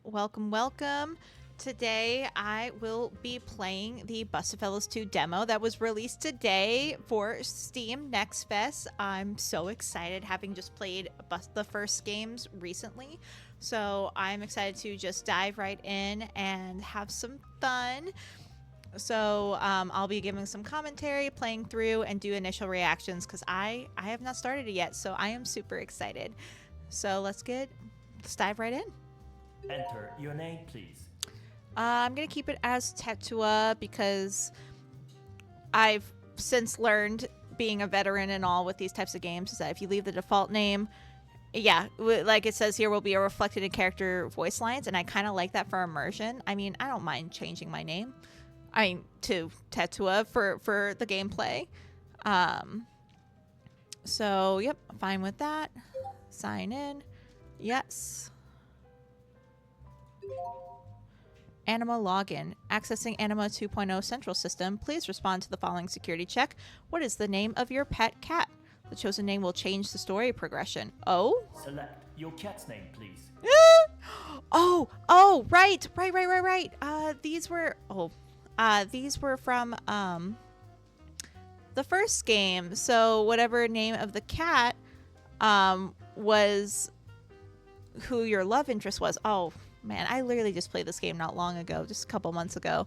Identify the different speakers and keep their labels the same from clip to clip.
Speaker 1: welcome, welcome. Today I will be playing the Bustafellows 2 demo that was released today for Steam Next Fest. I'm so excited, having just played the first games recently. So I'm excited to just dive right in and have some fun. So I'll be giving some commentary, playing through, and do initial reactions because I have not started it yet. So I am super excited. So let's dive right in.
Speaker 2: Enter your name, please.
Speaker 1: I'm going to keep it as Tetua because I've since learned, being a veteran and all with these types of games, is that if you leave the default name, yeah, like it says here, will be reflected in character voice lines, and I kind of like that for immersion. I mean, I don't mind changing my name, to Tetua for the gameplay. So, yep, fine with that. Sign in. Yes. Anima login. Accessing Anima 2.0 central system. Please respond to the following security check. What is the name of your pet cat? The chosen name will change the story progression. Oh?
Speaker 2: Select your cat's name, please.
Speaker 1: Right. These were from the first game. So whatever name of the cat was who your love interest was. Oh man, I literally just played this game not long ago, just a couple months ago,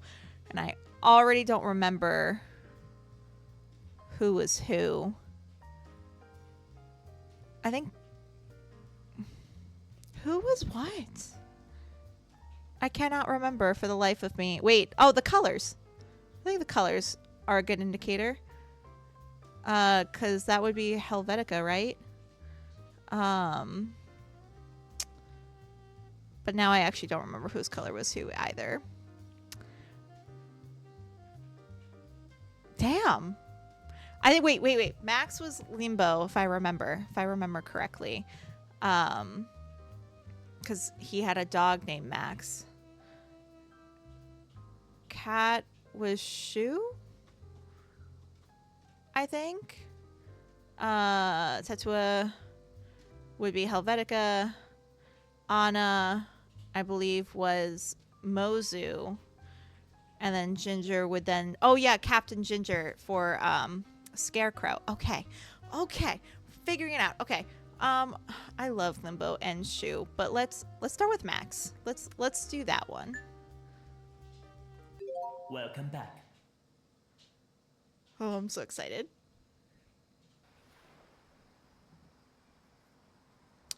Speaker 1: and I already don't remember who was who. I think who was what? I cannot remember for the life of me. Wait, oh, the colors. I think the colors are a good indicator. Cause that would be Helvetica, right? But now I actually don't remember whose color was who either. Damn. I think wait. Max was Limbo, if I remember correctly. Cause he had a dog named Max. Cat was Shu, I think. Tetua would be Helvetica. Anna, I believe, was Mozu. And then Ginger would then... Oh, yeah, Captain Ginger for Scarecrow. Okay. Figuring it out. Okay. I love Limbo and Shu, but let's start with Max. Let's do that one.
Speaker 2: Welcome back.
Speaker 1: Oh, I'm so excited.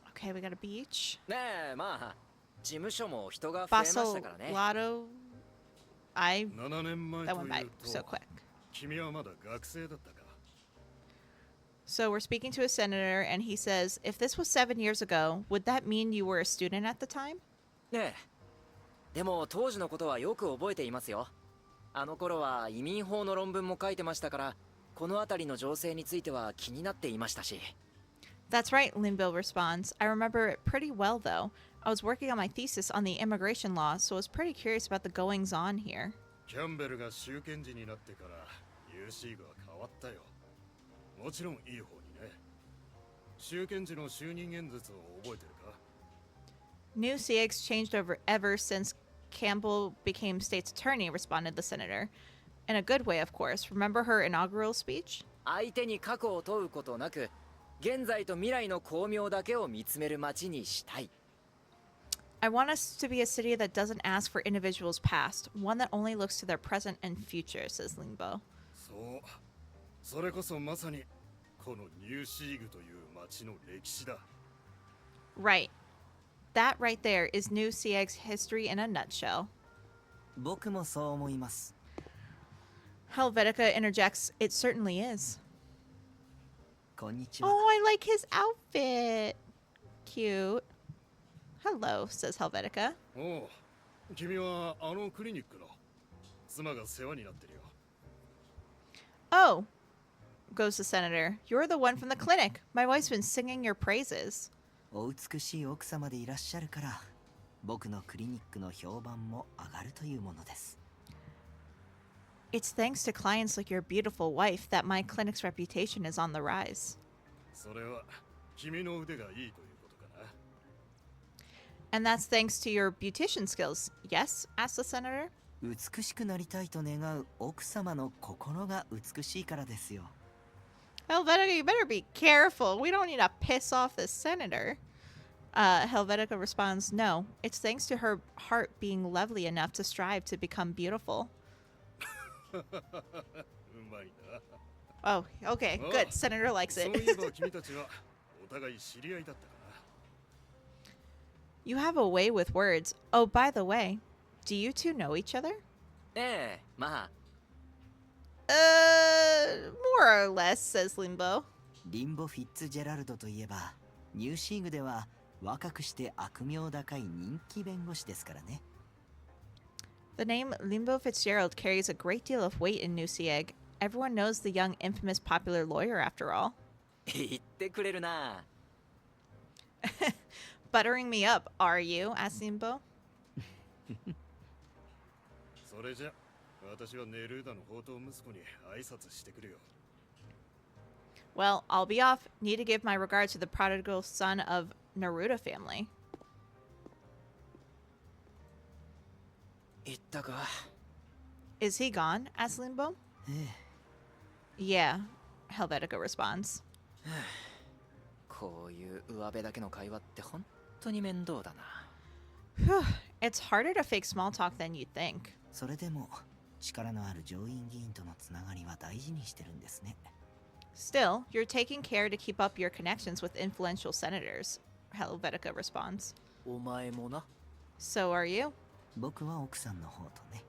Speaker 1: Okay, we got a beach. Bustafellows. That went by so quick. So we're speaking to a senator, and he says, if this was 7 years ago, would that mean you were a student at the time?
Speaker 3: でも当時のことはよく覚えていますよ。あの頃は移民法の論文も書いてましたから、この辺りの情勢については気になっていましたし。
Speaker 1: That's right, Limbo responds. I remember it pretty well, though. I was working on my thesis on the immigration law, so I was pretty curious about the goings-on here.
Speaker 4: キャンベルが州検事になってから UC が変わったよ。もちろんいい方にね。州検事の就任演説を覚えてるか?
Speaker 1: New CX changed ever since Campbell became state's attorney, responded the senator. In a good way, of course. Remember her inaugural speech?
Speaker 3: 相手に過去を問うことなく、現在と未来の巧妙だけを見つめる街にしたい。
Speaker 1: I want us to be a city that doesn't ask for individuals' past, one that only looks to their present and future, says Limbo.
Speaker 4: そう、それこそまさにこのニューシーグという街の歴史だ。
Speaker 1: Right. That right there is New CX history in a nutshell.
Speaker 3: 僕もそう思います。
Speaker 1: Helvetica interjects, it certainly is.
Speaker 3: こんにちは。
Speaker 1: Oh, I like his outfit. Cute. Hello, says Helvetica.
Speaker 4: おう、君はあのクリニックの妻が世話になってるよ。
Speaker 1: Oh, goes the senator. You're the one from the clinic. My wife's been singing your praises.
Speaker 3: お美しい奥様でいらっしゃるから、僕のクリニックの評判も上がるというものです。
Speaker 1: It's thanks to clients like your beautiful wife that my clinic's reputation is on the rise.
Speaker 4: それは君の腕がいいということかな。
Speaker 1: And that's thanks to your beautician skills, yes? Asked the senator.
Speaker 5: 美しくなりたいと願う奥様の心が美しいからですよ。
Speaker 1: Helvetica, you better be careful. We don't need to piss off the senator. Helvetica responds, no, it's thanks to her heart being lovely enough to strive to become beautiful.
Speaker 4: うまいな。
Speaker 1: Oh, okay, good. Senator likes
Speaker 4: そう
Speaker 1: it.
Speaker 4: いえば君たちはお互い知り合いだったかな。
Speaker 1: You have a way with words. Oh, by the way, do you two know each other?
Speaker 3: ええ、まあ
Speaker 1: More or less, says Limbo.
Speaker 5: リンボ・フィッツジェラルドといえば、ニューシーグでは若くして悪名高い人気弁護士ですからね。
Speaker 1: The name Limbo Fitzgerald carries a great deal of weight in New Sieg. Everyone knows the young, infamous, popular lawyer, after all.
Speaker 3: 言ってくれるな。
Speaker 1: Buttering me up, are you? asked Limbo.
Speaker 4: それじゃ私はネルーダの宝刀息子に挨拶してくるよ。
Speaker 1: Well, I'll be off. Need to give my regards to the prodigal son of Neruda family.
Speaker 3: 言ったか。
Speaker 1: Is he gone? asked Limbo.
Speaker 5: え
Speaker 1: Yeah, Helvetica responds.
Speaker 3: こういう上辺だけの会話って本当に面倒だな。
Speaker 1: Whew, it's harder to fake small talk than you'd think.
Speaker 5: それでも力のある上院議員とのつながりは大事にしてるんですね。
Speaker 1: Still, you're taking care to keep up your connections with influential senators, Helvetica responds.
Speaker 3: お前もな。
Speaker 1: So are you?
Speaker 5: 僕は奥さんの方とね。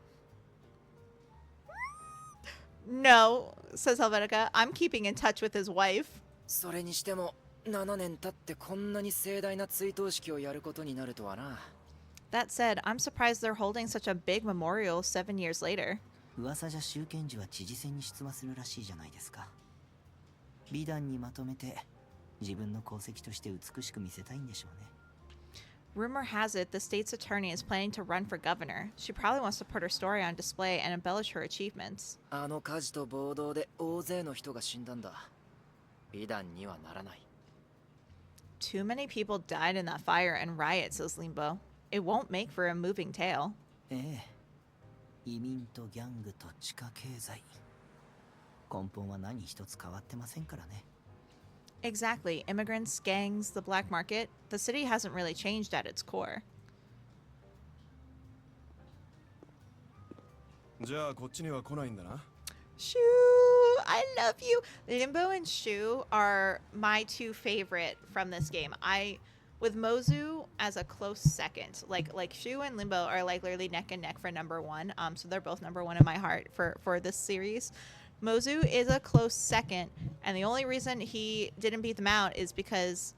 Speaker 1: No, says Helvetica. I'm keeping in touch with his wife.
Speaker 3: それにしても7年経ってこんなに盛大な追悼式をやることになるとはな。
Speaker 1: That said, I'm surprised they're holding such a big memorial 7 years later.
Speaker 5: 噂じゃ州検事は知事選に出馬するらしいじゃないですか。美談にまとめて自分の功績として美しく見せたいんでしょうね。
Speaker 1: Rumor has it the state's attorney is planning to run for governor. She probably wants to put her story on display and embellish her achievements.
Speaker 3: あの火事と暴動で大勢の人が死んだんだ。美談にはならない。
Speaker 1: Too many people died in that fire and riot, says Limbo. It won't make for a moving tale.
Speaker 5: ええ。移民とギャングと地下経済。根本は何一つ変わってませんからね。
Speaker 1: Exactly. Immigrants, gangs, the black market. The city hasn't really changed at its core.
Speaker 6: じゃあこっちには来ないんだな。
Speaker 1: Shu, I love you. Limbo and Shu are my two favorite from this game. With Mozu as a close second. Like Shu and Limbo are like literally neck and neck for number one. So they're both number one in my heart for this series. Mozu is a close second, and the only reason he didn't beat them out is because,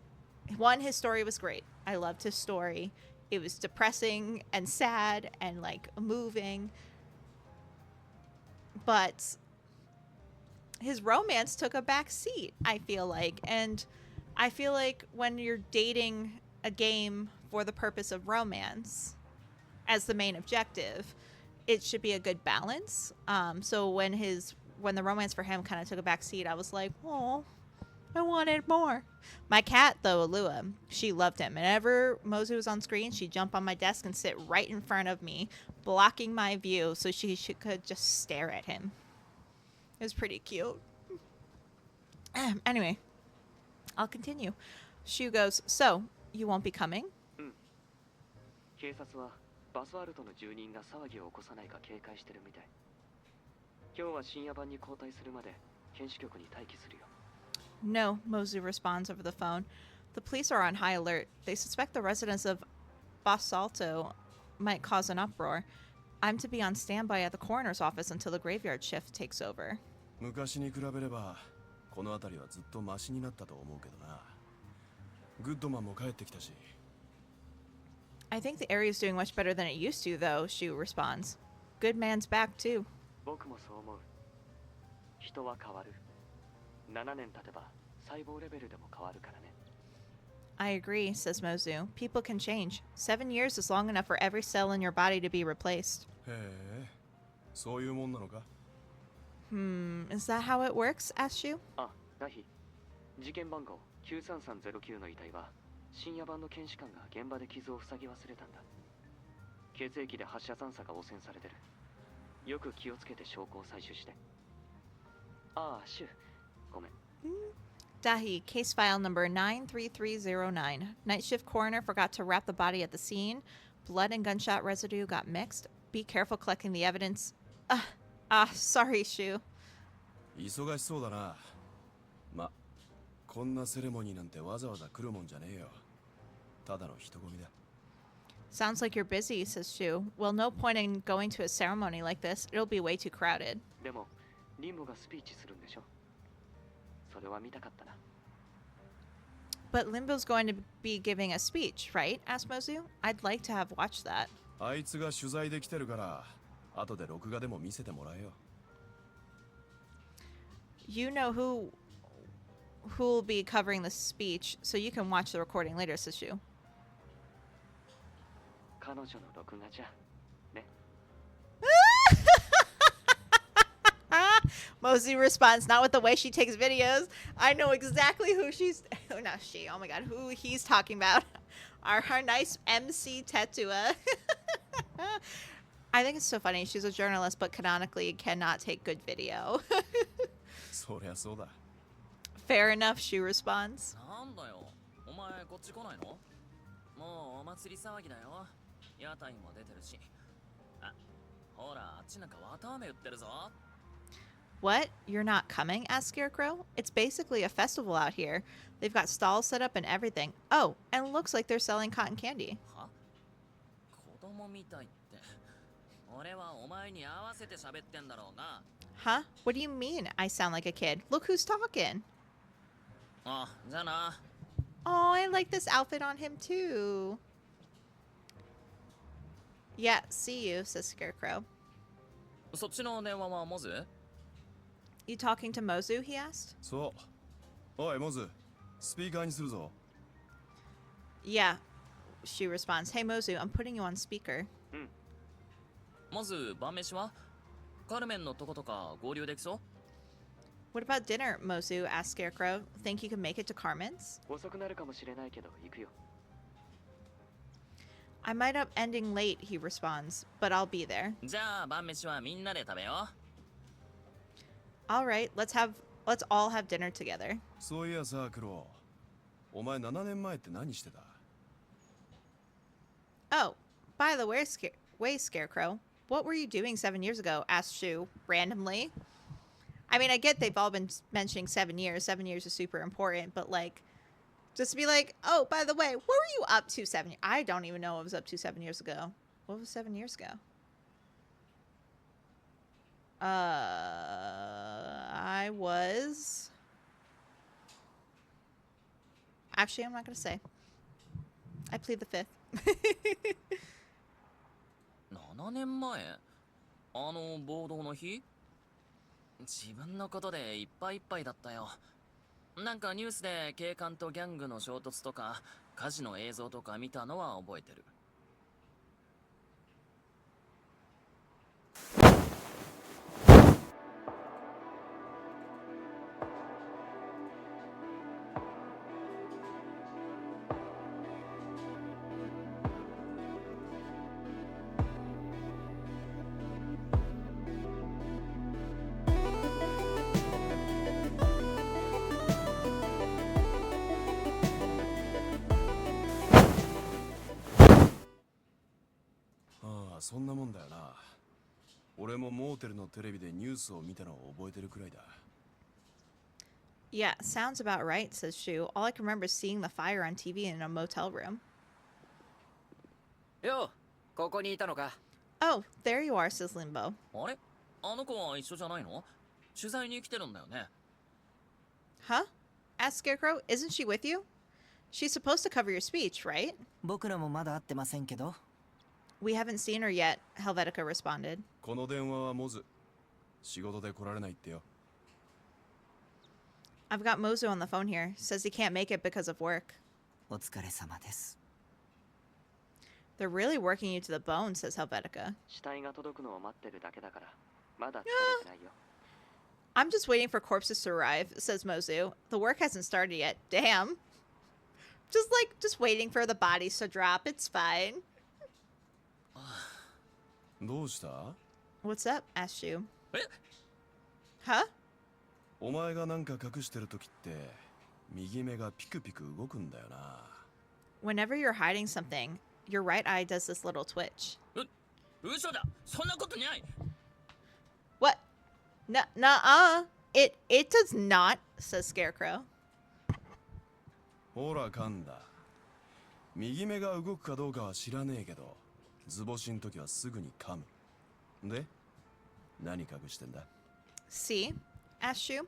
Speaker 1: one, his story was great. I loved his story. It was depressing and sad and like moving. But his romance took a back seat, I feel like. And I feel like when you're dating a game for the purpose of romance as the main objective, it should be a good balance. So when the romance for him kind of took a back seat, I was like, oh, I wanted more. My cat, though, Alua, she loved him. Whenever Mozu was on screen, she'd jump on my desk and sit right in front of me, blocking my view so she could just stare at him. It was pretty cute. Anyway, I'll continue. Shu goes, so, you won't be coming?
Speaker 7: 警察はバスワルトの住人が騒ぎを起こさないか警戒してるみたい。今日は深夜版に交代するまで検視局に待機するよ。
Speaker 1: No, Mozu responds over the phone. The police are on high alert. They suspect the residents of Basalto might cause an uproar. I'm to be on standby at the coroner's office until the graveyard shift takes over.
Speaker 6: 昔に比べればこの辺りはずっとマシになったと思うけどな。グッドマンも帰ってきたし。
Speaker 1: I think the area is doing much better than it used to, though, Shu responds. Good man's back, too.
Speaker 7: 僕もそう思う。人は変わる。7年経てば細胞レベルでも変わるからね。
Speaker 1: I agree, says Mozu. People can change. 7 years is long enough for every cell in your body to be replaced.
Speaker 6: へえ、そういうもんなのか。
Speaker 1: Is that how it works? asked Shu.
Speaker 7: あ、ナヒ。事件番号93309の遺体は深夜版の検視官が現場で傷を塞ぎ忘れたんだ。血液で発射残渣が汚染されてる。よく気をつけて証拠を採取して。ああ、シュ、ごめん。
Speaker 1: Dahi, case file number 93309. Night shift coroner forgot to wrap the body at the scene. Blood and gunshot residue got mixed. Be careful collecting the evidence. Sorry, Shu.
Speaker 6: 忙しそうだな。ま、こんなセレモニーなんてわざわざ来るもんじゃねえよ。ただの人混みだ。
Speaker 1: Sounds like you're busy, says Shu. Well, no point in going to a ceremony like this. It'll be way too crowded.
Speaker 7: でも、リンボがスピーチするんでしょ。それは見たかったな。
Speaker 1: But Limbo's going to be giving a speech, right? asked Mozu. I'd like to have watched that.
Speaker 6: あいつが取材できてるから、後で録画でも見せてもらえよ。
Speaker 1: You know who'll be covering the speech, so you can watch the recording later, says Shu.
Speaker 7: 彼女の録画じゃ。ね。
Speaker 1: Mozu responds, not with the way she takes videos. I know exactly who she's... Oh, not she. Oh, my God. Who he's talking about. Our nice MC Tetua. I think it's so funny. She's a journalist, but canonically cannot take good video.
Speaker 6: そりゃそうだ。
Speaker 1: Fair enough, Shu responds.
Speaker 3: なんだよ、お前こっち来ないの？もうお祭り騒ぎだよ。屋台も出てるし。あ、ほら、あっちなんか綿あめ売ってるぞ。
Speaker 1: What? You're not coming? asked Scarecrow. It's basically a festival out here. They've got stalls set up and everything. Oh, and looks like they're selling cotton candy.
Speaker 3: は？子供みたいって。俺はお前に合わせて喋ってんだろうが。
Speaker 1: Huh? What do you mean I sound like a kid? Look who's talking.
Speaker 3: あ、じゃあな。
Speaker 1: Oh, I like this outfit on him too. Yeah, see you, says Scarecrow.
Speaker 3: そっちの電話はモズ？
Speaker 1: You talking to Mozu? He asked.
Speaker 6: そう。おい、モズ。スピーカーにするぞ。
Speaker 1: Yeah. She responds, Hey Mozu, I'm putting you on speaker.
Speaker 3: まず晩飯は？カルメンのとことか合流できそう？
Speaker 1: What about dinner, Mozu? asked Scarecrow. Think you can make it to Carmen's?
Speaker 7: 遅くなるかもしれないけど行くよ。
Speaker 1: I might up ending late, he responds, but I'll be there.
Speaker 3: じゃあ晩飯はみんなで食べよう。
Speaker 1: All right, let's all have dinner together.
Speaker 6: そういやさ、クロウ。お前7年前って何してた？
Speaker 1: Oh, by the way, Scarecrow, what were you doing 7 years ago? asked Shu randomly. I mean, I get they've all been mentioning 7 years. 7 years is super important, but like, just to be like, oh, by the way, what were you up to 7 years? I don't even know what I was up to 7 years ago. What was 7 years ago? I was... Actually, I'm not going to say. I plead the fifth.
Speaker 3: 7年前？あの暴動の日？自分のことでいっぱいいっぱいだったよ。なんかニュースで警官とギャングの衝突とか火事の映像とか見たのは覚えてる。
Speaker 6: そんなもんだよな。俺もモーテルのテレビでニュースを見たのを覚えてるくらいだ。
Speaker 1: Yeah, sounds about right, says Shu. All I can remember is seeing the fire on TV in a motel room.
Speaker 3: よう、ここにいたのか。
Speaker 1: Oh, there you are, says Limbo.
Speaker 3: あれ？あの子は一緒じゃないの？取材に来てるんだよね。
Speaker 1: Huh? asked Scarecrow. Isn't she with you? She's supposed to cover your speech, right?
Speaker 5: 僕らもまだ会ってませんけど。
Speaker 1: We haven't seen her yet, Helvetica responded.
Speaker 6: この電話はモズ。仕事で来られないってよ。
Speaker 1: I've got Mozu on the phone here. Says he can't make it because of work.
Speaker 5: お疲れ様です。
Speaker 1: They're really working you to the bone, says Helvetica.
Speaker 7: 死体が届くのを待ってるだけだから、まだ疲れてないよ。
Speaker 1: I'm just waiting for corpses to arrive, says Mozu. The work hasn't started yet. Damn. Just waiting for the bodies to drop. It's fine.
Speaker 6: どうした？
Speaker 1: What's up? asked Shu.
Speaker 3: え
Speaker 1: Huh?
Speaker 6: お前がなんか隠してる時って右目がピクピク動くんだよな。
Speaker 1: Whenever you're hiding something, your right eye does this little twitch.
Speaker 3: 嘘だそんなことない
Speaker 1: What? Nuh-uh. It does not, says Scarecrow.
Speaker 6: ほら噛んだ。右目が動くかどうかは知らねえけど、図星の時はすぐに噛む。で、何隠してんだ？
Speaker 1: See? asked Shu.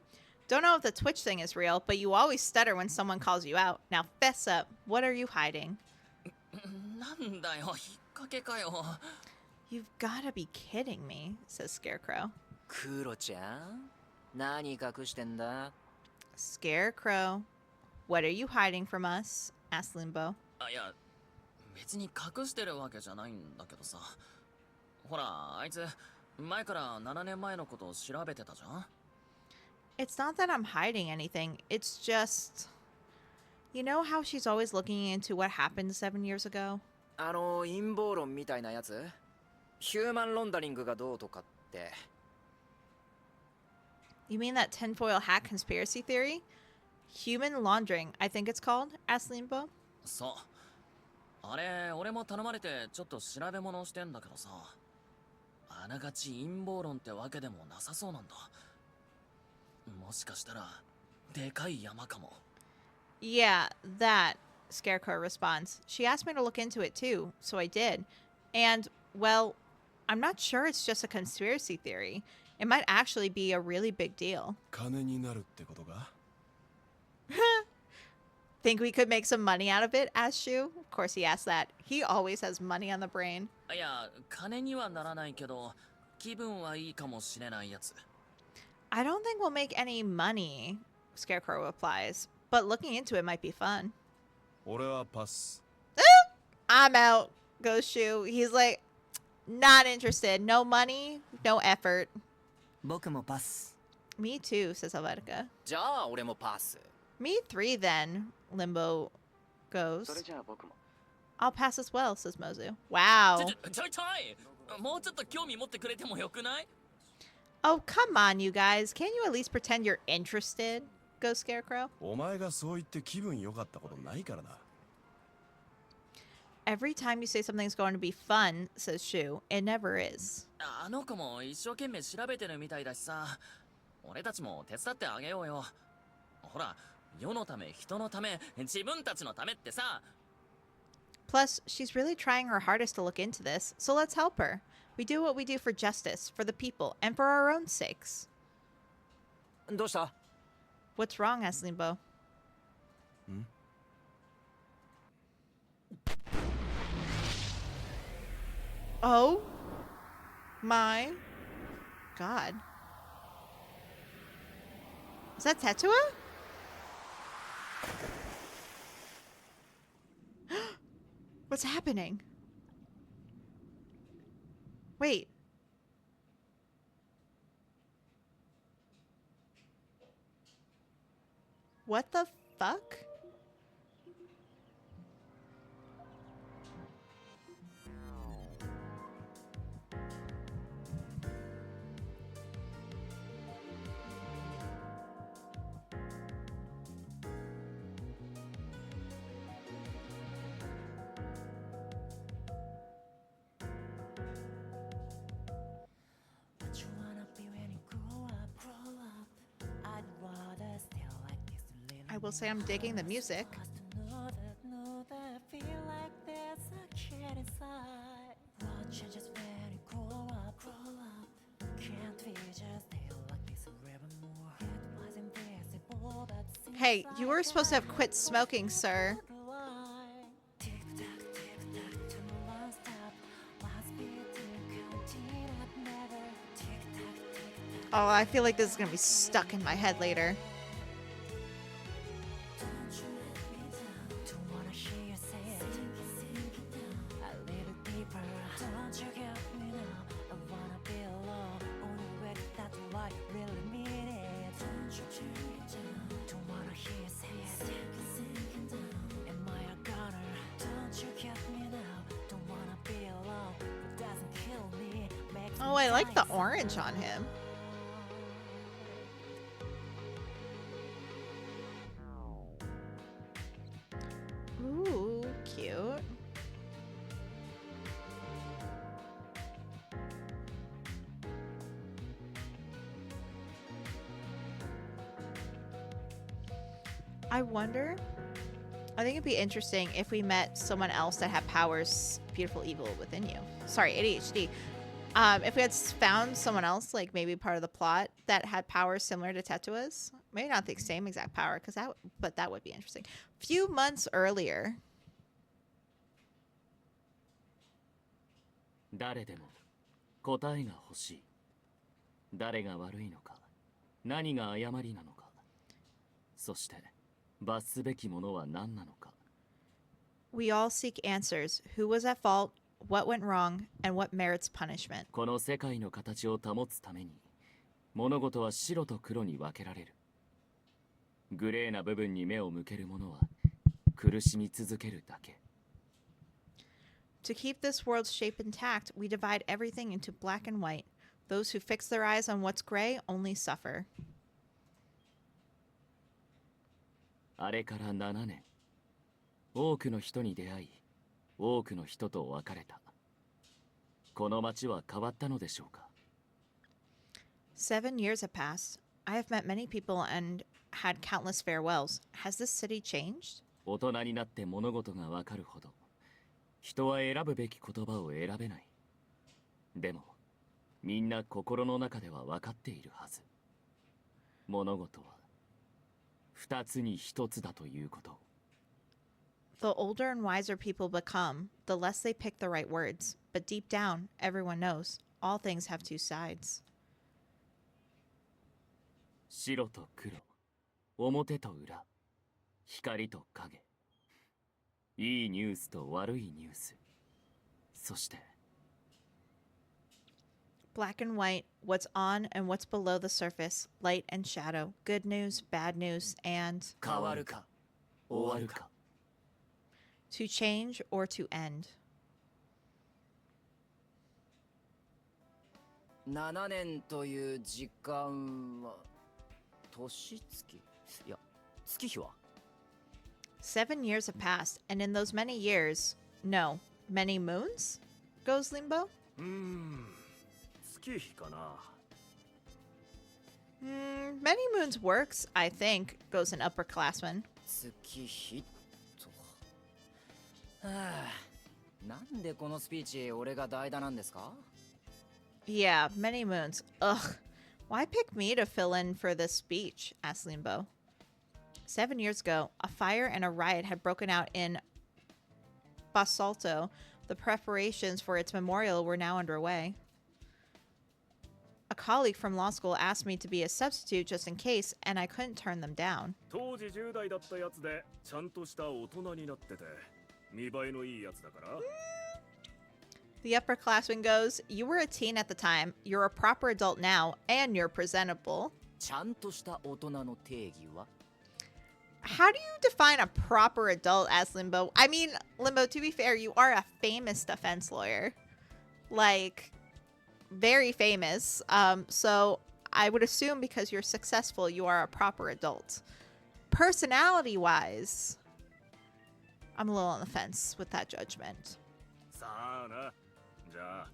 Speaker 1: Don't know if the twitch thing is real, but you always stutter when someone calls you out. Now fess up. What are you hiding?
Speaker 3: なんだよ引っ掛けかよ
Speaker 1: You've gotta be kidding me, says Scarecrow.
Speaker 8: クロちゃん何隠してんだ
Speaker 1: Scarecrow. What are you hiding from us? asked Limbo.
Speaker 3: あいや別に隠してるわけじゃないんだけどさほらあいつ前から7年前のことを調べてたじゃん
Speaker 1: It's not that I'm hiding anything. It's just... You know how she's always looking into what happened 7 years ago?
Speaker 8: あの陰謀論みたいなやつヒューマンロンダリングがどうとかって
Speaker 1: You mean that tinfoil hat conspiracy theory? Human laundering, I think it's called, asked Limbo.
Speaker 3: そうあれ俺も頼まれてちょっと調べ物をしてんだけどさあながち陰謀論ってわけでもなさそうなんだもしかしたらでかい山かも
Speaker 1: Yeah, that, Scarecrow responds. She asked me to look into it too, so I did. And, well, I'm not sure it's just a conspiracy theory. It might actually be a really big deal.
Speaker 6: 金になるってことか？
Speaker 1: Think we could make some money out of it? asked Shu. Of course he asked that. He always has money on the brain.
Speaker 3: いや金にはならないけど気分はいいかもしれないやつ
Speaker 1: I don't think we'll make any money, Scarecrow replies. But looking into it might be fun.
Speaker 6: 俺はパス。
Speaker 1: I'm out, goes Shu. He's like, not interested. No money, no effort.
Speaker 5: 僕もパス。
Speaker 1: Me too, says Helvetica.
Speaker 8: じゃあ俺もパス
Speaker 1: Me three then, Limbo
Speaker 7: それ
Speaker 1: goes.
Speaker 7: じゃあ僕も
Speaker 1: I'll pass as well, says Mozu. Wow.
Speaker 3: ちょいもうちょっと興味持ってくれてもよくない
Speaker 1: Oh, come on, you guys. Can't you at least pretend you're interested? Goes Scarecrow.
Speaker 6: お前がそう言って気分良かったことないからな。
Speaker 1: Every time you say something's going to be fun, says Shu, it never is.
Speaker 3: あの子も一生懸命調べてるみたいだしさ俺たちも手伝ってあげようよほら世のため人のため自分たちのためってさ
Speaker 1: Plus, she's really trying her hardest to look into this, so let's help her. We do what we do for justice, for the people, and for our own sakes.
Speaker 8: どうした
Speaker 1: What's wrong? asked Limbo. Oh my god. Is that Tetua? What's happening? Wait. What the fuck? I will say I'm digging the music. Hey, you were supposed to have quit smoking, sir. Oh, I feel like this is gonna be stuck in my head later. Oh, I like the orange on him. Ooh, cute. I wonder, I think it'd be interesting if we met someone else that had powers, beautiful evil within you. Sorry, ADHD. If we had found someone else, like maybe part of the plot, that had powers similar to Tetua's, maybe not the same exact power, but that would be interesting. Few months earlier.
Speaker 7: 誰でも答えが欲しい。誰が悪いのか、何が誤りなのか、そして罰すべきものは何なのか。
Speaker 1: We all seek answers. Who was at fault? What went wrong? And what merits punishment?
Speaker 7: この世界の形を保つために、物事は白と黒に分けられる。グレーな部分に目を向ける者は苦しみ続けるだけ。
Speaker 1: To keep this world's shape intact, we divide everything into black and white. Those who fix their eyes on what's gray only suffer.
Speaker 7: あれから7年、多くの人に出会い、多くの人と別れた。この街は変わったのでしょうか。
Speaker 1: 7 years have passed. I have met many people and had countless farewells. Has this city changed?
Speaker 7: 大人になって物事がわかるほど、人は選ぶべき言葉を選べない。でも、みんな心の中では分かっているはず。物事は二つに一つだということ。
Speaker 1: The older and wiser people become, the less they pick the right words. But deep down, everyone knows, all things have two sides.
Speaker 7: 白と黒、表と裏、光と影。いいニュースと悪いニュース。そして、
Speaker 1: Black and white, what's on and what's below the surface, light and shadow, good news, bad news, and
Speaker 8: 変わるか
Speaker 7: 終わるか。
Speaker 1: to change or to end.
Speaker 8: 7年という時間は年月いや月日は
Speaker 1: 7 years have passed, and in those many years, no, many moons? Goes Limbo.
Speaker 4: 月日かな。
Speaker 1: Many moons works, I think, goes an upperclassman.
Speaker 8: 月日とはあ、なんでこのスピーチ俺が代打なんですか？
Speaker 1: Yeah, many moons. Ugh. Why pick me to fill in for this speech? Asked Limbo. 7 years ago, a fire and a riot had broken out in Basalto. The preparations for its memorial were now underway. A colleague from law school asked me to be a substitute just in case, and I couldn't turn them down.
Speaker 4: 当時10代だったやつでちゃんとした大人になってて見栄えのいいやつだから。
Speaker 1: The upperclassman goes, You were a teen at the time, you're a proper adult now, and you're presentable.
Speaker 8: ちゃんとした大人の定義は
Speaker 1: How do you define a proper adult as Limbo? I mean, Limbo, to be fair, you are a famous defense lawyer. Like, very famous. So I would assume because you're successful, you are a proper adult. Personality-wise, I'm a little on the fence with that judgment.
Speaker 4: さあな。じゃあ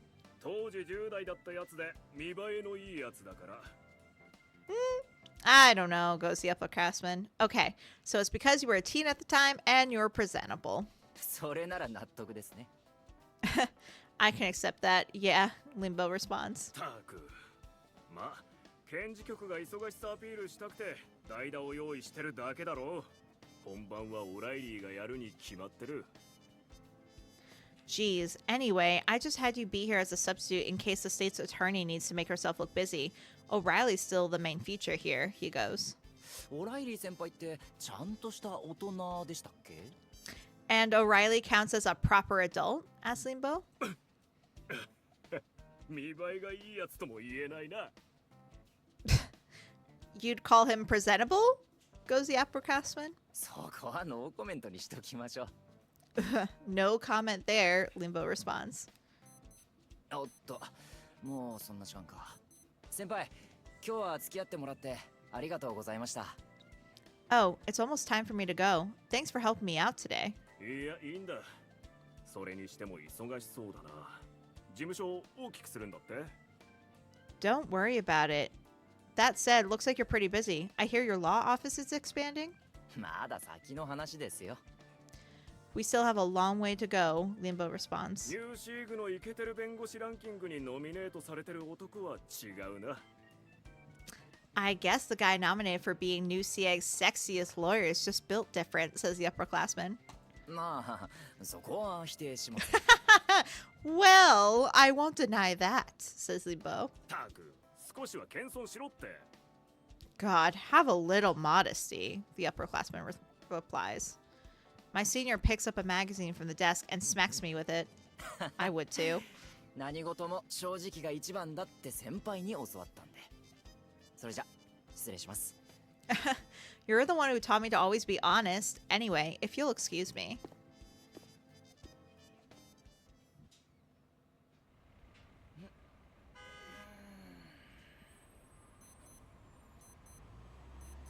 Speaker 4: 当時10代だったやつで見栄えのいいやつだから。
Speaker 1: I don't know, goes the upperclassman. Okay, so it's because you were a teen at the time and you're presentable.
Speaker 8: それなら納得ですね。
Speaker 1: I can accept that. Yeah, Limbo responds.
Speaker 4: たく。まあ検事局が忙しさアピールしたくて代打を用意してるだけだろう。本番はオライリーがやるに決まってる。
Speaker 1: Geez, anyway, I just had you be here as a substitute in case the state's attorney needs to make herself look busy. O'Reilly's still the main feature here, he goes.
Speaker 8: オライリー先輩ってちゃんとした大人でしたっけ？
Speaker 1: And O'Reilly counts as a proper adult? Asked Limbo.
Speaker 4: 見栄えがいいやつとも言えないな。
Speaker 1: You'd call him presentable? Goes the upperclassman.
Speaker 8: そこはノーコメントにしときましょう。
Speaker 1: No comment there, Limbo responds.
Speaker 8: おっと、もうそんな時間か。先輩、今日は付き合ってもらってありがとうございました。
Speaker 1: Oh, it's almost time for me to go. Thanks for helping me out today.
Speaker 4: いや、いいんだ。それにしても忙しそうだな。事務所を大きくするんだって。
Speaker 1: Don't worry about it. That said, looks like you're pretty busy. I hear your law office is expanding.
Speaker 8: まだ先の話ですよ。
Speaker 1: We still have a long way to go, Limbo responds.
Speaker 4: ニューシーグのイケてる弁護士ランキングにノミネートされてる男は違うな。
Speaker 1: I guess the guy nominated for being New CA's sexiest lawyer is just built different, says the upperclassman.
Speaker 8: まあ、そこは否定しません。
Speaker 1: Well, I won't deny that, says Limbo.
Speaker 4: たく、少しは謙遜しろって。
Speaker 1: God, have a little modesty, the upperclassman replies. My senior picks up a magazine from the desk and smacks me with it. I would too.
Speaker 8: 何事も正直が一番だって先輩に教わったんで。それじゃ、失礼します。
Speaker 1: You're the one who taught me to always be honest. Anyway, if you'll excuse me.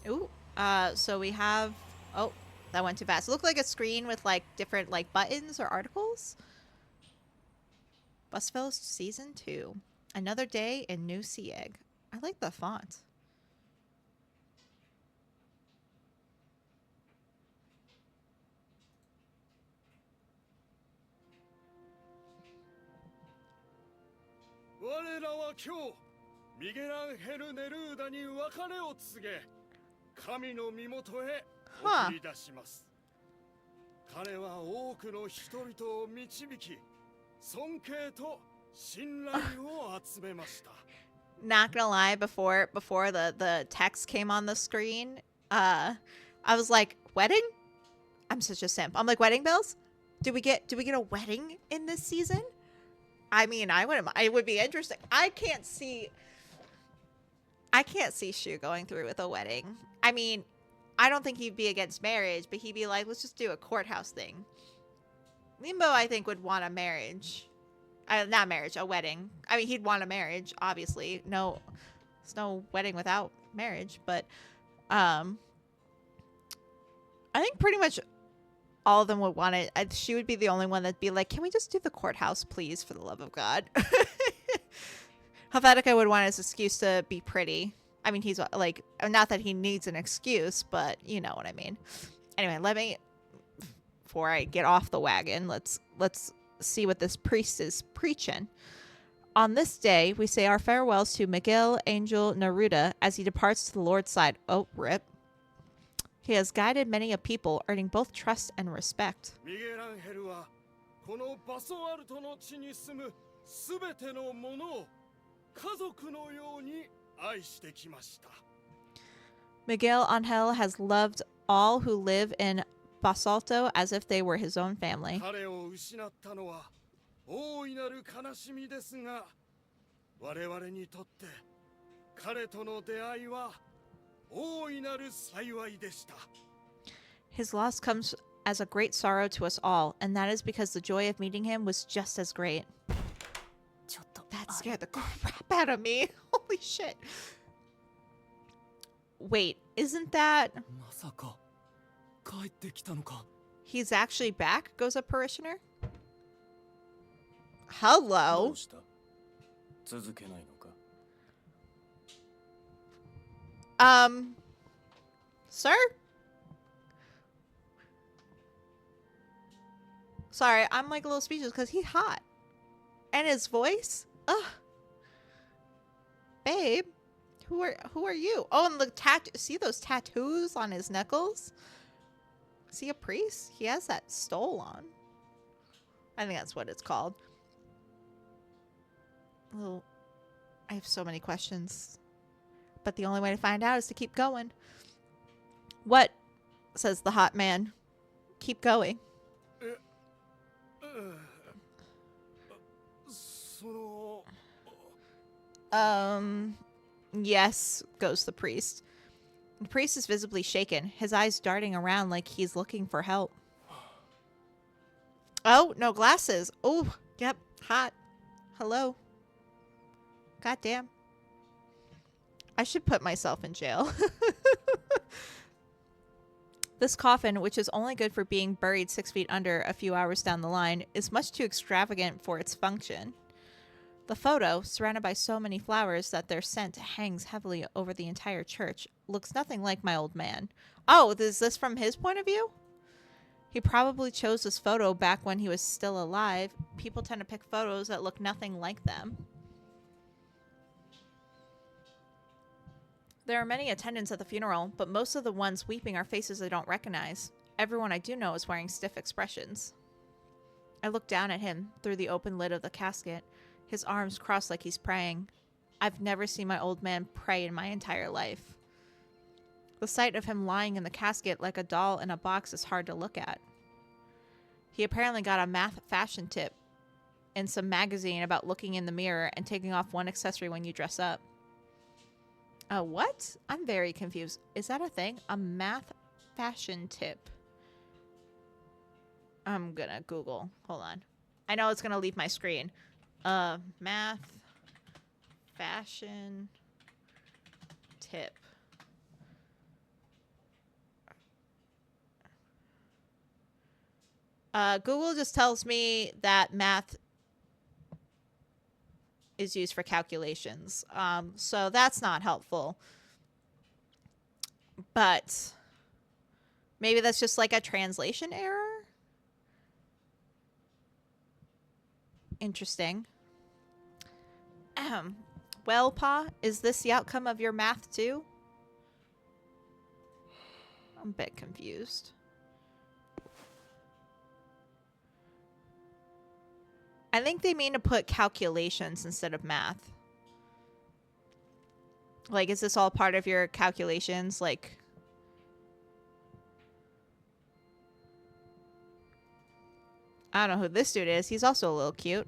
Speaker 1: Ooh, so we have... Oh, that went too fast. It looked like a screen with, like, different, like, buttons or articles. Bustafellows Season 2. Another day in New Sieg. I like the font. Huh.
Speaker 4: 彼は多くの人々を導き、尊敬と信頼を集めました。
Speaker 1: Not gonna lie, before the text came on the screen, I was like, wedding? I'm such a simp. I'm like, wedding bells? Do we get a wedding in this season? I mean, I would be interesting. I can't see Shu going through with a wedding. I mean, I don't think he'd be against marriage, but he'd be like, let's just do a courthouse thing. Limbo, I think, would want a marriage. Not marriage, a wedding. I mean, he'd want a marriage, obviously. No, there's no wedding without marriage, but I think pretty much all of them would want it. She would be the only one that'd be like, can we just do the courthouse, please, for the love of God? Helvetica would want his excuse to be pretty. I mean, he's like, not that he needs an excuse, but you know what I mean. Anyway, before I get off the wagon, let's see what this priest is preaching. On this day, we say our farewells to Miguel Angel Neruda as he departs to the Lord's side. Oh, rip. He has guided many a people, earning both trust and respect.
Speaker 4: Miguel Angel はこのバソアルトの地に住むすべてのものを家族のように愛してきました。
Speaker 1: Miguel Angel has loved all who live in Basalto as if they were his own family.
Speaker 4: 彼を失ったのは大いなる悲しみですが、我々にとって彼との出会いは大いなる幸いでした。
Speaker 1: His loss comes as a great sorrow to us all, and that is because the joy of meeting him was just as great. That scared the crap out of me. Holy shit. Wait, isn't that...
Speaker 6: まさか帰ってきたのか。
Speaker 1: He's actually back, goes a parishioner? Hello?
Speaker 6: どうした？続けないのか。
Speaker 1: Sir? Sorry, I'm like a little speechless because he's hot. And his voice? Ugh. Babe, who are you? Oh, and the see those tattoos on his knuckles? Is he a priest? He has that stole on. I think that's what it's called. Well, I have so many questions. But the only way to find out is to keep going. What? Says the hot man. Keep going. Yes, goes the priest. The priest is visibly shaken, his eyes darting around like he's looking for help. Oh, no glasses. Oh, yep, hot. Hello. Goddamn. I should put myself in jail. This coffin, which is only good for being buried 6 feet under a few hours down the line, is much too extravagant for its function. The photo, surrounded by so many flowers that their scent hangs heavily over the entire church, looks nothing like my old man. Oh, is this from his point of view? He probably chose this photo back when he was still alive. People tend to pick photos that look nothing like them. There are many attendants at the funeral, but most of the ones weeping are faces I don't recognize. Everyone I do know is wearing stiff expressions. I look down at him through the open lid of the casket, his arms crossed like he's praying. I've never seen my old man pray in my entire life. The sight of him lying in the casket like a doll in a box is hard to look at. He apparently got a math fashion tip in some magazine about looking in the mirror and taking off one accessory when you dress up. What? I'm very confused. Is that a thing? A math fashion tip. I'm gonna Google. Hold on. I know it's gonna leave my screen. Math fashion tip. Google just tells me that math is used for calculations. So that's not helpful. But maybe that's just like a translation error? Interesting. Well, Pa, is this the outcome of your math too? I'm a bit confused. I think they mean to put calculations instead of math. Like, is this all part of your calculations? Like, I don't know who this dude is. He's also a little cute.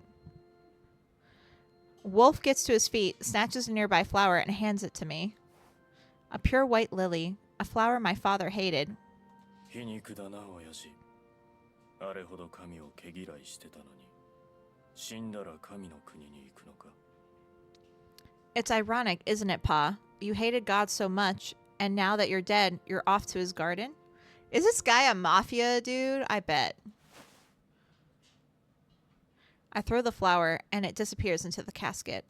Speaker 1: Wolf gets to his feet, snatches a nearby flower, and hands it to me. A pure white lily, a flower my father hated. It's ironic, isn't it, Pa? You hated God so much, and now that you're dead, you're off to his garden? Is this guy a mafia dude? I bet. I throw the flower, and it disappears into the casket.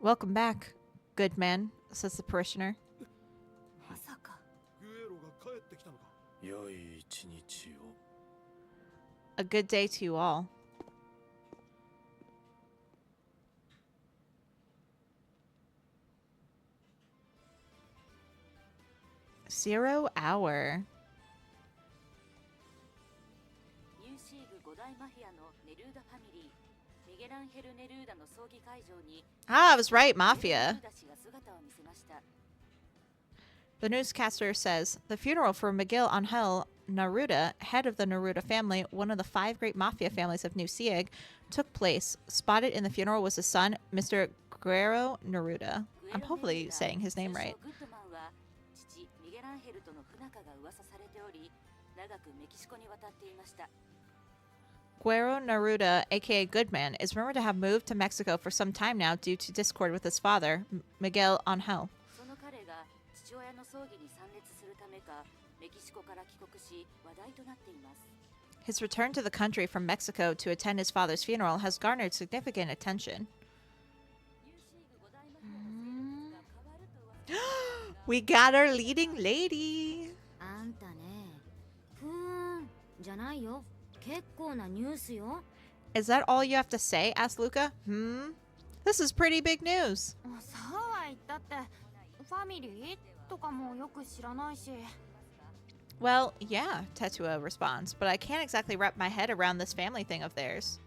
Speaker 1: Welcome back, good man, says the parishioner. A good day to you all. Zero hour. Ah, I was right, Mafia. The newscaster says, the funeral for Miguel Angel Neruda, head of the Neruda family, one of the 5 great mafia families of New Sieg, took place. Spotted in the funeral was his son, Mr. Guerrero Neruda. I'm hopefully saying his name right. Guerrero Neruda, aka Goodman, is rumored to have moved to Mexico for some time now due to discord with his father, Miguel Angel. His return to the country from Mexico to attend his father's funeral has garnered significant attention. We got our leading lady! Is that all you have to say? Asked Luca. This is pretty big news. Well, yeah, Tetua responds, but I can't exactly wrap my head around this family thing of theirs.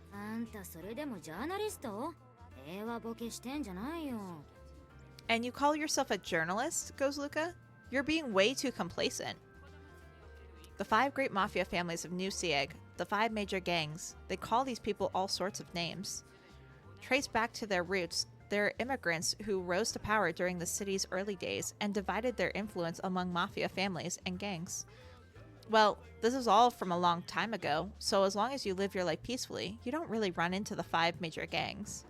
Speaker 1: And you call yourself a journalist? Goes Luca. You're being way too complacent. The 5 great mafia families of New Sieg, the 5 major gangs, they call these people all sorts of names. Traced back to their roots, they're immigrants who rose to power during the city's early days and divided their influence among mafia families and gangs. Well, this is all from a long time ago, so as long as you live your life peacefully, you don't really run into the 5 major gangs.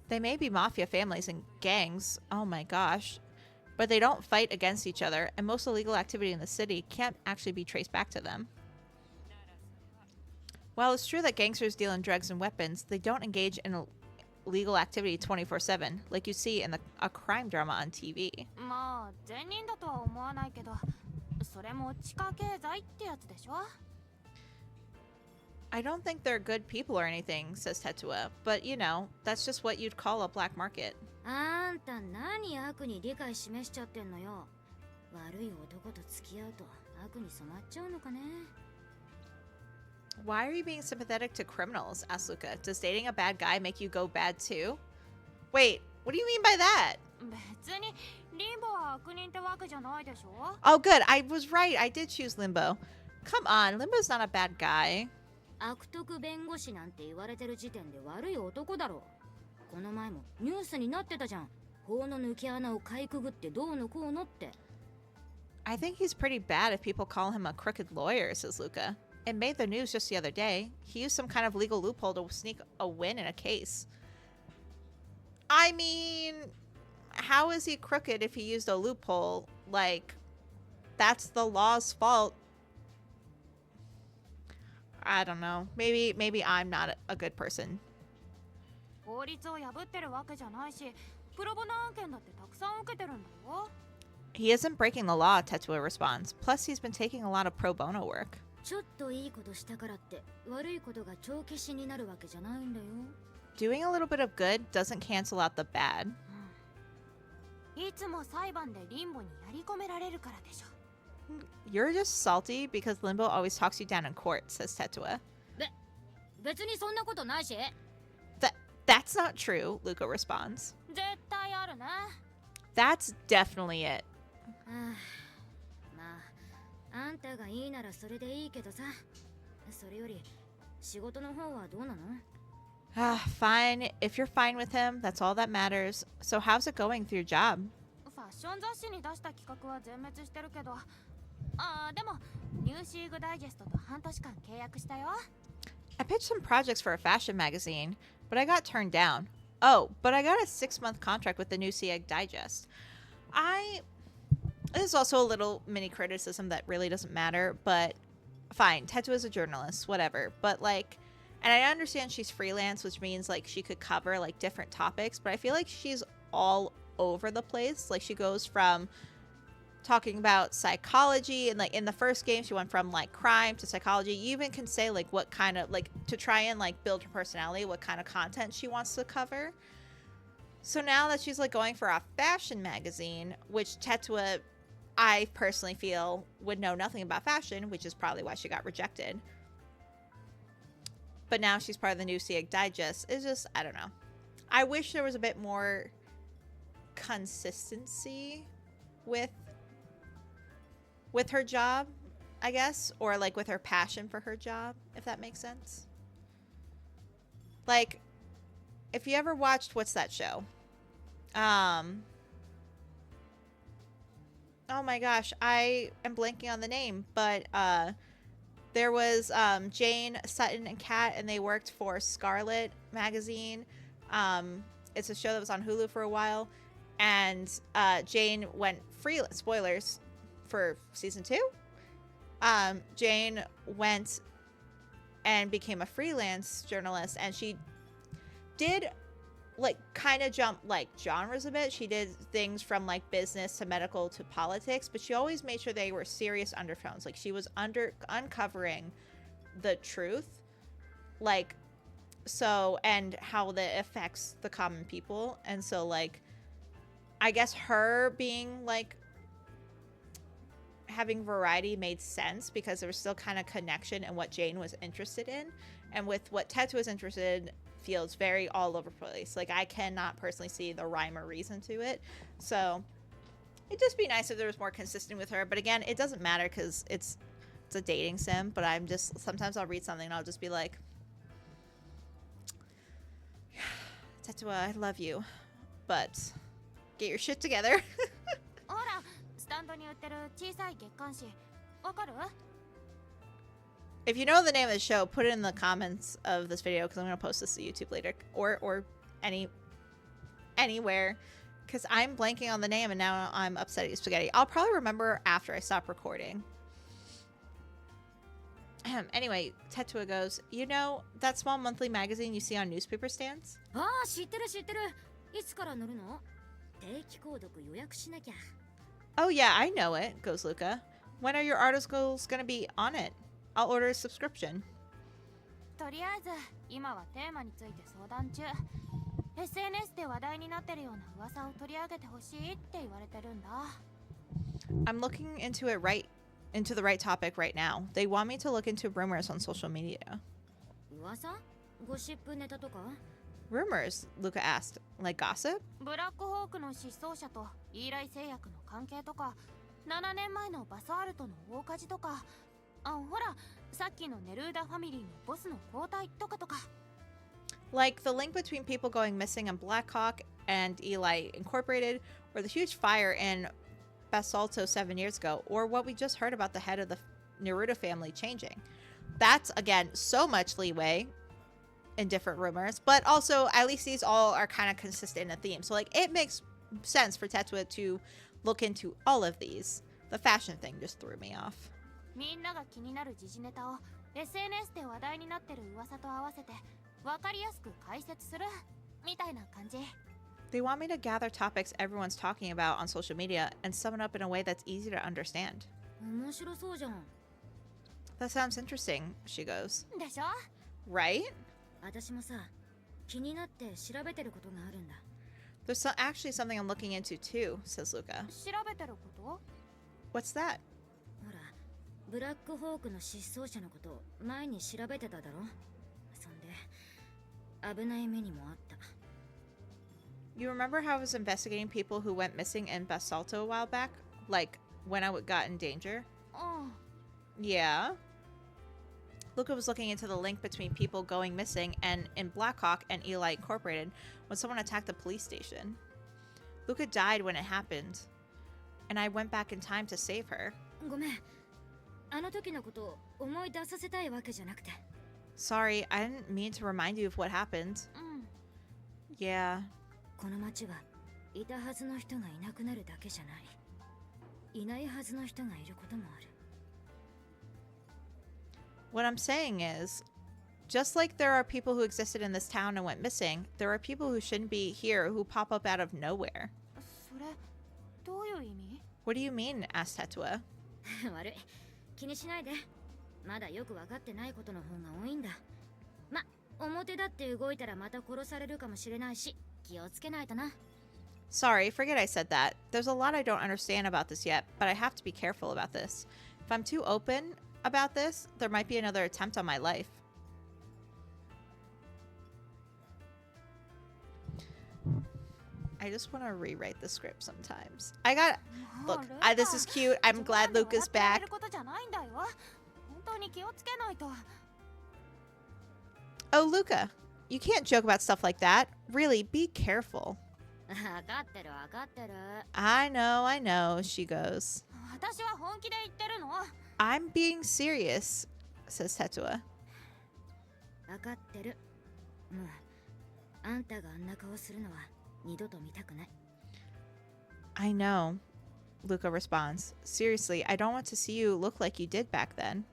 Speaker 1: They may be mafia families and gangs, oh my gosh, but they don't fight against each other, and most illegal activity in the city can't actually be traced back to them. While it's true that gangsters deal in drugs and weapons, they don't engage in illegal activity 24/7, like you see in a crime drama on TV.
Speaker 9: まあ善人だとは思わないけど、それも地下経済ってやつでしょ。
Speaker 1: I don't think they're good people or anything, says Tetsuo, but you know, that's just what you'd call a black market.
Speaker 9: あんた何悪に理解示しちゃってんのよ。悪い男と付き合うと悪に染まっちゃうのかね。
Speaker 1: Why are you being sympathetic to criminals? Asks Luca. Does dating a bad guy make you go bad too? Wait, what do you mean by that?
Speaker 9: 別にリンボは悪人ってわけじゃないでしょ。
Speaker 1: Oh, good. I was right. I did choose Limbo. Come on, Limbo's not a bad guy.
Speaker 9: 悪徳弁護士なんて言われてる時点で悪い男だろ。この前もニュースになってたじゃん。法の抜け穴をかいくぐってどうのこうのって。
Speaker 1: I think he's pretty bad if people call him a crooked lawyer, says Luca. It made the news just the other day. He used some kind of legal loophole to sneak a win in a case. I mean, how is he crooked if he used a loophole? Like, that's the law's fault. I don't know. Maybe I'm not a good person.
Speaker 9: 法律を破ってるわけじゃないし、プロボナ案件だってたくさん受けてるんだよ。
Speaker 1: He isn't breaking the law, Tetsuo responds. Plus, he's been taking a lot of pro bono work.
Speaker 9: ちょっといいことしたからって悪いことが帳消しになるわけじゃないんだよ。
Speaker 1: Doing a little bit of good doesn't cancel out the bad.
Speaker 9: いつも裁判でリンボにやり込められるからでしょ。
Speaker 1: You're just salty because Limbo always talks you down in court, says Tetsuo.
Speaker 9: 別にそんなことないし。
Speaker 1: That's not true, Luca responds.
Speaker 9: 絶対あるな。
Speaker 1: That's definitely it.
Speaker 9: まあ、あんたがいいならそれでいいけどさ。それより仕事の方はどうなの？
Speaker 1: Fine. If you're fine with him, that's all that matters. So how's it going through your job?
Speaker 9: ファッション雑誌に出した企画は全滅してるけど。でもニューシーグダイジェストと半年間契約したよ。
Speaker 1: I pitched some projects for a fashion magazine, but I got turned down. Oh, but I got a 6-month contract with the new Sieg Digest. This is also a little mini criticism that really doesn't matter, but fine. Tetsuo is a journalist, whatever. But like, and I understand she's freelance, which means like she could cover like different topics, but I feel like she's all over the place. Like she goes from talking about psychology, and like in the first game she went from like crime to psychology. You even can say like what kind of like to try and like build her personality, what kind of content she wants to cover. So now that she's like going for a fashion magazine, which Tetsuo, I personally feel, would know nothing about fashion, which is probably why she got rejected. But now she's part of the new Sieg Digest. It's just, I don't know. I wish there was a bit more consistency with her job, I guess, or like with her passion for her job, if that makes sense. Like, if you ever watched, what's that show? Oh my gosh, I am blanking on the name, but there was Jane, Sutton, and Kat, and they worked for Scarlet magazine. It's a show that was on Hulu for a while, and Jane went freelance. Spoilers for season 2. Jane went and became a freelance journalist, and she did like kind of jump like genres a bit. She did things from like business to medical to politics, but she always made sure they were serious undertones. Like she was uncovering the truth, like, so, and how that affects the common people. And so like, I guess her being like having variety made sense because there was still kind of connection in what Jane was interested in, and with what Tetsuo was interested in feels very all over the place. Like I cannot personally see the rhyme or reason to it. So it'd just be nice if there was more consistent with her. But again, it doesn't matter because it's a dating sim. But I'm just, sometimes I'll read something and I'll just be like, Tetsuo, I love you, but get your shit together.
Speaker 9: ほら、スタンドに売ってる小さい月刊誌。わかる？
Speaker 1: If you know the name of the show, put it in the comments of this video because I'm going to post this to YouTube later or anywhere because I'm blanking on the name and now I'm upset at spaghetti. I'll probably remember after I stop recording. Anyway, Tetua goes, you know that small monthly magazine you see on newspaper stands?
Speaker 9: ああ、知ってる知ってる。いつから乗るの？定期購読予約しなきゃ。
Speaker 1: Oh yeah, I know it, goes Luca. When are your articles going to be on it? I'll order a subscription.
Speaker 10: とりあえず今はテーマについて相談中。SNS で話題になってるような噂を取り上げてほしいって言われてるんだ。
Speaker 1: I'm looking into the right topic right now. They want me to look into rumors on social media.
Speaker 9: 噂？ゴシップネタとか？
Speaker 1: Rumors? Luca asked. Like gossip?
Speaker 10: ブラックホークの失踪者とイーライ製薬の関係とか、7年前のバサールトの大火事とか、ほら、さっきのネルーダファミリーのボスの交代とかとか。
Speaker 1: Like the link between people going missing in Blackhawk and Eli Incorporated, or the huge fire in Basalto 7 years ago, or what we just heard about the head of the Naruto family changing. That's, again, so much leeway in different rumors, but also at least these all are kind of consistent in a theme. So, like, it makes sense for Tetua to look into all of these. The fashion thing just threw me off.
Speaker 10: みんなが気になる時事ネタを SNS で話題になってる噂と合わせて分かりやすく解説するみたいな感じ。
Speaker 1: They want me to gather topics everyone's talking about on social media and sum it up in a way that's easy to understand.
Speaker 9: 面白そうじゃん。
Speaker 1: That sounds interesting, she goes.
Speaker 10: でしょ？
Speaker 1: Right?
Speaker 9: 私もさ、気になって調べてることがあるんだ。
Speaker 1: There's actually something I'm looking into too, says Luca.
Speaker 10: 調べてること？
Speaker 1: What's that?
Speaker 9: ほら、ブラックホークの失踪者のこと前に調べてただろ。そんで危ない目にもあった。
Speaker 1: You remember how I was investigating people who went missing in Basalto a while back? Like, when I got in danger?
Speaker 10: うん。
Speaker 1: Yeah. Luca was looking into the link between people going missing and in Blackhawk and Eli Incorporated when someone attacked the police station. Luca died when it happened, and I went back in time to save her.
Speaker 9: ごめん。あの時のことを思い出させたいわけじゃなくて。
Speaker 1: Sorry, I didn't mean to remind you of what happened.
Speaker 10: うん。
Speaker 1: Yeah.
Speaker 9: この町はいたはずの人がいなくなるだけじゃない。いないはずの人がいることもある。
Speaker 1: What I'm saying is, just like there are people who existed in this town and went missing, there are people who shouldn't be here who pop up out of nowhere.
Speaker 10: それどういう意味？
Speaker 1: What do you mean? Asked Tetua.
Speaker 9: 悪い。気にしないで。まだよく分かってないことの方が多いんだ。ま、表だって動いたらまた殺されるかもしれないし、気をつけないとな。
Speaker 1: Sorry, forget I said that. There's a lot I don't understand about this yet, but I have to be careful about this. If I'm too open about this, there might be another attempt on my life. I just want to rewrite the script sometimes. Look, this is cute. I'm glad Luca's back. Oh, Luca, you can't joke about stuff like that. Really, be careful.
Speaker 9: 分かってる分かってる。
Speaker 1: I know, she goes.
Speaker 10: 私は本気で言ってるの。
Speaker 1: I'm being serious, says Tetua.
Speaker 9: 分かってる。もう、あんたがあんな顔するのは二度と見たくない。
Speaker 1: I know, Luca responds. Seriously, I don't want to see you look like you did back then.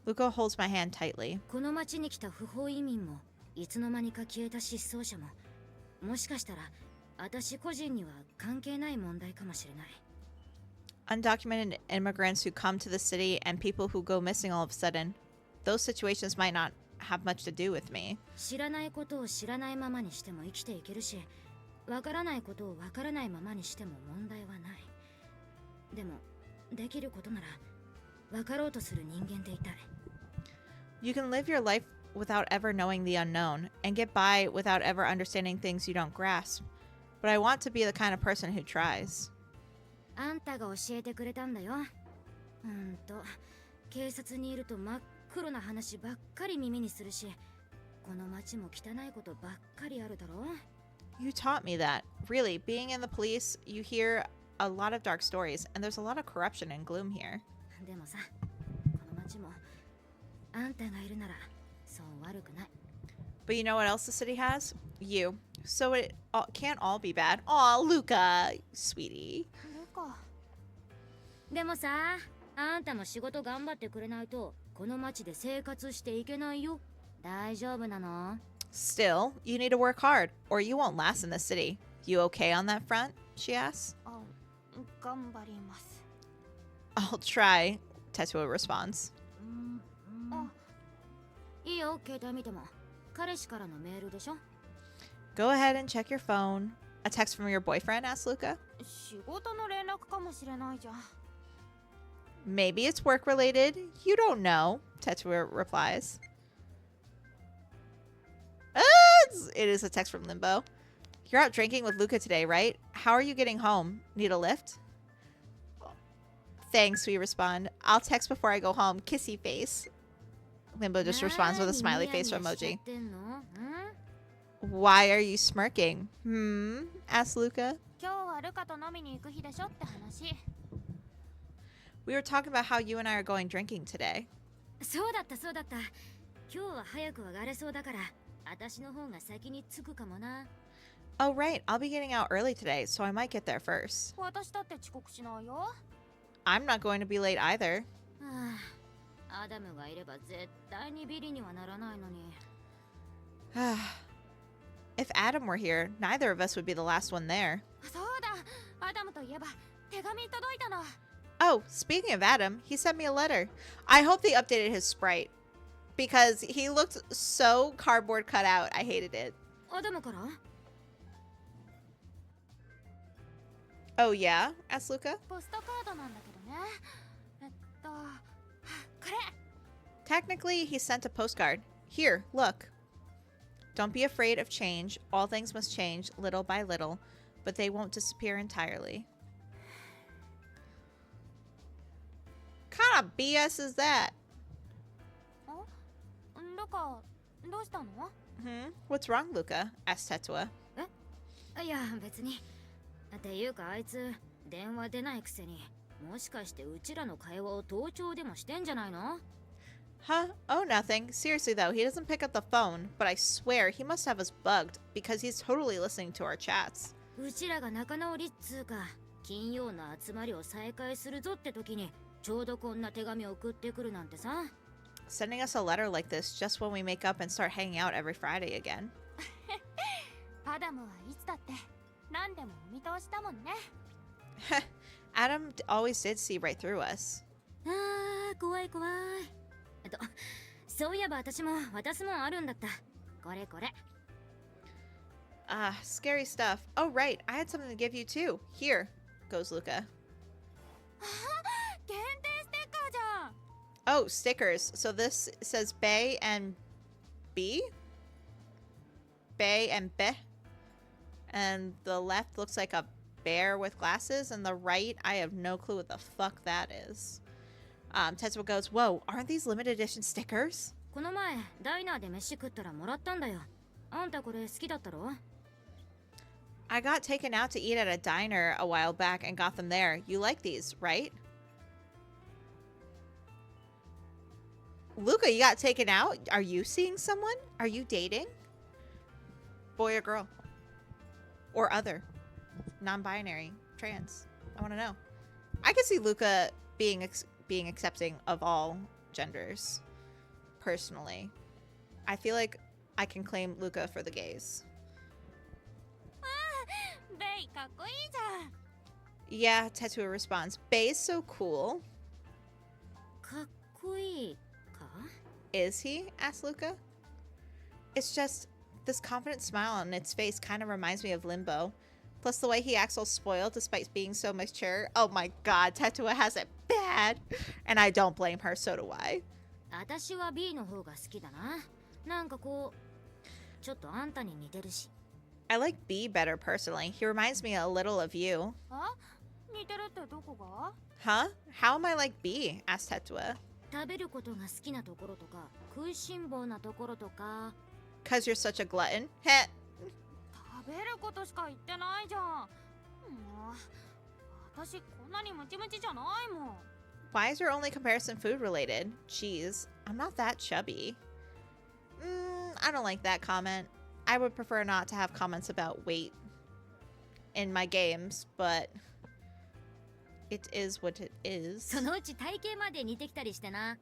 Speaker 1: Luca holds my hand tightly.
Speaker 9: この町に来た不法移民も、いつの間にか消えた失踪者も、もしかしたら、私個人には関係ない問題かもしれない。
Speaker 1: Undocumented immigrants who come to the city and people who go missing all of a sudden, those situations might not have much to do with me.
Speaker 9: 知らないことを知らないままにしても生きていけるし、わからないことをわからないままにしても問題はない。でも、できることなら、わかろうとする人間でいたい。
Speaker 1: You can live your life without ever knowing the unknown and get by without ever understanding things you don't grasp. But I want to be the kind of person who tries.
Speaker 9: あんたが教えてくれたんだよ。警察にいると真っ黒な話ばっかり耳にするし、この街も汚いことばっかりあるだろ。
Speaker 1: You taught me that. Really, being in the police, you hear a lot of dark stories, and there's a lot of corruption and gloom here.
Speaker 9: でもさ、この町もあんたがいるならそう悪くない。
Speaker 1: But you know what else the city has? You. So it can't all be bad. Aw, Luca, sweetie.
Speaker 10: ルカ。
Speaker 9: でもさ、あんたも仕事頑張ってくれないとこの町で生活していけないよ。大丈夫なの？
Speaker 1: Still, you need to work hard, or you won't last in the city. You okay on that front? She asks.
Speaker 10: あ、頑張ります。
Speaker 1: I'll try, Tetua responds.
Speaker 10: あ、
Speaker 9: いいよ、携帯見ても。彼氏からのメールでしょ？
Speaker 1: Go ahead and check your phone. A text from your boyfriend? Asks Luca.
Speaker 10: 仕事の連絡かもしれないじゃん。
Speaker 1: Maybe it's work related. You don't know, Tetua replies. It is a text from Limbo. You're out drinking with Luca today, right? How are you getting home? Need a lift? Thanks, we respond. I'll text before I go home. Kissy face. Limbo just responds with a smiley face emoji. Why are you smirking? Asks Luca.
Speaker 10: 今日はルカと飲みに行く日でしょって話。
Speaker 1: We were talking about how you and I are going drinking today.
Speaker 9: そうだったそうだった。今日は早く上がれそうだから、私の方が先に着くかもな。
Speaker 1: Oh, right. I'll be getting out early today, so I might get there first.
Speaker 10: 私だって遅刻しないよ。
Speaker 1: I'm not going to be late either.
Speaker 9: はあ、アダムがいれば絶対にビリにはならないのに。
Speaker 1: If Adam were here, neither of us would be the last one there.
Speaker 10: そうだ、アダムといえば手紙届いたの。
Speaker 1: Oh, speaking of Adam, he sent me a letter. I hope they updated his sprite because he looked so cardboard cut out. I hated it.
Speaker 9: アダムから？
Speaker 1: Oh, yeah? Asked Luca.
Speaker 10: ポストカードなんだけどね。これ。
Speaker 1: Technically, he sent a postcard. Here, look. Don't be afraid of change. All things must change little by little, but they won't disappear entirely. What kind of BS is that?
Speaker 10: ルカ、どうしたの？
Speaker 1: What's wrong, Luca? Asked Tetua.
Speaker 9: いや、別に。っていうかあいつ電話出ないくせに、もしかしてうちらの会話を盗聴でもしてんじゃないの？
Speaker 1: Huh? Oh, nothing. Seriously, though, he doesn't pick up the phone, but I swear he must have us bugged because he's totally listening to our chats.
Speaker 9: うちらが仲直りっつうか、金曜の集まりを再開するぞって時に、ちょうどこんな手紙を送ってくるなんてさ。
Speaker 1: Sending us a letter like this just when we make up and start hanging out every Friday again.
Speaker 10: アダムはいつだって何でもお見通しだもんね。
Speaker 1: Adam always did see right through us.
Speaker 9: あー、怖い怖い。そういえば私も渡すもんあるんだった。これこれ。
Speaker 1: Scary stuff. Oh, right. I had something to give you too. Here, goes Luca.
Speaker 10: 限定ステッカーじゃん。
Speaker 1: Oh, stickers. So this says Bay and B? Bay and Be. And the left looks like a bear with glasses, and the right, I have no clue what the fuck that is. Tetua goes, whoa, aren't these limited edition stickers?
Speaker 9: この前ダイナーで飯食ったらもらったんだよ。あんたこれ好きだったろ？
Speaker 1: I got taken out to eat at a diner a while back and got them there. You like these, right? Luca, you got taken out? Are you seeing someone? Are you dating? Boy or girl? Or other? Non-binary? Trans? I want to know. I could see Luca being accepting of all genders. Personally. I feel like I can claim Luca for the gays.
Speaker 10: ベイかっこいいじゃん。
Speaker 1: Yeah, Tetua responds. Bay's so cool.
Speaker 9: かっこいいか？
Speaker 1: Is he? Asked Luca. It's just, this confident smile on its face kind of reminds me of Limbo. Plus the way he acts all spoiled despite being so mature. Oh my god, Tetua has it bad. And I don't blame her, so do I.
Speaker 9: 私は B の方が好きだな。なんかこう、ちょっとあんたに似てるし。
Speaker 1: I like B better personally. He reminds me a little of you.
Speaker 10: あ？似てるってどこが？
Speaker 1: Huh? How am I like B? Asked Tetua.
Speaker 9: 食べることが好きなところとか、食いしん坊なところとか。
Speaker 1: Cause you're such a glutton? Heh.
Speaker 10: 食べることしか言ってないじゃん。もう私こんなにムチムチじゃないもん。
Speaker 1: Why is your only comparison food related? Jeez, I'm not that chubby. I don't like that comment. I would prefer not to have comments about weight in my games, but it is what it is.
Speaker 9: そのうち体型まで似てきたりしてな。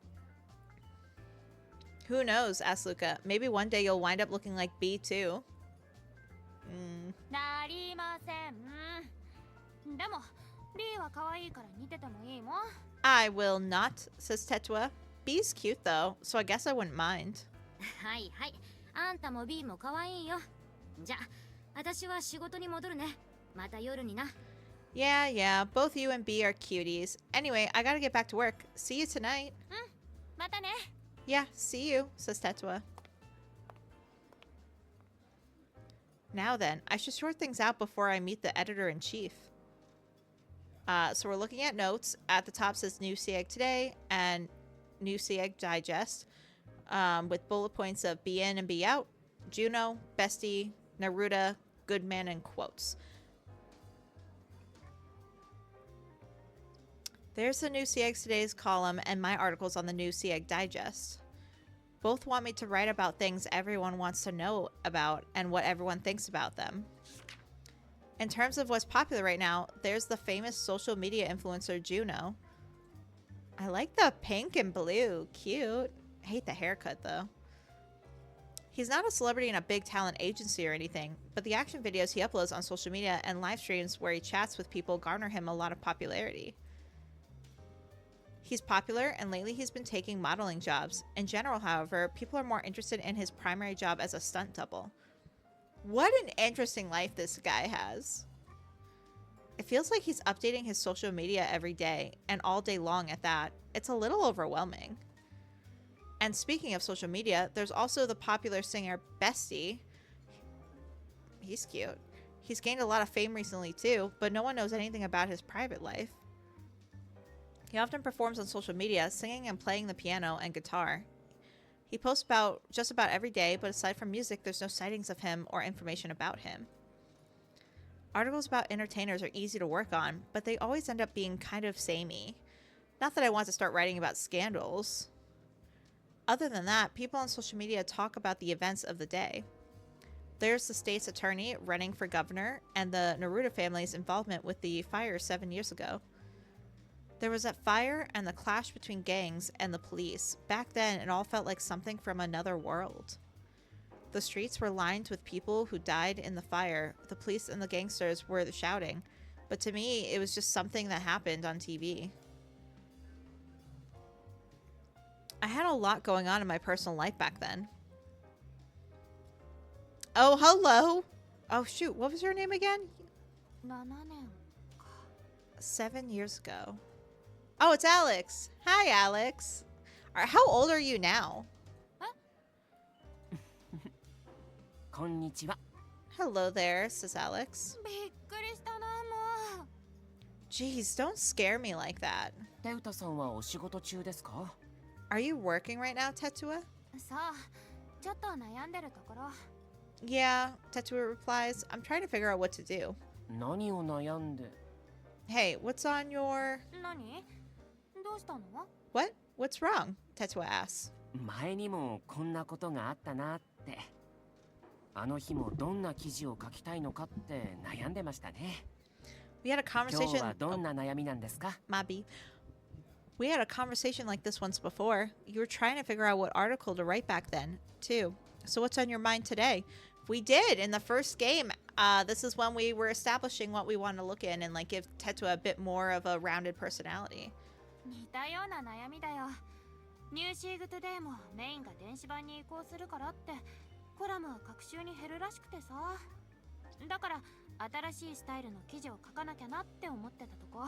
Speaker 1: Who knows, asked Luca. Maybe one day you'll wind up looking like B too.
Speaker 10: なりません。でも、リーは可愛いから似ててもいいもん。
Speaker 1: I will not, says Tetua. B's cute though, so I guess I wouldn't mind.
Speaker 9: はいはい。あんたも B も可愛いよ。じゃあ、私は仕事に戻るね。また夜にな。
Speaker 1: Yeah, yeah, both you and B are cuties. Anyway, I gotta get back to work. See you tonight.
Speaker 10: またね。
Speaker 1: Yeah, see you, says Tetua. Now then, I should sort things out before I meet the editor-in-chief. So we're looking at notes. At the top says New SEAG Today and New SEAG Digest, with bullet points of be in and be out, Juno, Bestie, Naruto, Goodman, and quotes. There's the New SEAG Today's column and my articles on the New SEAG Digest. Both want me to write about things everyone wants to know about and what everyone thinks about them. In terms of what's popular right now, there's the famous social media influencer Juno. I like the pink and blue. Cute. I hate the haircut though. He's not a celebrity in a big talent agency or anything, but the action videos he uploads on social media and live streams where he chats with people garner him a lot of popularity. He's popular, and lately he's been taking modeling jobs. In general, however, people are more interested in his primary job as a stunt double. What an interesting life this guy has. It feels like he's updating his social media every day, and all day long at that. It's a little overwhelming. And speaking of social media, there's also the popular singer Bestie. He's cute. He's gained a lot of fame recently too, but no one knows anything about his private life. He often performs on social media, singing and playing the piano and guitar. He posts about just about every day, but aside from music, there's no sightings of him or information about him. Articles about entertainers are easy to work on, but they always end up being kind of samey. Not that I want to start writing about scandals. Other than that, people on social media talk about the events of the day. There's the state's attorney running for governor and the Naruto family's involvement with the fire 7 years ago. There was that fire and the clash between gangs and the police. Back then, it all felt like something from another world. The streets were lined with people who died in the fire. The police and the gangsters were shouting. But to me, it was just something that happened on TV. I had a lot going on in my personal life back then. Oh, hello! Oh, shoot. What was your name again?
Speaker 10: 7年。
Speaker 1: 7 years ago. Oh, it's Alex. Hi, Alex. How old are you now?
Speaker 8: こんにちは。
Speaker 1: Hello there, says Alex.
Speaker 10: びっくりしたな、もう。
Speaker 1: Jeez, don't scare me like that.
Speaker 8: テウタさんはお仕事中ですか？
Speaker 1: Are you working right now, Tetua?
Speaker 10: そう、ちょっと悩んでるところ。
Speaker 1: Yeah, Tetua replies. I'm trying to figure out what to do.
Speaker 8: 何を悩んで？
Speaker 1: Hey, what's on your...
Speaker 10: 何？どうしたの？
Speaker 1: What? What's wrong? Tetua asks.
Speaker 8: 前にもこんなことがあったなって。あの日もどんな記事を書きたいのかって悩んでましたね。
Speaker 1: We had a
Speaker 8: 今
Speaker 1: conversation...
Speaker 8: 日はどんな悩みなんですか？
Speaker 1: Mabi. We had a conversation like this once before. You were trying to figure out what article to write back then, too. So what's on your mind today? We did in the first game. This is when we were establishing what we want to look in and like give Tetua a bit more of a rounded personality.
Speaker 10: 似たような悩みだよ。ニューシーグトゥデイもメインが電子版に移行するからって、コラムは各週に減るらしくてさ。だから新しいスタイルの記事を書かなきゃなって思ってたとこ。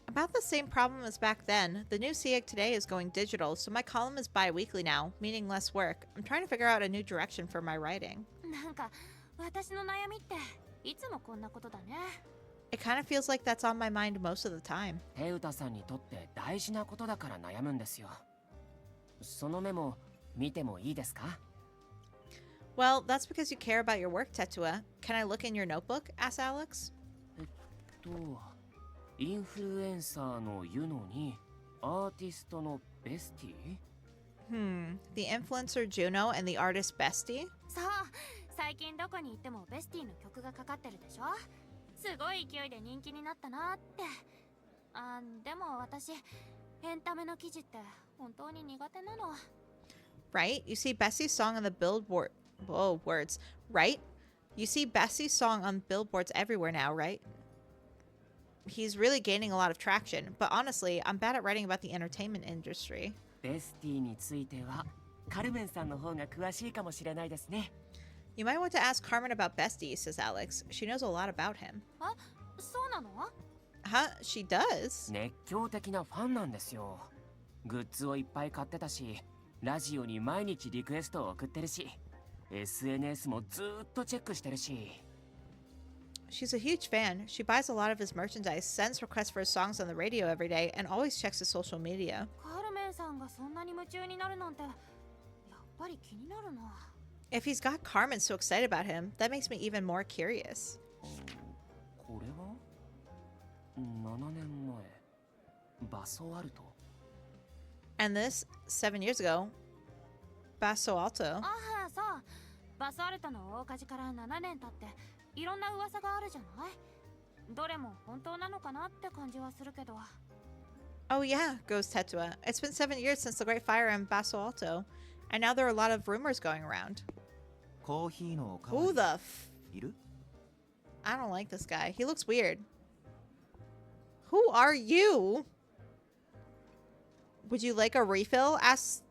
Speaker 1: About the same problem as back then. The new SEAG today is going digital, so my column is bi-weekly now, meaning less work. I'm trying to figure out a new direction for my writing.
Speaker 10: なんか私の悩みっていつもこんなことだね。
Speaker 1: It kind of feels like that's on my mind most of the time.
Speaker 8: テウタさんにとって大事なことだから悩むんですよ。そのメモ見てもいいですか？
Speaker 1: Well, that's because you care about your work, Tetua. Can I look in your notebook? Asked Alex.
Speaker 8: インフルエンサーのユノにアーティストのベスティ？
Speaker 1: The influencer Juno and the artist Bestie?
Speaker 10: そう最近どこに行ってもベスティの曲がかかってるでしょ。すごい勢いで人気になったなって。でも私エンタメの記事って本当に苦手なの。
Speaker 1: Right? You see Bessie's song on the billboard. Whoa, words. Right? You see Bessie's song on billboards everywhere now, right? He's really gaining a lot of traction, but honestly, I'm bad at writing about the entertainment industry.
Speaker 8: ベスティについてはカルメンさんの方が詳しいかもしれないですね。
Speaker 1: You might want to ask Carmen about Bestie, says Alex. She knows a lot about him.
Speaker 10: あ、そうなの？
Speaker 1: Huh? She does?
Speaker 8: 熱狂的なファンなんですよ。グッズをいっぱい買ってたし、ラジオに毎日リクエストを送ってるし、SNS もずーっとチェックしてるし。
Speaker 1: She's a huge fan. She buys a lot of his merchandise, sends requests for his songs on the radio every day, and always checks his social media.
Speaker 10: カルメンさんがそんなに夢中になるなんてやっぱり気になるな。
Speaker 1: If he's got Carmen so excited about him, that makes me even more curious.
Speaker 8: これは7年前バソアルト。
Speaker 1: And this, 7 years ago, Basso Alto.
Speaker 10: ああそう、バスアルトの大火事から7年経っていろんな噂があるじゃない。どれも本当なのかなって感じはするけど。
Speaker 1: Oh yeah, goes Tetua. It's been 7 years since the Great Fire in Basso Alto, and now there are a lot of rumors going around.
Speaker 5: コーヒーのおかわ
Speaker 1: Who
Speaker 5: り
Speaker 1: the f-
Speaker 5: いる？
Speaker 1: I don't like this guy. He looks weird. Who are you? Would you like a refill? Asks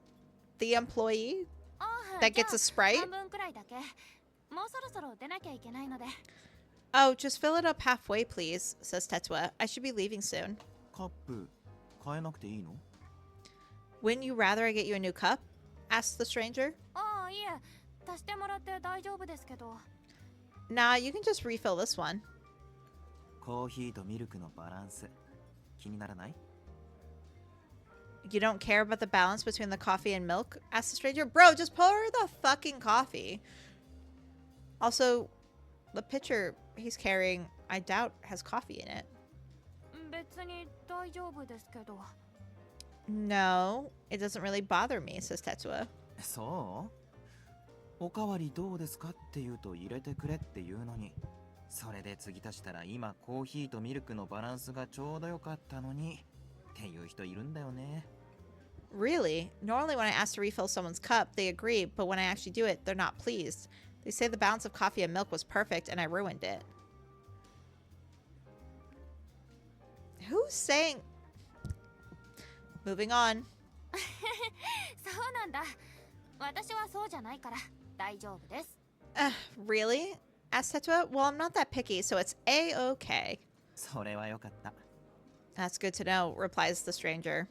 Speaker 1: the employee
Speaker 10: ああ、
Speaker 1: that
Speaker 10: じゃ
Speaker 1: gets a
Speaker 10: あ
Speaker 1: Sprite.
Speaker 10: 半分くらいだけ。もうそろそろ出なきゃいけないので。
Speaker 1: Oh, just fill it up halfway, please, says Tetua. I should be leaving soon.
Speaker 5: カップ変えなくていいの？
Speaker 1: Wouldn't you rather I get you a new cup? Asks the stranger.
Speaker 10: ああ、いえ、足してもらって大丈夫ですけど。
Speaker 1: Nah, you can just refill this one.
Speaker 5: コーヒーとミルクのバランス気にならない？
Speaker 1: You don't care about the balance between the coffee and milk? Asks the stranger. Bro, just pour the fucking coffee. Also, the pitcher he's carrying, I doubt, has coffee in it.
Speaker 10: 別に大丈夫ですけど。
Speaker 1: No, it doesn't really bother me, says Tetua.
Speaker 5: そう？おかわりどうですかって言うと入れてくれって言うのに、それで継ぎ足したら今コーヒーとミルクのバランスがちょうどよかったのにっていう人いるんだよね。
Speaker 1: Really? Normally when I ask to refill someone's cup, they agree, but when I actually do it, they're not pleased. They say the balance of coffee and milk was perfect and I ruined it. Who's saying... Moving on.
Speaker 10: そうなんだ。私はそうじゃないから大丈夫です。
Speaker 1: Really? Asked Tetua. Well, I'm not that picky, so it's A-okay.
Speaker 5: それはよかった。
Speaker 1: That's good to know, replies the stranger.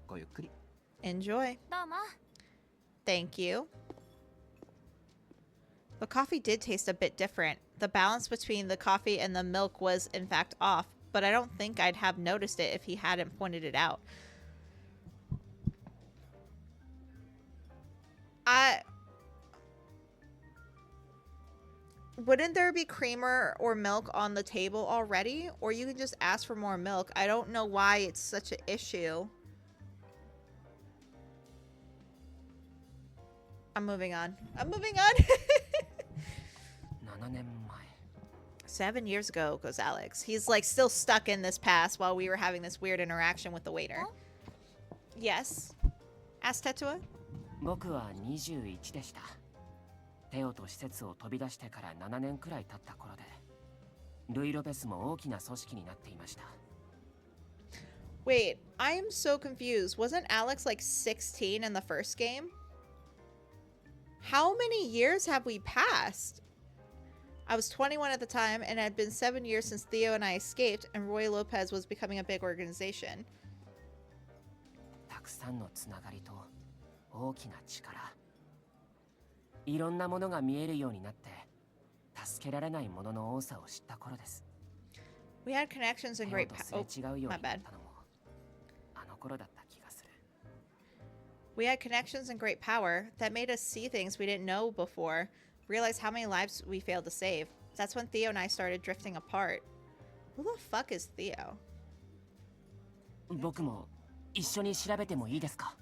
Speaker 5: ごゆっくり。
Speaker 1: Enjoy.
Speaker 10: どうも。
Speaker 1: Thank you. The coffee did taste a bit different. The balance between the coffee and the milk was, in fact, off, but I don't think I'd have noticed it if he hadn't pointed it out. Wouldn't there be creamer or milk on the table already? Or you can just ask for more milk. I don't know why it's such an issue. I'm moving on. I'm moving on.
Speaker 8: 7年前。
Speaker 1: 7 years ago, goes Alex. He's like still stuck in this past while we were having this weird interaction with the waiter. Yes? Asked Tetua.
Speaker 8: 僕は21でした。テオと施設を飛び出してから7年くらい経った頃で、ルイ・ロペスも大きな組織になっていました。
Speaker 1: Wait, I am so confused. Wasn't Alex like 16 in the first game? How many years have we passed? I was 21 at the time, and it had been 7 years since Theo and I escaped, and Roy Lopez was becoming a big organization.
Speaker 8: たくさんのつながりと大きな力。いろんなものが見えるようになって、助けられないものの多さを知った頃です。
Speaker 1: We had connections and
Speaker 8: テオ
Speaker 1: great
Speaker 8: と
Speaker 1: power.
Speaker 8: すれ違うよう
Speaker 1: my
Speaker 8: にな
Speaker 1: bad.
Speaker 8: ったのも、あの頃だった気がする。
Speaker 1: We had connections and great power that made us see things we didn't know before, realize how many lives we failed to save. That's when Theo and I started drifting apart. Who the fuck is Theo?
Speaker 8: 僕も一緒に調べてもいいですか？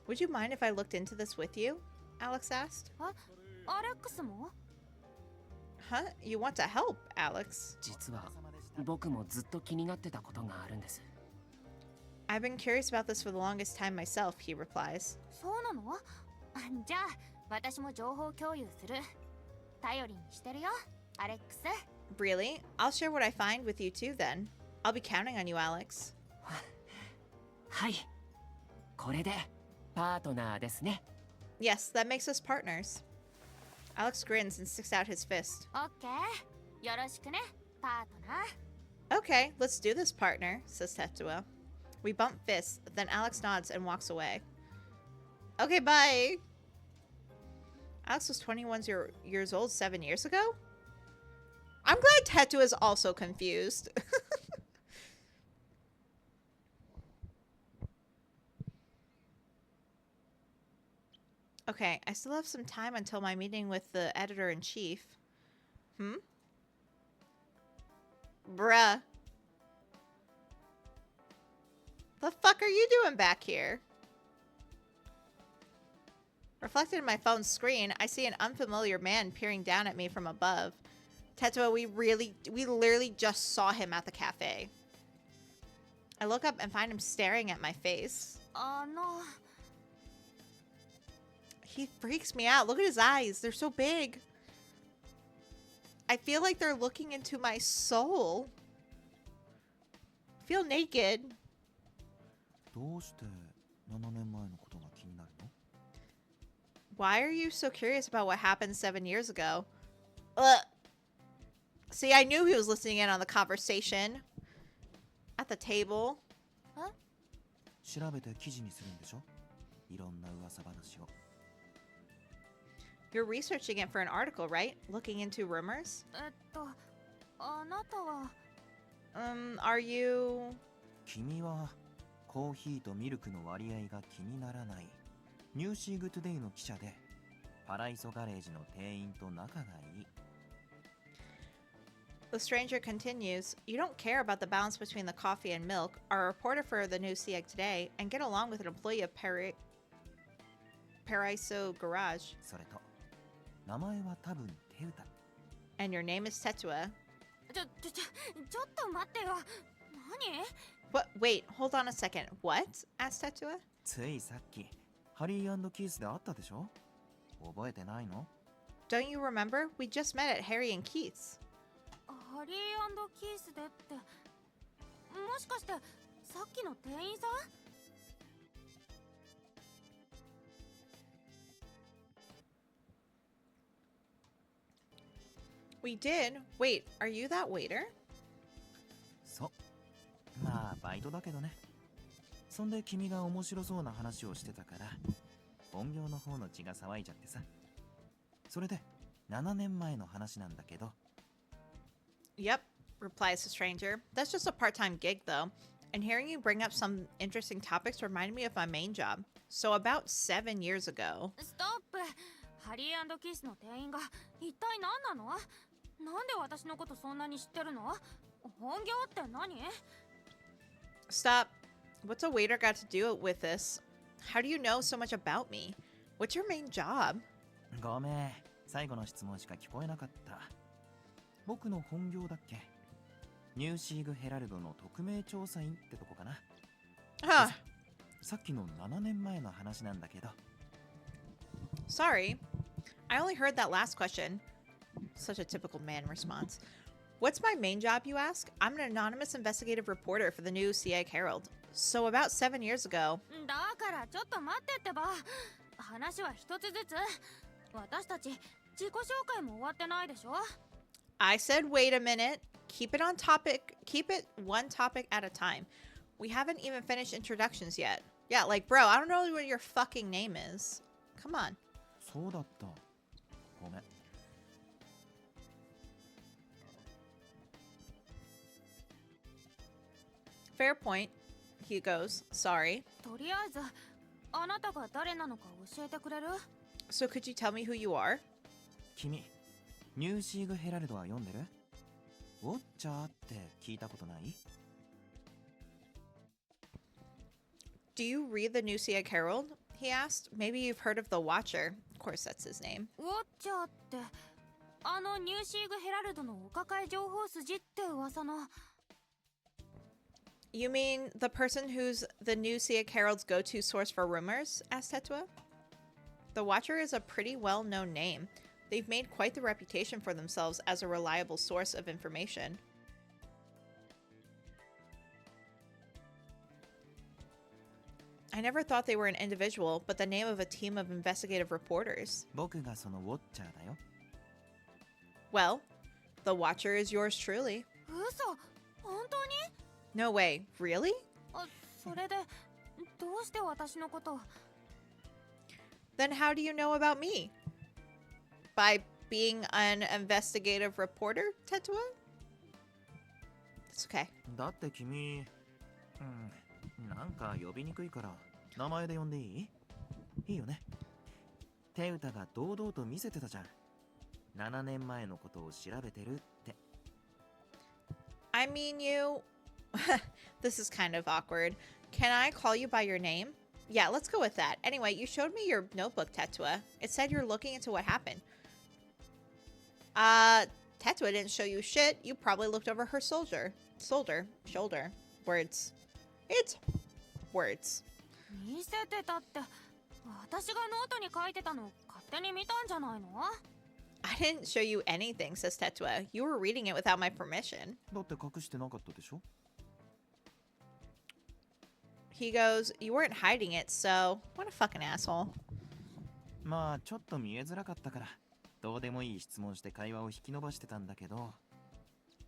Speaker 1: Would you mind if I looked into this with you? Alex asked.
Speaker 10: アレックスも？
Speaker 1: Huh? You want to help, Alex?
Speaker 8: 実は僕もずっと気になってたことがあるんです。
Speaker 1: I've been curious about this for the longest time myself, he replies.
Speaker 10: そうなの？じゃあ私も情報共有する。頼りにしてるよ、アレックス。
Speaker 1: Really? I'll share what I find with you too then. I'll be counting on you, Alex.
Speaker 8: はい。これでパートナーですね。
Speaker 1: Yes, that makes us partners. Alex grins and sticks out his fist.
Speaker 10: オッケー。よろしくね、パートナー。
Speaker 1: Okay, let's do this, partner, says Tetua. We bump fists, then Alex nods and walks away. Okay, bye. Alex was 21 years old 7 years ago? I'm glad Tetua is also confused. Okay, I still have some time until my meeting with the editor-in-chief. Bruh. The fuck are you doing back here? Reflected in my phone's screen, I see an unfamiliar man peering down at me from above. Tetua, we literally just saw him at the cafe. I look up and find him staring at my face. He freaks me out. Look at his eyes. They're so big. I feel like they're looking into my soul. I feel naked.
Speaker 5: どうして7年前のことが気になるの？
Speaker 1: Why are you so curious about what happened 7 years ago? See, I knew he was listening in on the conversation. At the table.
Speaker 5: 調べて記事にするんでしょ？いろんな噂話を。
Speaker 1: You're researching it for an article, right? Looking into rumors?
Speaker 10: あなたは
Speaker 1: Are you...
Speaker 5: 君はコーヒーとミルクの割合が気にならないニューシーグトゥデイの記者でパライソガレージの店員と仲がいい。
Speaker 1: The stranger continues, you don't care about the balance between the coffee and milk, are a reporter for the New Sieg today, and get along with an employee of Paraiso Garage.
Speaker 5: それと名前は多分テウタ。
Speaker 1: And your name is Tetua.
Speaker 10: ちょっと待ってよ。何？
Speaker 1: What? Wait, hold on a second. What? asked Tetua.
Speaker 5: ついさっきハリー&キースで会ったでしょ？覚えてないの？
Speaker 1: Don't you remember? We just met at Harry and Keith's.
Speaker 10: ハリー&キースでって、もしかしてさっきの店員さん？
Speaker 1: We did? Wait, are you that waiter?
Speaker 5: そう。まあバイトだけどね。そんで君が面白そうな話をしてたから本業の方の血が騒いじゃってさ。それで7年前の話なんだけど。
Speaker 1: Yep, replies the stranger. That's just a part-time gig though. And hearing you bring up some interesting topics reminded me of my main job. So about 7 years ago.
Speaker 10: ストップ。ハリー&キースの店員が一体何なの？なんで私のことそんなに知ってるの？本業って何？
Speaker 1: Stop. What's a waiter got to do with this? How do you know so much about me? What's your main job?
Speaker 5: ごめん、最後の質問しか聞こえなかった。僕の本業だっけ？ニューシーグヘラルドの特命調査員ってとこかな。
Speaker 1: Huh.
Speaker 5: さっきの7年前の話なんだけど。
Speaker 1: Sorry. I only heard that last question. Such a typical man response. What's my main job, you ask? I'm an anonymous investigative reporter for the New Sieg Herald. So about 7 years ago.
Speaker 10: だからちょっと待ってってば。話は一つずつ。私たち自己紹介も終わってないでしょ？
Speaker 1: I said, wait a minute. Keep it on topic. Keep it one topic at a time. We haven't even finished introductions yet. Yeah, like, bro, I don't know what your fucking name is. Come on.
Speaker 5: そうだった。ごめん。
Speaker 1: Fair point. He goes, sorry.
Speaker 10: とりあえずあなたが誰なのか教えてくれる？
Speaker 1: So could you tell me who you are?
Speaker 5: 君、ニューシーグヘラルドは読んでる？ウォッチャーって聞いたことない？
Speaker 1: Do you read the Nucia Herald? He asked. Maybe you've heard of the Watcher. Of course, that's his name.
Speaker 10: ウォッチャーってニューシーグヘラルドのお抱え情報筋って噂の。
Speaker 1: You mean the person who's the Nucia Herald's go-to source for rumors? Asked Tetua. The Watcher is a pretty well-known name. They've made quite the reputation for themselves as a reliable source of information. I never thought they were an individual, but the name of a team of investigative reporters.
Speaker 5: 僕がそのウォッチャーだよ。
Speaker 1: Well, the Watcher is yours truly.
Speaker 10: 嘘、本当に？
Speaker 1: No way. Really?
Speaker 10: それでどうして私のこと？
Speaker 1: Then how do you know about me? By being an investigative reporter, Tetua? It's okay.
Speaker 5: だって君、なんか呼びにくいから名前で呼んでいい？いいよね。テウタが堂々と見せてたじゃん。7年前のことを調べてるって。
Speaker 1: I mean you... This is kind of awkward. Can I call you by your name? Yeah, let's go with that. Anyway, you showed me your notebook, Tetua. It said you're looking into what happened. Tetua didn't show you shit. You probably looked over her shoulder. Words. It's words.
Speaker 10: 見せてたって、私がノートに書いてたの勝手に見たんじゃないの？
Speaker 1: I didn't show you anything, says Tetua. You were reading it without my permission.
Speaker 5: だって隠してなかったでしょ？
Speaker 1: He goes, you weren't hiding it, so what a fucking asshole.
Speaker 5: まあちょっと見えづらかったからどうでもいい質問して会話を引き伸ばしてたんだけど、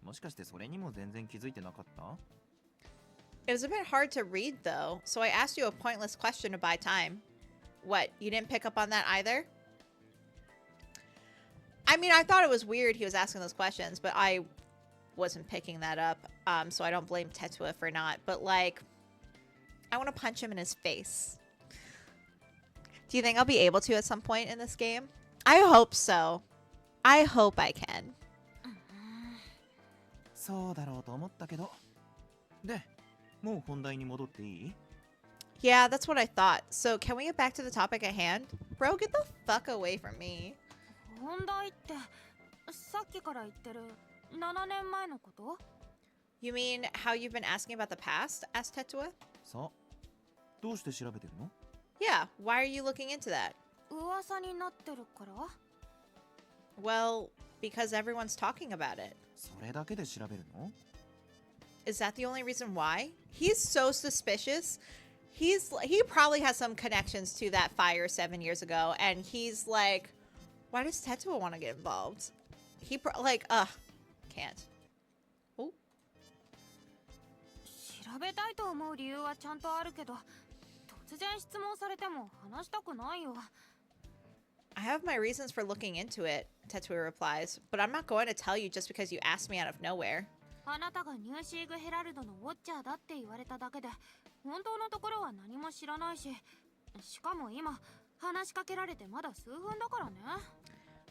Speaker 5: もしかしてそれにも全然気づいてなかった？
Speaker 1: It was a bit hard to read, though, so I asked you a pointless question to buy time. What, you didn't pick up on that either? I mean, I thought it was weird he was asking those questions, but I wasn't picking that up, so I don't blame Tetua for not. But, like, I want to punch him in his face. Do you think I'll be able to at some point in this game? I hope so. I hope I can.
Speaker 5: そうだろうと思ったけど。で、もう本題に戻っていい？
Speaker 1: Yeah, that's what I thought. So, can we get back to the topic at hand? Bro, get the fuck away from me.
Speaker 10: 本題ってさっきから言ってる7年前のこと？
Speaker 1: You mean how you've been asking about the past? Asked Tetua.
Speaker 5: さあ、どうして調べてるの？
Speaker 1: Yeah, why are you looking into that?
Speaker 10: 噂になってるから？
Speaker 1: Well, because everyone's talking about it.
Speaker 5: それだけで調べるの？
Speaker 1: Is that the only reason why? He's so suspicious. He probably has some connections to that fire 7 years ago, and he's like, why does Tetua want to get involved? Can't. Oh.
Speaker 10: 調べたいと思う理由はちゃんとあるけど、突然質問されても話したくないよ。
Speaker 1: I have my reasons for looking into it, Tetua replies, but I'm not going to tell you just because you asked me out of nowhere.
Speaker 10: あなたがニューシーグヘラルドのウォッチャーだって言われただけで、本当のところは何も知らないし、しかも今、話しかけられてまだ数分だからね。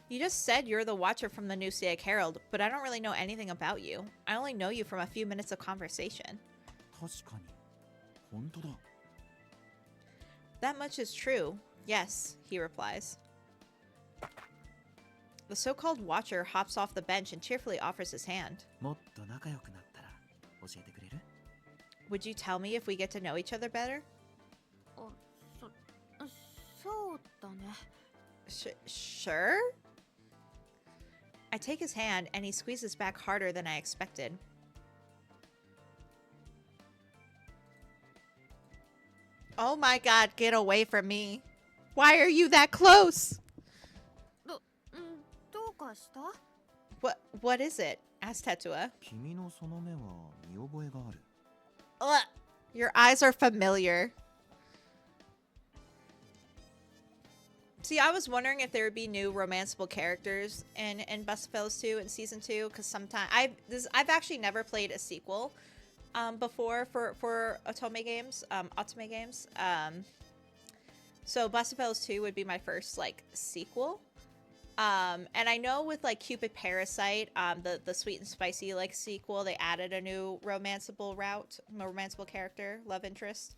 Speaker 1: You just said you're the Watcher from the Nucia Herald, but I don't really know anything about you. I only know you from a few minutes of conversation.
Speaker 5: 確かに。本当だ。
Speaker 1: That much is true. Yes, he replies. The so-called Watcher hops off the bench and cheerfully offers his hand.
Speaker 5: もっと仲良くなったら教えてくれる？
Speaker 1: Would you tell me if we get to know each other better?
Speaker 10: そうだね。
Speaker 1: Sure? I take his hand and he squeezes back harder than I expected. Oh my god, get away from me. Why are you that close?
Speaker 10: どうかした？
Speaker 1: What is it? Asked Tetua.
Speaker 5: 君のその目は見覚えがある。
Speaker 1: Ugh, your eyes are familiar. See, I was wondering if there would be new romanceable characters in Bustafellows 2 in Season 2, because sometimes I've actually never played a sequel before for Otome games. So Bustafellows 2 would be my first, like, sequel. And I know with like Cupid Parasite, the Sweet and Spicy like sequel, they added a new romanceable character, love interest.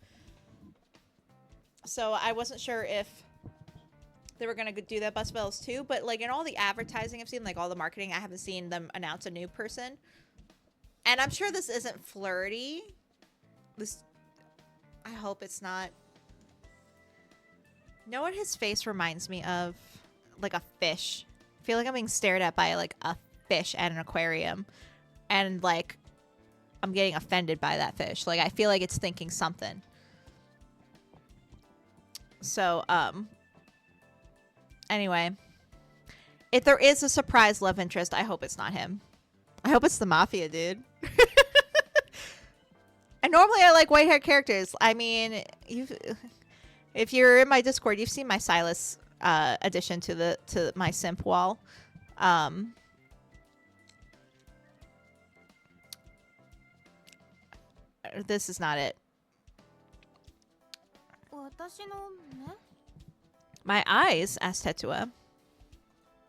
Speaker 1: So I wasn't sure if they were gonna do that Bustafellows too, but like in all the advertising I've seen, like all the marketing, I haven't seen them announce a new person. And I'm sure this isn't flirty. I hope it's not. You know what his face reminds me of? Like a fish. I feel like I'm being stared at by like a fish at an aquarium. And like I'm getting offended by that fish. Like I feel like it's thinking something. So, anyway. If there is a surprise love interest, I hope it's not him. I hope it's the Mafia, dude. And normally I like white-haired characters. I mean, if you're in my Discord, you've seen my Silas addition to my simp wall. This is not it. My eyes, asked Tetua.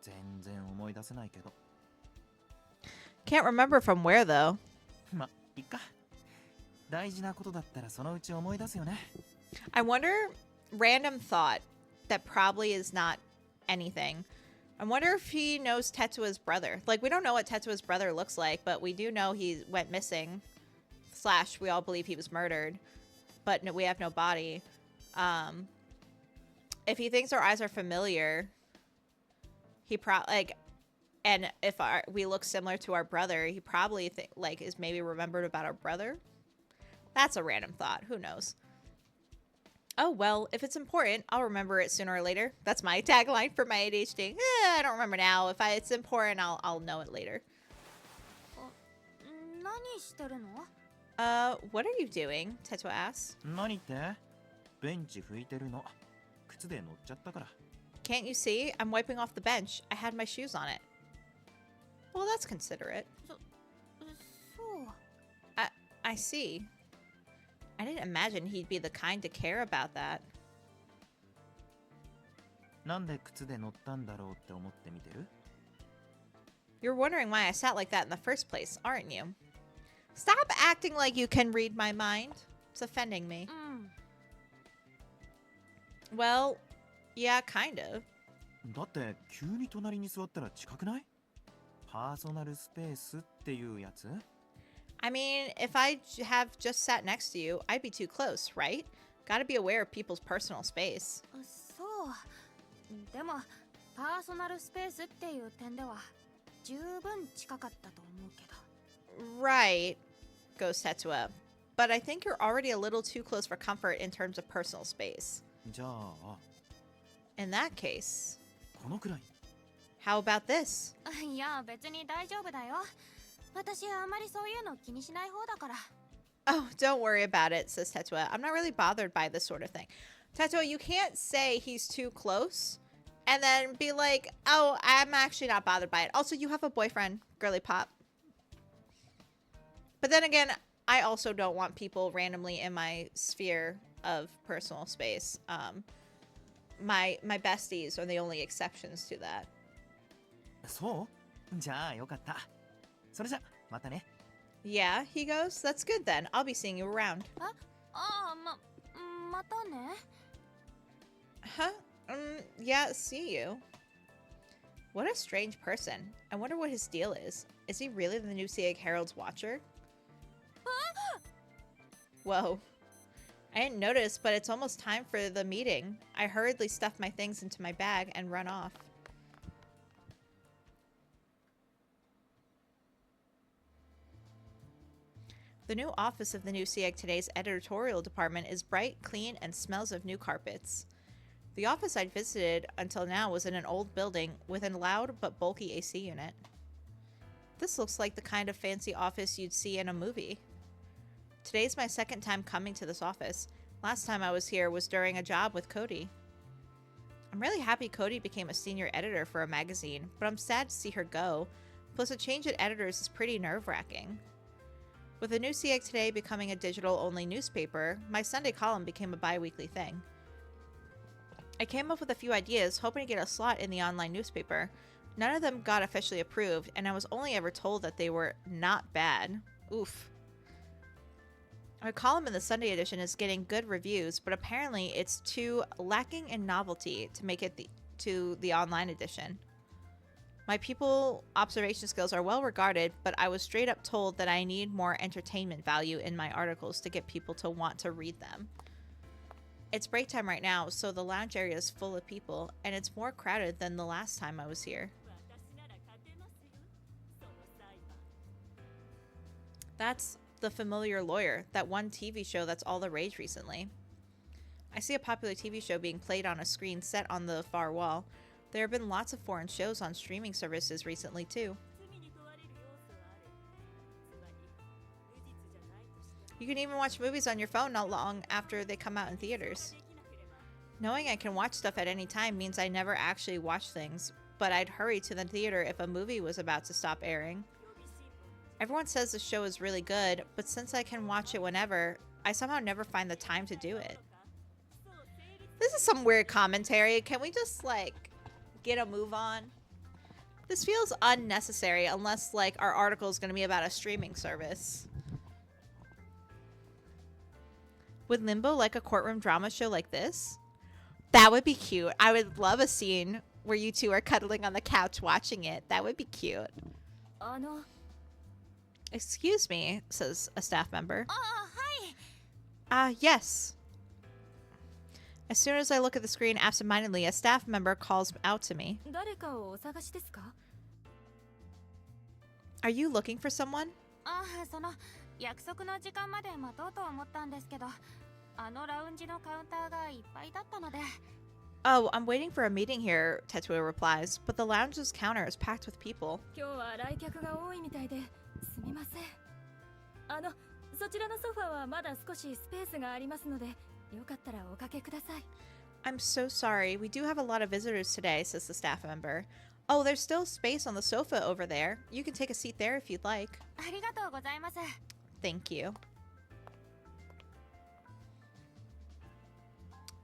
Speaker 5: 全然思い出せないけど。
Speaker 1: Can't remember from where though.
Speaker 5: ま、いっか。大事なことだったらそのうち思い出すよね。
Speaker 1: I wonder, random thought that probably is not anything. I wonder if he knows Tetua's brother. Like, we don't know what Tetua's brother looks like, but we do know he went missing. / we all believe he was murdered. But no, we have no body. If he thinks our eyes are familiar, he probably, like, and if we look similar to our brother, he probably, is maybe remembered about our brother. That's a random thought. Who knows? Oh, well, if it's important, I'll remember it sooner or later. That's my tagline for my ADHD. I don't remember now. If it's important, I'll know it later. What are you doing? Tetua asks.
Speaker 5: 何って？ベンチ拭いてるの。靴で乗っちゃったから。
Speaker 1: Can't you see? I'm wiping off the bench. I had my shoes on it. Well, that's considerate. I see. I didn't imagine he'd be the kind to care about that.
Speaker 5: なんで靴で乗ったんだろうって思って見てる？
Speaker 1: You're wondering why I sat like that in the first place, aren't you? Stop acting like you can read my mind. It's offending me. Well, yeah, kind of.
Speaker 5: だって急に隣に座ったら近くない？パーソナルスペースっていうやつ？
Speaker 1: I mean, if I have just sat next to you, I'd be too close, right? Gotta be aware of people's personal space.
Speaker 10: でもパーソナルスペースっていう点では十分近かったと思うけど。
Speaker 1: Right, goes Tetua. But I think you're already a little too close for comfort in terms of personal space.
Speaker 5: じゃあ
Speaker 1: In that case,
Speaker 5: このくらい。
Speaker 1: how about this?
Speaker 10: いや、別に大丈夫だよ。私はあまりそういうの気にしない方だから。
Speaker 1: Oh, don't worry about it, says Tetua. I'm not really bothered by this sort of thing. Tetua, you can't say he's too close and then be like, oh, I'm actually not bothered by it. Also, you have a boyfriend, girly pop. But then again, I also don't want people randomly in my sphere of personal space. My besties are the only exceptions to that.
Speaker 5: そう？じゃあよかった。それじゃまたね。
Speaker 1: Yeah, he goes. That's good then. I'll be seeing you around.
Speaker 10: またね。
Speaker 1: Huh? Yeah, see you. What a strange person. I wonder what his deal is. Is he really the new Sieg Herald's watcher? Whoa. I didn't notice, but it's almost time for the meeting. I hurriedly stuff my things into my bag and run off. The new office of the New Sieg Today's editorial department is bright, clean, and smells of new carpets. The office I'd visited until now was in an old building with a loud but bulky AC unit. This looks like the kind of fancy office you'd see in a movie. Today's my second time coming to this office. Last time I was here was during a job with Cody. I'm really happy Cody became a senior editor for a magazine, but I'm sad to see her go. Plus, a change at editors is pretty nerve-wracking. With the New Sieg Today becoming a digital-only newspaper, my Sunday column became a bi-weekly thing. I came up with a few ideas, hoping to get a slot in the online newspaper. None of them got officially approved, and I was only ever told that they were not bad. Oof. Our column in the Sunday edition is getting good reviews, but apparently it's too lacking in novelty to make it to the online edition. My people observation skills are well regarded, but I was straight up told that I need more entertainment value in my articles to get people to want to read them. It's break time right now, so the lounge area is full of people, and it's more crowded than the last time I was here. That's The Familiar Lawyer, that one TV show that's all the rage recently. I see a popular TV show being played on a screen set on the far wall. There have been lots of foreign shows on streaming services recently, too. You can even watch movies on your phone not long after they come out in theaters. Knowing I can watch stuff at any time means I never actually watch things, but I'd hurry to the theater if a movie was about to stop airing. Everyone says the show is really good, but since I can watch it whenever, I somehow never find the time to do it. This is some weird commentary. Can we just, like, get a move on? This feels unnecessary unless, like, our article is going to be about a streaming service. Would Limbo like a courtroom drama show like this? That would be cute. I would love a scene where you two are cuddling on the couch watching it. That would be cute. Excuse me, says a staff member.
Speaker 10: hi.
Speaker 1: Yes. As soon as I look at the screen absentmindedly, a staff member calls out to me. Are you looking for someone?
Speaker 10: その約束の時間まで待とうと思ったんですけど、あのラウンジのカウンターがいっぱいだったので。
Speaker 1: Oh, I'm waiting for a meeting here, Tetsuo replies, but the lounge's counter is packed with people.
Speaker 11: 今日は来客が多いみたいですみません。そちらのソファはまだ少しスペースがありますので、よかったらおかけください。
Speaker 1: I'm so sorry. We do have a lot of visitors today, says the staff member. Oh, there's still space on the sofa over there. You can take a seat there if you'd like.
Speaker 10: ありがとうございます。
Speaker 1: Thank you.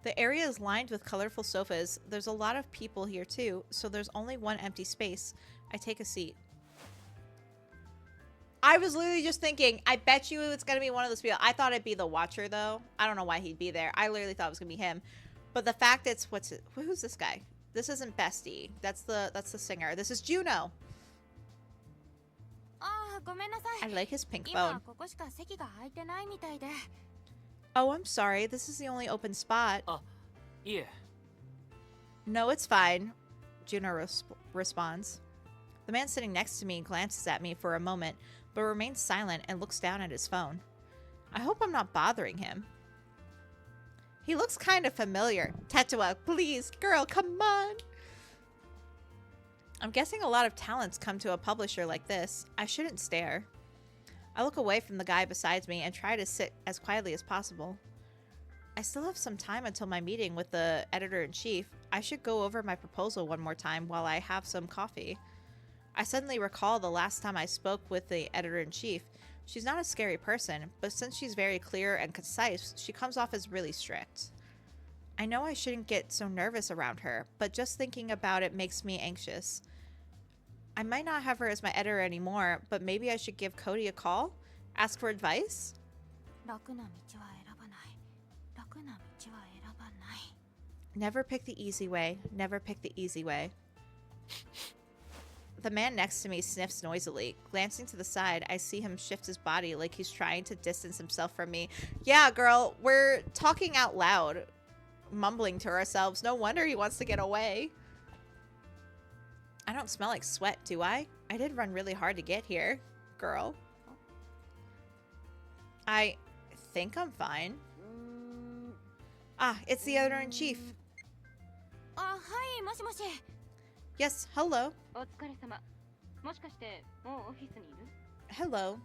Speaker 1: The area is lined with colorful sofas. There's a lot of people here too, so there's only one empty space. I take a seat. I was literally just thinking, I bet you it's going to be one of those people. I thought it'd be the Watcher, though. I don't know why he'd be there. I literally thought it was going to be him. But the fact it's, who's this guy? This isn't Bestie. That's the singer. This is Juno.
Speaker 10: ごめんなさい。
Speaker 1: I like his pink
Speaker 10: 今
Speaker 1: phone.
Speaker 10: ここしか席が空いてないみたいで。
Speaker 1: Oh, I'm sorry. This is the only open spot.
Speaker 12: いえ。
Speaker 1: No, it's fine. Juno responds. The man sitting next to me glances at me for a moment, but remains silent and looks down at his phone. I hope I'm not bothering him. He looks kind of familiar. Tetsuo, please, girl, come on. I'm guessing a lot of talents come to a publisher like this. I shouldn't stare. I look away from the guy beside me and try to sit as quietly as possible. I still have some time until my meeting with the editor-in-chief. I should go over my proposal one more time while I have some coffee. I suddenly recall the last time I spoke with the editor-in-chief. She's not a scary person, but since she's very clear and concise, she comes off as really strict. I know I shouldn't get so nervous around her, but just thinking about it makes me anxious. I might not have her as my editor anymore, but maybe I should give Cody a call? Ask for advice?
Speaker 10: 楽な道は選ばない。楽な道は選ばない。
Speaker 1: Never pick the easy way. Never pick the easy way. The man next to me sniffs noisily. Glancing to the side, I see him shift his body like he's trying to distance himself from me. Yeah, girl, we're talking out loud, mumbling to ourselves. No wonder he wants to get away. I don't smell like sweat, do I? I did run really hard to get here, girl. I think I'm fine. Ah, it's the editor-in-chief.
Speaker 10: はい、もしもし。
Speaker 1: Yes, hello.
Speaker 13: お疲れ様。もしかしてもうオフィスにいる？
Speaker 1: Hello,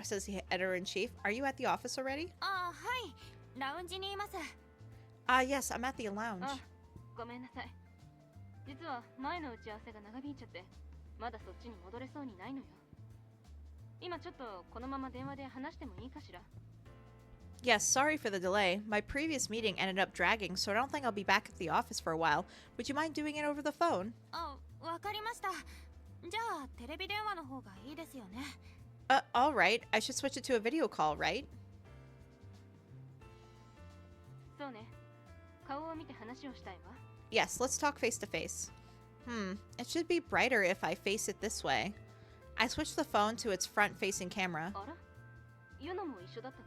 Speaker 1: says the editor-in-chief. Are you at the office already?
Speaker 10: はい、ラウンジにいます。
Speaker 1: Yes, I'm at the lounge.
Speaker 13: ごめんなさい。実は前の打ち合わせが長引いちゃって、まだそっちに戻れそうにないのよ。今ちょっとこのまま電話で話してもいいかしら？
Speaker 1: Yes, sorry for the delay. My previous meeting ended up dragging, so I don't think I'll be back at the office for a while. Would you mind doing it over the phone?
Speaker 10: あ、わかりました。じゃあテレビ電話の方がいいですよね。
Speaker 1: Alright. I should switch it to a video call, right?
Speaker 13: そうね。顔を見て話をしたいわ。
Speaker 1: Yes, let's talk face to face. It should be brighter if I face it this way. I switched the phone to its front-facing camera.
Speaker 13: あら？ユノも一緒だったの？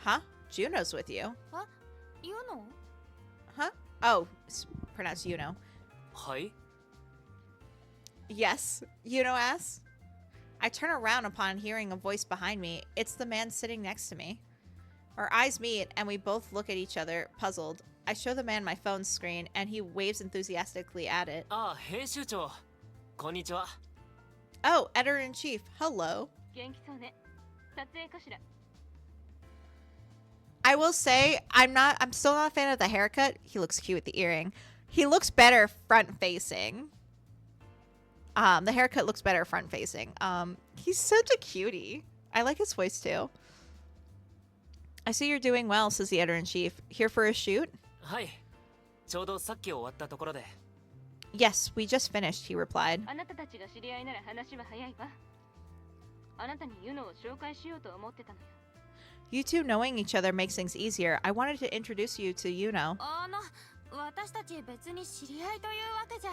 Speaker 1: Huh? Juno's with you.
Speaker 10: あ、ユノ？
Speaker 1: Huh? Oh, it's pronounced Yuno.
Speaker 8: はい
Speaker 1: Yes, Yuno asks. I turn around upon hearing a voice behind me. It's the man sitting next to me. Our eyes meet, and we both look at each other, puzzled. I show the man my phone screen, and he waves enthusiastically at it.
Speaker 8: ああ編集長こんにちは
Speaker 1: Oh, Editor-in-Chief, hello.
Speaker 13: 元気そうね。撮影かしら。
Speaker 1: I will say, I'm still not a fan of the haircut. He looks cute with the earring. He looks better front-facing. The haircut looks better front-facing. He's such a cutie. I like his voice, too. I see you're doing well, says the Editor-in-Chief. Here for a shoot?
Speaker 8: はいちょうどさっき終わったところで
Speaker 1: Yes, we just finished, he replied.
Speaker 13: あなたたちが知り合いなら話は早いわ。あなたにユノを紹介しようと思ってたのよ。
Speaker 1: You two knowing each other makes things easier. I wanted to introduce you to Yuno.
Speaker 10: 私たち別に知り合いというわけじゃ。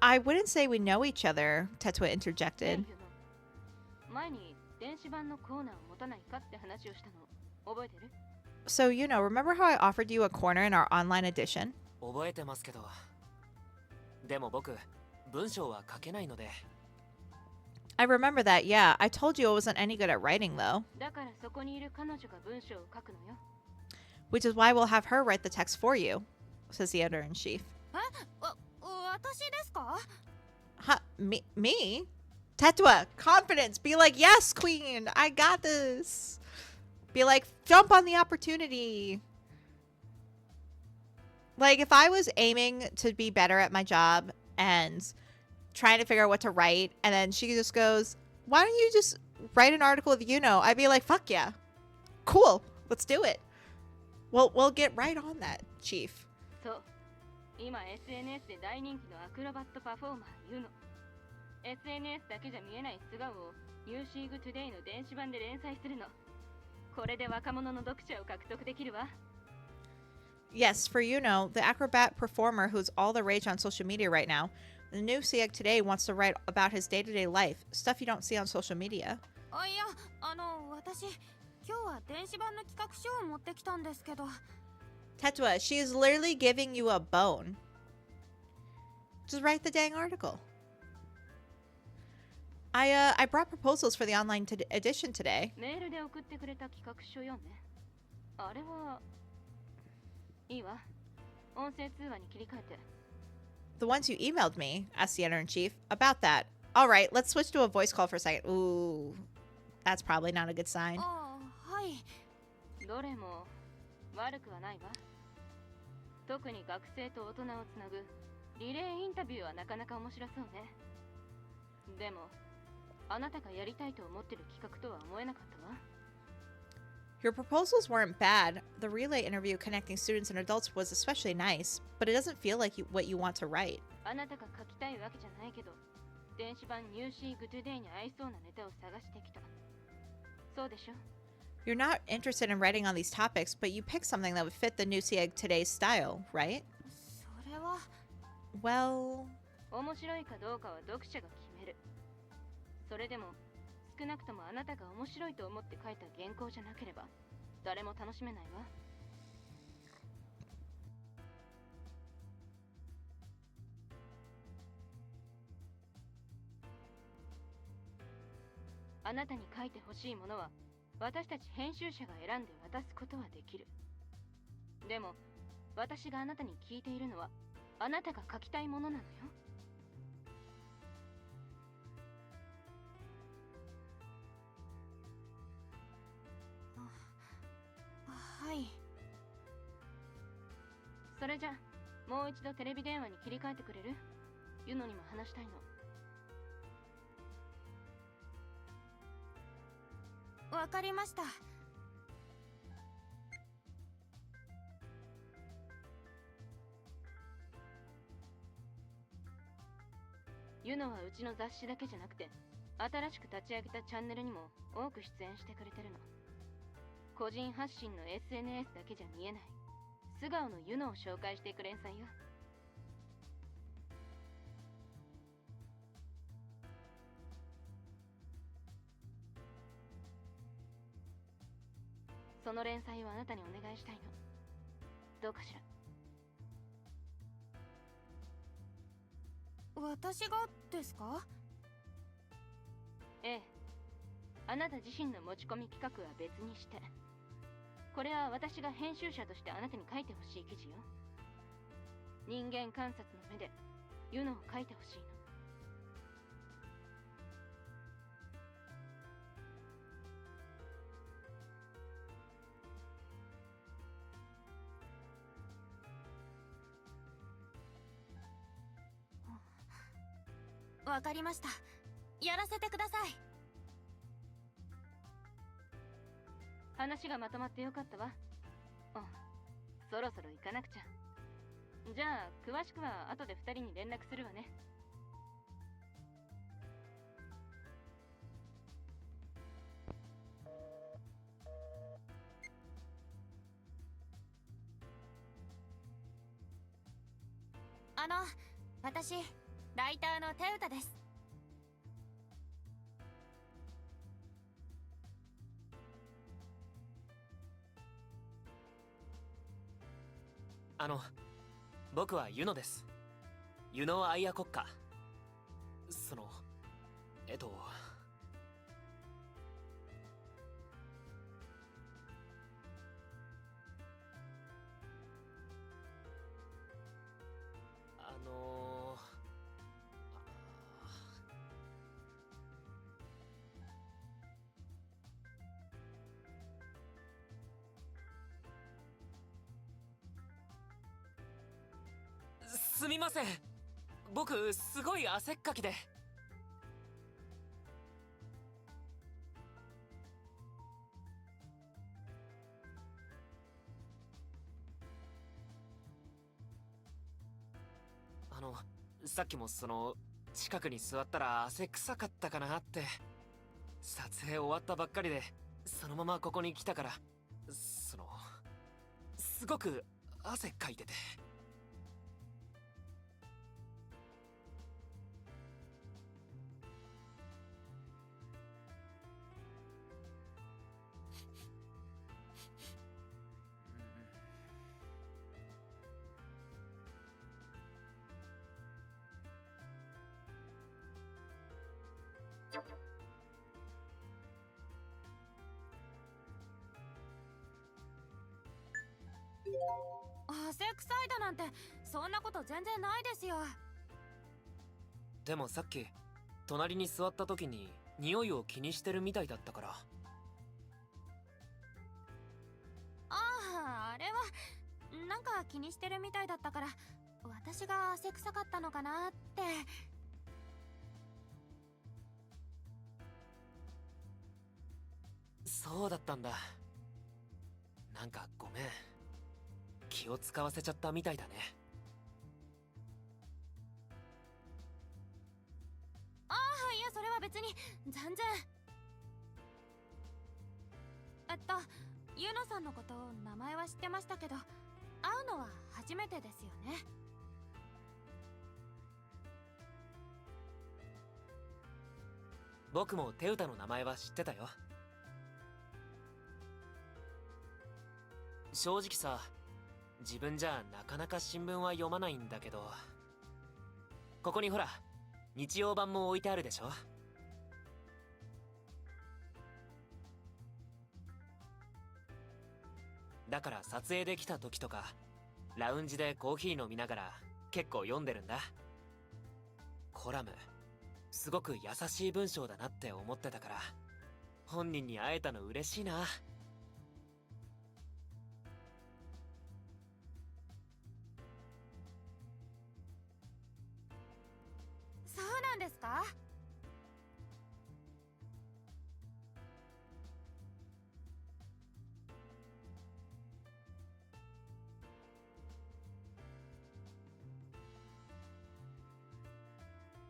Speaker 1: I wouldn't say we know each other, Tetsuo
Speaker 13: ね
Speaker 1: interjected.
Speaker 13: えユノ。前に電子版のコーナーを持たないかって話をしたの覚えてる？
Speaker 1: So, Yuno, remember how I offered you a corner in our online edition?
Speaker 8: 覚えてますけどでも僕文章は書けないので
Speaker 1: I remember that, yeah. I told you I wasn't any good at writing, though.
Speaker 13: だからそこにいる彼女が文章を書くのよ。
Speaker 1: Which is why we'll have her write the text for you, says the editor-in-chief.
Speaker 10: 私ですか？
Speaker 1: Huh? Me? Tetsuo, confidence. Be like, yes, queen. I got this. Be like, jump on the opportunity. Like, if I was aiming to be better at my job and trying to figure out what to write, and then she just goes, why don't you just write an article with Yuno? I'd be like, fuck yeah. Cool. Let's do it. We'll get right on that, chief.
Speaker 13: そう。今 SNS で大人気のアクロバットパフォーマーユノ。SNS だけじゃ見えない素顔をニューシーグトゥデイの電子版で連載するの。これで若者の読者を獲得できるわ。
Speaker 1: Yes, for Yuno, the acrobat performer who's all the rage on social media right now. The new Sieg today wants to write about his day-to-day life, stuff you don't see on social media.
Speaker 10: あ、いや、私、今日は電子版の企画書を持ってきたんですけど。
Speaker 1: Tetsuo, she is literally giving you a bone. Just write the dang article. I brought proposals for the online edition today.
Speaker 13: メールで送ってくれた企画書よね。あれはいいわ。音声通話に切り替えて。
Speaker 1: The ones you emailed me, asked the editor-in-chief, about that. All right, let's switch to a voice call for a second. Ooh, that's probably not a good sign.
Speaker 10: あ、はい。
Speaker 13: どれも悪くはないわ。特に学生と大人をつなぐリレーインタビューはなかなか面白そうね。でも、あなたがやりたいと思ってる企画とは思えなかったわ。
Speaker 1: Your proposals weren't bad. The relay interview connecting students and adults was especially nice, but it doesn't feel like what you want to write.
Speaker 13: あなたが書きたいわけじゃないけど、電子版ニューシーグトゥデイに合いそうなネタを探してきた。そうでしょ？
Speaker 1: You're not interested in writing on these topics, but you picked something that would fit the new Sieg today's style, right?
Speaker 10: それは。
Speaker 1: Well...
Speaker 13: 面白いかどうかは読者が決める。それでも、少なくともあなたが面白いと思って書いた原稿じゃなければ、誰も楽しめないわ。あなたに書いてほしいものは、私たち編集者が選んで渡すことはできる。でも、私があなたに聞いているのは、あなたが書きたいものなのよ。
Speaker 10: はい。
Speaker 13: それじゃ、もう一度テレビ電話に切り替えてくれる？ユノにも話したいの。
Speaker 10: わかりました。
Speaker 13: ユノはうちの雑誌だけじゃなくて、新しく立ち上げたチャンネルにも多く出演してくれてるの。個人発信の SNS だけじゃ見えない素顔のユノを紹介していく連載よ。その連載をあなたにお願いしたいの。どうかしら。
Speaker 10: 私がですか？
Speaker 13: ええ。あなた自身の持ち込み企画は別にして、これは私が編集者としてあなたに書いてほしい記事よ。人間観察の目でユノを書いてほしいの。
Speaker 10: わかりました。やらせてください。
Speaker 13: 話がまとまってよかったわ。うん、そろそろ行かなくちゃ。じゃあ詳しくは後で2人に連絡するわね。
Speaker 10: 私ライターのテウタです。
Speaker 8: 僕はユノです。ユノアイア国家。すみません。僕すごい汗っかきで。さっきも近くに座ったら汗臭かったかなって。撮影終わったばっかりでそのままここに来たから、すごく汗かいてて。
Speaker 10: 汗臭いだなんてそんなこと全然ないですよ。
Speaker 8: でもさっき隣に座った時に匂いを気にしてるみたいだったから。
Speaker 10: あれはなんか気にしてるみたいだったから、私が汗臭かったのかなって。
Speaker 8: そうだったんだ。なんかごめん、気を使わせちゃったみたいだね。
Speaker 10: いやそれは別に全然。ユノさんのこと名前は知ってましたけど、会うのは初めてですよね。
Speaker 8: 僕もテウタの名前は知ってたよ。正直さ、自分じゃなかなか新聞は読まないんだけど、ここにほら日曜版も置いてあるでしょ。だから撮影できた時とかラウンジでコーヒー飲みながら結構読んでるんだ。コラムすごく優しい文章だなって思ってたから、本人に会えたの嬉しいな。
Speaker 10: そうなんですか？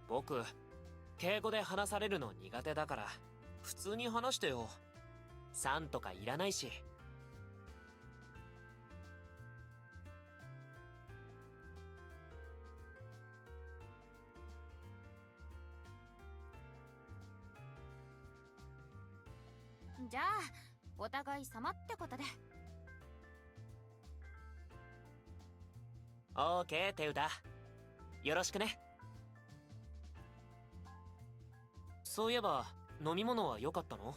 Speaker 12: 僕敬語で話されるの苦手だから普通に話してよ。さんとかいらないし。
Speaker 10: じゃあお互い様ってことで。
Speaker 12: オーケー、手歌。よろしくね。そういえば飲み物は良かったの？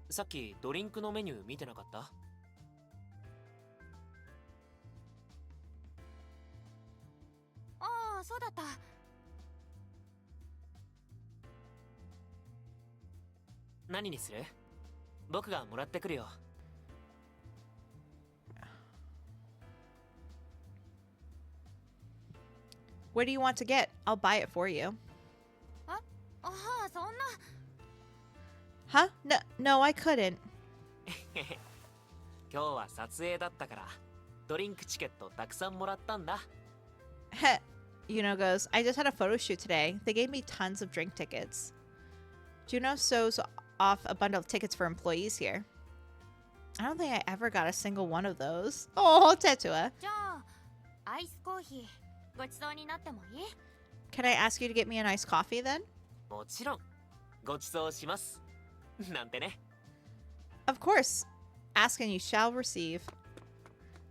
Speaker 12: さっきドリンクのメニュー見てなかった？
Speaker 10: ああ、そうだった。
Speaker 12: 何にする？僕がもらってくるよ。
Speaker 1: What do you want to get? I'll buy it for you.
Speaker 10: ああ、そんな。
Speaker 1: Huh? No, I couldn't.
Speaker 12: 今日は撮影だったからドリンクチケットたくさんもらったんだ。
Speaker 1: Heh. Yuno goes, I just had a photo shoot today. They gave me tons of drink tickets. Juno shows off a bundle of tickets for employees here. I don't think I ever got a single one of those. Oh, Tetua.
Speaker 10: じゃあアイスコーヒーごちそうになってもいい？
Speaker 1: Can I ask you to get me an iced coffee then?
Speaker 12: もちろんごちそうしますなんてね。
Speaker 1: Of course. Ask and you shall receive.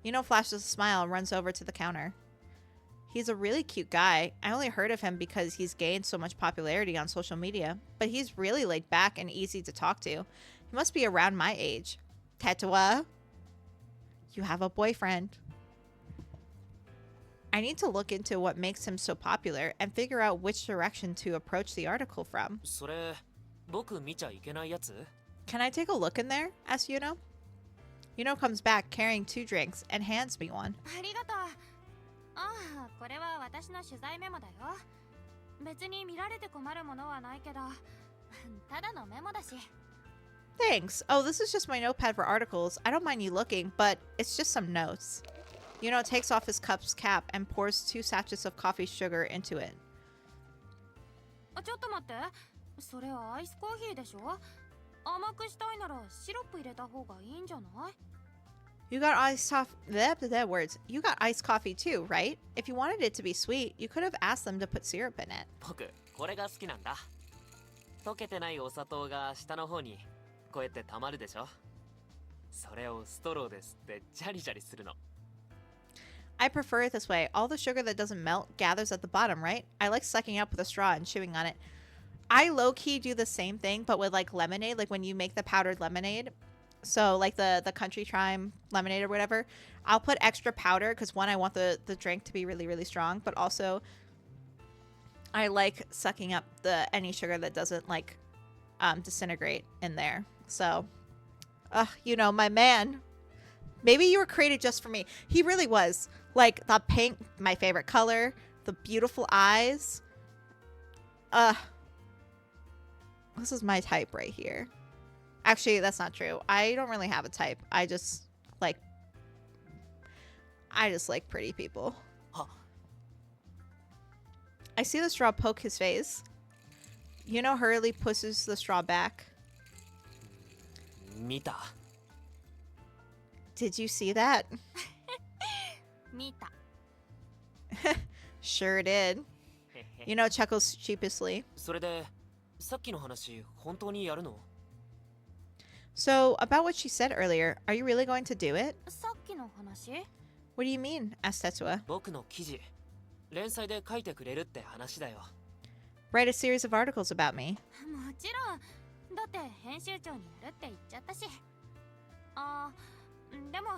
Speaker 1: Yuno flashes a smile and runs over to the counter. He's a really cute guy. I only heard of him because he's gained so much popularity on social media, but he's really laid back and easy to talk to. He must be around my age. Tetua, you have a boyfriend. I need to look into what makes him so popular and figure out which direction to approach the article from.
Speaker 12: それ僕見ちゃいけないやつ？
Speaker 1: Can I take a look in there? asks Yuno. Yuno comes back carrying 2 drinks and hands me one.
Speaker 10: ありがとう。ああ、これは私の取材メモだよ。別に見られて困るものはないけど、ただのメモだし。
Speaker 1: Thanks. Oh, this is just my notepad for articles. I don't mind you looking, but it's just some notes. Yuno takes off his cup's cap and pours 2 sachets of coffee sugar into it.
Speaker 10: ちょっと待って。それはアイスコーヒーでしょ？甘くしたいならシロップ入れた方がいいんじゃない？
Speaker 1: You got iced coffee. Words. You got iced coffee too, right? If you wanted it to be sweet, you could have asked them to put syrup in it.
Speaker 12: 僕これが好きなんだ。溶けてないお砂糖が下の方にこうやって溜まるでしょ。それをストローで吸ってジャリジャリするの。
Speaker 1: I prefer it this way. All the sugar that doesn't melt gathers at the bottom, right? I like sucking up with a straw and chewing on it. I low-key do the same thing, but with like lemonade, like when you make the powdered lemonade. So like the country thyme lemonade or whatever, I'll put extra powder because one, I want the drink to be really, really strong, but also I like sucking up any sugar that doesn't like disintegrate in there. So, you know, my man, maybe you were created just for me. He really was. Like the pink, my favorite color, the beautiful eyes. This is my type right here. Actually, that's not true. I don't really have a type. I just like pretty people.
Speaker 12: Huh.
Speaker 1: I see the straw poke his face. Yuno hurriedly pushes the straw back.
Speaker 12: 見た？
Speaker 1: Did you see that?
Speaker 10: 見た。
Speaker 1: Sure did. Yuno chuckles sheepishly.
Speaker 12: それでさっきの話本当にやるの？
Speaker 1: So, about what she said earlier, are you really going to do it?
Speaker 10: さっきの話？
Speaker 1: What do you mean? asked Tetua.
Speaker 12: 僕の記事連載で書いてくれるって話だよ。
Speaker 1: Write a series of articles about me.
Speaker 10: もちろん。だって編集長になるって言っちゃったし。あー、でも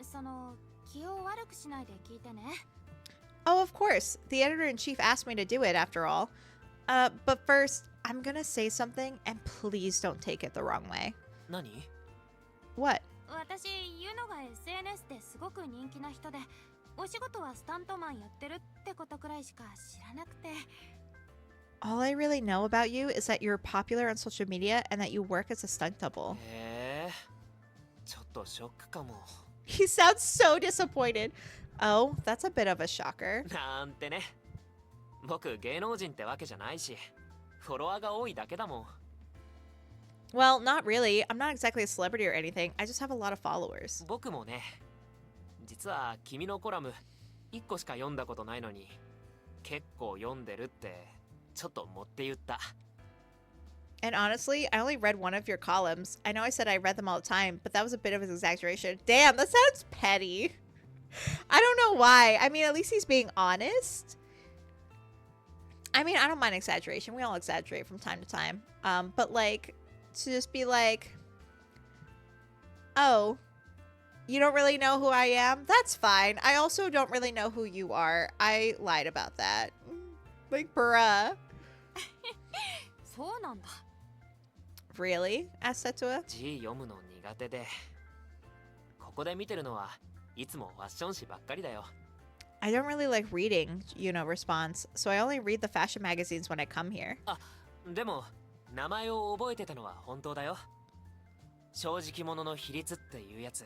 Speaker 10: その気を悪くしないで聞いてね。
Speaker 1: Oh, of course. The editor-in-chief asked me to do it after all. But first, I'm gonna say something, and please don't take it the wrong way.
Speaker 12: 何？
Speaker 1: What?
Speaker 10: 私、ユノが SNS ですごく人気な人で、お仕事はスタントマンやってるってことくらいしか知らなくて。
Speaker 1: All I really know about you is that you're popular on social media and that you work as a stunt double.
Speaker 12: ちょっとショックかも。
Speaker 1: He sounds so disappointed. Oh, that's a bit of a shocker.
Speaker 12: なんてね。僕芸能人ってわけじゃないし、フォロワーが多いだけだもん。
Speaker 1: Well, not really. I'm not exactly a celebrity or anything. I just have a lot of followers.
Speaker 12: 僕もね、実は君のコラム1個しか読んだことないのに、結構読んでるってちょっと持って言った。
Speaker 1: And honestly, I only read one of your columns. I know I said I read them all the time, but that was a bit of an exaggeration. Damn, that sounds petty. I don't know why. I mean, at least he's being honest. I mean, I don't mind exaggeration. We all exaggerate from time to time. But like, to just be like, oh, you don't really know who I am? That's fine. I also don't really know who you are. I lied about that. Like, bruh.
Speaker 10: そうなんだ。
Speaker 1: Really? asked Setua.
Speaker 12: 字読むの苦手で、ここで見てるのはいつもファッション誌ばっかりだよ。
Speaker 1: I don't really like reading, response, so I only read the fashion magazines when I come here.
Speaker 12: あ、でも名前を覚えてたのは本当だよ。正直者の比率っていうやつ、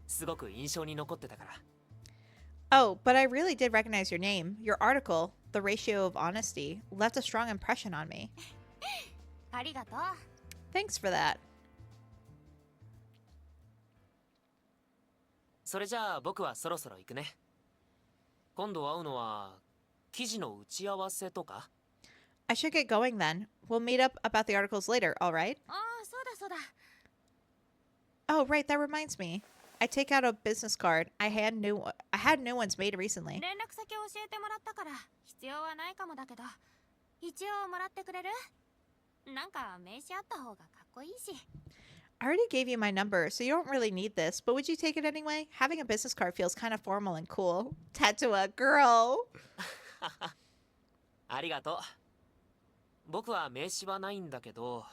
Speaker 12: すごく印象に残ってたから。
Speaker 1: Oh, but I really did recognize your name. Your article, The Ratio of Honesty, left a strong impression on me.
Speaker 10: ありがとう。
Speaker 1: Thanks for that.
Speaker 12: それじゃあ僕はそろそろ行くね。今度会うのは記事の打ち合わせとか？
Speaker 1: I should get going then. We'll meet up about the articles later, all right?
Speaker 10: ああ、そうだそうだ。
Speaker 1: Oh, right, that reminds me. I take out a business card. I had new ones made recently.
Speaker 10: 連絡先を教えてもらったから必要はないかもだけど、一応もらってくれる？なんか名刺あった方がかっこいいし。
Speaker 1: I already gave you my number, so you don't really need this, but would you take it anyway? Having a business card feels kind of formal and cool. Tattoo girl.
Speaker 12: ありがとう。僕は名刺はないんだけど、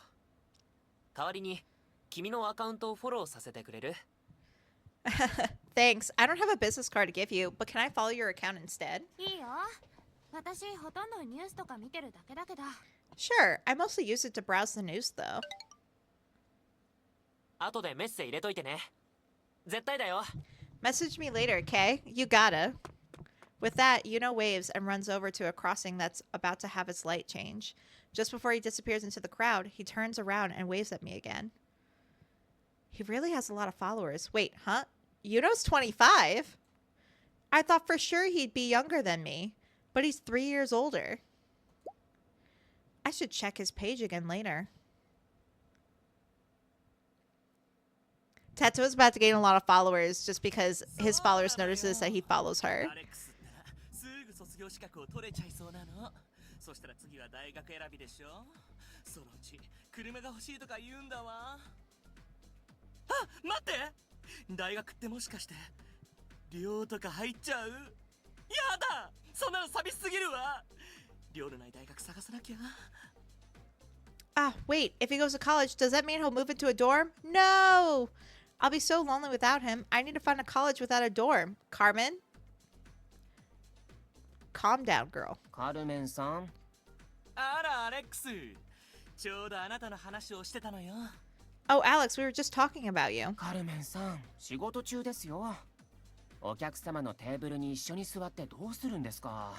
Speaker 12: 代わりに君のアカウントをフォローさせてくれる？
Speaker 1: Thanks. I don't have a business card to give you, but can I follow your account instead?
Speaker 10: いいよ。私ほとんどニュースとか見てるだけだけど。
Speaker 1: Sure. I mostly use it to browse the news, though.
Speaker 12: 後でメッセ入れといてね。絶対だよ。
Speaker 1: Message me later, okay? You gotta. With that, Yuno waves and runs over to a crossing that's about to have its light change. Just before he disappears into the crowd, he turns around and waves at me again. He really has a lot of followers. Wait, huh? Yuno's 25? I thought for sure he'd be younger than me, but he's 3 years older. I should check his page again later. Tetsuo's about to gain a lot of followers just because his followers notices that he follows her.
Speaker 14: すぐ卒業資格を取れちゃいそうなの。そしたら次は大学選びでしょ。そのうち車が欲しいとか言うんだわ。あ、待って。大学ってもしかして寮とか入っちゃう？やだ。そんなの寂しすぎるわ。寮のない大学探さなきゃ。
Speaker 1: Ah, wait, if he goes to college, does that mean he'll move into a dorm? No! I'll be so lonely without him. I need to find a college without a dorm. Carmen? Calm down, girl.
Speaker 8: カルメンさん。
Speaker 14: あら、アレックス。ちょうどあなたの話をしてたのよ。
Speaker 1: Oh, Alex, we were just talking about you.
Speaker 8: カルメンさん、仕事中ですよ。お客様のテーブルに一緒に座ってどうするんですか？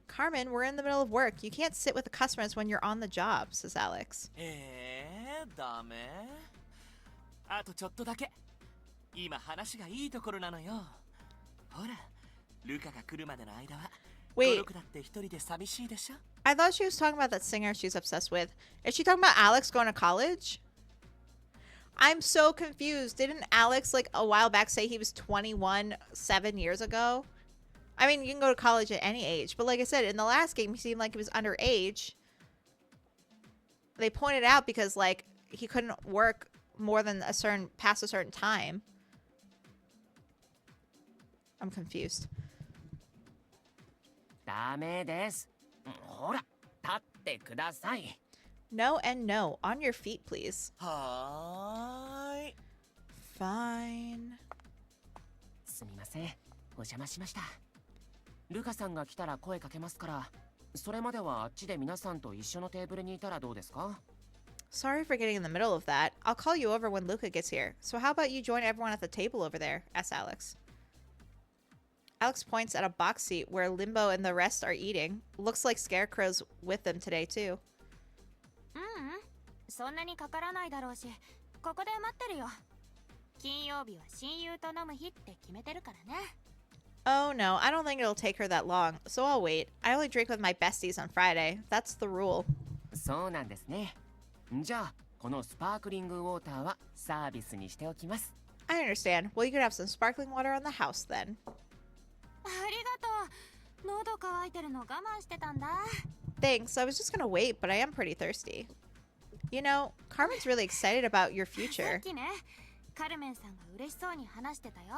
Speaker 1: Carmen, we're in the middle of work. You can't sit with the customers when you're on the job, says Alex.
Speaker 14: ダメ？あとちょっとだけ。今話がいいところなのよ。ほら、ルカが来るまでの間は。
Speaker 1: Wait,
Speaker 14: だって一人で寂しいでしょ？
Speaker 1: I thought she was talking about that singer she's obsessed with. Is she talking about Alex going to college? I'm so confused. Didn't Alex, like, a while back say he was 21 7 years ago? I mean, you can go to college at any age. But like I said, in the last game, he seemed like he was underage. They pointed out because, like, he couldn't work more than past a certain time. I'm confused.
Speaker 8: ダメです。ほら、立ってください。
Speaker 1: No and no. On your feet, please.
Speaker 14: はーい。
Speaker 1: Fine.
Speaker 8: すみません。お邪魔しました。ルカさんが来たら声かけますから、それまではあっちで皆さんと一緒のテーブルにいたらどうですか？
Speaker 1: Sorry for getting in the middle of that. I'll call you over when Luca gets here. So how about you join everyone at the table over there? Asked Alex. Alex points at a box seat where Limbo and the rest are eating. Looks like Scarecrow's with them today, too.
Speaker 10: そんなにかからないだろうし、ここで待ってるよ。金曜日は親友と飲む日って決めてるからね。
Speaker 1: Oh no, I don't think it'll take her that long, so I'll wait. I only drink with my besties on Friday. That's the rule.
Speaker 8: そうなんですね。じゃあこのスパークリングウォーターはサービスにしておきます。
Speaker 1: I understand. Well, you could have some sparkling water on the house then.
Speaker 10: ありがとう。喉乾いてるの我慢してたんだ。
Speaker 1: Thanks. I was just gonna wait, but I am pretty thirsty. You know, Carmen's really excited about your
Speaker 10: さ
Speaker 1: future.
Speaker 10: っきね、カルメンさんが嬉しそうに話してたよ。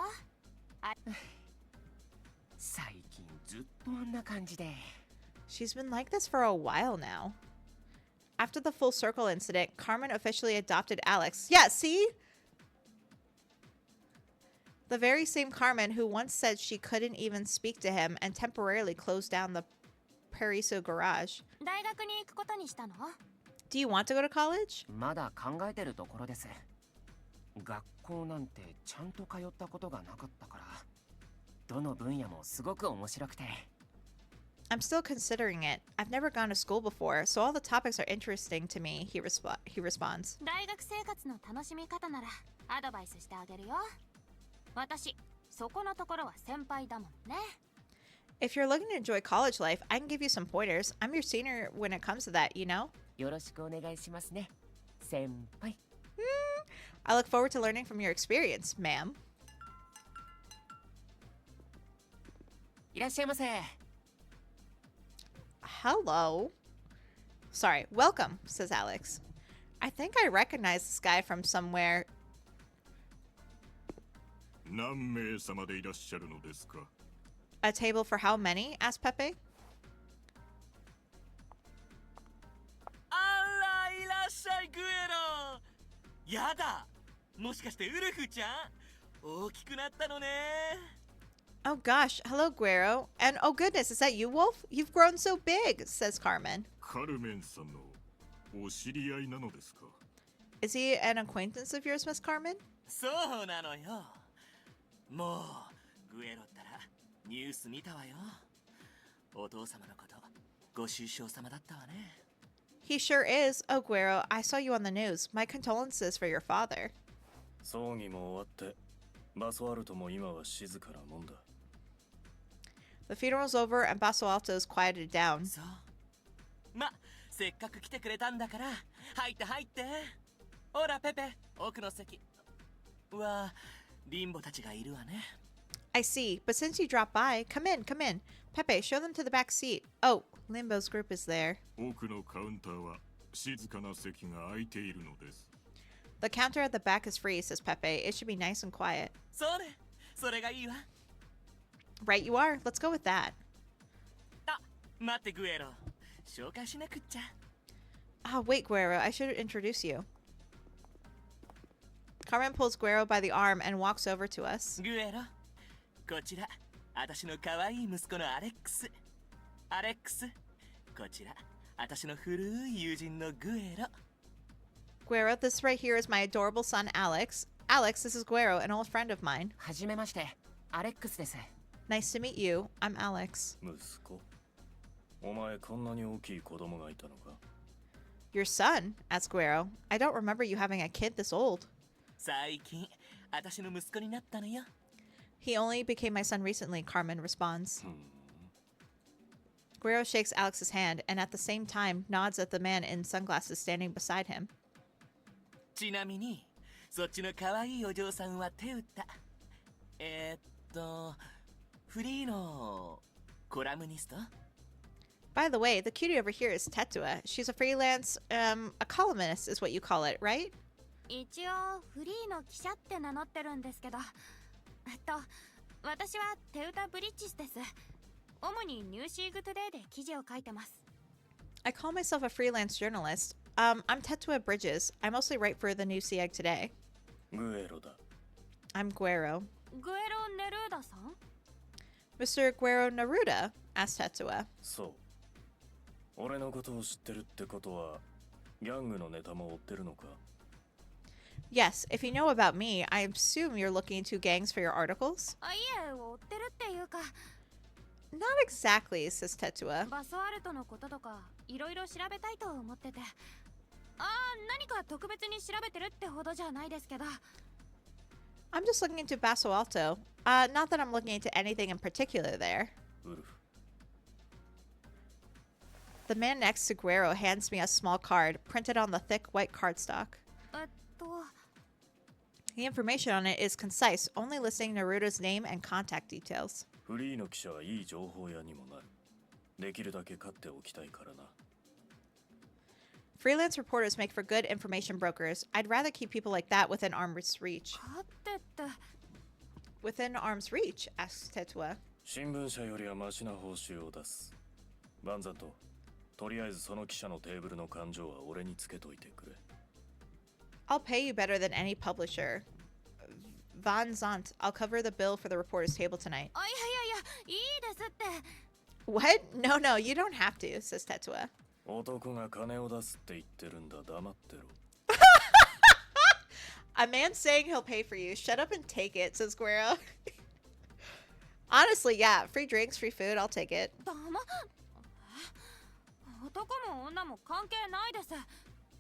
Speaker 8: 最近ずっとあんな感じで。
Speaker 1: She's been like this for a while now. After the full circle incident, Carmen officially adopted Alex. Yeah, see? The very same Carmen who once said she couldn't even speak to him and temporarily closed down the Paraiso garage.
Speaker 10: 大学に行くことにしたの？
Speaker 1: Do you want to go to college?
Speaker 8: まだ考えてるところです。学校なんてちゃんと通ったことがなかったから、どの分野もすごく面白くて。
Speaker 1: I'm still considering it. I've never gone to school before, so all the topics are interesting to me, he responds.
Speaker 10: 大学生活の楽しみ方ならアドバイスしてあげるよ。私、そこのところは先輩だもんね。
Speaker 1: If you're looking to enjoy college life, I can give you some pointers. I'm your senior when it comes to that, you know?
Speaker 8: よろしくお願いしますね、先輩。
Speaker 1: I look forward to learning from your experience, ma'am.
Speaker 8: いらっしゃいませ。
Speaker 1: Hello. Sorry, welcome, says Alex. I think I recognize this guy from somewhere.
Speaker 4: 何名様でいらっしゃるのですか？
Speaker 1: A table for how many? Asked Pepe.
Speaker 14: あら、いらっしゃい、グエロ。やだ、もしかしてウルフちゃん？大きくなったのね。
Speaker 1: Oh gosh, hello Guero. And oh goodness, is that you, Wolf? You've grown so big, says Carmen.
Speaker 4: カルメンさんのお知り合いなのですか？
Speaker 1: Is he an acquaintance of yours, Miss Carmen?
Speaker 14: そうなのよ。もう、グエロったらニュース見たわよ。お父様のこと、ご愁傷様だったわね。
Speaker 1: He sure is. Oh, Guero, I saw you on the news. My condolences for your father.
Speaker 15: 葬儀も終わって、バソアルトも今は静かなもんだ。
Speaker 1: The funeral's over and Basso Alto's quieted down.
Speaker 14: そう。ま、せっかく来てくれたんだから、入って入って。ほら、ペペ、奥の席。わ、リンボたちがいるわね。
Speaker 1: I see, but since you dropped by, come in, come in. Pepe, show them to the back seat. Oh, Limbo's group is there.
Speaker 4: 奥のカウンターは静かな席が空いているのです。
Speaker 1: The counter at the back is free, says Pepe. It should be nice and quiet.
Speaker 14: そうね、それがいいわ。
Speaker 1: Right you are. Let's go with that.
Speaker 14: あ、待ってグエロ。紹介しなくっちゃ。
Speaker 1: Oh, wait, Guero. I should introduce you. Carmen pulls Guero by the arm and walks over to us.
Speaker 14: グエロ、こちら、私の可愛い息子のアレックス。アレックス、こちら、私の古い友人のグエロ。
Speaker 1: Guero, this right here is my adorable son, Alex. Alex, this is Guero, an old friend of mine.
Speaker 8: はじめまして、アレックスです。
Speaker 1: Nice to meet you. I'm Alex.
Speaker 15: 息子、お前こんなに大きい子供がいたのか？
Speaker 1: Your son? asked Guero. I don't remember you having a kid this old.
Speaker 14: 最近、私の息子になったのよ。
Speaker 1: He only became my son recently, Carmen responds. Guero shakes Alex's hand and at the same time nods at the man in sunglasses standing beside him.
Speaker 14: ちなみに、そっちの可愛いお嬢さんは手打った。フリーのコラムニスト？
Speaker 1: By the way, the cutie over here is Tetua. She's a freelance, a columnist is what you call it, right?
Speaker 10: 一応フリーの記者って名乗ってるんですけど、私はテウタ・ブリッジスです。主にニューシーグトゥデイで記事を書いてます。
Speaker 1: I call myself a freelance journalist. I'm Tetua Bridges. I mostly write for the New Sea Egg today.
Speaker 15: グエロだ。
Speaker 1: I'm Guero.
Speaker 10: グエロ・ネルーダさん？
Speaker 1: Mr. Guero Neruda? asked Tetua.
Speaker 15: そう。俺のことを知ってるってことは、ギャングのネタも追ってるのか？
Speaker 1: Yes, if you know about me, I assume you're looking into gangs for your articles?
Speaker 10: あ、いえ、追ってるっていうか、
Speaker 1: Not exactly, says Tetsuo.
Speaker 10: バスアルトのこととかいろいろ調べたいと思ってて。何か特別に調べてるってほどじゃないですけど。
Speaker 1: I'm just looking into Basso Alto. Not that I'm looking into anything in particular there. The man next to Guerrero hands me a small card printed on the thick white cardstock. The information on it is concise, only listing Naruto's name and contact details.
Speaker 15: フリーの記者はいい情報屋にもなる。できるだけ飼っておきたいからな。
Speaker 1: Freelance reporters make for good information brokers. I'd rather keep people like that within arm's reach. Within arm's reach? Asks Tetsuo.
Speaker 15: 新聞社よりはマシな報酬を出す。バンザと、とりあえずその記者のテーブルの勘定は俺につけといてくれ。
Speaker 1: I'll pay you better than any publisher. Van Zant, I'll cover the bill for the reporter's table tonight.
Speaker 10: いいですって。
Speaker 1: What? No, you don't have to, says Tetsuo.
Speaker 15: 男が金を出すって言ってるんだ。黙ってろ。
Speaker 1: A man saying he'll pay for you. Shut up and take it, says Guerrero. Honestly, yeah. Free drinks, free food, I'll take it.
Speaker 10: 男も女も関係ないです。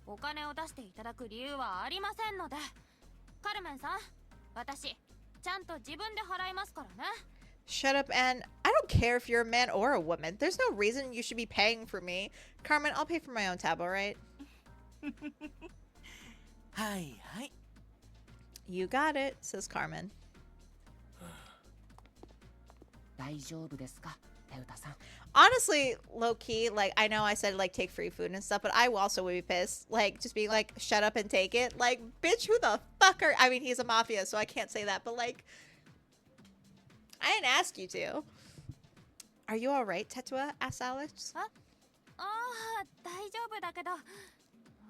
Speaker 10: お金を出していただく理由はありませんので。カルメンさん、私、ちゃんと自分で払いますからね。
Speaker 1: Shut up, and I don't care if you're a man or a woman. There's no reason you should be paying for me. Carmen, I'll pay for my own tab, alright?
Speaker 14: はいはい。
Speaker 1: You got it, says Carmen.
Speaker 8: 大丈夫ですか、テウタさん。
Speaker 1: Honestly, low-key, like, I know I said, like, take free food and stuff, but I also would be pissed. Like, just being like, shut up and take it. Like, bitch, who the fuck are... I mean, he's a mafia, so I can't say that, but, like... I didn't ask you to. Are you alright, Tetsuo? Asked Alex.
Speaker 10: 大丈夫だけど。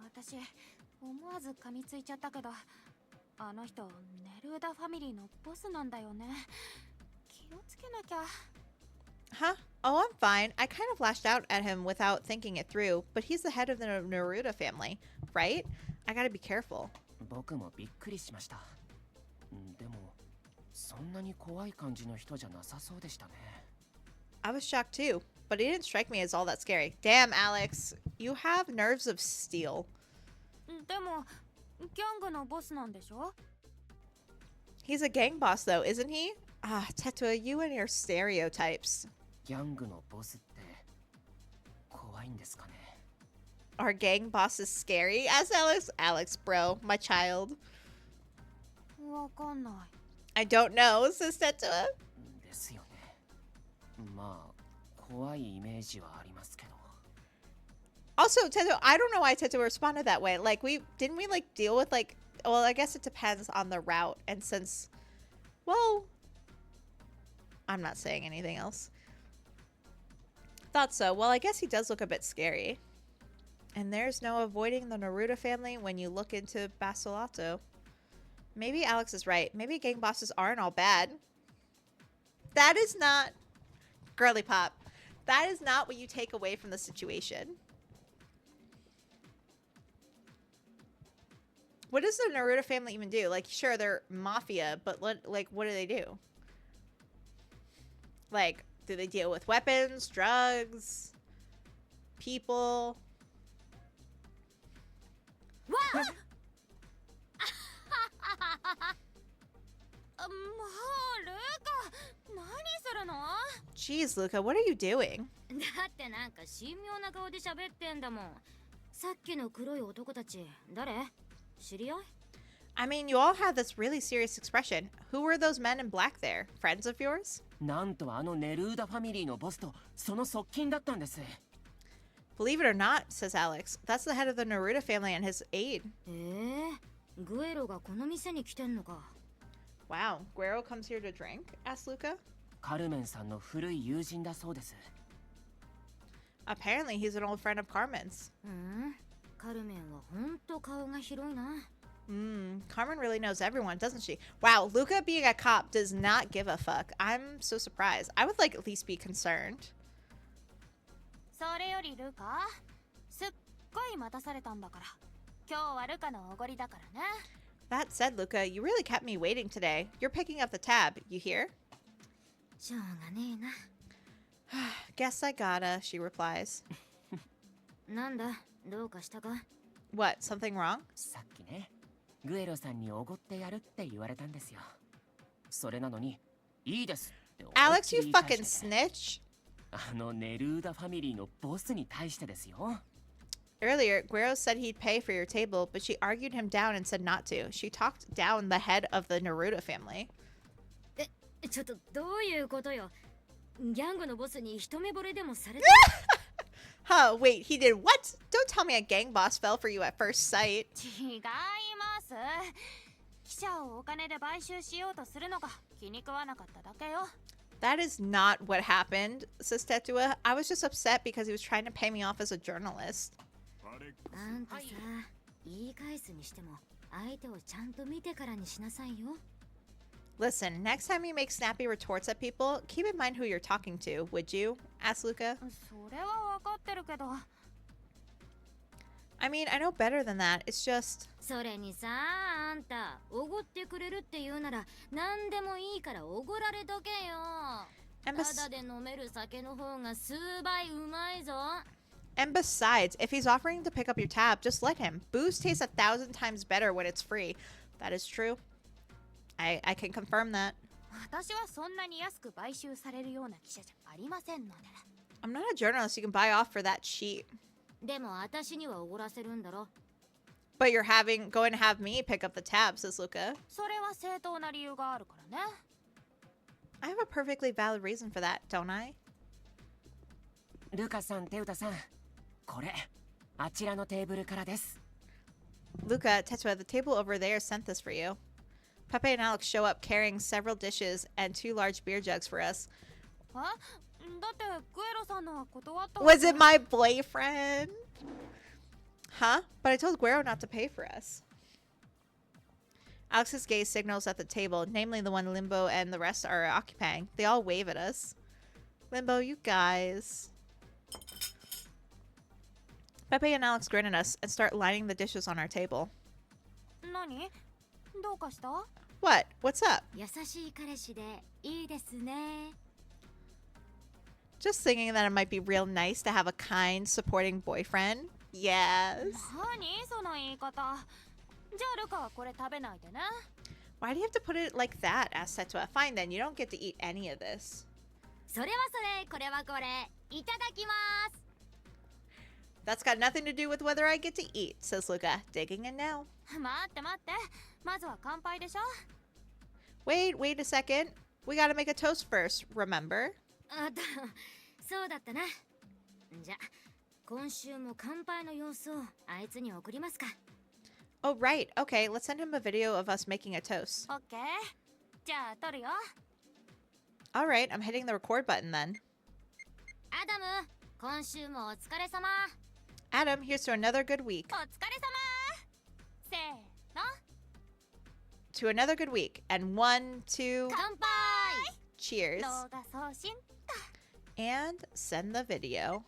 Speaker 10: 私、思わず噛みついちゃったけど、あの人、ネルーダファミリーのボスなんだよね。気をつけなきゃ。
Speaker 1: Huh? Oh, I'm fine. I kind of lashed out at him without thinking it through, but he's the head of the Naruto family, right? I gotta be careful.
Speaker 8: 僕もびっくりしました。でも、そんなに怖い感じの人じゃなさそうでしたね。
Speaker 1: I was shocked too, but he didn't strike me as all that scary. Damn, Alex. You have nerves of steel.
Speaker 10: でも、ギャングのボスなんでしょ?
Speaker 1: He's a gang boss though, isn't he? Ah, Tetsuo, you and your stereotypes.
Speaker 8: ギャングのボスって怖いんですかね?
Speaker 1: Are gang bosses scary? Asked Alex. Alex, bro, my child.
Speaker 10: わかんない。
Speaker 1: I don't know, says Tetsuo.
Speaker 8: ですよね。まあ、怖いイメージはありますけど。
Speaker 1: Also, Tetsuo, I don't know why Tetsuo responded that way. Like, didn't we like deal with like, well, I guess it depends on the route. And since, well, I'm not saying anything else. Thought so. Well, I guess he does look a bit scary. And there's no avoiding the Naruto family when you look into Basolato. Maybe Alex is right. Maybe gang bosses aren't all bad. That is not... Girly pop. That is not what you take away from the situation. What does the Naruto family even do? Like, sure, they're mafia, but what do they do? Like, do they deal with weapons, drugs, people?
Speaker 10: What?
Speaker 1: Jeez, Luca, what are you doing?
Speaker 9: だってなんか神妙な顔で喋ってんだもん。さっきの黒い男たち、誰？知り合い？
Speaker 1: I mean, you all have this really serious expression. Who were those men in black there? Friends of yours?
Speaker 8: なんとあのネルーダファミリーのボスとその側近だったんです。
Speaker 1: Believe it or not, says Alex, that's the head of the Naruto family and his aide.
Speaker 9: グエロがこの店に来てんのか。
Speaker 1: Wow, Guerrero comes here to drink? Asked Luca.
Speaker 8: カルメンさんの古い友人だそうです。
Speaker 1: Apparently, he's an old friend of Carmen's.
Speaker 9: カルメンはほんと顔が広いな。
Speaker 1: Carmen really knows everyone, doesn't she? Wow, Luca being a cop does not give a fuck. I'm so surprised. I would like at least be concerned.
Speaker 10: それよりルカ、すっごい待たされたんだから。今日はルカのおごりだからね。
Speaker 1: That said, Luca, you really kept me waiting today. You're picking up the tab, you hear?
Speaker 9: しょうがねえな。
Speaker 1: Guess I gotta, she replies.
Speaker 9: なんだ、どうかしたか?
Speaker 1: What, something wrong?
Speaker 8: さっきね、グエロさんにおごってやるって言われたんですよ。それなのに、いいですって思いっ
Speaker 1: Alex,
Speaker 8: き
Speaker 1: you
Speaker 8: り
Speaker 1: fucking
Speaker 8: 返してて。
Speaker 1: snitch.
Speaker 8: あのネルーダファミリーのボスに対してですよ。
Speaker 1: Earlier, Guero said he'd pay for your table, but she argued him down and said not to. She talked down the head of the Neruda family.
Speaker 9: ちょっとどういうことよ? ギャングのボスに一目惚れでもされた?
Speaker 1: Huh, wait, he did what? Don't tell me a gang boss fell for you at first sight.
Speaker 10: 違います。記者をお金で買収しようとするのが気に食わなかっただけよ。
Speaker 1: That is not what happened, says Tetua. I was just upset because he was trying to pay me off as a journalist.
Speaker 9: あんたさ、言い返すにしても相手をちゃんと見てからにしなさいよ。
Speaker 1: Listen, next time you make snappy retorts at people, keep in mind who you're talking to, would you? Asked Luca.
Speaker 10: それはわかってるけど。
Speaker 1: I mean, I know better than that. It's just...
Speaker 9: それにさ、あんた、おごってくれるって言うなら何でもいいからおごられとけよ。ただで飲める酒の方が数倍うまいぞ。
Speaker 1: And besides, if he's offering to pick up your tab, just let him. Booze tastes 1,000 times better when it's free. That is true. I can confirm that.
Speaker 10: 私はそんなに安く買収されるような記者じゃありませんので。
Speaker 1: I'm not a journalist you can buy off for that cheap.
Speaker 9: でも私にはおごらせるんだろ。
Speaker 1: But you're going to have me pick up the tab, says Luca.
Speaker 10: それは正当な理由があるからね。
Speaker 1: I have a perfectly valid reason for that, don't I?
Speaker 8: ルカさん、テウタさん、これ、あちらのテーブルからです。
Speaker 1: Luca, Tetua, the table over there sent this for you. Pepe and Alex show up carrying several dishes and 2 large beer jugs for us.
Speaker 10: だってグエロさんのは断った。
Speaker 1: Was it my boyfriend? Huh? But I told Guero not to pay for us. Alex's gaze signals at the table, namely the one Limbo and the rest are occupying. They all wave at us. Limbo, you guys. Pepe and Alex grin at us and start lining the dishes on our table.
Speaker 10: 何? どうかした?
Speaker 1: What? What's up?
Speaker 9: 優しい彼氏でいいですね。
Speaker 1: Just thinking that it might be real nice to have a kind, supporting boyfriend. Yes.
Speaker 10: 何その言い方。じゃあルカはこれ食べないでね。
Speaker 1: Why do you have to put it like that? Asked Tetua. Fine then, you don't get to eat any of this.
Speaker 9: それはそれ、これはこれ。いただきます。
Speaker 1: That's got nothing to do with whether I get to eat, says Luca, digging in now.
Speaker 10: 待って待って。まずは乾杯でしょ。
Speaker 1: Wait a second. We gotta make a toast first, remember?
Speaker 9: そうだったな。じゃ、今週も乾杯の様子をあいつに送りますか。
Speaker 1: Oh, right. Okay, let's send him a video of us making a toast.
Speaker 10: オッケー。じゃあ撮るよ。
Speaker 1: All right, I'm hitting the record button then.
Speaker 9: アダム、今週もお疲れ様。
Speaker 1: Adam, here's to another good week.
Speaker 10: お疲れ様。せーの。
Speaker 1: To another good week. And 1, 2...
Speaker 10: 乾杯。
Speaker 1: Cheers.
Speaker 10: 動画送信。
Speaker 1: And send the video.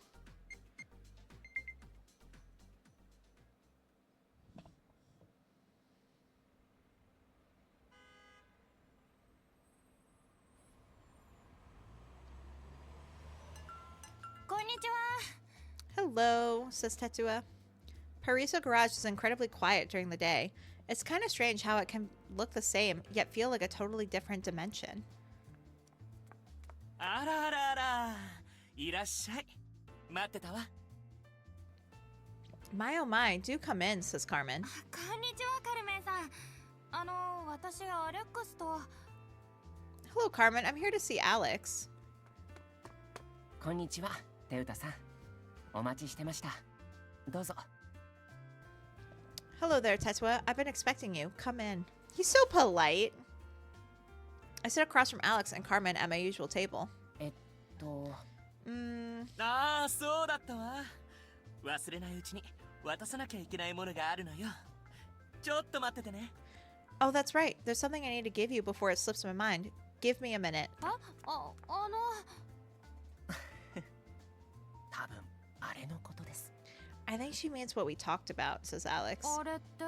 Speaker 1: Hello, says Tetua. Parisa Garage is incredibly quiet during the day. It's kind of strange how it can look the same, yet feel like a totally different dimension.
Speaker 14: あらあらあら、いらっしゃい。待ってたわ。
Speaker 1: My oh my, do come in, says Carmen.
Speaker 10: こんにちは、カルメンさん。私アレックスと。
Speaker 1: Hello, Carmen. I'm here to see Alex.
Speaker 8: こんにちは、テウタさん。お待ちしてました。どうぞ。
Speaker 1: Hello there, Tetua. I've been expecting you. Come in. He's so polite. I sit across from Alex and Carmen at my usual table.
Speaker 14: ああ、そうだったわ。忘れないうちに渡さなきゃいけないものがあるのよ。ちょっと待っててね。
Speaker 1: Oh, that's right. There's something I need to give you before it slips my mind. Give me a minute.
Speaker 8: 多分あれのことです。
Speaker 1: I think she means what we talked about, says Alex.
Speaker 10: あれって?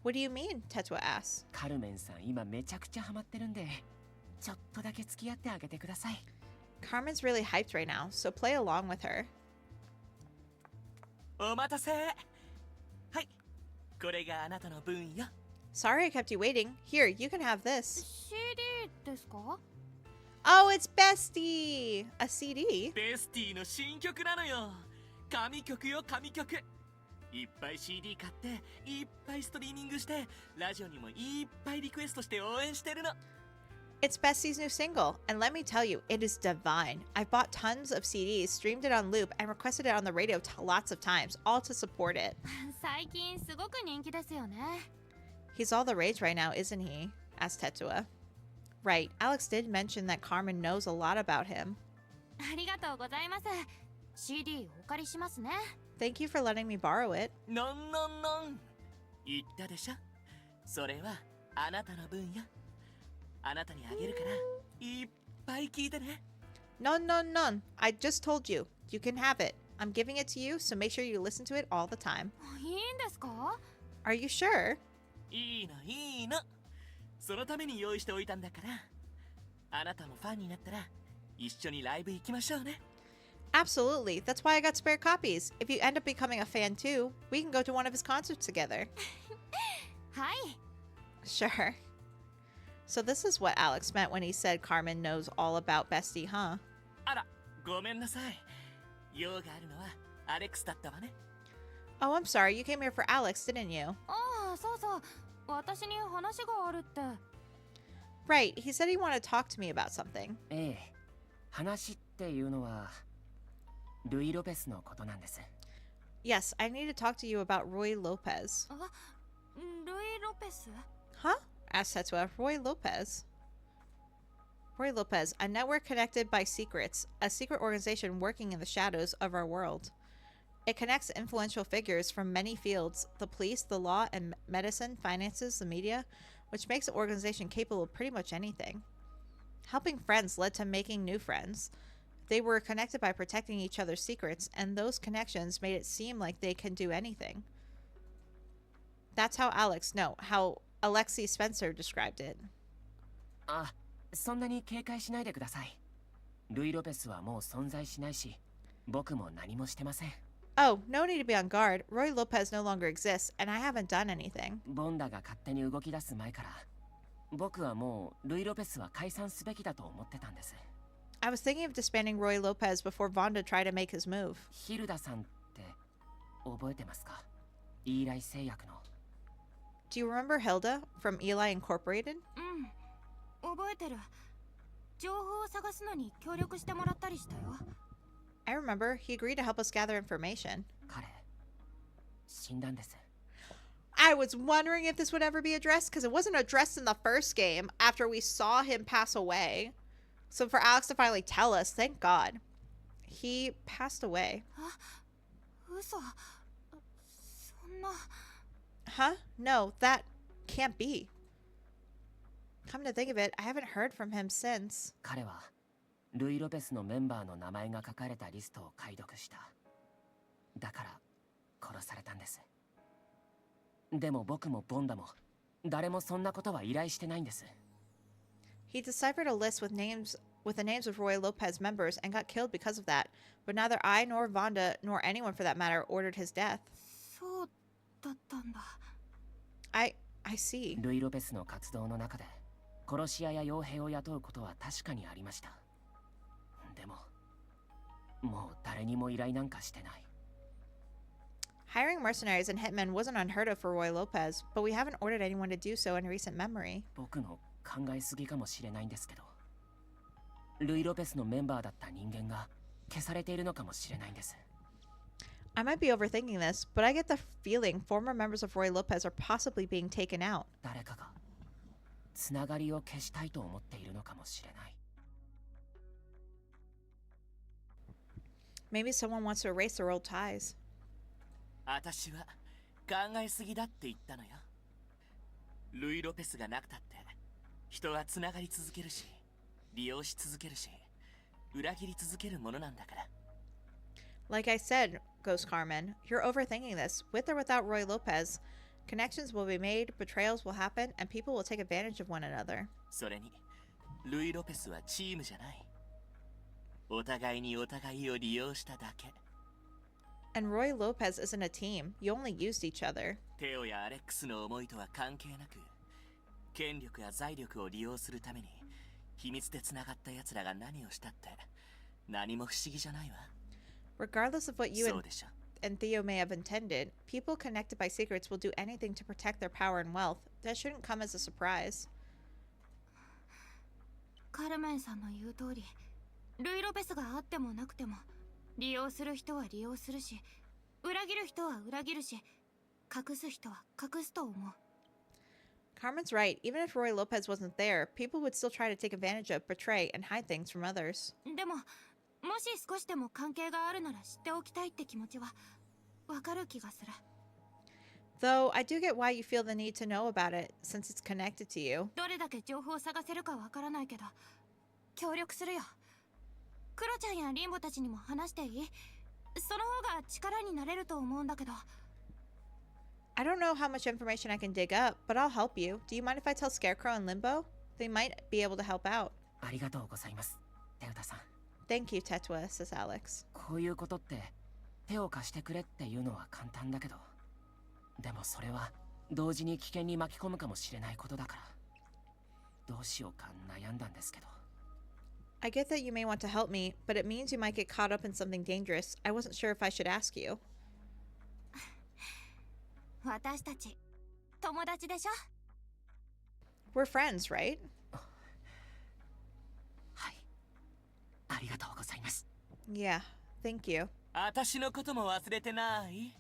Speaker 1: What do you mean? Tetua asks.
Speaker 8: カルメンさん今めちゃくちゃハマってるんで、ちょっとだけ付き合ってあげてください。
Speaker 1: Carmen's really hyped right now, so play along with her.
Speaker 14: お待たせ。はい、これがあなたの分よ。
Speaker 1: Sorry I kept you waiting. Here, you can have this.
Speaker 10: CD ですか？
Speaker 1: Oh, it's Bestie! A CD?
Speaker 14: ベスティの新曲なのよ。神曲よ、神曲。いっぱい CD 買っていっぱいストリーミングしてラジオにもいっぱいリクエストして応援してるの。
Speaker 1: It's Bestie's new single, and let me tell you, it is divine. I've bought tons of CDs, streamed it on loop, and requested it on the radio lots of times, all to support it.
Speaker 10: 最近すごく人気ですよね。
Speaker 1: He's all the rage right now, isn't he? Asked Tetsuo. Right, Alex did mention that Carmen knows a lot about him.
Speaker 10: ありがとうございます。CD お借りしますね。
Speaker 1: Thank you for letting me borrow it.
Speaker 14: のんのんのん。言ったでしょ。それはあなたの分よ。あなたにあげるからいっぱい聞いてね。
Speaker 1: None, none, none. I just told you. You can have it. I'm giving it to you, so make sure you listen to it all the time.
Speaker 10: いいんですか？
Speaker 1: Are you sure?
Speaker 14: いいのいいの。そのために用意しておいたんだから。あなたもファンになったら一緒にライブ行きましょうね。
Speaker 1: Absolutely. That's why I got spare copies. If you end up becoming a fan too, we can go to one of his concerts together.
Speaker 10: はい。
Speaker 1: Sure. So this is what Alex meant when he said Carmen knows all about Bestie, huh?
Speaker 14: あら、ごめんなさい。用があるのはアレックスだったわね。
Speaker 1: Oh, I'm sorry. You came here for Alex, didn't you?
Speaker 10: ああ、そうそう。私に話があるって。
Speaker 1: Right. He said he wanted to talk to me about something.
Speaker 8: ええ、話っていうのはルイ・ロペスのことなんです。
Speaker 1: Yes, I need to talk to you about Roy Lopez.
Speaker 10: あ、ルイ・ロペス？
Speaker 1: Huh? Asked Tetsuo. Roy Lopez. Roy Lopez, a network connected by secrets, a secret organization working in the shadows of our world. It connects influential figures from many fields, the police, the law, and medicine, finances, the media, which makes the organization capable of pretty much anything. Helping friends led to making new friends. They were connected by protecting each other's secrets, and those connections made it seem like they can do anything. That's how how Alexei Spencer described it.
Speaker 8: あ、そんなに警戒しないでください。ルイ・ロペスはもう存在しないし、僕も何もしてません。
Speaker 1: Oh, no need to be on guard. Roy Lopez no longer exists, and I haven't done anything.
Speaker 8: ボンダが勝手に動き出す前から、僕はもうルイ・ロペスは解散すべきだと思ってたんです。
Speaker 1: I was thinking of disbanding Roy Lopez before Vonda tried to make his move.
Speaker 8: ヒルダさんって覚えてますか？イーライ製薬の。
Speaker 1: Do you remember Hilda from Eli Incorporated?
Speaker 10: うん。覚えてる。情報を探すのに協力してもらったりしたよ。
Speaker 1: I remember. He agreed to help us gather information.
Speaker 8: 彼、死んだんです。
Speaker 1: I was wondering if this would ever be addressed because it wasn't addressed in the first game after we saw him pass away. So for Alex to finally tell us, thank God. He passed away.
Speaker 10: あ、嘘。そんな。
Speaker 1: Huh? No, that can't be. Come to think of it, I haven't heard from him since.
Speaker 8: 彼はルイ・ロペスのメンバーの名前が書かれたリストを解読した。だから殺されたんです。でも僕もボンダも誰もそんなことは依頼してないんです。
Speaker 1: He deciphered a list with the names of Roy Lopez members and got killed because of that. But neither I nor Vonda nor anyone for that matter ordered his death.
Speaker 10: そうだったんだ。
Speaker 1: I see.
Speaker 8: ルイ・ロペスの活動の中で殺し屋や傭兵を雇うことは確かにありました。でももう誰にも依頼なんかしてない。
Speaker 1: Hiring mercenaries and hitmen wasn't unheard of for Roy Lopez, but we haven't ordered anyone to do so in recent memory.
Speaker 8: 僕の考えすぎかもしれないんですけど、ルイ・ロペスのメンバーだった人間が消されているのかもしれないんです。
Speaker 1: I might be overthinking this, but I get the feeling former members of Roy Lopez are possibly being taken out.
Speaker 8: 誰かがつながりを消したいと思っているのかもしれない。
Speaker 1: Maybe someone wants to erase their old ties.
Speaker 14: 私は考えすぎだって言ったのよ。ルイ・ロペスがなくたって人はつながり続けるし、利用し続けるし、裏切り続けるものなんだから。
Speaker 1: Like I said, Ghost Carmen, you're overthinking this. With or without Roy Lopez, connections will be made, betrayals will happen, and people will take advantage of one another.
Speaker 14: それに、ルイ・ロペスはチームじゃない。お互いにお互いを利用しただけ。
Speaker 1: And Roy Lopez isn't a team. You only used each other.
Speaker 14: テオやアレックスの思いとは関係なく、権力や財力を利用するために秘密でつながった奴らが何をしたって何も不思議じゃないわ。
Speaker 1: Regardless of what you
Speaker 14: そうでしょ。
Speaker 1: and Theo may have intended, people connected by secrets will do anything to protect their power and wealth. That shouldn't come as a surprise.
Speaker 10: カルメンさんの言う通り、ルイ・ロペスがあってもなくても利用する人は利用するし、裏切る人は裏切るし、隠す人は隠すと思う。
Speaker 1: Carmen's right. Even if Roy Lopez wasn't there, people would still try to take advantage of, betray, and hide things from others.
Speaker 10: でも、もし少しでも関係があるなら知っておきたいって気持ちはわかる気がする。
Speaker 1: Though I do get why you feel the need to know about it, since it's connected to you.
Speaker 10: どれだけ情報を探せるかわからないけど、協力するよ。クロちゃんやリンボたちにも話していい？その方が力になれると思うんだけど。
Speaker 1: I don't know how much information I can dig up, but I'll help you. Do you mind if I tell Scarecrow and Limbo? They might be able to help out.
Speaker 8: ありがとうございます、テウタさん。
Speaker 1: Thank you, Tetua, says Alex.
Speaker 8: こういうことって手を貸してくれっていうのは簡単だけど、でもそれは同時に危険に巻き込むかもしれないことだから、どうしようか悩んだんですけど。
Speaker 1: I get that you may want to help me, but it means you might get caught up in something dangerous. I wasn't sure if I should ask you.
Speaker 10: 私たち友達でしょ？
Speaker 1: We're friends, right?
Speaker 8: はい、ありがとうございます。
Speaker 1: Yeah, thank you.
Speaker 14: 私のことも忘れてない？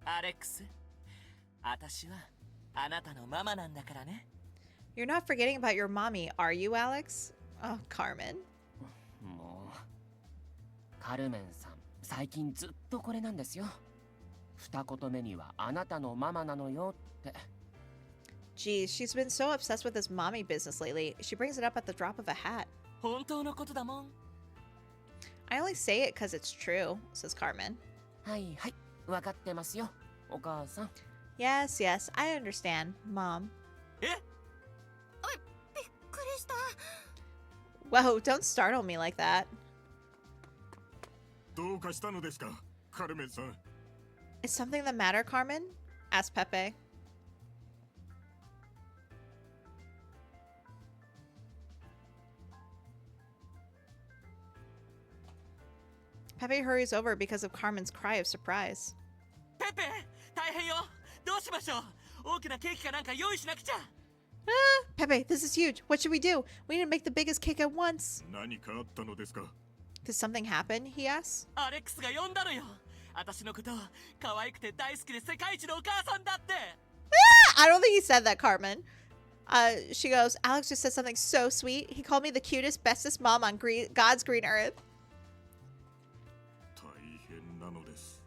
Speaker 14: アレックス、私はあなたのママなんだからね。
Speaker 1: You're not forgetting about your mommy, are you, Alex? Oh, Carmen.
Speaker 8: もうカルメンさん、最近ずっとこれなんですよ。二言目にはあなたのママなのよって。
Speaker 1: Geez, she's been so obsessed with this mommy business lately. She brings it up at the drop of a hat.
Speaker 14: 本当のことだもん。
Speaker 1: I only say it because it's true, says Carmen.
Speaker 8: はいはい、わかってますよ、お母さん。
Speaker 1: Yes, yes, I understand, Mom.
Speaker 14: え？
Speaker 10: おい、びっくりした。
Speaker 1: Whoa, don't startle me like that.
Speaker 4: どうかしたのですか、カルメンさん。
Speaker 1: Is something the matter, Carmen? Asked Pepe. Pepe hurries over because of Carmen's cry of surprise.
Speaker 14: ペペ、大変よ。どうしましょう。大きなケーキかなんか用意しなくちゃ。
Speaker 1: Pepe, this is huge. What should we do? We need to make the biggest cake at once.
Speaker 4: 何かあったのですか？
Speaker 1: Did something happen? He asks.
Speaker 14: アレックスが呼んだのよ。私のこと可愛くて大好きで世界一のお母さんだって。
Speaker 1: I don't think he said that, Carmen. She goes, Alex just said something so sweet. He called me the cutest, bestest mom on God's green earth.
Speaker 4: 大変なのです。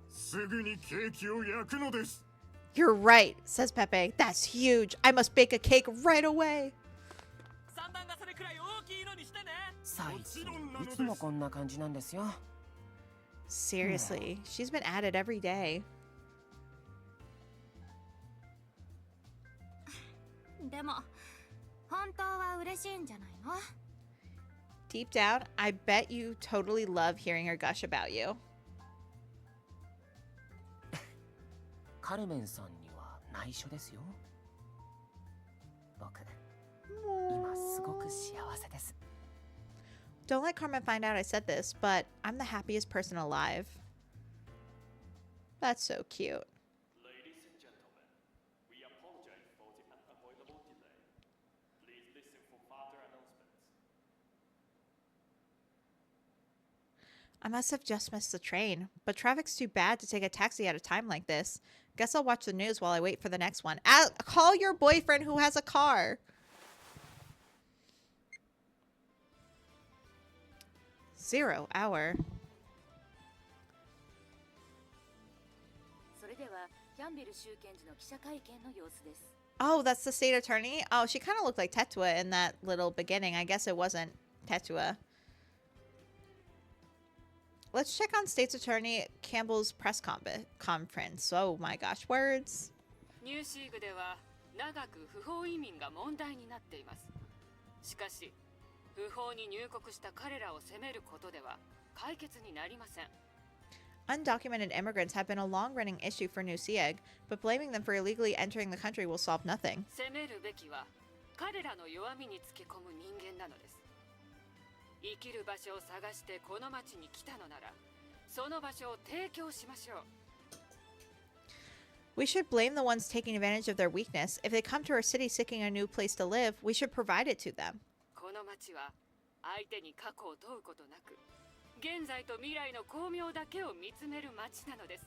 Speaker 4: すぐにケーキを焼くのです。
Speaker 1: You're right, says Pepe. That's huge. I must bake a cake right away.
Speaker 14: 三段重ねくらい大きいのにしてね。
Speaker 8: 最近いつもこんな感じなんですよ。
Speaker 1: Seriously, she's been at it every day.
Speaker 10: でも本当は嬉しいんじゃないの？
Speaker 1: Deep down, I bet you totally love hearing her gush about you.
Speaker 8: カルメンさんには内緒ですよ。僕、今すごく幸せです。
Speaker 1: Don't let Carmen find out I said this, but I'm the happiest person alive. That's so cute.
Speaker 2: Ladies and gentlemen, we apologize for the unavoidable delay. Please listen for further announcements.
Speaker 1: I must have just missed the train, but traffic's too bad to take a taxi at a time like this. Guess I'll watch the news while I wait for the next one. Call your boyfriend who has a car. Zero hour.
Speaker 13: それではキャンベル州検事の記者会見の様子です。
Speaker 1: Oh, that's the state attorney? Oh, she kind of looked like Tetua in that little beginning. I guess it wasn't Tetua. Let's check on State's Attorney Campbell's press conference. Oh my gosh, words.
Speaker 13: ニューシーグでは長く不法移民が問題になっています。しかし、不不法に入国した彼らを責めることでは解決になりません。
Speaker 1: Undocumented immigrants have been a long-running issue for New Sieg, but blaming them for illegally entering the country will solve nothing.
Speaker 13: 責めるべきは彼らの弱みにつけ込む人間なのです。生きる場所を探してこの町に来たのなら、その場所を提供しましょう。
Speaker 1: We should blame the ones taking advantage of their weakness. If they come to our city seeking a new place to live, we should provide it to them.
Speaker 13: この町は相手に過去を問うことなく、現在と未来の巧妙だけを見つめる町なのです。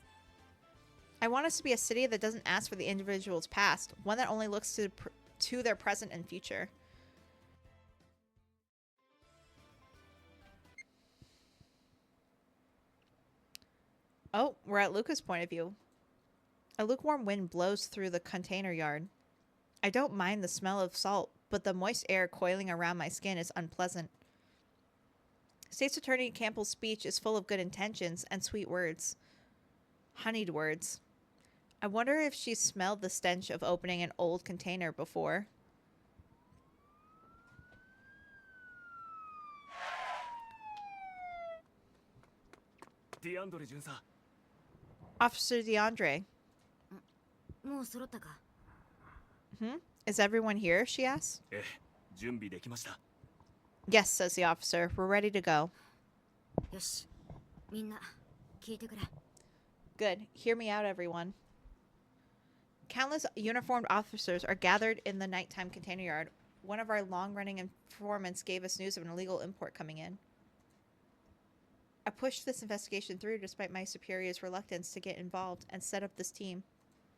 Speaker 1: I want us to be a city that doesn't ask for the individual's past, one that only looks to their present and future. Oh, we're at Luca's point of view. A lukewarm wind blows through the container yard. I don't mind the smell of salt, but the moist air coiling around my skin is unpleasant. State's Attorney Campbell's speech is full of good intentions and sweet words. Honeyed words. I wonder if she smelled the stench of opening an old container before.
Speaker 14: DeAndre 巡査。
Speaker 1: Officer DeAndre.
Speaker 9: もう揃ったか?
Speaker 1: Is everyone here? She asks.
Speaker 14: ええ、準備できました。
Speaker 1: Yes, says the officer. We're ready to go.
Speaker 9: よし、みんな聞いてくれ。
Speaker 1: Good. Hear me out, everyone. Countless uniformed officers are gathered in the nighttime container yard. One of our long-running informants gave us news of an illegal import coming in. I pushed this investigation through despite my superior's reluctance to get involved and set up this team.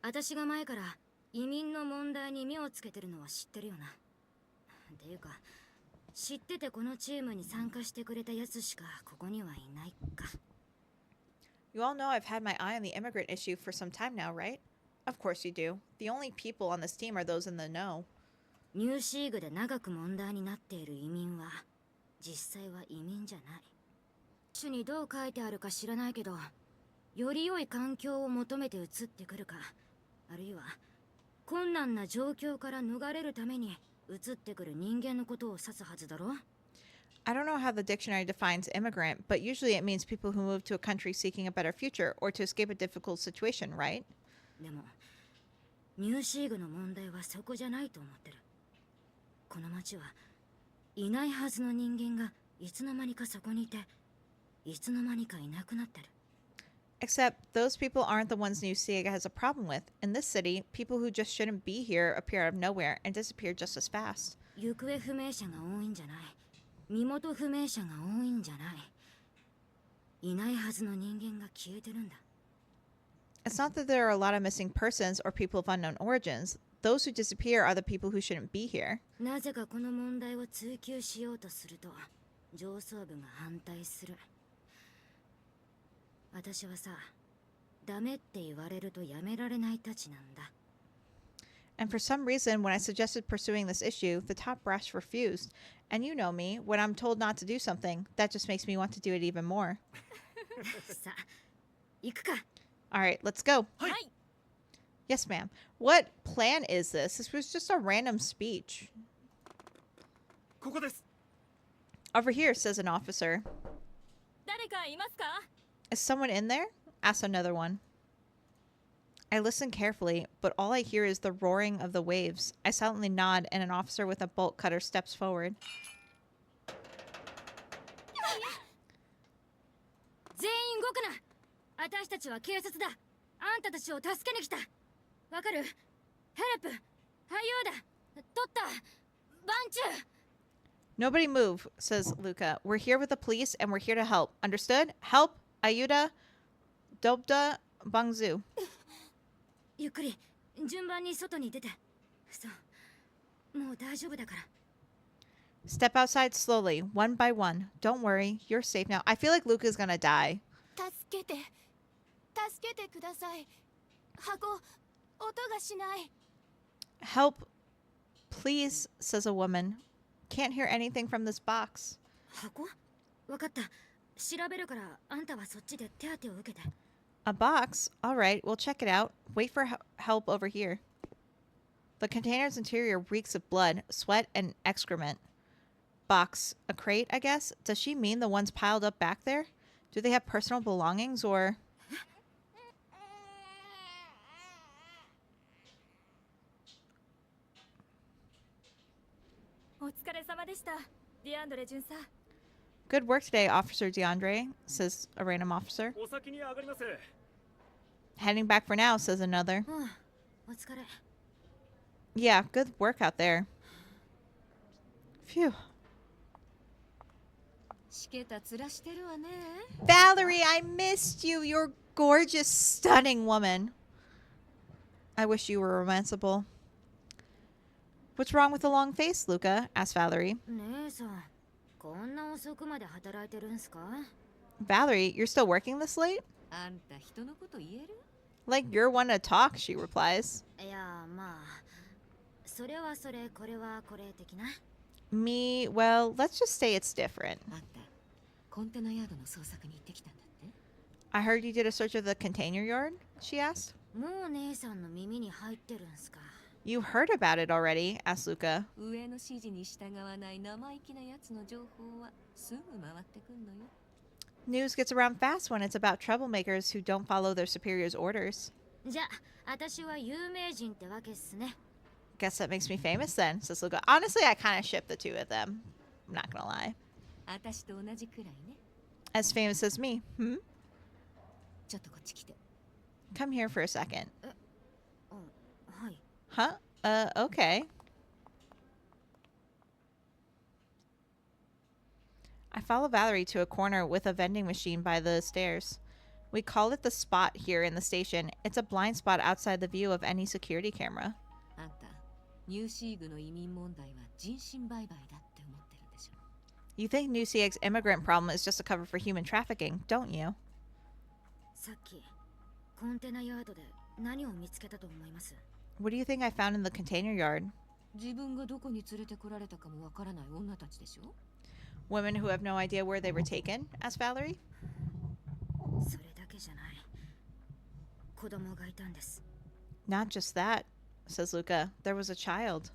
Speaker 9: 私が前から移民の問題に目をつけてるのは知ってるよな。っていうか、知っててこのチームに参加してくれたやつしかここにはいないか。
Speaker 1: You all know I've had my eye on the immigrant issue for some time now, right? Of course you do. The only people on this team are those in the know.
Speaker 9: ニューシーグで長く問題になっている移民は実際は移民じゃない。種にどう書いてあるか知らないけど、より良い環境を求めて移ってくるか、あるいは困難な状況から逃れるために移ってくる人間のことを指すはずだろ?
Speaker 1: I don't know how the dictionary defines immigrant, but usually it means people who move to a country seeking a better future or to escape a difficult situation, right?
Speaker 9: でも、ニューシーグの問題はそこじゃないと思ってる。この町はいないはずの人間がいつの間にかそこにいて、いつの間にかいなくなってる。
Speaker 1: Except those people aren't the ones New Siega has a problem with. In this city, people who just shouldn't be here appear out of nowhere and disappear just as fast.
Speaker 9: 行方不明者が多いんじゃない。身元不明者が多いんじゃない。いないはずの人間が消えてるんだ。
Speaker 1: It's not that there are a lot of missing persons or people of unknown origins. Those who disappear are the people who shouldn't be here.
Speaker 9: なぜかこの問題を追求しようとすると、上層部が反対する。私はさ、ダメって言われるとやめられないたちなんだ。
Speaker 1: And for some reason, when I suggested pursuing this issue, the top brass refused. And you know me, when I'm told not to do something, that just makes me want to do it even more.
Speaker 9: さあ、行くか。
Speaker 1: All right, let's go.
Speaker 11: はい。
Speaker 1: Yes, ma'am. What plan is this? This was just a random speech.
Speaker 14: ここです。
Speaker 1: Over here, says an officer.
Speaker 11: 誰かいますか?
Speaker 1: Is someone in there? Asks another one. I listen carefully, but all I hear is the roaring of the waves. I silently nod, and an officer with a bolt cutter steps forward.
Speaker 9: 全員動くな。私たちは警察だ。あんたたちを助けに来た。わかる？ヘルプ、俳優だ。取った。バンチュー。
Speaker 1: Nobody move, says Luca. We're here with the police, and we're here to help. Understood? Help, ayuda, dobda, bangzu.
Speaker 9: ゆっくり順番に外に出て。そう。もう大丈夫だから。
Speaker 1: Step outside slowly, one by one. Don't worry, you're safe now. I feel like Luca's gonna die.
Speaker 10: 助けてください。箱、音がしない。
Speaker 1: Help, please, says a woman. Can't hear anything from this box.
Speaker 9: 箱？わかった。調べるからあんたはそっちで手当てを受けて。
Speaker 1: A box? All right, we'll check it out. Wait for help over here. The container's interior reeks of blood, sweat, and excrement. box, a crate, I guess. Does she mean the ones piled up back there? Do they have personal belongings or... Good work today, Officer DeAndre, says a random officer. Heading back for now, says another. Yeah, good work out there. Phew. Valerie, I missed you. You're gorgeous, stunning woman. I wish you were romanceable. What's wrong with the long face, Luca? Asked Valerie. Valerie, you're still working this late? Like you're one to talk, she replies. Me, well, let's just say it's different. I heard you did a search of the container yard, she asked. You heard about it already, asked Luca. News gets around fast when it's about troublemakers who don't follow their superiors' orders. Guess that makes me famous then, says Luca. Honestly, I kind of ship the two of them. I'm not gonna lie. As famous as me, Come here for a second. Huh? Okay. I follow Valerie to a corner with a vending machine by the stairs. We call it the spot here in the station. It's a blind spot outside the view of any security camera. You think New CX's immigrant problem is just a cover for human trafficking, don't you? What do you think I found in the container yard? Women who have no idea where they were taken? Asked Valerie. Not just that, says Luca. There was a child.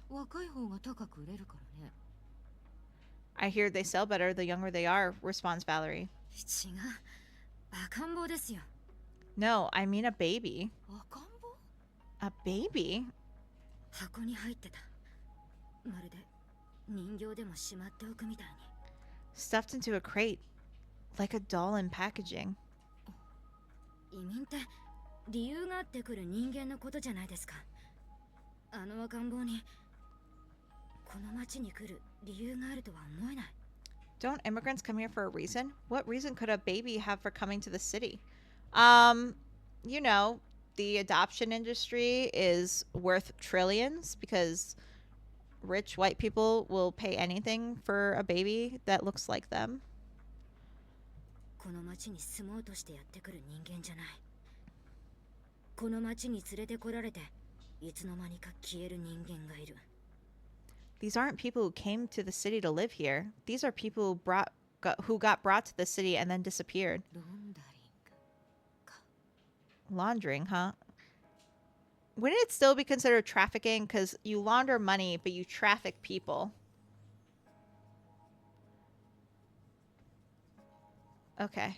Speaker 1: I hear they sell better the younger they are, responds Valerie. No, I mean a baby. A baby? Stuffed into a crate, like a doll in packaging. Don't immigrants come here for a reason? What reason could a baby have for coming to the city? You know, the adoption industry is worth trillions because rich white people will pay anything for a baby that looks like them. These aren't people who came to the city to live here. These are people who got brought to the city and then disappeared. Laundering, huh? Wouldn't it still be considered trafficking? Because you launder money, but you traffic people. Okay.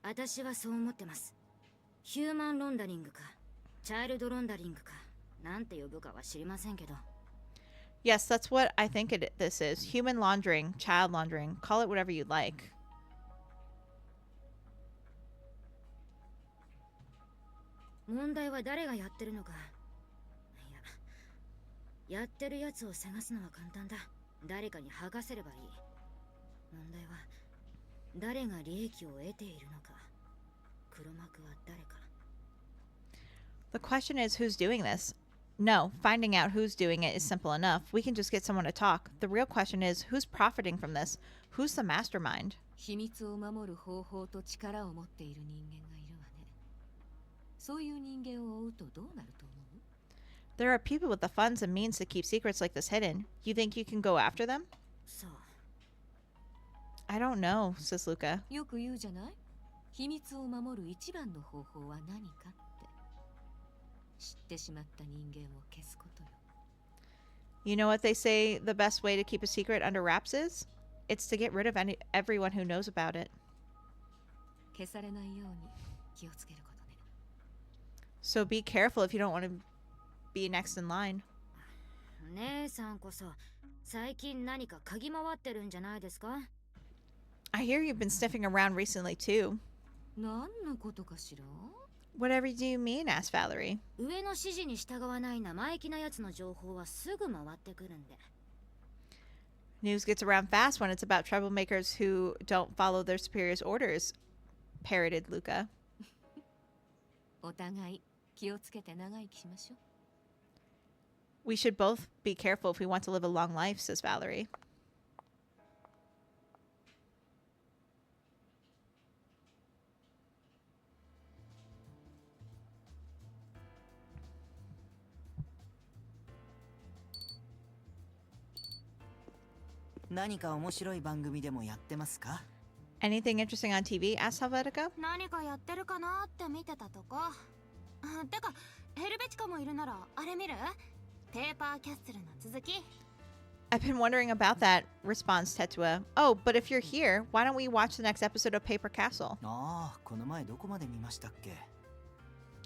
Speaker 9: 私はそう思ってます。ヒューマンロンダリングか、チャイルドロンダリングか、なんて呼ぶかは知りませんけど。
Speaker 1: Yes, that's what I think this is. Human laundering, child laundering. Call it whatever you'd like.
Speaker 9: 問題は誰がやってるのか。いや、やってるやつを探すのは簡単だ。誰かに剥がせればいい。問題は誰が利益を得ているのか。黒幕は誰か。
Speaker 1: The question is, who's doing this? No, finding out who's doing it is simple enough. We can just get someone to talk. The real question is, who's profiting from this? Who's the mastermind?
Speaker 16: 秘密を守る方法と力を持っている人間がいるわね。そういう人間を追うとどうなると思う?
Speaker 1: There are people with the funds and means to keep secrets like this hidden. You think you can go after them?
Speaker 9: そう。
Speaker 1: I don't know, says Luca.
Speaker 16: よく言うじゃない?秘密を守る一番の方法は何かって。知ってしまった人間を消すことよ。
Speaker 1: You know what they say the best way to keep a secret under wraps is? It's to get rid of everyone who knows about it.
Speaker 16: 消されないように気をつけることね。
Speaker 1: So be careful if you don't want to be next in line.
Speaker 9: 姉さんこそ最近何か嗅ぎ回ってるんじゃないですか？
Speaker 1: I hear you've been sniffing around recently too.
Speaker 16: 何のことかしら?
Speaker 1: Whatever do you mean? Asked Valerie.
Speaker 9: 上の指示に従わない生意気なやつの情報はすぐ回ってくるんで。
Speaker 1: News gets around fast when it's about troublemakers who don't follow their superiors' orders, parroted Luca.
Speaker 16: お互い気をつけて長生きしましょう。
Speaker 1: We should both be careful if we want to live a long life, says Valerie. Anything interesting on TV? Asked Helvetica.
Speaker 10: 何かやってるかなって見てたとこ。てか、ヘルベチカもいるならあれ見る？ペーパーキャッスルの続き。
Speaker 1: I've been wondering about that, responds Tetua. Oh, but if you're here, why don't we watch the next episode of Paper Castle?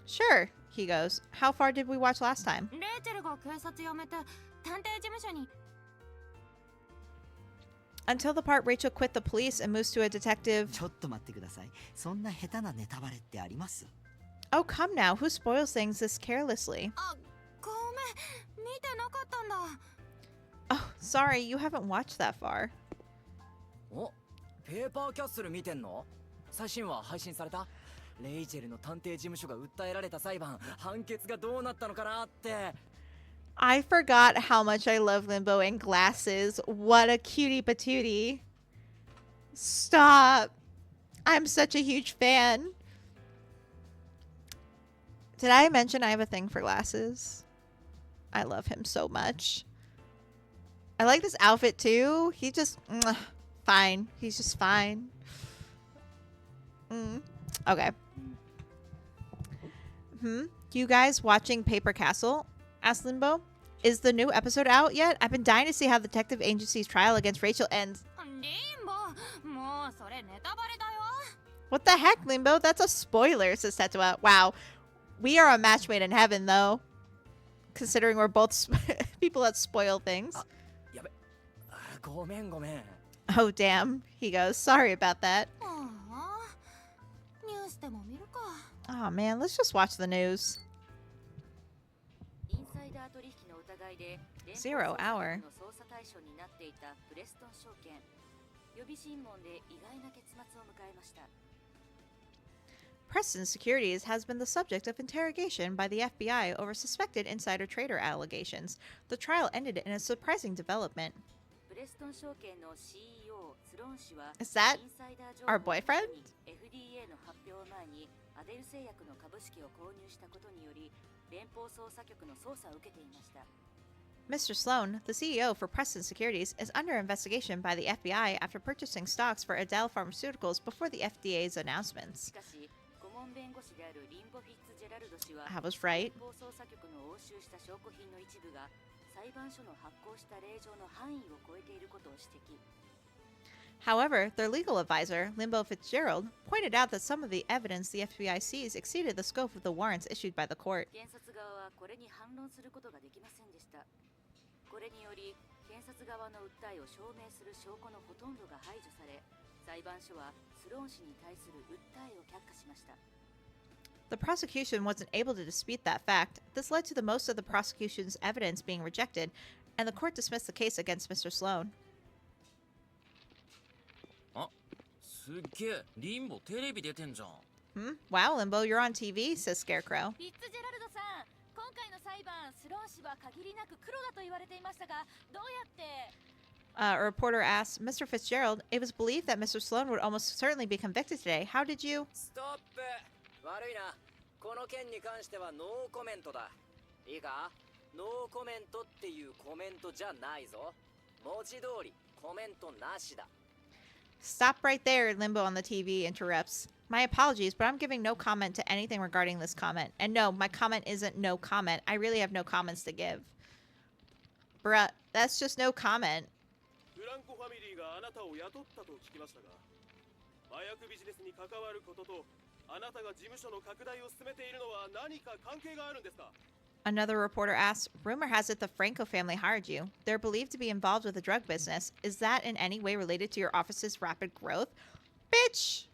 Speaker 1: Sure, he goes. How far did we watch last time?
Speaker 10: レイチェルが警察辞めて探偵事務所に。
Speaker 1: Until the part Rachel quit the police and moves to a detective.
Speaker 17: ちょっと待ってください。そんな下手なネタバレってあります？
Speaker 1: Oh, come now. Who spoils things this carelessly?
Speaker 10: あ、ごめん。見てなかったんだ。
Speaker 1: Oh, sorry. You haven't watched that far.
Speaker 18: お、ペーパーキャッスル見てんの？最新話配信された？レイチェルの探偵事務所が訴えられた裁判、判決がどうなったのかなって。
Speaker 1: I forgot how much I love Limbo and Glasses. What a cutie patootie. Stop. I'm such a huge fan. Did I mention I have a thing for Glasses? I love him so much. I like this outfit too. He just... fine. He's just fine. Okay. You guys watching Paper Castle? Asked Limbo. Is the new episode out yet? I've been dying to see how the detective agency's trial against Rachel ends. What the heck, Limbo? That's a spoiler, says Tetua. Wow. We are a match made in heaven, though. Considering we're both people that spoil things. Oh, damn. He goes, sorry about that. Oh, man. Let's just watch the news. 0 hour. Preston Securities has been the subject of interrogation by the FBI over suspected insider trader allegations. The trial ended in a surprising development. Is that our boyfriend? Mr. Sloan, the CEO for Preston Securities, is under investigation by the FBI after purchasing stocks for Adele Pharmaceuticals before the FDA's announcements. I was right. However, their legal advisor, Limbo Fitzgerald, pointed out that some of the evidence the FBI seized exceeded the scope of the warrants issued by the court. The prosecution wasn't able to dispute that fact. This led to the most of the prosecution's evidence being rejected, and the court dismissed the case against Mr. Sloan.
Speaker 3: すっげえ、リンボテレビ出てんじゃん。
Speaker 1: Wow, Limbo, you're on TV, says Scarecrow.
Speaker 11: フィッツジェラルドさん、今回の裁判、スローン氏は限りなく黒だと言われていましたが、どうやって？
Speaker 1: A reporter asked, Mr. Fitzgerald, it was believed that Mr. Sloan would almost certainly be convicted today. How did you?
Speaker 18: ストップ。悪いな。この件に関してはノーコメントだ。いいか？ノーコメントっていうコメントじゃないぞ。文字通りコメントなしだ。
Speaker 1: Stop right there, Limbo on the TV interrupts. My apologies, but I'm giving no comment to anything regarding this comment. And no, my comment isn't no comment. I really have no comments to give. Bruh, that's just no comment.
Speaker 2: フランコファミリーがあなたを雇ったと聞きましたが、麻薬ビジネスに関わることとあなたが事務所の拡大を進めているのは何か関係があるんですか？
Speaker 1: Another reporter asks, rumor has it the Franco family hired you. They're believed to be involved with the drug business. Is that in any way related to your office's rapid growth? Bitch!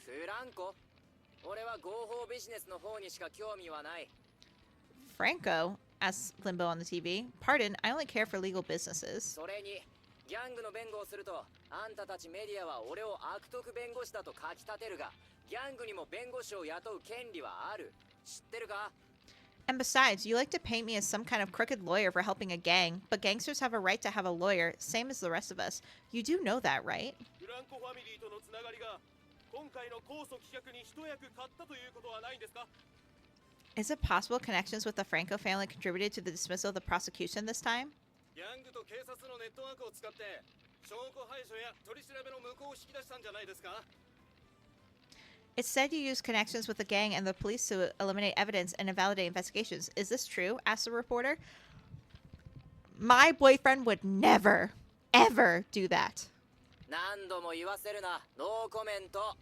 Speaker 18: フランコ？俺は合法ビジネスの方にしか興味はない。
Speaker 1: Franco? Asks Limbo on the TV. Pardon, I only care for legal businesses.
Speaker 18: それに、ギャングの弁護をすると、あんたたちメディアは俺を悪徳弁護士だと書き立てるが、ギャングにも弁護士を雇う権利はある。知ってるか？
Speaker 1: And besides, you like to paint me as some kind of crooked lawyer for helping a gang, but gangsters have a right to have a lawyer, same as the rest of us. You do know that, right?
Speaker 2: フランコファミリーとのつながりが今回の控訴棄却に一役買ったということはないんですか？
Speaker 1: Is it possible connections with the Franco family contributed to the dismissal of the prosecution this time?
Speaker 4: ギャングと警察のネットワークを使って証拠排除や取り調べの無効を引き出したんじゃないですか？
Speaker 1: It said you used connections with the gang and the police to eliminate evidence and invalidate investigations. Is this true? Asked the reporter. My boyfriend would never, ever do that.
Speaker 18: 何度も言わせるな。ノーコメント。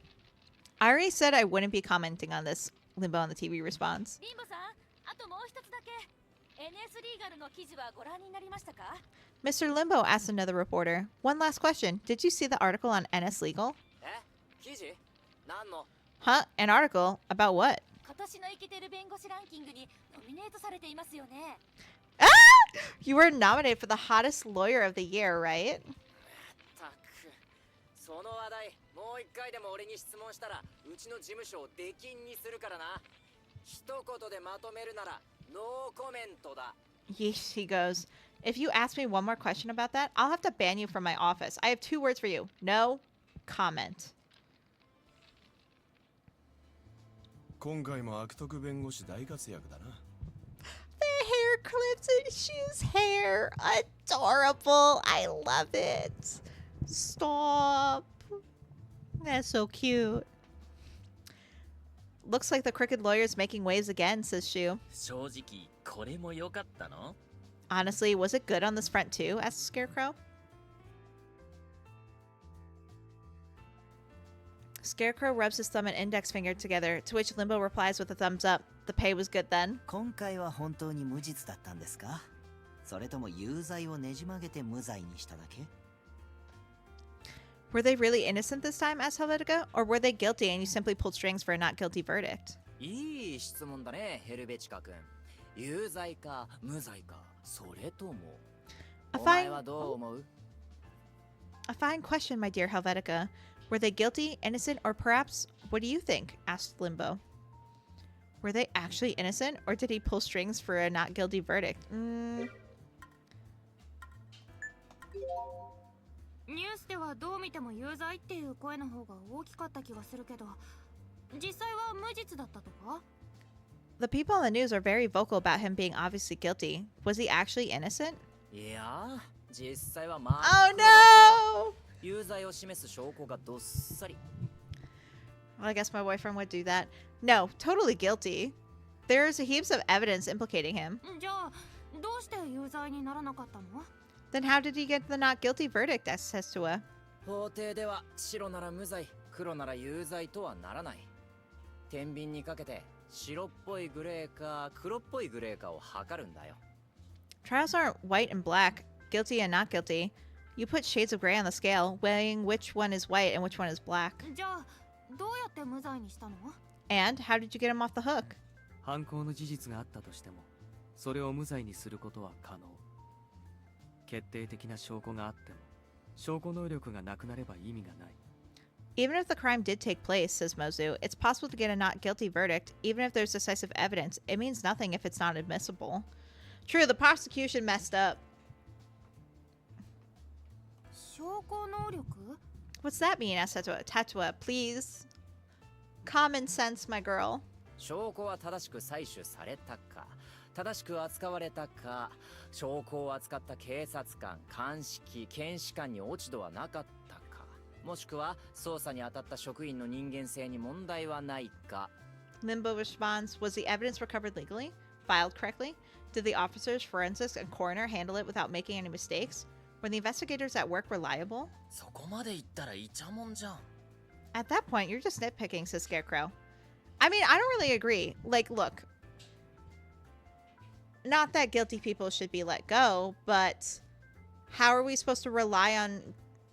Speaker 1: I already said I wouldn't be commenting on this, Limbo on the TV responds.
Speaker 11: リンボさん、あともう一つだけ。NS リーガルの記事はご覧になりましたか？
Speaker 1: Mr. Limbo asked another reporter. One last question. Did you see the article on NS Legal?
Speaker 18: え？記事？何の？
Speaker 1: Huh? An article? About what?
Speaker 11: 今年のイケてる弁護士ランキングにノミネートされていますよね。
Speaker 1: Ah! You were nominated for the hottest lawyer of the year, right?
Speaker 18: たく。その話題、もう一回でも俺に質問したら、うちの事務所を出禁にするからな。一言でまとめるなら、ノーコメントだ。
Speaker 1: Yeesh, he goes. If you ask me one more question about that, I'll have to ban you from my office. I have 2 words for you. No comment.
Speaker 6: 今回も悪徳弁護士大活躍だな。
Speaker 1: The hair clips in Shu's hair. Adorable. I love it. Stop. That's so cute. Looks like the crooked lawyer's making waves again, says Shu.
Speaker 3: 正直これも良かったの？
Speaker 1: Honestly, was it good on this front too? Asked the Scarecrow. Scarecrow rubs his thumb and index finger together, to which Limbo replies with a thumbs up. The pay was good then.
Speaker 17: 今回は本当に無実だったんですか？それとも有罪をねじ曲げて無罪にしただけ？
Speaker 1: Were they really innocent this time? Asked Helvetica. Or were they guilty and you simply pulled strings for a not guilty verdict?
Speaker 18: いい質問だね、ヘルベチカ君。有罪か無罪か、それとも。お前はどう思う？
Speaker 1: A fine question, my dear Helvetica. Were they guilty, innocent, or perhaps, what do you think? Asked Limbo. Were they actually innocent, or did he pull strings for a not guilty verdict?
Speaker 10: ニュースではどう見ても有罪っていう声の方が大きかった気がするけど、実際は無実だったとか？
Speaker 1: The people on the news are very vocal about him being obviously guilty. Was he actually innocent?
Speaker 18: いや、実際はまあ。
Speaker 1: Oh no!
Speaker 18: 有罪を示す証拠がどっさり。
Speaker 1: Well, I guess my boyfriend would do that. No, totally guilty. There's heaps of evidence implicating him.
Speaker 10: じゃあ、どうして有罪にならなかったの？
Speaker 1: Then how did he get the not guilty verdict? Asks Hestua.
Speaker 18: 法廷では白なら無罪、黒なら有罪とはならない。天秤にかけて白っぽいグレーか黒っぽいグレーかを測るんだよ。
Speaker 1: Trials aren't white and black, guilty and not guilty. You put shades of gray on the scale, weighing which one is white and which one is black.
Speaker 10: じゃあ、どうやって無罪にしたの？
Speaker 1: And how did you get him off the hook?
Speaker 7: 犯行の事実があったとしても、それを無罪にすることは可能。決定的な証拠があっても、証拠能力がなくなれば意味がない。
Speaker 1: Even if the crime did take place, says Mozu, it's possible to get a not guilty verdict, even if there's decisive evidence. It means nothing if it's not admissible. True, the prosecution messed up.
Speaker 10: 証拠能力？
Speaker 1: What's that mean? Asked Tatua. Tatua, please. Common sense, my girl.
Speaker 18: 証拠は正しく採取されたか、正しく扱われたか、証拠を扱った警察官、鑑識、検視官に落ち度はなかったか、もしくは捜査に当たった職員の人間性に問題はないか。
Speaker 1: Limbo responds, was the evidence recovered legally? filed correctly? Did the officers, forensics, and coroner handle it without making any mistakes? Were the investigators at work reliable?
Speaker 3: そこまで言ったらイチャモンじゃん。
Speaker 1: At that point, you're just nitpicking, says Scarecrow. I mean, I don't really agree. Like, look. Not that guilty people should be let go, but how are we supposed to rely on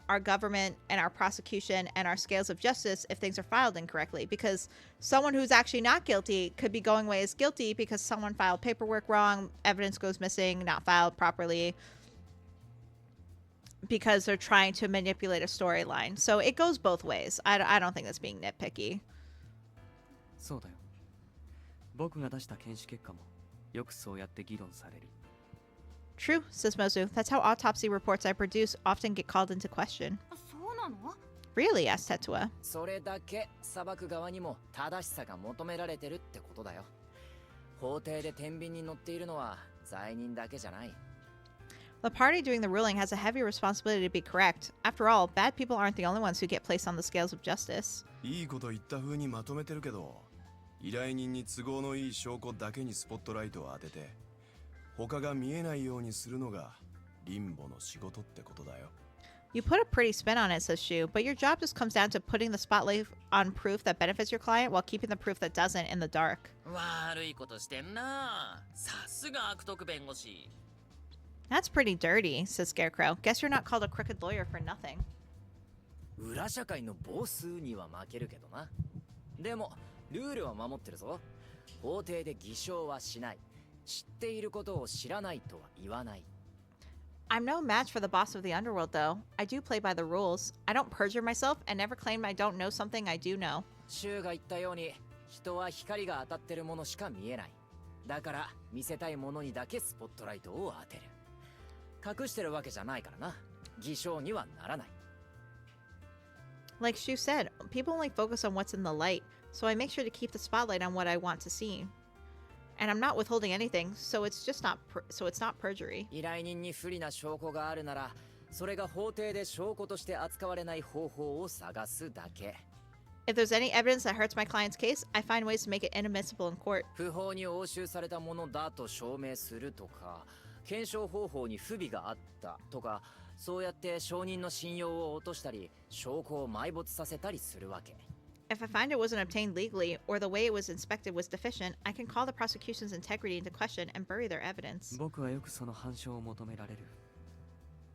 Speaker 1: our government and our prosecution and our scales of justice if things are filed incorrectly? Because someone who's actually not guilty could be going away as guilty because someone filed paperwork wrong, evidence goes missing, not filed properly, because they're trying to manipulate a storyline. So it goes both ways. I don't think that's being nitpicky.
Speaker 19: そうだよ。僕が出した検視結果もよくそうやって議論される。
Speaker 1: True, says Mozu. That's how autopsy reports I produce often get called into question.
Speaker 10: そうなの?
Speaker 1: Really? asked Tetua.
Speaker 18: それだけ裁く側にも正しさが求められてるってことだよ。法廷で天秤に乗っているのは罪人だけじゃない。
Speaker 1: The party doing the ruling has a heavy responsibility to be correct. After all, bad people aren't the only ones who get placed on the scales of justice.
Speaker 6: いいこと言った風にまとめてるけど、依頼人に都合のいい証拠だけにスポットライトを当てて、他が見えないようにするのがリンボの仕事ってことだよ。
Speaker 1: You put a pretty spin on it, says Shu, but your job just comes down to putting the spotlight on proof that benefits your client while keeping the proof that doesn't in the dark.
Speaker 3: 悪いことしてんな。さすが悪徳弁護士。
Speaker 1: That's pretty dirty, says Scarecrow. Guess you're not called a crooked lawyer for nothing.
Speaker 18: 裏社会のボスには負けるけどな。でもルールは守ってるぞ。法廷で偽証はしない。知っていることを知らないとは言わない。
Speaker 1: I'm no match for the boss of the underworld, though. I do play by the rules. I don't perjure myself and never claim I don't know something I do know.
Speaker 18: シュウが言ったように、人は光が当たってるものしか見えない。だから見せたいものにだけスポットライトを当てる。隠してるわけじゃないからな。偽証にはならない。
Speaker 1: Like Shu said, people only focus on what's in the light, so I make sure to keep the spotlight on what I want to see. And I'm not withholding anything, so it's not perjury.
Speaker 18: 依頼人に不利な証拠があるなら、それが法廷で証拠として扱われない方法を探すだけ。
Speaker 1: If there's any evidence that hurts my client's case, I find ways to make it inadmissible in court.
Speaker 18: 不法に押収されたものだと証明するとか、検証方法に不備があったとか、そうやって証人の信用を落としたり、証拠を埋没させたりするわけ。
Speaker 1: If I find it wasn't obtained legally, or the way it was inspected was deficient, I can call the prosecution's integrity into question and bury their evidence.
Speaker 19: 僕はよくその反証を求められる。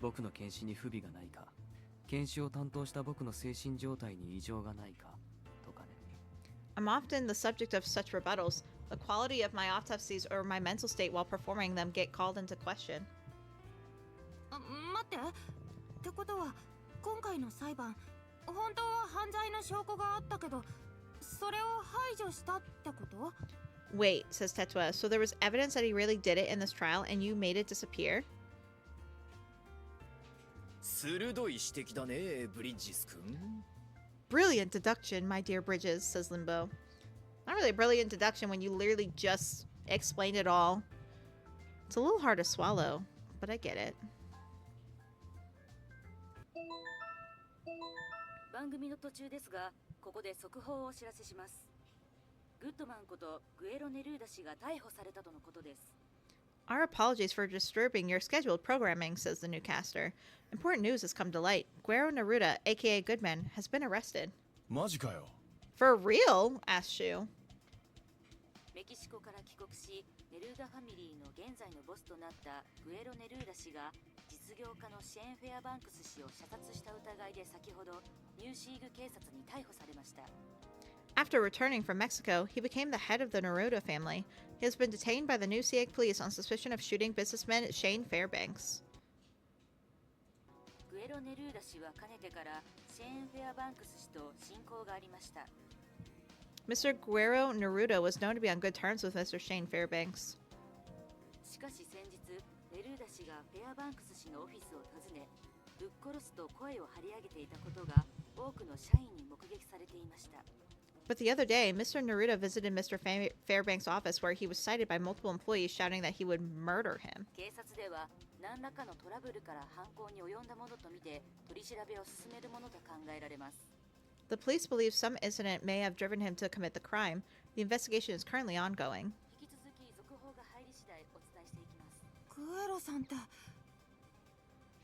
Speaker 19: 僕の検視に不備がないか、検視を担当した僕の精神状態に異常がないか、とかね。
Speaker 1: I'm often the subject of such rebuttals. The quality of my autopsies or my mental state while performing them get called into question.
Speaker 10: 待って。ってことは、今回の裁判、本当は犯罪の証拠があったけど、それを排除したってこと？
Speaker 1: Wait, says Tetua, so there was evidence that he really did it in this trial and you made it disappear?
Speaker 18: 鋭い指摘だね、ブリッジス君。
Speaker 1: Brilliant deduction, my dear Bridges, says Limbo. Not really a brilliant deduction when you literally just explained it all. It's a little hard to swallow, but I get it.
Speaker 20: 番組の途中ですが、ここで速報をお知らせします。グッドマンことグエロ・ネルーダ氏が逮捕されたとのことです。
Speaker 1: Our apologies for disturbing your scheduled programming, says the newscaster. Important news has come to light. Guero Neruda, aka Goodman, has been arrested.
Speaker 6: マジかよ。
Speaker 1: For real? asked Shu.
Speaker 20: メキシコから帰国し、ネルーダファミリーの現在のボスとなったグエロ・ネルーダ氏が実業家のシェーン・フェアバンクス氏を射殺した疑いで先ほどニューシーグ警察に逮捕されました。
Speaker 1: After returning from Mexico, he became the head of the Neruda family. He has been detained by the New Sieg police on suspicion of shooting businessman Shane Fairbanks.
Speaker 20: グエロ・ネルーダ氏はかねてからシェーン・フェアバンクス氏と親交がありました。
Speaker 1: Mr. Guero Neruda was known to be on good terms with Mr. Shane Fairbanks.
Speaker 20: しかし先日、ネルーダ氏がフェアバンクス氏のオフィスを訪ね、ぶっ殺すと声を張り上げていたことが多くの社員に目撃されていました。
Speaker 1: But the other day, Mr. Neruda visited Mr. Fairbanks' office where he was cited by multiple employees shouting that he would murder him.
Speaker 20: 警察では何らかのトラブルから犯行に及んだものとみて取り調べを進めるものと考えられます。
Speaker 1: The police believe some incident may have driven him to commit the crime. The investigation is currently ongoing.
Speaker 20: 引き続き続報が入
Speaker 10: グエロさんって。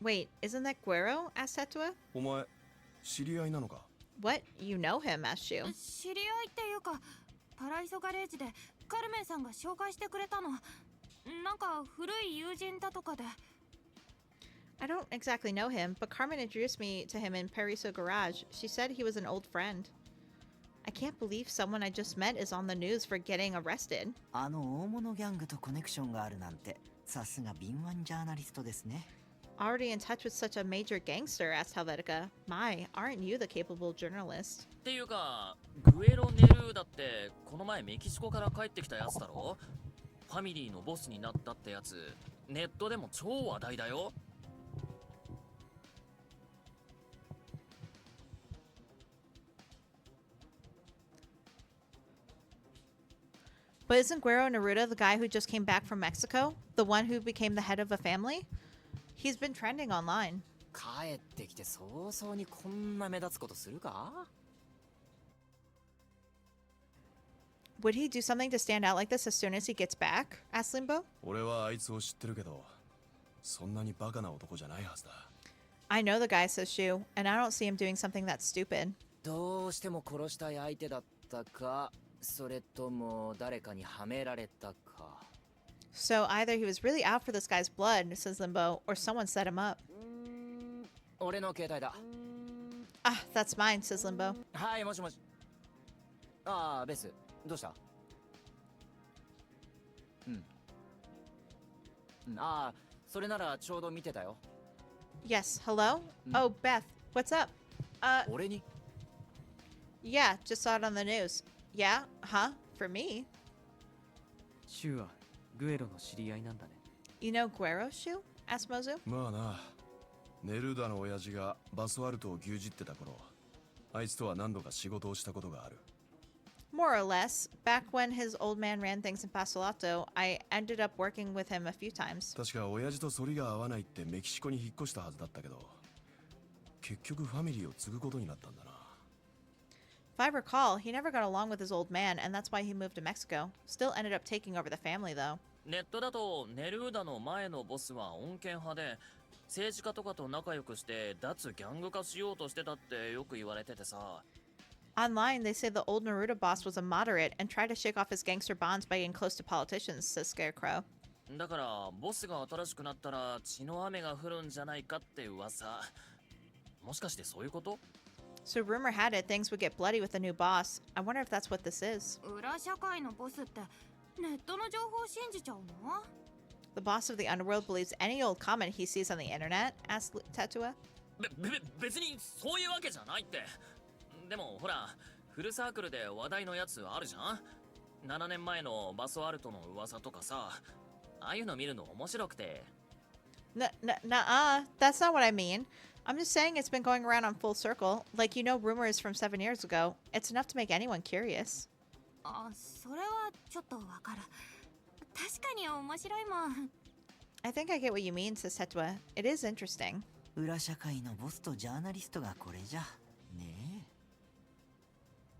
Speaker 1: Wait, isn't that Guero? asked Tetua.
Speaker 6: お前知り合いなのか？
Speaker 1: What? You know him, asked Shu.
Speaker 10: 知り合いっていうか、パライソガレージでカルメンさんが紹介してくれたの。なんか古い友人だとかで。
Speaker 1: I don't exactly know him, but Carmen introduced me to him in Paraiso Garage. She said he was an old friend. I can't believe someone I just met is on the news for getting arrested.
Speaker 17: あの大物ギャングとコネクションがあるなんて、さすが敏腕ジャーナリストですね。
Speaker 1: Already in touch with such a major gangster, asked Helvetica. My, aren't you the capable journalist?
Speaker 3: っていうか、グエロ・ネルーダってこの前メキシコから帰ってきたやつだろ？ファミリーのボスになったってやつ、ネットでも超話題だよ。
Speaker 1: But isn't Guero Neruda the guy who just came back from Mexico? The one who became the head of a family? He's been trending online.
Speaker 18: 帰ってきて早々にこんな目立つことするか？
Speaker 1: Would he do something to stand out like this as soon as he gets back? Asked Limbo.
Speaker 6: 俺はあいつを知ってるけど、そんなにバカな男じゃないはずだ。
Speaker 1: I know the guy, says Shu, and I don't see him doing something that's stupid.
Speaker 18: どうしても殺したい相手だったか、それとも誰かにはめられたか。
Speaker 1: So either he was really out for this guy's blood, says Limbo, or someone set him up.
Speaker 18: 俺の携帯だ。
Speaker 1: Ah, that's mine, says Limbo.
Speaker 18: はい、もしもし。ああ、ベス、どうした？ああ、それならちょうど見てたよ。
Speaker 1: Yes, hello? Oh, Beth, what's up?
Speaker 18: 俺に？
Speaker 1: Yeah, just saw it on the news. Yeah? Huh? For me?
Speaker 19: シュウはグエロの知り合いなんだね。
Speaker 1: You know Guero, Shu? asked Mozu.
Speaker 6: まあな、ネルーダの親父がバスワルトを牛耳ってた頃、あいつとは何度か仕事をしたことがある。
Speaker 1: More or less. Back when his old man ran things in Pasolato, I ended up working with him a few times.
Speaker 6: 確か親父と反りが合わないってメキシコに引っ越したはずだったけど、結局ファミリーを継ぐことになったんだな。
Speaker 1: If I recall, he never got along with his old man, and that's why he moved to Mexico. Still ended up taking over the family, though.
Speaker 3: ネットだとネルーダの前のボスは穏健派で、政治家とかと仲良くして脱ギャング化しようとしてたってよく言われててさ。
Speaker 1: Online, they say the old Neruda boss was a moderate and tried to shake off his gangster bonds by getting close to politicians, says Scarecrow.
Speaker 3: だからボスが新しくなったら血の雨が降るんじゃないかって噂。もしかしてそういうこと？
Speaker 1: So rumor had it things would get bloody with the new boss. I wonder if that's what this is.
Speaker 10: 裏社会のボスってネットの情報を信じちゃうの？
Speaker 1: The boss of the underworld believes any old comment he sees on the internet? Asked Tetua.
Speaker 3: 別にそういうわけじゃないって。でもほら、フルサークルで話題のやつあるじゃん。7年前のバソアルトの噂とかさ、ああいうの見るの面白くて。
Speaker 1: Nuh-uh, that's not what I mean. I'm just saying it's been going around on full circle. Like, you know, rumors from 7 years ago. It's enough to make anyone curious.
Speaker 10: あ、それはちょっとわかる。確かに面白いもん。
Speaker 1: I think I get what you mean, says Tetua. It is interesting.
Speaker 17: 裏社会のボスとジャーナリストがこれじゃねえ。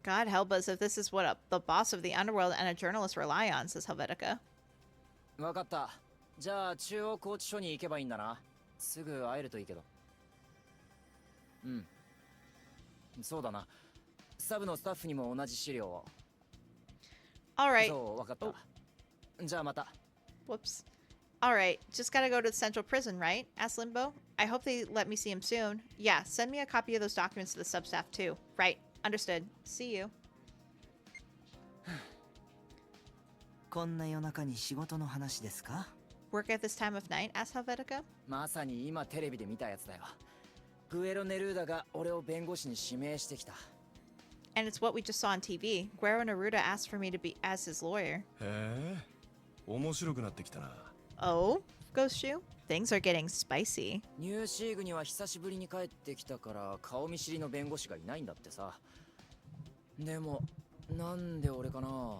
Speaker 1: God help us if this is what the boss of the underworld and a journalist rely on, says Helvetica.
Speaker 18: わかった。じゃあ中央拘置所に行けばいいんだな。すぐ会えるといいけど。うん。そうだな。サブのスタッフにも同じ資料を。
Speaker 1: Alright.
Speaker 18: そう、わかった。じゃあまた。
Speaker 1: Whoops. Alright, just gotta go to the central prison, right? Asked Limbo. I hope they let me see him soon. Yeah, send me a copy of those documents to the substaff too. Right, understood. See you.
Speaker 17: こんな夜中に仕事の話ですか？
Speaker 1: Work at this time of night? Asked Helvetica.
Speaker 18: まさに今テレビで見たやつだよ。グエロ・ネルーダが俺を弁護士に指名してきた。
Speaker 1: And it's what we just saw on TV. Guero Neruda asked for me to be as his lawyer.
Speaker 6: へえ、面白くなってきたな。
Speaker 1: Oh? Ghost Shoe? Things are getting spicy.
Speaker 18: ニューシーグには久しぶりに帰ってきたから顔見知りの弁護士がいないんだってさ。でも、なんで俺かな？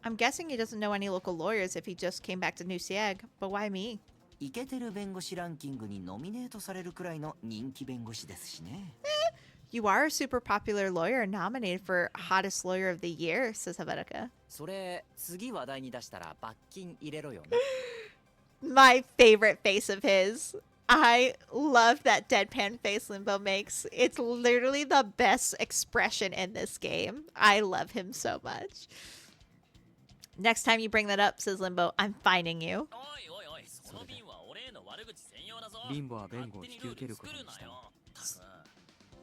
Speaker 1: I'm guessing he doesn't know any local lawyers if he just came back to New Sieg, but why me?
Speaker 17: イケてる弁護士ランキングにノミネートされるくらいの人気弁護士ですしね。
Speaker 1: You are a super popular lawyer nominated for Hottest Lawyer of the Year, says Helvetica.
Speaker 18: それ、次話題に出したら罰金入れろよね。
Speaker 1: my favorite face of his. I love that deadpan face Limbo makes. It's literally the best expression in this game. I love him so much. Next time you bring that up, says Limbo, I'm fining you.
Speaker 19: リンボは弁護を引き受けることにしたの。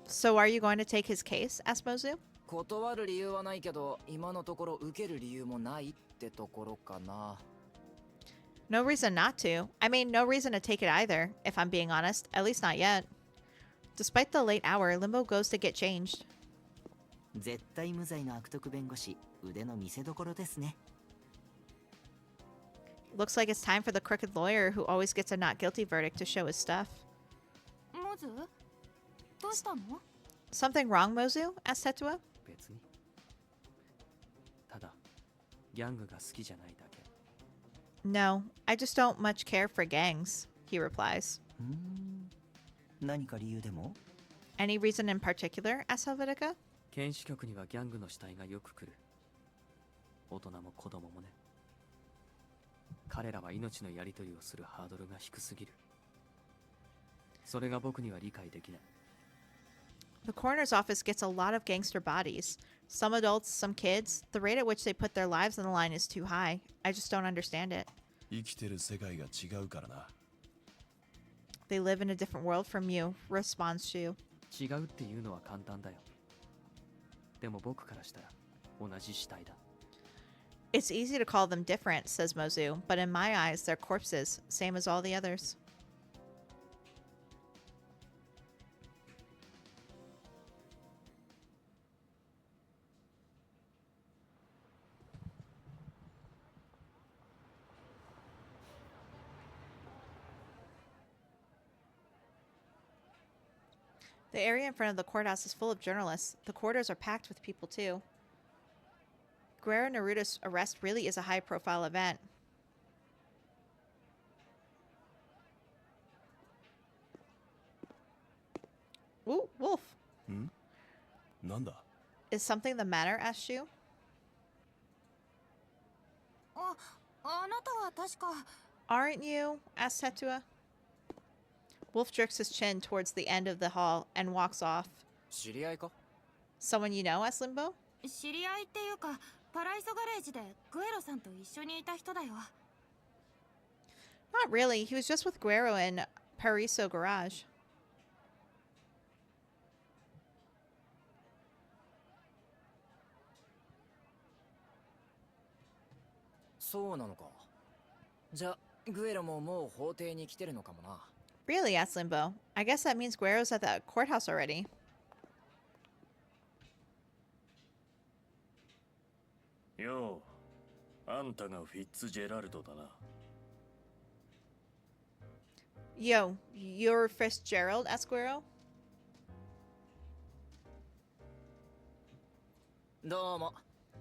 Speaker 1: So are you going to take his case? asked Mozu.
Speaker 18: 断る理由はないけど、今のところ受ける理由もないってところかな。
Speaker 1: No reason not to. I mean, no reason to take it either, if I'm being honest. At least not yet. Despite the late hour, Limbo goes to get changed.
Speaker 17: 絶対無罪の悪徳弁護士、腕の見せ所ですね。
Speaker 1: Looks like it's time for the crooked lawyer who always gets a not guilty verdict to show his stuff.
Speaker 10: モズどうしたの？
Speaker 1: Something wrong, Mozu? asked Tetua.
Speaker 19: 別に。ただ、ギャングが好きじゃないだけ。
Speaker 1: No, I just don't much care for gangs, he replies.
Speaker 17: 何か理由でも？
Speaker 1: Any reason in particular? asked Helvetica.
Speaker 19: 検視局にはギャングの死体がよく来る。大人も子供もね。彼らは命のやり取りをするハードルが低すぎる。それが僕には理解できない。
Speaker 1: The coroner's office gets a lot of gangster bodies. Some adults, some kids. The rate at which they put their lives on the line is too high. I just don't understand it.
Speaker 6: 生きてる世界が違うからな。
Speaker 1: They live in a different world from you, responds Shu.
Speaker 19: 違うっていうのは簡単だよ。でも僕からしたら同じ死体だ。
Speaker 1: It's easy to call them different, says Mozu, but in my eyes, they're corpses, same as all the others. The area in front of the courthouse is full of journalists. The corridors are packed with people, too. Guerrero Naruto's arrest really is a high-profile event. Ooh, Wolf.
Speaker 6: なんだ？
Speaker 1: Is something the matter? asked Shu.
Speaker 10: あなたは確か。
Speaker 1: Aren't you? asked Tetua. Wolf jerks his chin towards the end of the hall and walks off.
Speaker 18: 知り合いか？
Speaker 1: Someone you know? asked Limbo.
Speaker 10: 知り合いっていうか、パライソガレージでグエロさんと一緒にいた人だよ。
Speaker 1: Not really. He was just with Guerrero in Paraiso Garage.
Speaker 18: そうなのか。じゃ、グエロももう法廷に来てるのかもな。
Speaker 1: Really? asked Limbo. I guess that means Guerrero's at the courthouse already.
Speaker 15: よう、あんたがフィッツジェラルドだな。
Speaker 1: Yo, you're Fitzgerald? asked Guerrero.
Speaker 18: どうも。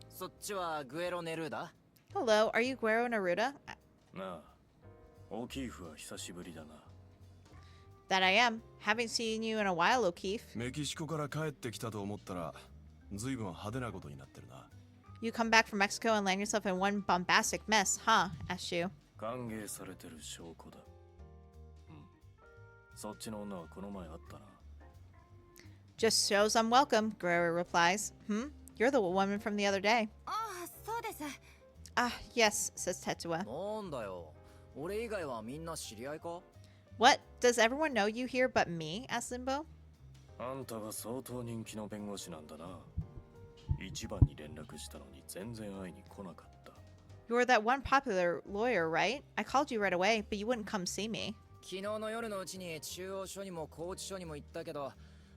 Speaker 18: そっちはグエロネルーだ。
Speaker 1: Hello, are you Guerrero Naruto?
Speaker 15: なあ、オキーフは久しぶりだな。
Speaker 1: That I am. Haven't seen you in a while, O'Keefe.
Speaker 6: メキシコから帰ってきたと思ったら、ずいぶん派手なことになってるな。
Speaker 1: You come back from Mexico and land yourself in one bombastic mess, huh? asked Shu.
Speaker 15: 歓迎されてる証拠だ。そっちの女はこの前会ったな。
Speaker 1: Just shows I'm welcome, Guerrero replies. You're the woman from the other day.
Speaker 10: ああ、そうです。
Speaker 1: Ah, yes, says Tetua.
Speaker 18: なんだよ。俺以外はみんな知り合いか？
Speaker 1: What? Does everyone know you here but me? asked Limbo.
Speaker 15: あんたは相当人気の弁護士なんだな。一番に連絡したのに全然会いに来なかった。
Speaker 1: You're that one popular lawyer, right? I called you right away, but you wouldn't come see me.
Speaker 18: 昨日の夜のうちに中央署にも拘置所にも行ったけど、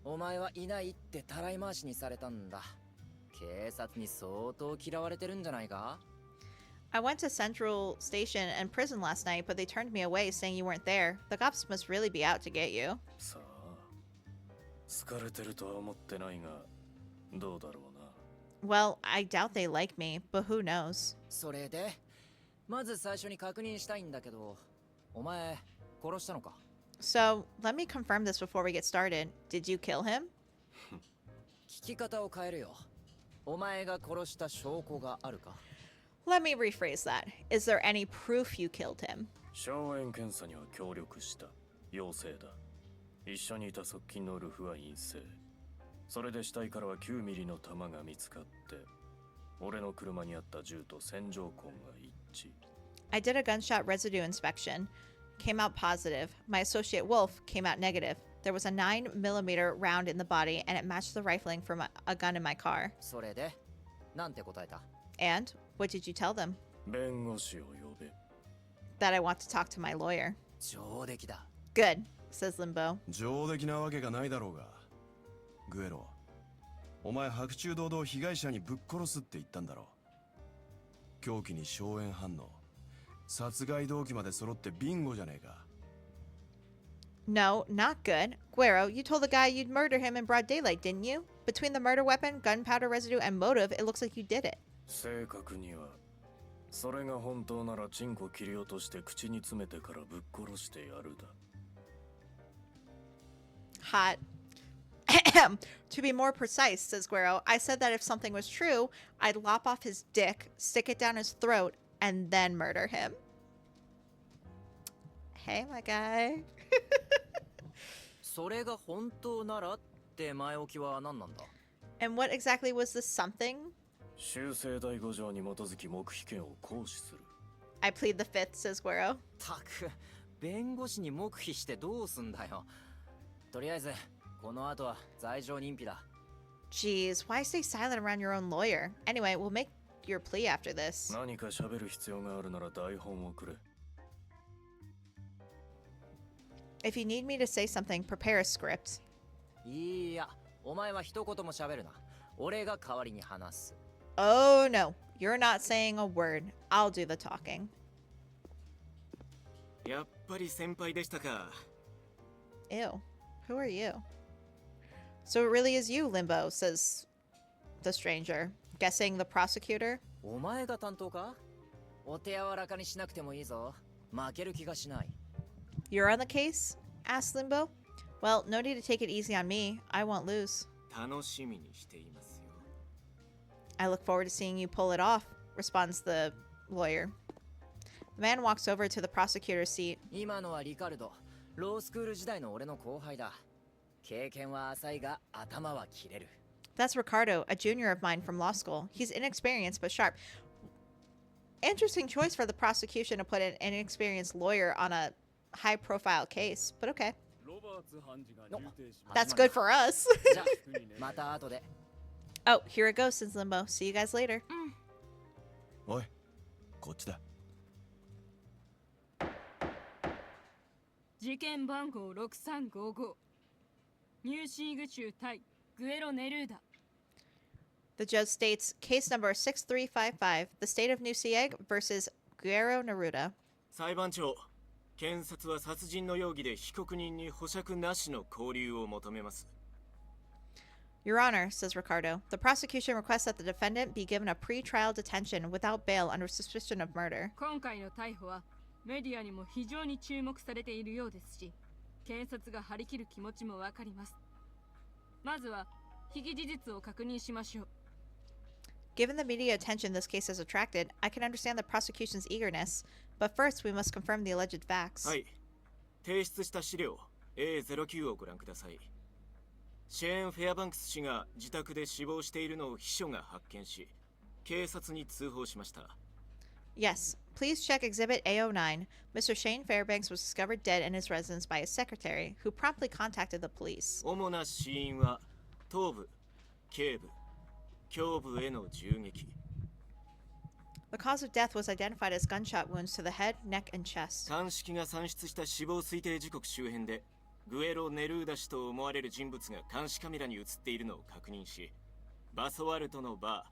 Speaker 18: お前はいないってたらい回しにされたんだ。警察に相当嫌われてるんじゃないか？
Speaker 1: I went to Central Station and prison last night, but they turned me away saying you weren't there. The cops must really be out to get you.
Speaker 15: さあ、疲れてるとは思ってないが、どうだろうな。
Speaker 1: Well, I doubt they like me, but who knows?
Speaker 18: それで、まず最初に確認したいんだけど、お前殺したのか？
Speaker 1: So, let me confirm this before we get started. Did you kill him?
Speaker 18: 聞き方を変えるよ。お前が殺した証拠があるか？
Speaker 1: Let me rephrase that. Is there any proof you killed him?
Speaker 15: 硝煙検査には協力した。陽性だ。一緒にいた側近のルフは陰性。それで死体からは9ミリの弾が見つかって、俺の車にあった銃と線条痕が一致。
Speaker 1: I did a gunshot residue inspection. Came out positive. My associate Wolf came out negative. There was a 9mm round in the body, and it matched the rifling from a gun in my car.
Speaker 18: それで、なんて答えた?
Speaker 1: And what did you tell them?
Speaker 15: 弁護士を呼べ。
Speaker 1: That I want to talk to my lawyer.
Speaker 18: 上出来だ。
Speaker 1: Good, says Limbo.
Speaker 6: 上出来なわけがないだろうが。グエロ、お前白昼堂々被害者にぶっ殺すって言ったんだろ。凶器に硝煙反応。殺害動機まで揃ってビンゴじゃねえか。
Speaker 1: No, not good. Guero, you told the guy you'd murder him in broad daylight, didn't you? Between the murder weapon, gunpowder residue, and motive, it looks like you did it.
Speaker 15: 正確には、それが本当ならチンコ切り落として口に詰めてからぶっ殺してやるだ。
Speaker 1: Hot. To be more precise, says Guero, I said that if something was true, I'd lop off his dick, stick it down his throat, and then murder him. Hey, my guy.
Speaker 18: それが本当ならって前置きは何なんだ?
Speaker 1: And what exactly was this something?
Speaker 15: 修正第5条に基づき黙秘権を行使する。
Speaker 1: I plead the fifth, says Guero.
Speaker 18: たく、弁護士に黙秘してどうすんだよ。とりあえず、この後は罪状認否だ。
Speaker 1: Jeez, why stay silent around your own lawyer? Anyway, we'll make your plea after this.
Speaker 15: 何か喋る必要があるなら台本をくれ。
Speaker 1: If you need me to say something, prepare a script.
Speaker 18: いや、お前は一言も喋るな。俺が代わりに話す。
Speaker 1: Oh no, you're not saying a word. I'll do the talking.
Speaker 14: やっぱり先輩でしたか。
Speaker 1: Ew, who are you? So it really is you, Limbo, says the stranger, guessing the prosecutor.
Speaker 18: お前が担当か? お手柔らかにしなくてもいいぞ。負ける気がしない。
Speaker 1: You're on the case? Asked Limbo. Well, no need to take it easy on me. I won't lose.
Speaker 14: 楽しみにしていますよ。
Speaker 1: I look forward to seeing you pull it off, responds the lawyer. The man walks over to the prosecutor's seat.
Speaker 18: 今のはリカルド。ロースクール時代の俺の後輩だ。経験は浅いが頭は切れる。
Speaker 1: That's Ricardo, a junior of mine from law school. He's inexperienced but sharp. Interesting choice for the prosecution to put an inexperienced lawyer on a high-profile case, but okay. That's good for us.
Speaker 18: じゃあ、また後で。
Speaker 1: Oh, here it goes, says Limbo. See you guys later.
Speaker 6: おい、こっちだ。
Speaker 11: 事件番号6355ニューシーグ州対グエロ・ネルーダ
Speaker 1: The judge states case number 6355, the state of New Sieg versus Guerrero Neruda.
Speaker 14: 裁判長、検察は殺人の容疑で被告人に保釈なしの勾留を求めます。
Speaker 1: Your Honor, says Ricardo, the prosecution requests that the defendant be given a pre-trial detention without bail under suspicion of murder.
Speaker 11: 今回の逮捕はメディアにも非常に注目されているようですし、検察が張り切る気持ちもわかります。まずは被疑事実を確認しましょう。
Speaker 1: Given the media attention this case has attracted, I can understand the prosecution's eagerness, but first we must confirm the alleged facts.
Speaker 14: はい。提出した資料 A09 をご覧ください。シェーン・フェアバンクス氏が自宅で死亡しているのを秘書が発見し、警察に通報しました。
Speaker 1: Yes, please check Exhibit A09. Mr. Shane Fairbanks was discovered dead in his residence by his secretary, who promptly contacted the police.
Speaker 14: 主な死因は頭部、頸部、胸部への銃撃。
Speaker 1: The cause of death was identified as gunshot wounds to the head, neck, and chest.
Speaker 14: 鑑識が算出した死亡推定時刻周辺で、グエロ・ネルーダ氏と思われる人物が監視カメラに映っているのを確認し、バソワルトのバ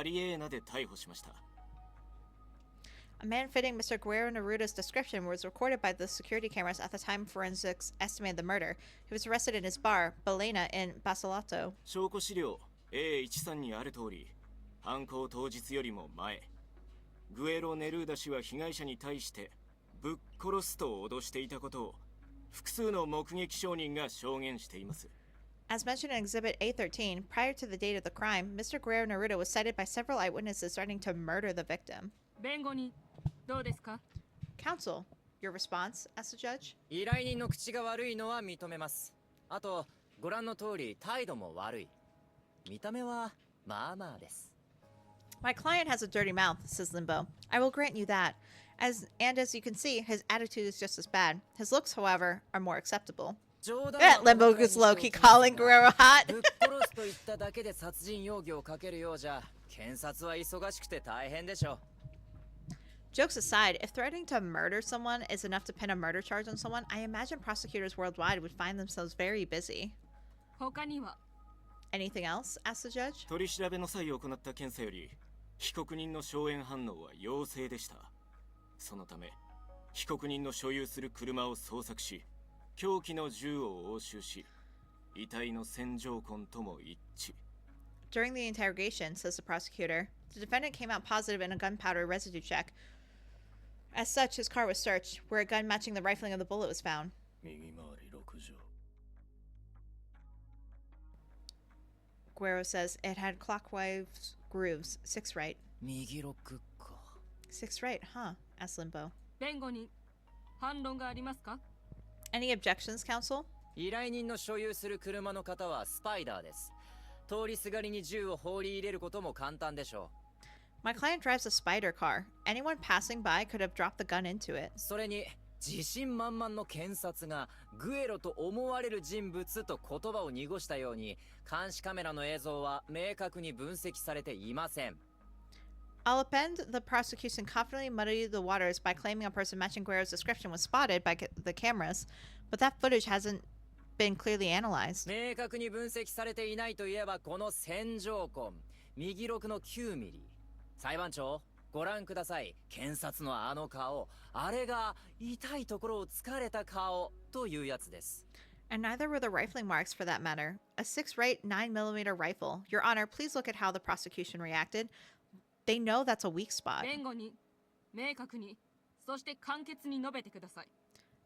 Speaker 14: リエーナで逮捕しました。
Speaker 1: A man fitting Mr. Guerrero Neruda's description was recorded by the security cameras at the time forensics estimated the murder. He was arrested in his bar, Balena, in Basolato.
Speaker 14: 証拠資料 A13 にある通り、犯行当日よりも前、グエロ・ネルーダ氏は被害者に対してぶっ殺すと脅していたことを複数の目撃証人が証言しています。
Speaker 1: As mentioned in Exhibit A13, prior to the date of the crime, Mr. Guerrero Naruto was cited by several eyewitnesses threatening to murder the victim.
Speaker 11: 弁護人どうですか
Speaker 1: Counsel, your response, asked the judge.
Speaker 18: 依頼人の口が悪いのは認めます。あと、ご覧の通り態度も悪い。見た目はまあまあです。
Speaker 1: My client has a dirty mouth, says Limbo. I will grant you that. As you can see, his attitude is just as bad. His looks, however, are more acceptable. Limbo is low-key calling Guerrero hot.
Speaker 18: ぶっ殺すと言っただけで殺人容疑をかけるようじゃ、検察は忙しくて大変でしょ。
Speaker 1: Jokes aside, if threatening to murder someone is enough to pin a murder charge on someone, I imagine prosecutors worldwide would find themselves very busy.
Speaker 11: 他には
Speaker 1: Anything else? Asked the judge.
Speaker 21: 取り調べの際行った検査より、被告人の硝煙反応は陽性でした。そのため、被告人の所有する車を捜索し、凶器の銃を押収し、遺体の線条痕とも一致。
Speaker 1: During the interrogation, says the prosecutor, the defendant came out positive in a gunpowder residue check. As such, his car was searched, where a gun matching the rifling of the bullet was found.
Speaker 21: 右回り6条。
Speaker 1: Guerrero says it had clockwise grooves, 6 right.
Speaker 18: 右6か。
Speaker 1: 6 right, huh? Asked Limbo.
Speaker 11: 弁護人反論がありますか
Speaker 1: Any objections, counsel?
Speaker 18: 依頼人の所有する車の方はスパイダーです。通りすがりに銃を放り入れることも簡単でしょう。
Speaker 1: My client drives a spider car. Anyone passing by could have dropped the gun into it.
Speaker 18: それに自信満々の検察がグエロと思われる人物と言葉を濁したように監視カメラの映像は明確に分析されていません。
Speaker 1: I'll append the prosecution confidently muddied the waters by claiming a person matching Guerrero's description was spotted by the cameras, but that footage hasn't been clearly analyzed.
Speaker 18: 明確に分析されていないといえばこの線条痕、右6の9ミリ。裁判長、ご覧ください。検察のあの顔、あれが痛いところを突かれた顔というやつです。
Speaker 1: And neither were the rifling marks for that matter. A 6 right 9mm rifle. Your Honor, please look at how the prosecution reacted. They know that's a weak spot.
Speaker 11: 弁護人明確にそして簡潔に述べてください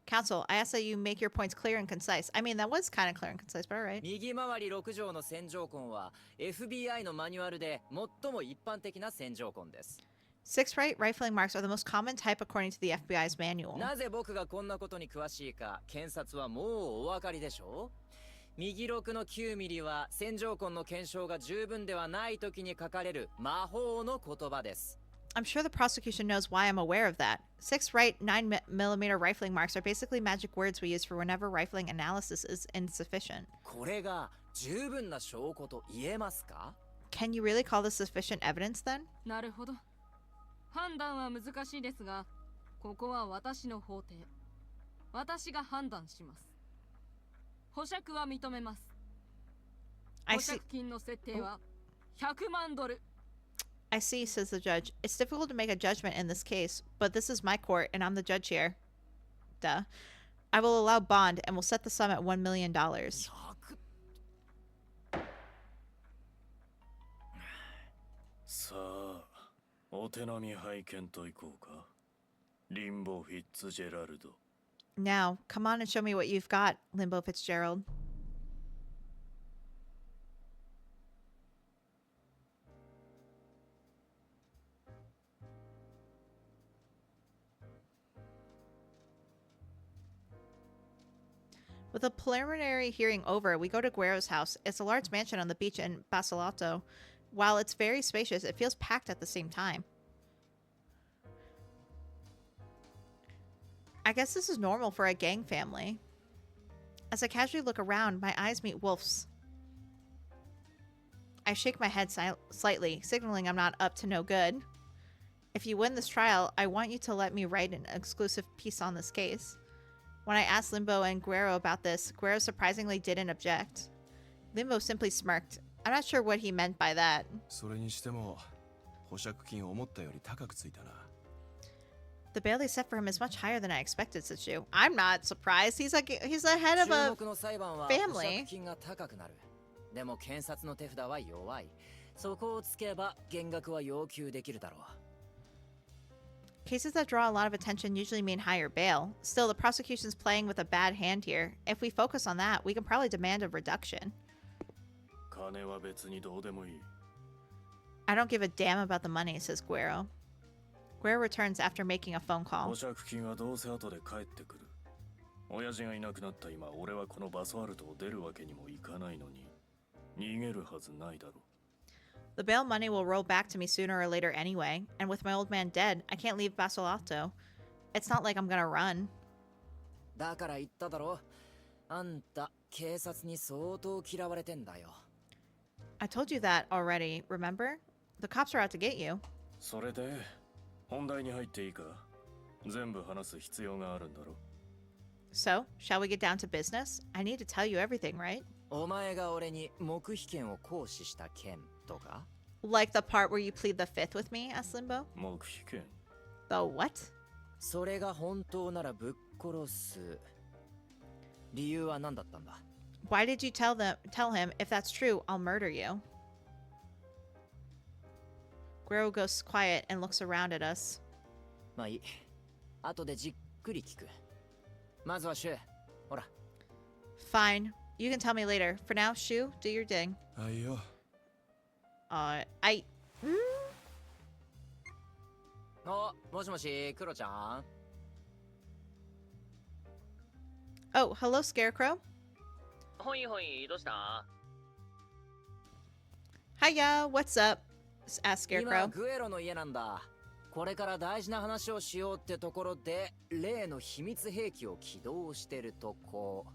Speaker 1: Counsel, I ask that you make your points clear and concise. I mean, that was kind of clear and concise, but all right.
Speaker 18: 右回り6条の線条痕は FBI のマニュアルで最も一般的な線条痕です。
Speaker 1: 6 right rifling marks are the most common type according to the FBI's manual.
Speaker 18: なぜ僕がこんなことに詳しいか検察はもうお分かりでしょう。右6の9ミリは線条痕の検証が十分ではない時に書かれる魔法の言葉です。
Speaker 1: I'm sure the prosecution knows why I'm aware of that. 6 right 9mm rifling marks are basically magic words we use for whenever rifling analysis is insufficient.
Speaker 18: これが十分な証拠と言えますか？
Speaker 1: Can you really call this sufficient evidence then?
Speaker 11: なるほど判断は難しいですがここは私の法廷私が判断します保釈は認めます保釈金の設定は100万ドル
Speaker 1: I see, says the judge. It's difficult to make a judgment in this case, but this is my court and I'm the judge here. Duh. I will allow bond and will set the sum at $1 million.
Speaker 15: さあ、お手並み拝見といこうか。リンボ・フィッツジェラルド。
Speaker 1: Now, come on and show me what you've got, Limbo Fitzgerald. With the preliminary hearing over, we go to Guerrero's house. It's a large mansion on the beach in Bustafellows. While it's very spacious, it feels packed at the same time. I guess this is normal for a gang family. As I casually look around, my eyes meet Wolf's. I shake my head slightly, signaling I'm not up to no good. If you win this trial, I want you to let me write an exclusive piece on this case. When I asked Limbo and Guerrero about this, Guerrero surprisingly didn't object. Limbo simply smirked. I'm not sure what he meant by that.
Speaker 6: それにしても、保釈金思ったより高くついたな。
Speaker 1: The bail they set for him is much higher than I expected, said Shu. I'm not surprised. He's the head of a
Speaker 18: 注目の裁判は
Speaker 1: family.
Speaker 18: 保釈金が高くなる。でも検察の手札は弱い。そこをつけば減額は要求できるだろう。
Speaker 1: Cases that draw a lot of attention usually mean higher bail. Still, the prosecution's playing with a bad hand here. If we focus on that, we can probably demand a reduction.
Speaker 15: 金は別にどうでもいい。
Speaker 1: I don't give a damn about the money, says Guero. Guero returns after making a phone
Speaker 15: 保
Speaker 1: call.
Speaker 15: 釈金はどうせ後で帰ってくる。親父がいなくなった今、俺はこのバソアルトを出るわけにもいかないのに、逃げるはずないだろう。
Speaker 1: The bail money will roll back to me sooner or later anyway, and with my old man dead, I can't leave Basolotto. It's not like I'm gonna run.
Speaker 18: だから言っただろ。あんた警察に相当嫌われてんだよ。
Speaker 1: I told you that already, remember? The cops are out to get you.
Speaker 15: それで、本題に入っていいか？全部話す必要があるんだろ。
Speaker 1: So, shall we get down to business? I need to tell you everything, right?
Speaker 18: お前が俺に黙秘権を行使した件とか？
Speaker 1: Like the part where you plead the fifth with me, asked Limbo?
Speaker 15: 黙秘権？
Speaker 1: The what?
Speaker 18: それが本当ならぶっ殺す。理由は何だったんだ？
Speaker 1: Why did you tell him if that's true, I'll murder you? Guero goes quiet and looks around at us.
Speaker 18: まあいい。後でじっくり聞く。まずはシュ、ほら。
Speaker 1: Fine. You can tell me later. For now, Shu, do your thing.
Speaker 6: はいよ。
Speaker 18: もしもし、クロちゃん。
Speaker 1: Oh, hello, Scarecrow.
Speaker 3: ほいほい、どうした？
Speaker 1: Hiya, what's up? asked
Speaker 18: 今
Speaker 1: Scarecrow.
Speaker 18: グエロの家なんだ。これから大事な話をしようってところで、例の秘密兵器を起動してるとこ。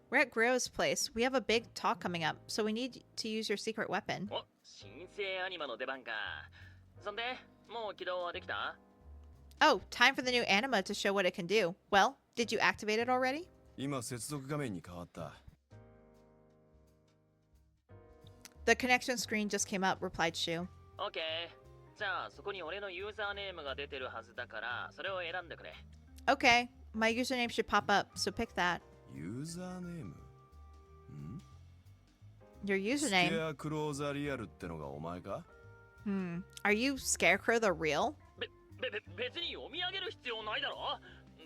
Speaker 1: We're at Guero's place. We have a big talk coming up, so we need to use your secret weapon.
Speaker 3: お、新生アニマの出番か。そんで、もう起動はできた？
Speaker 1: Oh, time for the new anima to show what it can do. Well, did you activate it already?
Speaker 6: 今接続画面に変わった。
Speaker 1: The connection screen just came up, replied Shu.
Speaker 3: オッケー。じゃあそこに俺のユーザーネームが出てるはずだから、それを選んでくれ。
Speaker 1: Okay, my username should pop up, so pick that.
Speaker 6: ユーザーネーム？
Speaker 1: Your
Speaker 6: ス
Speaker 1: username?
Speaker 6: ケアクローザリアルってのがお前か？
Speaker 1: Are you Scarecrow the real?
Speaker 3: 別に読み上げる必要ないだろ。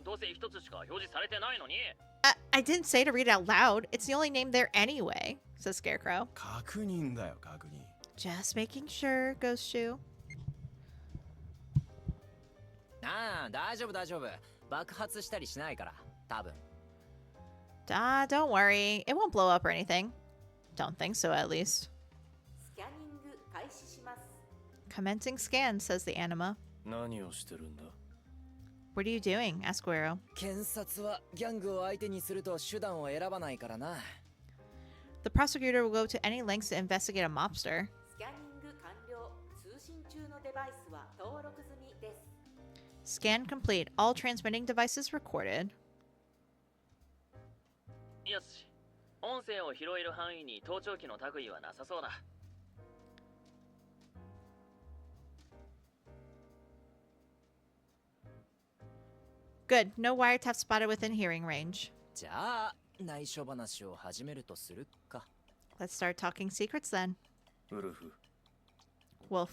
Speaker 3: どうせ一つしか表示されてないのに。
Speaker 1: I didn't say to read it out loud. It's the only name there anyway, says Scarecrow.
Speaker 6: 確認だよ、確認。
Speaker 1: Just making sure, goes Shu.
Speaker 18: ああ、大丈夫大丈夫。爆発したりしないから、多分。
Speaker 1: Don't worry. It won't blow up or anything. Don't think so, at least.
Speaker 20: スキャニング開始します。
Speaker 1: Commencing scan, says the anima.
Speaker 15: 何をしてるんだ？
Speaker 1: What are you doing? asked Guero.
Speaker 18: 検察はギャングを相手にすると手段を選ばないからな。
Speaker 1: The prosecutor will go to any lengths to investigate a mobster.
Speaker 20: スキャニング完了。通信中のデバイスは登録済みです。
Speaker 1: Scan complete. All transmitting devices recorded.
Speaker 3: よし。音声を拾える範囲に盗聴器の類はなさそうだ。
Speaker 1: Good. No wiretap spotted within hearing range.
Speaker 18: じゃあ、内緒話を始めるとするか。
Speaker 1: Let's start talking secrets then.
Speaker 15: ウルフ。
Speaker 1: Wolf.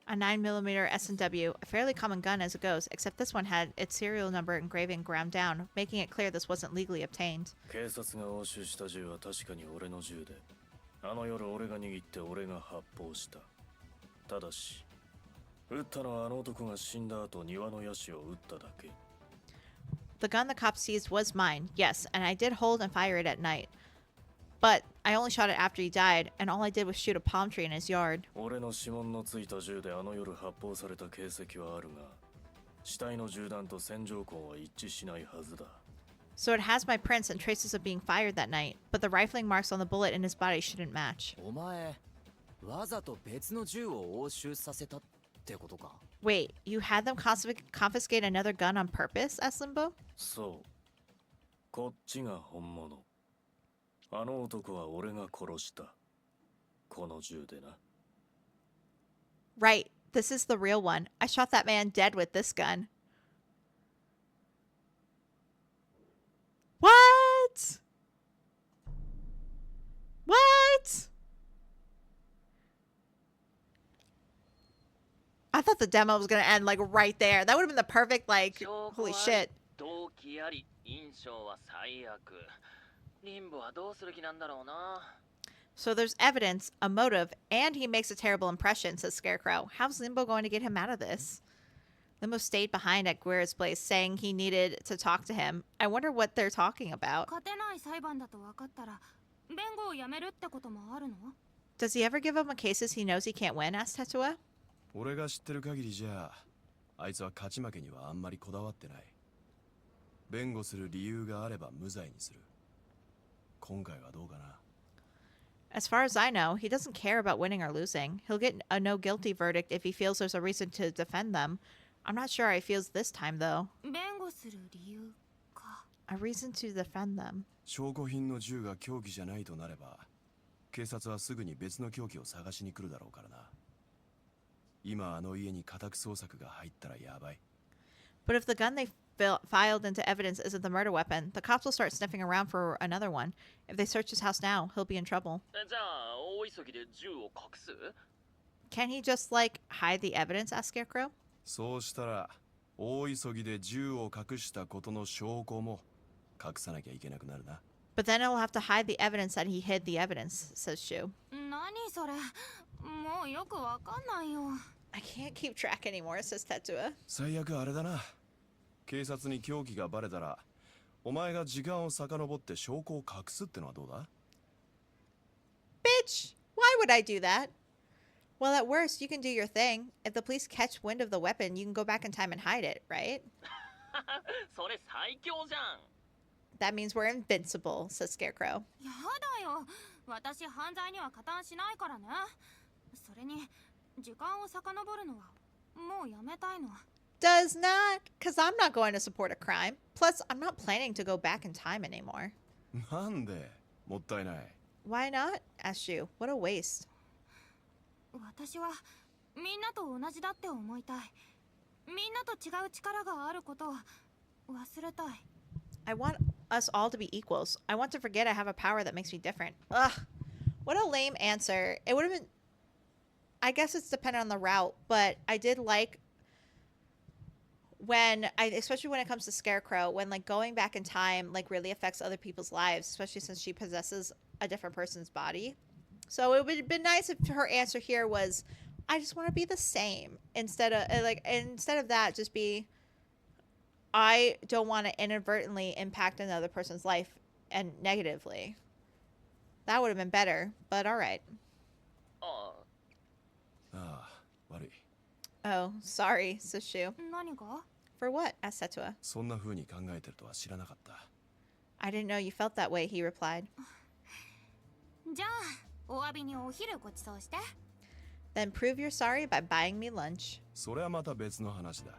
Speaker 1: A 9mm S&W, a fairly common gun as it goes, except this one had its serial number engraving ground down, making it clear this wasn't legally obtained.
Speaker 15: 警察が押収した銃は確かに俺の銃で、あの夜俺が握って俺が発砲した。ただし、撃ったのはあの男が死んだ後庭のヤシを撃っただけ。
Speaker 1: The gun the cops seized was mine, yes, and I did hold and fire it at night. But I only shot it after he died, and all I did was shoot a palm tree in his yard.
Speaker 15: 俺の指紋のついた銃であの夜発砲された形跡はあるが、死体の銃弾と線条痕は一致しないはずだ。
Speaker 1: So it has my prints and traces of being fired that night, but the rifling marks on the bullet in his body shouldn't match.
Speaker 18: お前、わざと別の銃を押収させたってことか。
Speaker 1: Wait, you had them confiscate another gun on purpose? asked Limbo.
Speaker 15: そう。こっちが本物。あの男は俺が殺した。この銃でな。
Speaker 1: Right, this is the real one. I shot that man dead with this gun. What? What? I thought the demo was gonna end like right there. That would have been the perfect like, holy shit.
Speaker 3: 動きあり、印象は最悪。リンボはどうする気なんだろうな。
Speaker 1: So there's evidence, a motive, and he makes a terrible impression, says Scarecrow. How's Limbo going to get him out of this? Limbo stayed behind at Guerra's place, saying he needed to talk to him. I wonder what they're talking about.
Speaker 10: 勝てない裁判だと分かったら弁護をやめるってこともあるの？
Speaker 1: Does he ever give up on cases he knows he can't win, asked Tetsuo.
Speaker 6: 俺が知ってる限りじゃあいつは勝ち負けにはあんまりこだわってない。弁護する理由があれば無罪にする。今回はどうかな。
Speaker 1: As far as I know, he doesn't care about winning or losing. He'll get a no guilty verdict if he feels there's a reason to defend them. I'm not sure how he feels this time, though.
Speaker 10: 弁護する理由か。
Speaker 1: A reason to defend them.
Speaker 6: 証拠品の銃が凶器じゃないとなれば、警察はすぐに別の凶器を探しに来るだろうからな。今あの家に家宅捜索が入ったらやばい。
Speaker 1: But if the gun they filed into evidence isn't the murder weapon, the cops will start sniffing around for another one. If they search his house now, he'll be in trouble.
Speaker 3: じゃあ、大急ぎで銃を隠す？
Speaker 1: Can he just, like, hide the evidence, asked Scarecrow?
Speaker 6: そうしたら、大急ぎで銃を隠したことの証拠も隠さなきゃいけなくなるな。
Speaker 1: But then he'll have to hide the evidence that he hid the evidence, says Shu.
Speaker 10: 何それ？もうよくわかんないよ。
Speaker 1: I can't keep track anymore, says Tetsuo.
Speaker 6: 最悪あれだな。警察に凶器がバレたら、お前が時間を遡って証拠を隠すってのはどうだ？
Speaker 1: Bitch! Why would I do that? Well, at worst, you can do your thing. If the police catch wind of the weapon, you can go back in time and hide it, right?
Speaker 3: それ最強じゃん。
Speaker 1: That means we're invincible, says Scarecrow.
Speaker 10: やだよ。私犯罪には加担しないからね。それに時間を遡るのはもうやめたいの。
Speaker 1: Does not, because I'm not going to support a crime. Plus, I'm not planning to go back in time anymore.
Speaker 6: なんで？もったいない。
Speaker 1: Why not? asked Shu. What a waste.
Speaker 10: 私はみんなと同じだって思いたい。みんなと違う力があることを忘れたい。
Speaker 1: I want us all to be equals. I want to forget I have a power that makes me different. Ugh. What a lame answer. It would have been... I guess it's dependent on the route, but I did like when especially when it comes to Scarecrow, when like going back in time like really affects other people's lives, especially since she possesses a different person's body. So it would have been nice if her answer here was, I just want to be the same, instead of that just be, I don't want to inadvertently impact another person's life and negatively. That would have been better, but all right.
Speaker 6: Worry.
Speaker 1: Oh, sorry, says Shu.
Speaker 10: 何が？
Speaker 1: For what? asked Setua.
Speaker 6: そんな風に考えてるとは知らなかった。
Speaker 1: I didn't know you felt that way, he replied.
Speaker 10: じゃあ、お詫びにお昼ごちそうして。
Speaker 1: Then prove you're sorry by buying me lunch.
Speaker 6: それはまた別の話だ。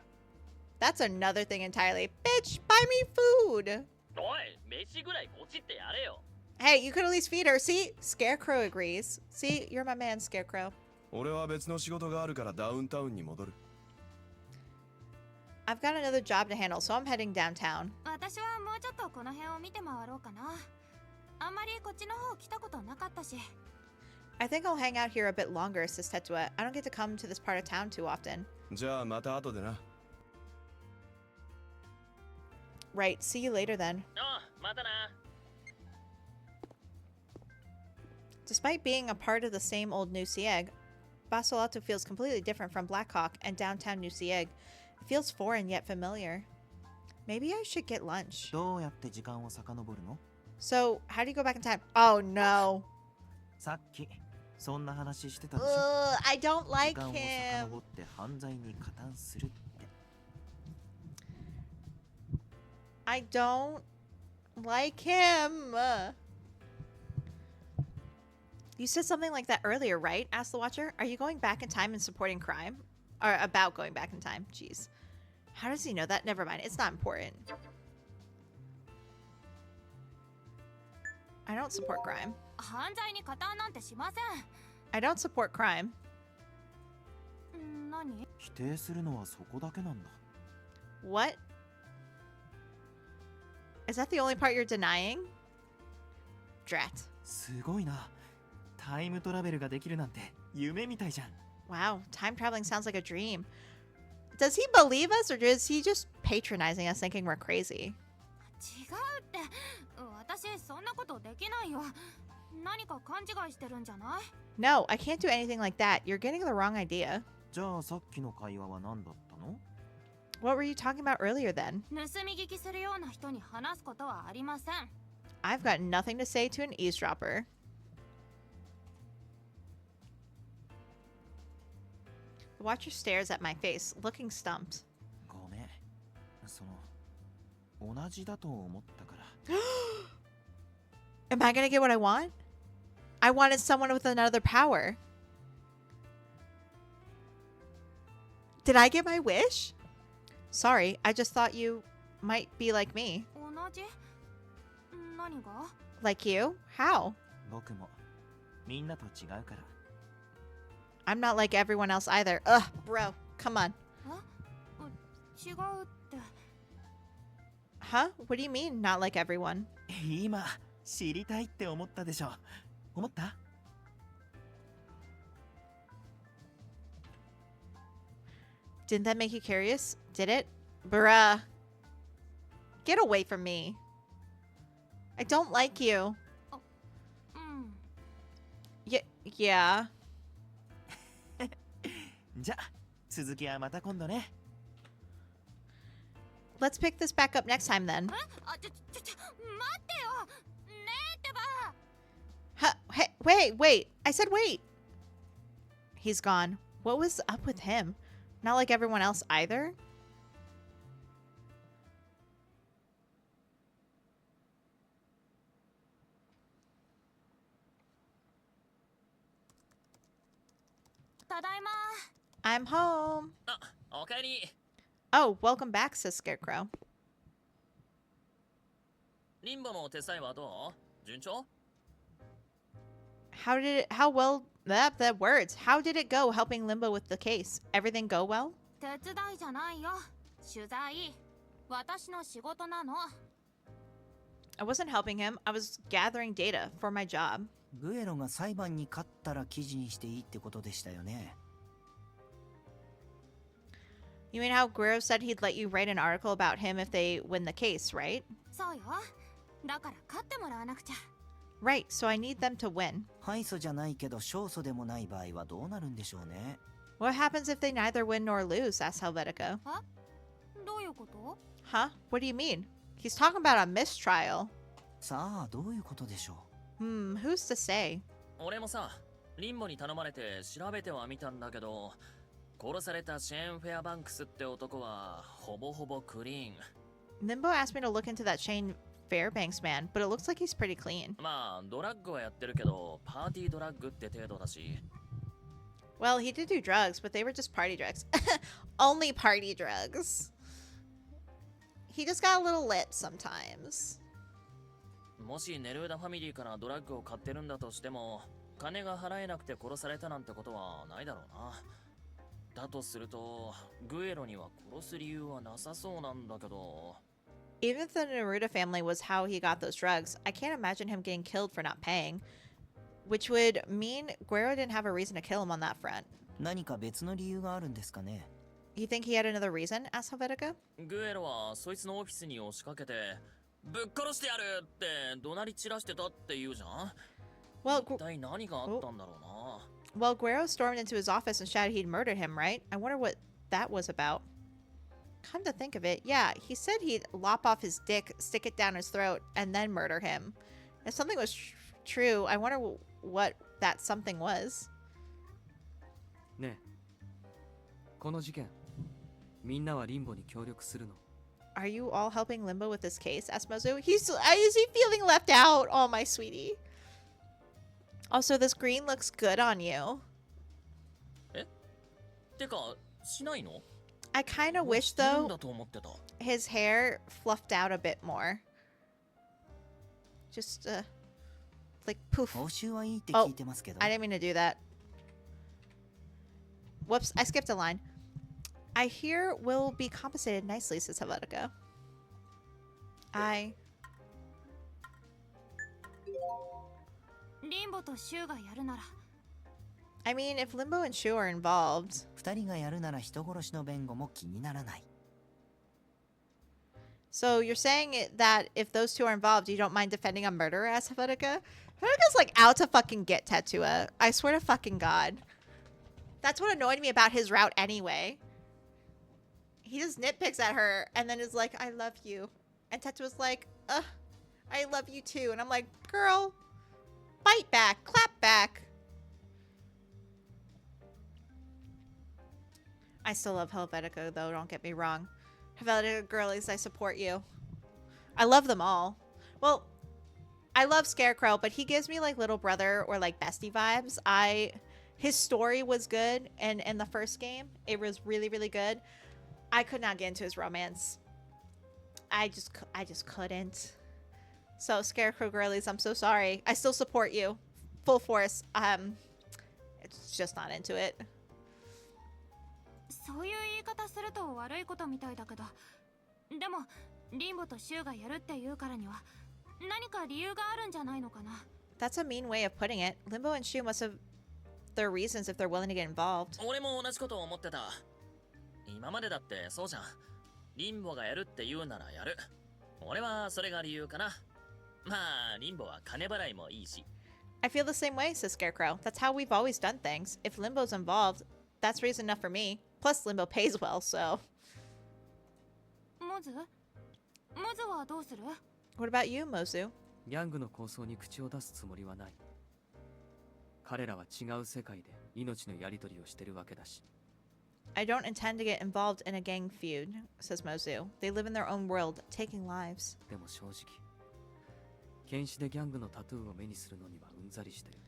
Speaker 1: That's another thing entirely. Bitch, buy me food!
Speaker 3: おい、飯ぐらいこちってやれよ。
Speaker 1: Hey, you could at least feed her. See? Scarecrow agrees. See? You're my man, Scarecrow.
Speaker 6: 俺は別の仕事があるからダウンタウンに戻る。
Speaker 1: I've got another job to handle, so I'm heading downtown.
Speaker 10: 私はもうちょっとこの辺を見て回ろうかな。あんまりこっちの方来たことなかったし。
Speaker 1: I think I'll hang out here a bit longer, says Tetsuo. I don't get to come to this part of town too often.
Speaker 6: じゃあまた後でな。
Speaker 1: Right, see you later then.
Speaker 3: ああ、またな。
Speaker 1: Despite being a part of the same old New Sieg, Bustafellows feels completely different from Blackhawk and downtown New Sieg. It feels foreign yet familiar. Maybe I should get lunch.
Speaker 17: どうやって時間を遡るの？
Speaker 1: So, how do you go back in time? Oh no.
Speaker 17: さっきそんな話してたでしょ。
Speaker 1: I don't like
Speaker 17: 時間を
Speaker 1: him.
Speaker 17: 遡って犯罪に加担するって。
Speaker 1: I don't like him. You said something like that earlier, right? Asked the Watcher. Are you going back in time and supporting crime? Or about going back in time? Jeez. How does he know that? Never mind. It's not important. I don't support crime.
Speaker 10: 犯罪に加担なんてしません。
Speaker 1: I don't support crime.
Speaker 10: 何？
Speaker 17: 否定するのはそこだけなんだ。
Speaker 1: What? Is that the only part you're denying? Drat.
Speaker 17: すごいな。タイムトラベルができるなんて夢みたいじゃん。
Speaker 1: Wow, time traveling sounds like a dream. Does he believe us or is he just patronizing us thinking we're crazy?
Speaker 10: って。私そんなことできないよ。何か勘違いしてるんじゃない？
Speaker 1: No, I can't do anything like that. You're getting the wrong idea.
Speaker 5: じゃあさっきの会話は何だったの？
Speaker 1: What were you talking about earlier then?
Speaker 10: 盗み聞きするような人に話すことはありません。
Speaker 1: I've got nothing to say to an eavesdropper. The watcher stares at my face, looking stumped.
Speaker 5: ごめん。同じだと思ったから。
Speaker 1: Am I gonna get what I want? I wanted someone with another power. Did I get my wish? Sorry, I just thought you might be like me.
Speaker 10: 同じ？何が？
Speaker 1: Like you? How?
Speaker 5: 僕もみんなと違うから。
Speaker 1: I'm not like everyone else either. Ugh, bro, come on.
Speaker 10: 違うって。
Speaker 1: Huh? What do you mean, not like everyone?
Speaker 5: 今知りたいって思ったでしょ。思った？
Speaker 1: Didn't that make you curious? Did it? Bruh. Get away from me. I don't like you. Yeah.
Speaker 5: じゃあ続きはまた今度ね。
Speaker 1: Let's pick this back up next time then.
Speaker 10: 待ってよ。ねえってば。
Speaker 1: Huh, hey, wait. I said wait. He's gone. What was up with him? Not like everyone else either? I'm home.
Speaker 3: おかえり。
Speaker 1: Oh, welcome back, says Scarecrow.
Speaker 3: リンボの手伝いはどう？順調？
Speaker 1: How did it go helping Limbo with the case? Everything go well?
Speaker 10: 手伝いじゃないよ。取材。私の仕事なの。
Speaker 1: I wasn't helping him. I was gathering data for my job.
Speaker 17: グエロが裁判に勝ったら記事にしていいってことでしたよね。
Speaker 1: You mean how Guero said he'd let you write an article about him if they win the case, right?
Speaker 10: そうよ。だから勝ってもらわなくちゃ。
Speaker 1: Right, so I need them to win.
Speaker 17: 敗訴じゃないけど勝訴でもない場合はどうなるんでしょうね。
Speaker 1: What happens if they neither win nor lose? Asked Helvetica.
Speaker 10: どういうこと？
Speaker 1: Huh? What do you mean? He's talking about a mistrial.
Speaker 17: さあ、どういうことでしょう。
Speaker 1: Who's to say?
Speaker 3: 俺もさ、リンボに頼まれて調べてはみたんだけど、殺されたシェーン・フェアバンクスって男はほぼほぼクリーン。
Speaker 1: Limbo asked me to look into that Shane Fairbanks man, but it looks like he's pretty clean.
Speaker 3: まあ、ドラッグはやってるけど、パーティードラッグって程度だし。
Speaker 1: Well, he did do drugs, but they were just party drugs. Only party drugs. He just got a little lit sometimes.
Speaker 3: もしネルーダファミリーからドラッグを買ってるんだとしても、金が払えなくて殺されたなんてことはないだろうな。だとすると、グエロには殺す理由はなさそうなんだけど。
Speaker 1: Even if the Neruda family was how he got those drugs, I can't imagine him getting killed for not paying. Which would mean Guero didn't have a reason to kill him on that front.
Speaker 17: 何か別の理由があるんですかね。
Speaker 1: You think he had another reason? Asked Helvetica.
Speaker 3: グエロはそいつのオフィスに押しかけて、ぶっ殺してやるって怒鳴り散らしてたって言うじゃん。
Speaker 1: Well,
Speaker 3: 一体何があったんだろうな。
Speaker 1: Well, Guero stormed into his office and shouted he'd murdered him, right? I wonder what that was about. Come to think of it, yeah, he said he'd lop off his dick, stick it down his throat, and then murder him. If something was true, I wonder what that something was.
Speaker 19: ねえ、この事件、みんなはリンボに協力するの？
Speaker 1: Are you all helping Limbo with this case? Asked Mozu. Is he feeling left out? Oh, my sweetie. Also, this green looks good on you.
Speaker 3: え？てか、しないの？
Speaker 1: I kind of wish, though, his hair fluffed out a bit more. Just, like, poof. Oh, I didn't mean to do that. Whoops, I skipped a line. I hear we'll be compensated nicely, says Helvetica. I mean, if Limbo and Shu are involved.
Speaker 17: 二人がやるなら人殺しの弁護も気にならない。
Speaker 1: So you're saying that if those two are involved, you don't mind defending a murderer as Helvetica? Helvetica's like out to fucking get Tetua. I swear to fucking God. That's what annoyed me about his route anyway. He just nitpicks at her and then is like, I love you. And Tetua's like, ugh, I love you too. And I'm like, girl, bite back, clap back. I still love Helvetica though, don't get me wrong. Helvetica girlies, I support you. I love them all. Well, I love Scarecrow, but he gives me like little brother or like bestie vibes. His story was good, and in the first game, it was really, really good. I could not get into his romance. I just couldn't. So Scarecrow girlies, I'm so sorry. I still support you, full force. It's just not into it.
Speaker 10: そういう言い方すると悪いことみたいだけど、でもリンボとシュウがやるって言うからには何か理由があるんじゃないのかな。
Speaker 1: That's a mean way of putting it. Limbo and Shu must have their reasons if they're willing to get involved.
Speaker 3: 俺も同じことを思ってた。今までだってそうじゃん。リンボがやるって言うならやる。俺はそれが理由かな。まあ、リンボは金払いもいいし。
Speaker 1: I feel the same way, says Scarecrow. That's how we've always done things. If Limbo's involved, that's reason enough for me. Plus, Limbo pays well, so.
Speaker 10: モズはどうする？
Speaker 1: What about you, Mozu?
Speaker 19: ギャングの構想に口を出すつもりはない。彼らは違う世界で命のやり取りをしてるわけだし。
Speaker 1: I don't intend to get involved in a gang feud, says Mozu. They live in their own world, taking lives.
Speaker 19: でも正直、検視でギャングのタトゥーを目にするのにはうんざりしてる。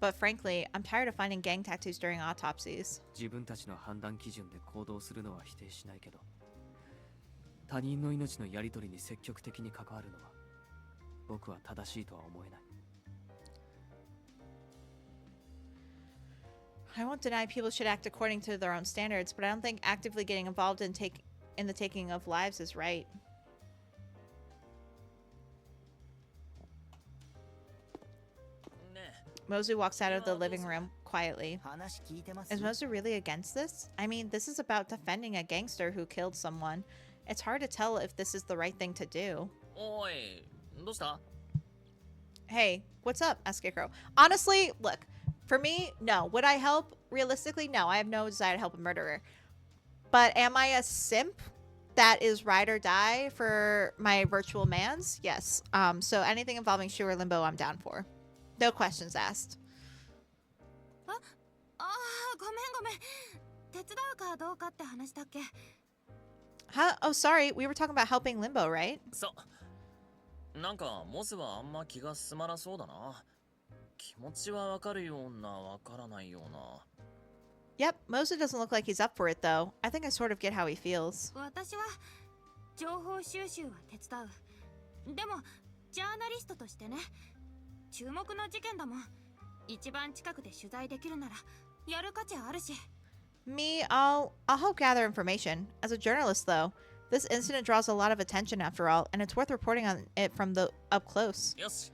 Speaker 1: But frankly, I'm tired of finding gang tattoos during autopsies.
Speaker 19: 自分たちの判断基準で行動するのは否定しないけど、他人の命のやり取りに積極的に関わるのは僕は正しいとは思えない。
Speaker 1: I won't deny people should act according to their own standards, but I don't think actively getting involved in the taking of lives is right. Mozu walks out of the living room quietly. Is Mozu really against this? I mean, this is about defending a gangster who killed someone. It's hard to tell if this is the right thing to do.
Speaker 3: おい、どうした？
Speaker 1: Hey, what's up? Asked Scarecrow. Honestly, look, for me, no. Would I help? Realistically, no. I have no desire to help a murderer. But am I a simp that is ride or die for my virtual mans? Yes. So anything involving Shu or Limbo, I'm down for. No questions asked.
Speaker 10: ごめん。手伝うかどうかって話だっけ？
Speaker 1: Huh? Oh, sorry. We were talking about helping Limbo, right?
Speaker 3: そう。なんかモズはあんま気が進まなそうだな。気持ちはわかるような、わからないような。
Speaker 1: Yep, Mozu doesn't look like he's up for it, though. I think I sort of get how he feels.
Speaker 10: 私は情報収集は手伝う。でもジャーナリストとしてね、注目の事件だもん。一番近くで取材できるならやる価値あるし。
Speaker 1: Me, I'll help gather information. As a journalist, though, this incident draws a lot of attention after all, and it's worth reporting on it from the up close.
Speaker 3: よし。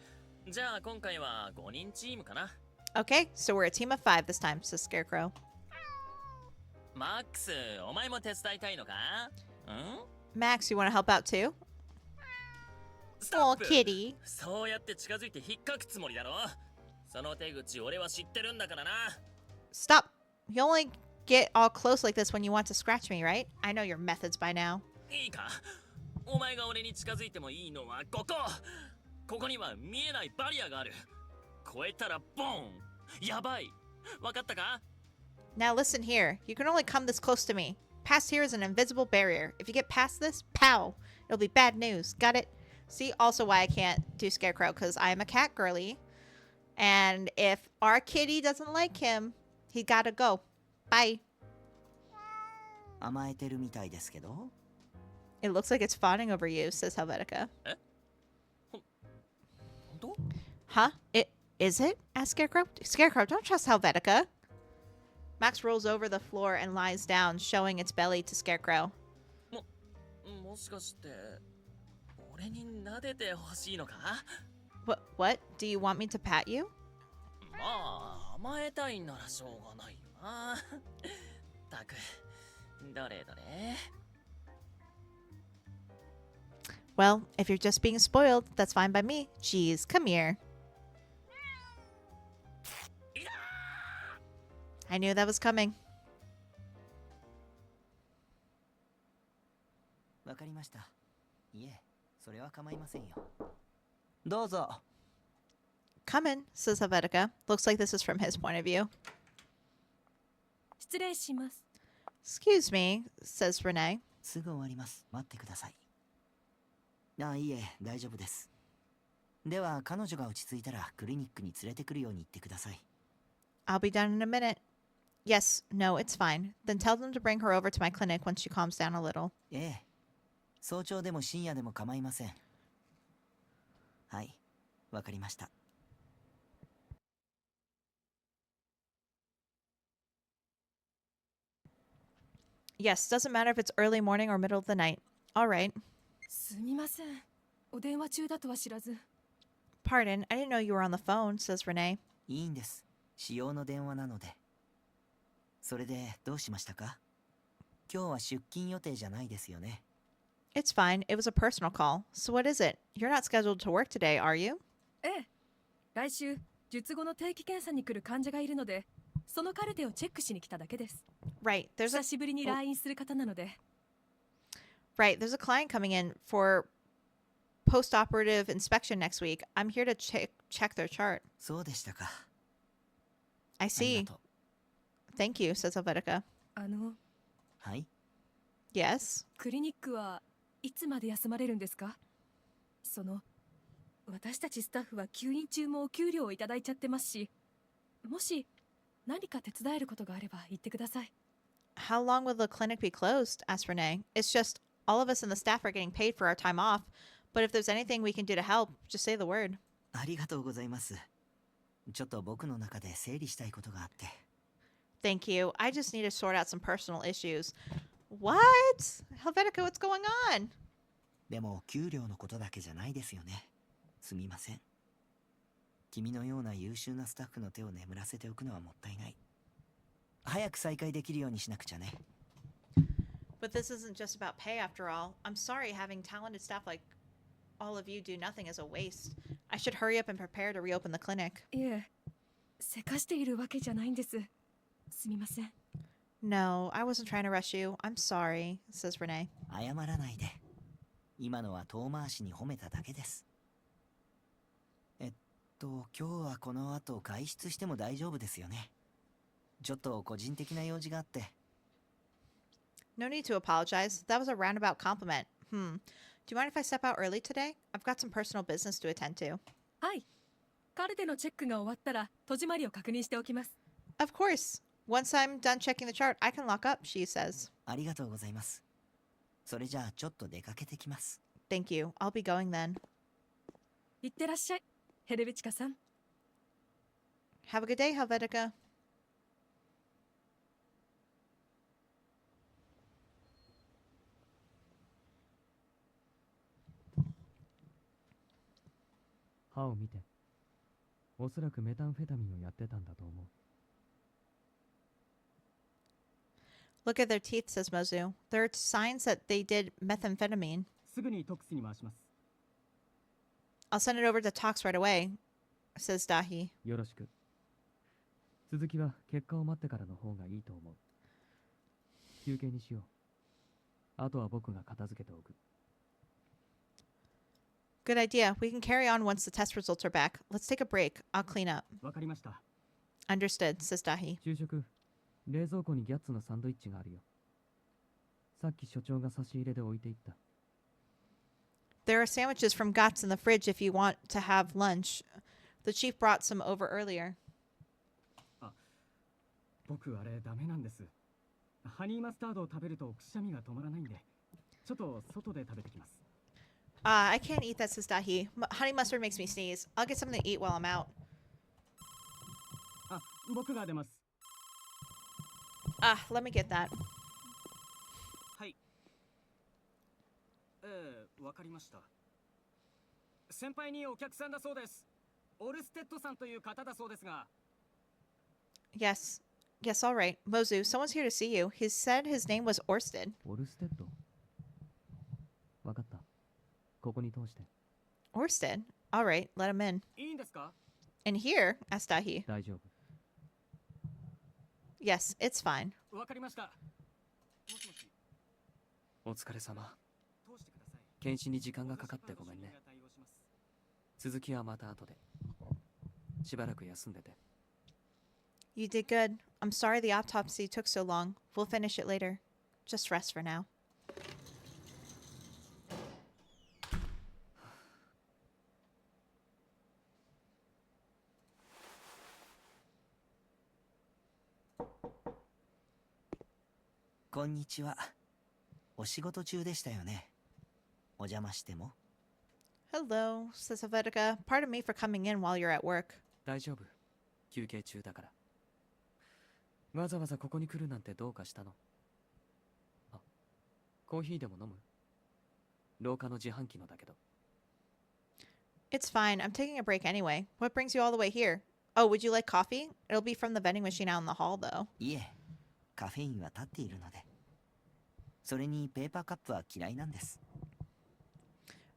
Speaker 3: じゃあ今回は5人チームかな。
Speaker 1: Okay, so we're a team of 5 this time, says Scarecrow.
Speaker 3: マックス、お前も手伝いたいのか？ん？
Speaker 1: Max, you want to help out too? Oh, kitty.
Speaker 3: そうやって近づいて引っかくつもりだろ。その手口俺は知ってるんだからな。
Speaker 1: Stop. You only get all close like this when you want to scratch me, right? I know your methods by now.
Speaker 3: いいか？お前が俺に近づいてもいいのはここ。ここには見えないバリアがある。越えたらボン。やばい。わかったか？
Speaker 1: Now listen here. You can only come this close to me. Past here is an invisible barrier. If you get past this, pow. It'll be bad news. Got it? See, also why I can't do Scarecrow, because I am a cat girly. And if our kitty doesn't like him, he gotta go. Bye.
Speaker 17: 甘えてるみたいですけど。
Speaker 1: It looks like it's fawning over you, says Helvetica. Huh? Is it? Asked Scarecrow. Scarecrow, don't trust Helvetica. Max rolls over the floor and lies down, showing its belly to Scarecrow.
Speaker 3: もしかして俺に撫でてほしいのか？
Speaker 1: What? Do you want me to pat you?
Speaker 3: まあ甘えたいならしょうがないよな。たく、どれどれ。
Speaker 1: Well, if you're just being spoiled, that's fine by me. Jeez, come here. I knew that was coming.
Speaker 17: わかりました。いえ、それは構いませんよ。どうぞ。
Speaker 1: Come in, says Helvetica. Looks like this is from his point of view.
Speaker 12: 失礼します。
Speaker 1: Excuse me, says Renee.
Speaker 17: すぐ終わります。待ってください。あ、いいえ、大丈夫です。では、彼女が落ち着いたらクリニックに連れてくるように言ってください。
Speaker 1: I'll be done in a minute. Yes, no, it's fine. Then tell them to bring her over to my clinic once she calms down a little.
Speaker 17: ええ。早朝でも深夜でも構いません。はい、わかりました。
Speaker 1: Yes, doesn't matter if it's early morning or middle of the night. All right.
Speaker 12: すみません。お電話中だとは知らず。
Speaker 1: Pardon, I didn't know you were on the phone, says Renee.
Speaker 17: いいんです。私用の電話なので。それでどうしましたか？今日は出勤予定じゃないですよね。
Speaker 1: It's fine. It was a personal call. So what is it? You're not scheduled to work today, are you?
Speaker 12: ええ。来週、術後の定期検査に来る患者がいるので、そのカルテをチェックしに来ただけです。
Speaker 1: Right.
Speaker 12: 久しぶりに来院する方なので。
Speaker 1: Right. There's a client coming in for post-operative inspection next week. I'm here to check their chart.
Speaker 17: そうでしたか。
Speaker 1: I see. Thank you, says Helvetica.
Speaker 17: はい。
Speaker 1: Yes.
Speaker 12: クリニックはいつまで休まれるんですか？私たちスタッフは休院中もお給料をいただいちゃってますし、もし何か手伝えることがあれば言ってください。
Speaker 1: How long will the clinic be closed? Asked Renee. It's just all of us in the staff are getting paid for our time off, but if there's anything we can do to help, just say the word.
Speaker 17: ありがとうございます。ちょっと僕の中で整理したいことがあって。
Speaker 1: Thank you. I just need to sort out some personal issues. What? Helvetica, what's going on?
Speaker 17: でも給料のことだけじゃないですよね。すみません。君のような優秀なスタッフの手を眠らせておくのはもったいない。早く再開できるようにしなくちゃね。
Speaker 1: But this isn't just about pay after all. I'm sorry having talented staff like all of you do nothing is a waste. I should hurry up and prepare to reopen the clinic.
Speaker 12: いえ、せかしているわけじゃないんです。すみません。
Speaker 1: No, I wasn't trying to rush you. I'm sorry, says Renee.
Speaker 17: 謝らないで。今のは遠回しに褒めただけです。今日はこの後外出しても大丈夫ですよね。ちょっと個人的な用事があって。
Speaker 1: No need to apologize. That was a roundabout compliment. Do you mind if I step out early today? I've got some personal business to attend to.
Speaker 12: はい。カルテのチェックが終わったら戸締まりを確認しておきます。
Speaker 1: Of course. Once I'm done checking the chart, I can lock up, she says.
Speaker 17: ありがとうございます。それじゃあちょっと出かけてきます。
Speaker 1: Thank you. I'll be going then.
Speaker 12: いってらっしゃい、ヘルベチカさん。
Speaker 1: Have a good day, Helvetica. Look at their teeth, says Mozu. There are signs that they did methamphetamine.
Speaker 22: すぐにトックスに回します。
Speaker 1: I'll send it over to Tox right away, says Dahi.
Speaker 22: よろしく。続きは結果を待ってからの方がいいと思う。休憩にしよう。あとは僕が片付けておく。
Speaker 1: Good idea. We can carry on once the test results are back. Let's take a break. I'll clean up.
Speaker 22: わかりました。
Speaker 1: Understood, says Dahi.
Speaker 22: 昼食、冷蔵庫にギャッツのサンドイッチがあるよ。さっき所長が差し入れで置いていった。
Speaker 1: There are sandwiches from Gots in the fridge if you want to have lunch. The chief brought some over earlier.
Speaker 22: 僕あれダメなんです。ハニーマスタードを食べるとくしゃみが止まらないんで、ちょっと外で食べてきます。
Speaker 1: I can't eat that, says Dahi. Honey mustard makes me sneeze. I'll get something to eat while I'm out.
Speaker 22: 僕が出ます。
Speaker 1: Let me get that.
Speaker 21: はい。わかりました。先輩にお客さんだそうです。オルステッドさんという方だそうですが。
Speaker 1: Yes. Yes, all right. Mozu, someone's here to see you. He said his name was Orsted.
Speaker 22: オルステッド。わかった。ここに通して。
Speaker 1: Orsted. All right, let him in.
Speaker 14: いいんですか？
Speaker 1: In here? asked Dahi.
Speaker 22: 大丈夫。
Speaker 1: Yes, it's fine.
Speaker 14: わかりました。もしもし。
Speaker 19: お疲れ様。
Speaker 14: 通してください。
Speaker 19: 検視に時間がかかってごめんね。
Speaker 14: 対応します。
Speaker 19: 続きはまた後で。しばらく休んでて。
Speaker 1: You did good. I'm sorry the autopsy took so long. We'll finish it later. Just rest for now.
Speaker 17: Konnichiwa. お仕事中でしたよね。お邪魔しても。
Speaker 1: Hello, says Helvetica. Pardon me for coming in while you're at work.
Speaker 19: 大丈夫。休憩中だから。わざわざここに来るなんてどうかしたの？あ、コーヒーでも飲む？廊下の自販機のだけど。
Speaker 1: It's fine. I'm taking a break anyway. What brings you all the way here? Oh, would you like coffee? It'll be from the vending machine out in the hall, though.
Speaker 17: いえ、カフェインは立っているので。それにペーパーカップは嫌いなんです。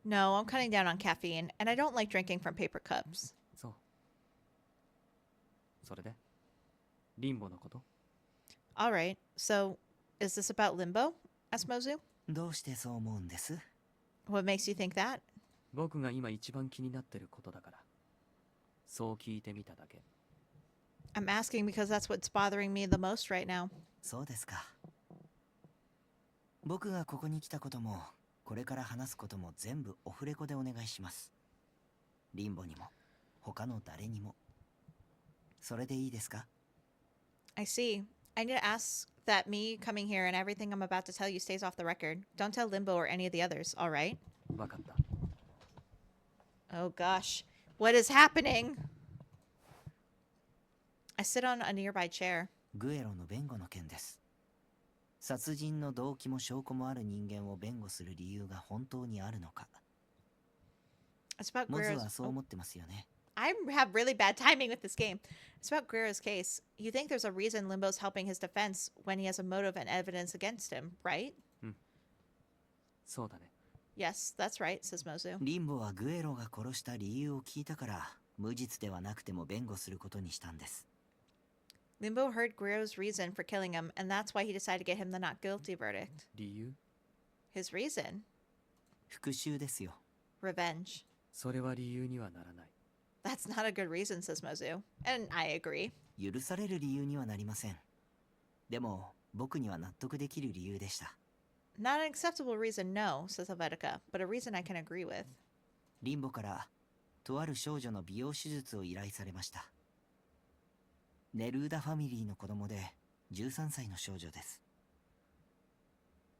Speaker 1: No, I'm cutting down on caffeine, and I don't like drinking from paper cups.
Speaker 19: そう。それでリンボのこと？
Speaker 1: All right. So, is this about Limbo? asked Mozu.
Speaker 17: どうしてそう思うんです？
Speaker 1: What makes you think that?
Speaker 19: 僕が今一番気になってることだから。そう聞いてみただけ。
Speaker 1: I'm asking because that's what's bothering me the most right now.
Speaker 17: そうですか。僕がここに来たことも、これから話すことも全部オフレコでお願いします。リンボにも、他の誰にも。それでいいですか？
Speaker 1: I see. I need to ask that me coming here and everything I'm about to tell you stays off the record. Don't tell Limbo or any of the others, all right?
Speaker 19: わかった。
Speaker 1: Oh gosh. What is happening? I sit on a nearby chair.
Speaker 17: グエロの弁護の件です。殺人の動機も証拠もある人間を弁護する理由が本当にあるのか。
Speaker 1: It's about
Speaker 17: モズ
Speaker 1: Guerrero's...
Speaker 17: はそう思ってますよね。
Speaker 1: I have really bad timing with this game. It's about Guerrero's case. You think there's a reason Limbo's helping his defense when he has a motive and evidence against him, right?
Speaker 19: そうだね。
Speaker 1: Yes, that's right, says Mozu.
Speaker 17: リンボはグエロが殺した理由を聞いたから、無実ではなくても弁護することにしたんです。
Speaker 1: Limbo heard Guerrero's reason for killing him, and that's why he decided to get him the not guilty verdict.
Speaker 19: 理由？
Speaker 1: His reason?
Speaker 17: 復讐ですよ。
Speaker 1: Revenge.
Speaker 19: それは理由にはならない。
Speaker 1: That's not a good reason, says Mozu. And I agree.
Speaker 17: 許される理由にはなりません。でも、僕には納得できる理由でした。
Speaker 1: Not an acceptable reason, no, says Helvetica, but a reason I can agree with.
Speaker 17: リンボから、とある少女の美容手術を依頼されました。ネルーダファミリーの子供で、13歳の少女です。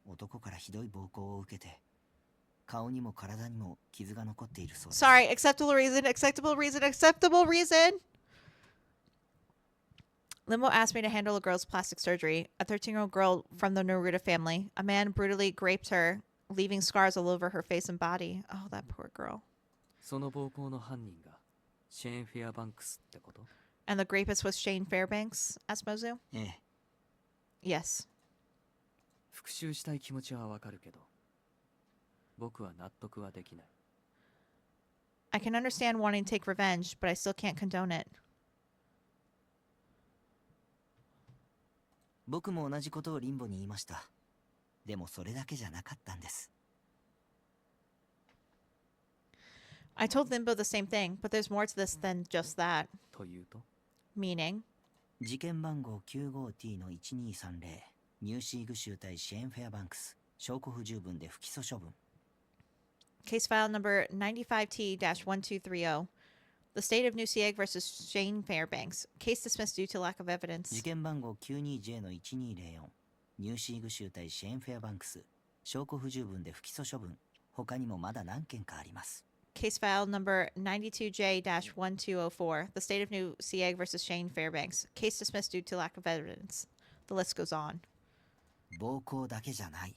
Speaker 17: 男からひどい暴行を受けて、顔にも体にも傷が残っているそうです。
Speaker 1: Sorry, acceptable reason, acceptable reason, acceptable reason! Limbo asked me to handle a girl's plastic surgery, a 13-year-old girl from the Neruda family. A man brutally raped her, leaving scars all over her face and body. Oh, that poor girl.
Speaker 19: その暴行の犯人がシェーン・フェアバンクスってこと？
Speaker 1: And the rapist was Shane Fairbanks? asked Mozu.
Speaker 17: ええ。
Speaker 1: Yes.
Speaker 19: 復讐したい気持ちはわかるけど、僕は納得はできない。
Speaker 1: I can understand wanting to take revenge, but I still can't condone it.
Speaker 17: 僕も同じことをリンボに言いました。でもそれだけじゃなかったんです。
Speaker 1: I told Limbo the same thing, but there's more to this than just that.
Speaker 19: というと？
Speaker 1: Meaning?
Speaker 17: 事件番号 95T の1230、ニューシーグ州対シェーン・フェアバンクス、証拠不十分で不起訴処分。
Speaker 1: Case file number 95T-1230. The State of New Sieg versus Shane Fairbanks. Case dismissed due to lack of evidence.
Speaker 17: 事件番号 92J の1204、ニューシーグ州対シェーン・フェアバンクス、証拠不十分で不起訴処分。他にもまだ何件かあります。
Speaker 1: Case file number 92J-1204. The State of New Sieg versus Shane Fairbanks. Case dismissed due to lack of evidence. The list goes on.
Speaker 17: 暴行だけじゃない。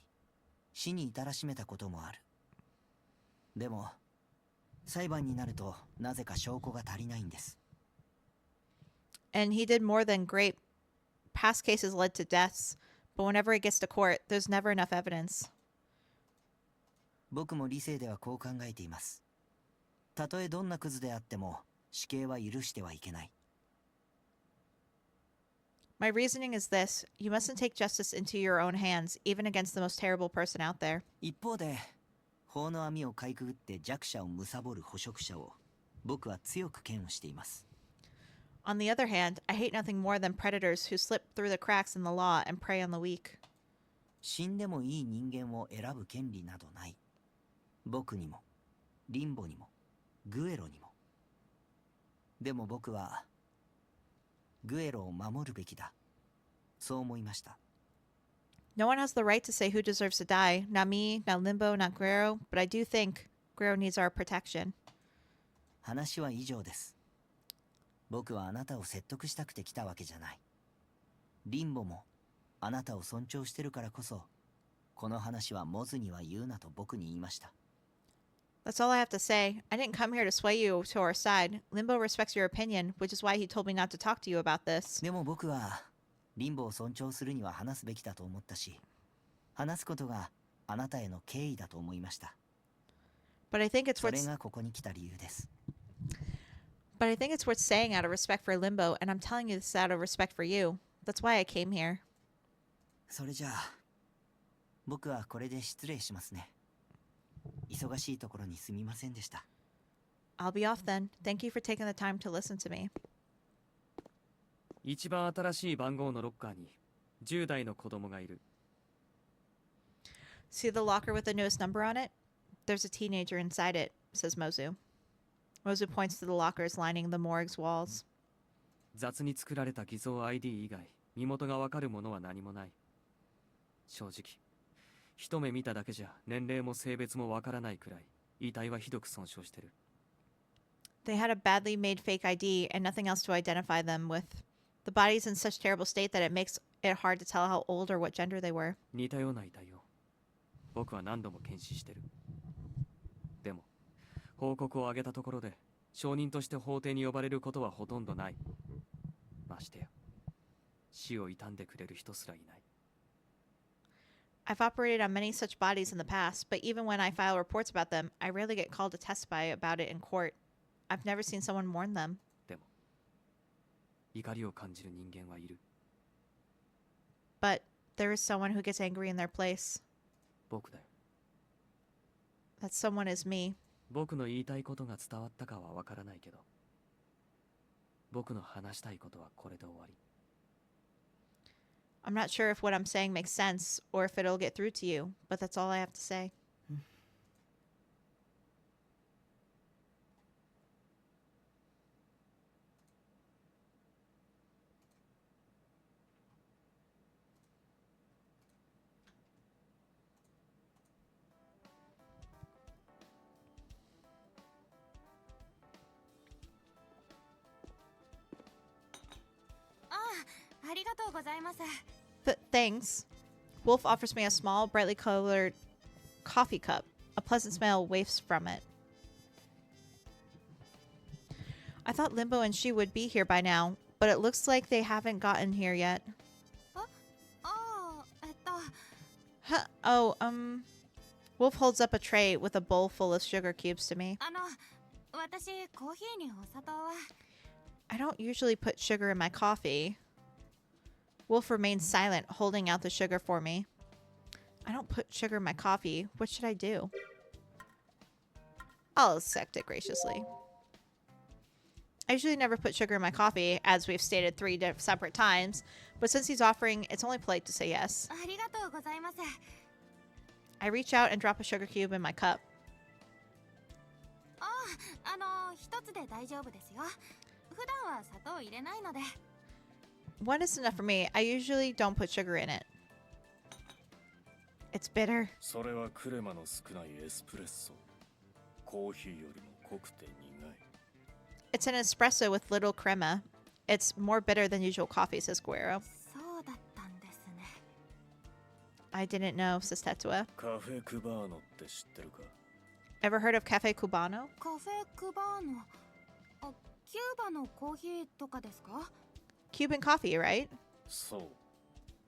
Speaker 17: 死に至らしめたこともある。でも、裁判になるとなぜか証拠が足りないんです。
Speaker 1: And he did more than grape. Past cases led to deaths, but whenever it gets to court, there's never enough evidence.
Speaker 17: 僕も理性ではこう考えています。たとえどんなクズであっても死刑は許してはいけない。
Speaker 1: My reasoning is this: you mustn't take justice into your own hands, even against the most terrible person out there.
Speaker 17: 一方で、法の網をかいくぐって弱者を貪る捕食者を僕は強く嫌悪しています。
Speaker 1: On the other hand, I hate nothing more than predators who slip through the cracks in the law and prey on the weak.
Speaker 17: 死んでもいい人間を選ぶ権利などない。僕にも、リンボにも、グエロにも。でも僕は、グエロを守るべきだ。そう思いました。
Speaker 1: No one has the right to say who deserves to die. Not me, not Limbo, not Guerrero, but I do think Guerrero needs our protection.
Speaker 17: 話は以上です。僕はあなたを説得したくて来たわけじゃない。リンボもあなたを尊重してるからこそ、この話はモズには言うなと僕に言いました。
Speaker 1: That's all I have to say. I didn't come here to sway you to our side. Limbo respects your opinion, which is why he told me not to talk to you about this.
Speaker 17: でも僕は、リンボを尊重するには話すべきだと思ったし、話すことがあなたへの敬意だと思いました。
Speaker 1: But I think it's
Speaker 17: それ
Speaker 1: worth
Speaker 17: がここに来た理由です。
Speaker 1: But I think it's worth saying out of respect for Limbo, and I'm telling you this out of respect for you. That's why I came here.
Speaker 17: それじゃあ、僕はこれで失礼しますね。忙しいところにすみませんでした。
Speaker 1: I'll be off then. Thank you for taking the time to listen to me.
Speaker 22: 一番新しい番号のロッカーに10代の子供がいる。
Speaker 1: See the locker with the newest number on it? There's a teenager inside it, says Mozu. Mozu points to the lockers lining the morgue's walls.
Speaker 22: 雑に作られた偽造 ID 以外身元がわかるものは何もない。正直一目見ただけじゃ年齢も性別もわからないくらい遺体はひどく損傷してる。
Speaker 1: They had a badly made fake ID and nothing else to identify them with. The body's in such terrible state that it makes it hard to tell how old or what gender they were.
Speaker 22: 似たような遺体を僕は何度も検視してる。でも報告を上げたところで証人として法廷に呼ばれることはほとんどない。ましてや死を悼んでくれる人すらいない。
Speaker 1: I've operated on many such bodies in the past, but even when I file reports about them, I rarely get called to testify about it in court. I've never seen someone mourn them.
Speaker 22: でも怒りを感じる人間はいる。
Speaker 1: But there is someone who gets angry in their place.
Speaker 22: 僕だよ。
Speaker 1: That someone is me.
Speaker 22: 僕の言いたいことが伝わったかはわからないけど、僕の話したいことはこれで終わり。
Speaker 1: I'm not sure if what I'm saying makes sense or if it'll get through to you, but that's all I have to say. Thanks. Wolf offers me a small, brightly colored coffee cup. A pleasant smell wafts from it. I thought Limbo and Shu would be here by now, but it looks like they haven't gotten here yet. Wolf holds up a tray with a bowl full of sugar cubes to me. I don't usually put sugar in my coffee. Wolf remains silent, holding out the sugar for me. I don't put sugar in my coffee. What should I do? I'll accept it graciously. I usually never put sugar in my coffee, as we've stated 3 separate times, but since he's offering, it's only polite to say yes. I reach out and drop a sugar cube in my cup. One is enough for me. I usually don't put sugar in it. It's bitter.
Speaker 15: それはクレマの少ないエスプレッソ。コーヒーよりも濃くて苦い。
Speaker 1: It's an espresso with little crema. It's more bitter than usual coffee, says Guerrero. I didn't know, says Tetua.
Speaker 15: カフェクバーノって知ってるか?
Speaker 1: Ever heard of Cafe Cubano?
Speaker 10: カフェクバーノ。キューバのコーヒーとかですか?
Speaker 1: Cuban coffee, right?
Speaker 15: そう。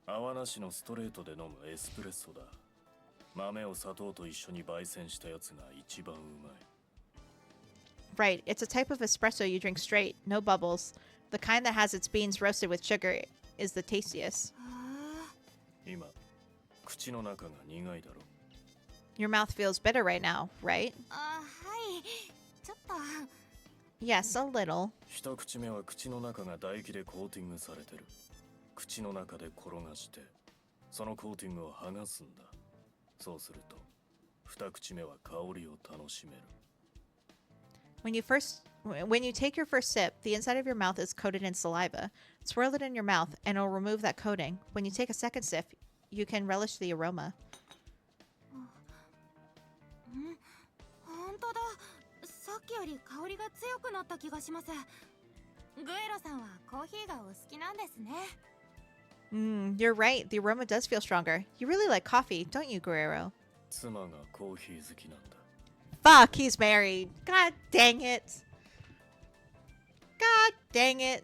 Speaker 15: 泡なしのストレートで飲むエスプレッソだ。豆を砂糖と一緒に焙煎したやつが一番うまい。
Speaker 1: Right, it's a type of espresso you drink straight, no bubbles. The kind that has its beans roasted with sugar is the tastiest.
Speaker 15: 今、口の中が苦いだろ。
Speaker 1: Your mouth feels bitter right now, right?
Speaker 10: はい。ちょっと。
Speaker 1: Yes, a little.
Speaker 15: 一口目は口の中が唾液でコーティングされてる。口の中で転がして、そのコーティングを剥がすんだ。そうすると、二口目は香りを楽しめる。
Speaker 1: When you take your first sip, the inside of your mouth is coated in saliva. Swirl it in your mouth and it'll remove that coating. When you take a second sip, you can relish the aroma.
Speaker 10: 本当だ。さっきより香りが強くなった気がします。グエロさんはコーヒーがお好きなんですね。
Speaker 1: You're right. The aroma does feel stronger. You really like coffee, don't you, Guerrero?
Speaker 15: 妻がコーヒー好きなんだ。
Speaker 1: Fuck, he's married. God dang it. God dang it.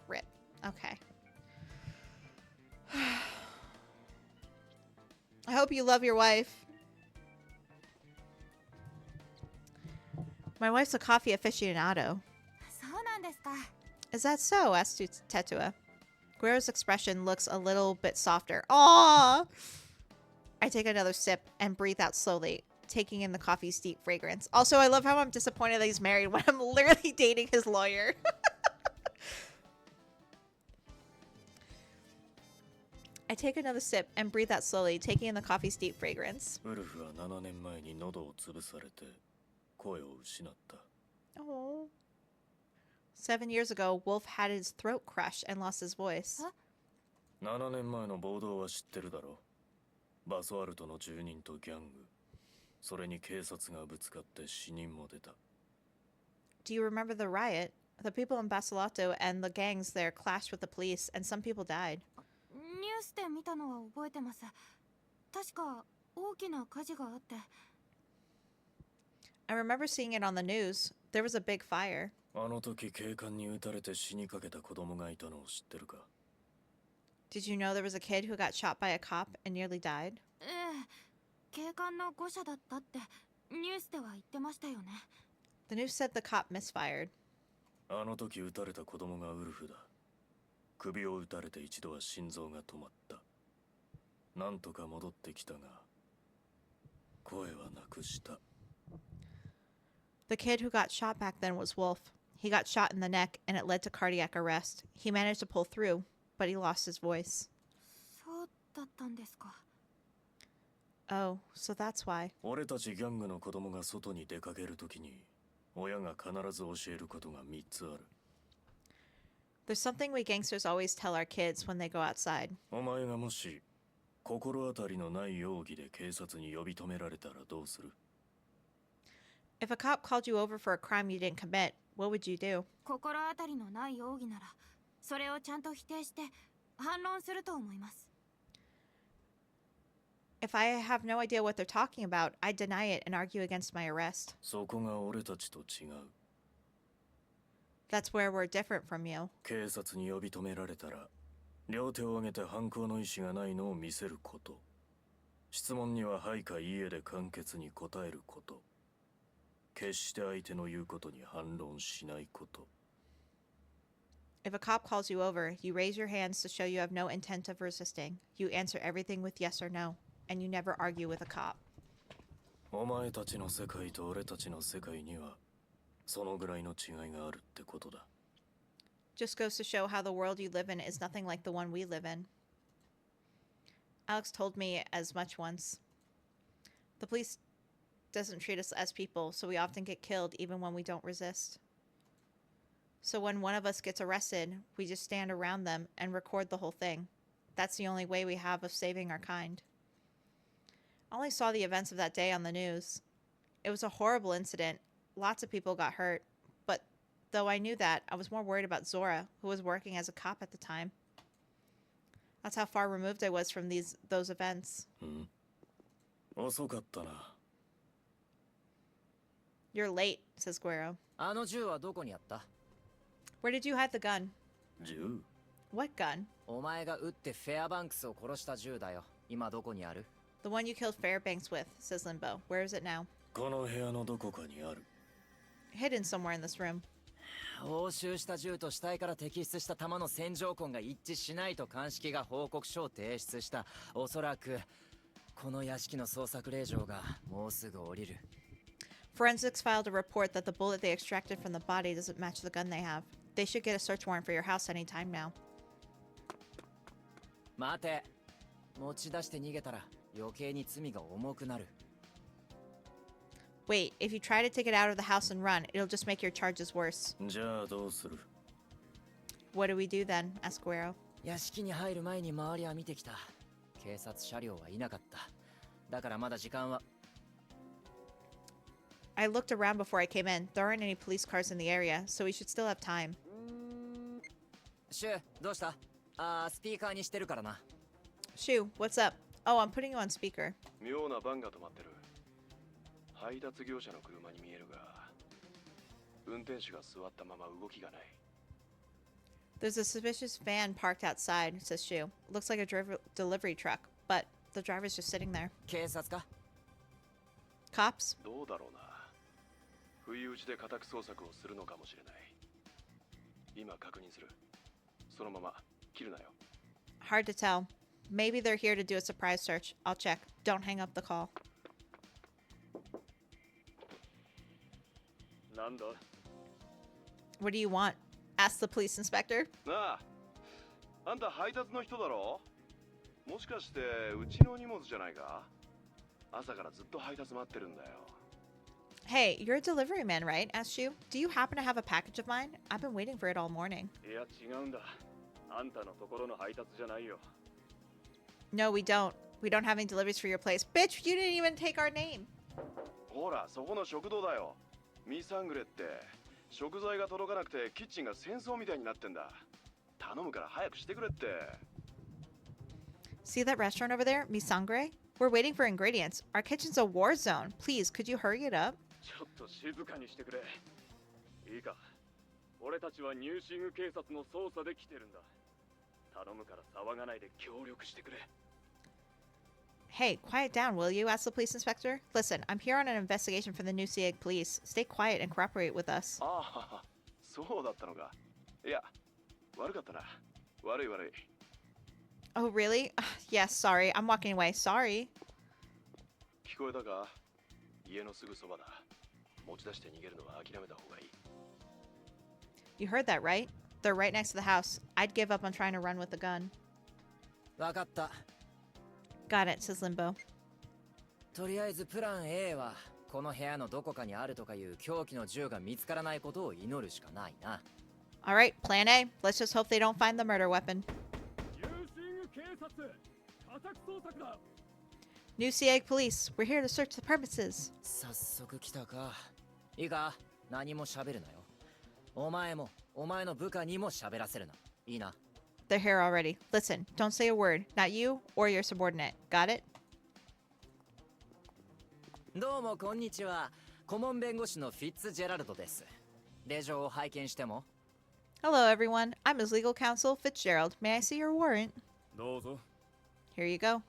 Speaker 1: Rip. Okay. I hope you love your wife. My wife's a coffee aficionado.
Speaker 10: そうなんですか。
Speaker 1: Is that so? Asked Tetua. Guerrero's expression looks a little bit softer. Aww! I take another sip and breathe out slowly, taking in the coffee's deep fragrance. Also, I love how I'm disappointed that he's married when I'm literally dating his lawyer. I take another sip and breathe out slowly, taking in the coffee's deep fragrance.
Speaker 15: ウルフは7年前に喉を潰されて声を失った。
Speaker 1: Oh. 7 years ago, Wolf had his throat crushed and lost his voice.
Speaker 15: 7年前の暴動は知ってるだろ。バソアルトの住人とギャング、それに警察がぶつかって死人も出た。
Speaker 1: Do you remember the riot? The people in Basalato and the gangs there clashed with the police, and some people died.
Speaker 10: ニュースで見たのは覚えてます。確か大きな火事があって。
Speaker 1: I remember seeing it on the news. There was a big fire.
Speaker 15: あの時警官に撃たれて死にかけた子供がいたのを知ってるか？
Speaker 1: Did you know there was a kid who got shot by a cop and nearly died?
Speaker 10: ええ、警官の誤射だったってニュースでは言ってましたよね。
Speaker 1: The news said the cop misfired.
Speaker 15: あの時撃たれた子供がウルフだ。首を撃たれて一度は心臓が止まった。なんとか戻ってきたが、声はなくした。
Speaker 1: The kid who got shot back then was Wolf. He got shot in the neck and it led to cardiac arrest. He managed to pull through, but he lost his voice.
Speaker 10: そうだったんですか。
Speaker 1: Oh, so that's why.
Speaker 15: 俺たちギャングの子供が外に出かけるときに、親が必ず教えることが3つある。
Speaker 1: There's something we gangsters always tell our kids when they go outside.
Speaker 15: お前がもし心当たりのない容疑で警察に呼び止められたらどうする？
Speaker 1: If a cop called you over for a crime you didn't commit, what would you do?
Speaker 10: 心当たりのない容疑なら、それをちゃんと否定して反論すると思います。
Speaker 1: If I have no idea what they're talking about, I'd deny it and argue against my arrest.
Speaker 15: そこが俺たちと違う。
Speaker 1: That's where we're different from you.
Speaker 15: 警察に呼び止められたら、両手を挙げて犯行の意思がないのを見せること。質問にははいかいいえで簡潔に答えること。決して相手の言うことに反論しないこと。
Speaker 1: If a cop calls you over, you raise your hands to show you have no intent of resisting. You answer everything with yes or no, and you never argue with a cop.
Speaker 15: お前たちの世界と俺たちの世界には、そのぐらいの違いがあるってことだ。
Speaker 1: Just goes to show how the world you live in is nothing like the one we live in. Alex told me as much once. The police doesn't treat us as people, so we often get killed even when we don't resist. So when one of us gets arrested, we just stand around them and record the whole thing. That's the only way we have of saving our kind. I only saw the events of that day on the news. It was a horrible incident. Lots of people got hurt. But though I knew that, I was more worried about Zora, who was working as a cop at the time. That's how far removed I was from those events.
Speaker 15: 遅かったな。
Speaker 1: You're late, says Guero.
Speaker 18: あの銃はどこにあった？
Speaker 1: Where did you hide the gun?
Speaker 15: 銃？
Speaker 1: What gun?
Speaker 18: お前が撃ってフェアバンクスを殺した銃だよ。今どこにある？
Speaker 1: The one you killed Fairbanks with, says Limbo. Where is it now?
Speaker 15: この部屋のどこかにある。
Speaker 1: Hidden somewhere in this room.
Speaker 18: 押収した銃と死体から摘出した弾の線条痕が一致しないと鑑識が報告書を提出した。おそらくこの屋敷の捜索令状がもうすぐ降りる。
Speaker 1: Forensics filed a report that the bullet they extracted from the body doesn't match the gun they have. They should get a search warrant for your house any time now.
Speaker 18: 待て。持ち出して逃げたら余計に罪が重くなる。
Speaker 1: Wait, if you try to take it out of the house and run, it'll just make your charges worse.
Speaker 15: じゃあどうする？
Speaker 1: What do we do then? asked Guerrero.
Speaker 18: 屋敷に入る前に周りは見てきた。警察車両はいなかった。だからまだ時間は。
Speaker 1: I looked around before I came in. There aren't any police cars in the area, so we should still have time.
Speaker 18: シュ、どうした？スピーカーにしてるからな。
Speaker 1: Shu, what's up? Oh, I'm putting you on speaker.
Speaker 6: 妙なバンが止まってる。配達業者の車に見えるが、運転手が座ったまま動きがない。
Speaker 1: There's a suspicious van parked outside, says Shu. Looks like a delivery truck, but the driver's just sitting there.
Speaker 18: 警察か？
Speaker 1: Cops?
Speaker 6: どうだろうな。不意打ちで家宅捜索をするのかもしれない。今確認する。そのまま切るなよ。
Speaker 1: Hard to tell. Maybe they're here to do a surprise search. I'll check. Don't hang up the call.
Speaker 2: なんだ？
Speaker 1: What do you want? asked the police inspector.
Speaker 6: なあ、あんた配達の人だろ？もしかしてうちの荷物じゃないか？朝からずっと配達待ってるんだよ。
Speaker 1: Hey, you're a delivery man, right? asked Shu. Do you happen to have a package of mine? I've been waiting for it all morning.
Speaker 2: いや違うんだ。あんたのところの配達じゃないよ。
Speaker 1: No, we don't. We don't have any deliveries for your place. Bitch, you didn't even take our name.
Speaker 6: ほら、そこの食堂だよ。ミサングレって食材が届かなくてキッチンが戦争みたいになってんだ。頼むから早くしてくれって。
Speaker 1: See that restaurant over there, Misangre? We're waiting for ingredients. Our kitchen's a war zone. Please, could you hurry it up?
Speaker 2: ちょっと静かにしてくれ。いいか。俺たちはニューシング警察の捜査で来てるんだ。頼むから騒がないで協力してくれ。
Speaker 1: Hey, quiet down, will you? asked the police inspector. Listen, I'm here on an investigation from the New Sieg police. Stay quiet and cooperate with us.
Speaker 6: ああ、そうだったのか。いや、悪かったな。悪い悪い。
Speaker 1: Oh, really? Yes, sorry. I'm walking away. Sorry.
Speaker 6: 聞こえたか？家のすぐそばだ。持ち出して逃げるのは諦めた方がいい。
Speaker 1: You heard that, right? They're right next to the house. I'd give up on trying to run with the gun.
Speaker 18: わかった。
Speaker 1: Got it, says Limbo.
Speaker 18: とりあえずプラン A はこの部屋のどこかにあるとかいう凶器の銃が見つからないことを祈るしかないな。
Speaker 1: All right, plan A. Let's just hope they don't find the murder weapon.
Speaker 2: ニューシング警察、家宅捜索だ。
Speaker 1: New Sieg police, we're here to search the premises.
Speaker 18: 早速来たか。いいか、何も喋るなよ。お前もお前の部下にも喋らせるな。いいな。
Speaker 1: They're here already. Listen, don't say a word. Not you or your subordinate. Got it?
Speaker 18: どうもこんにちは。顧問弁護士のフィッツジェラルドです。令状を拝見しても。
Speaker 1: Hello, everyone. I'm his legal counsel, Fitzgerald. May I see your warrant?
Speaker 2: どうぞ。
Speaker 1: Here you go.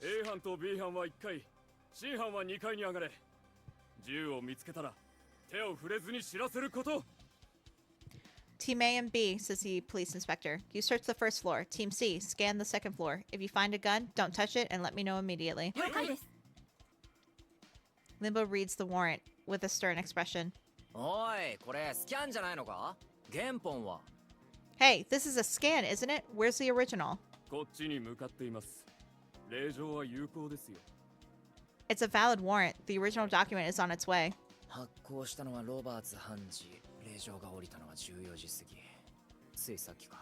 Speaker 2: A 班と B 班は1階、C 班は2階に上がれ。銃を見つけたら手を触れずに知らせること。
Speaker 1: Team A and B, says the police inspector. You search the first floor. Team C, scan the second floor. If you find a gun, don't touch it and let me know immediately.
Speaker 10: 了解です。
Speaker 1: Limbo reads the warrant with a stern expression.
Speaker 18: おい、これスキャンじゃないのか？原本は。
Speaker 1: Hey, this is a scan, isn't it? Where's the original?
Speaker 2: こっちに向かっています。令状は有効ですよ。
Speaker 1: It's a valid warrant. The original document is on its way.
Speaker 18: 発行したのはロバーツ判事。令状が降りたのは14時過ぎ。ついさっきか。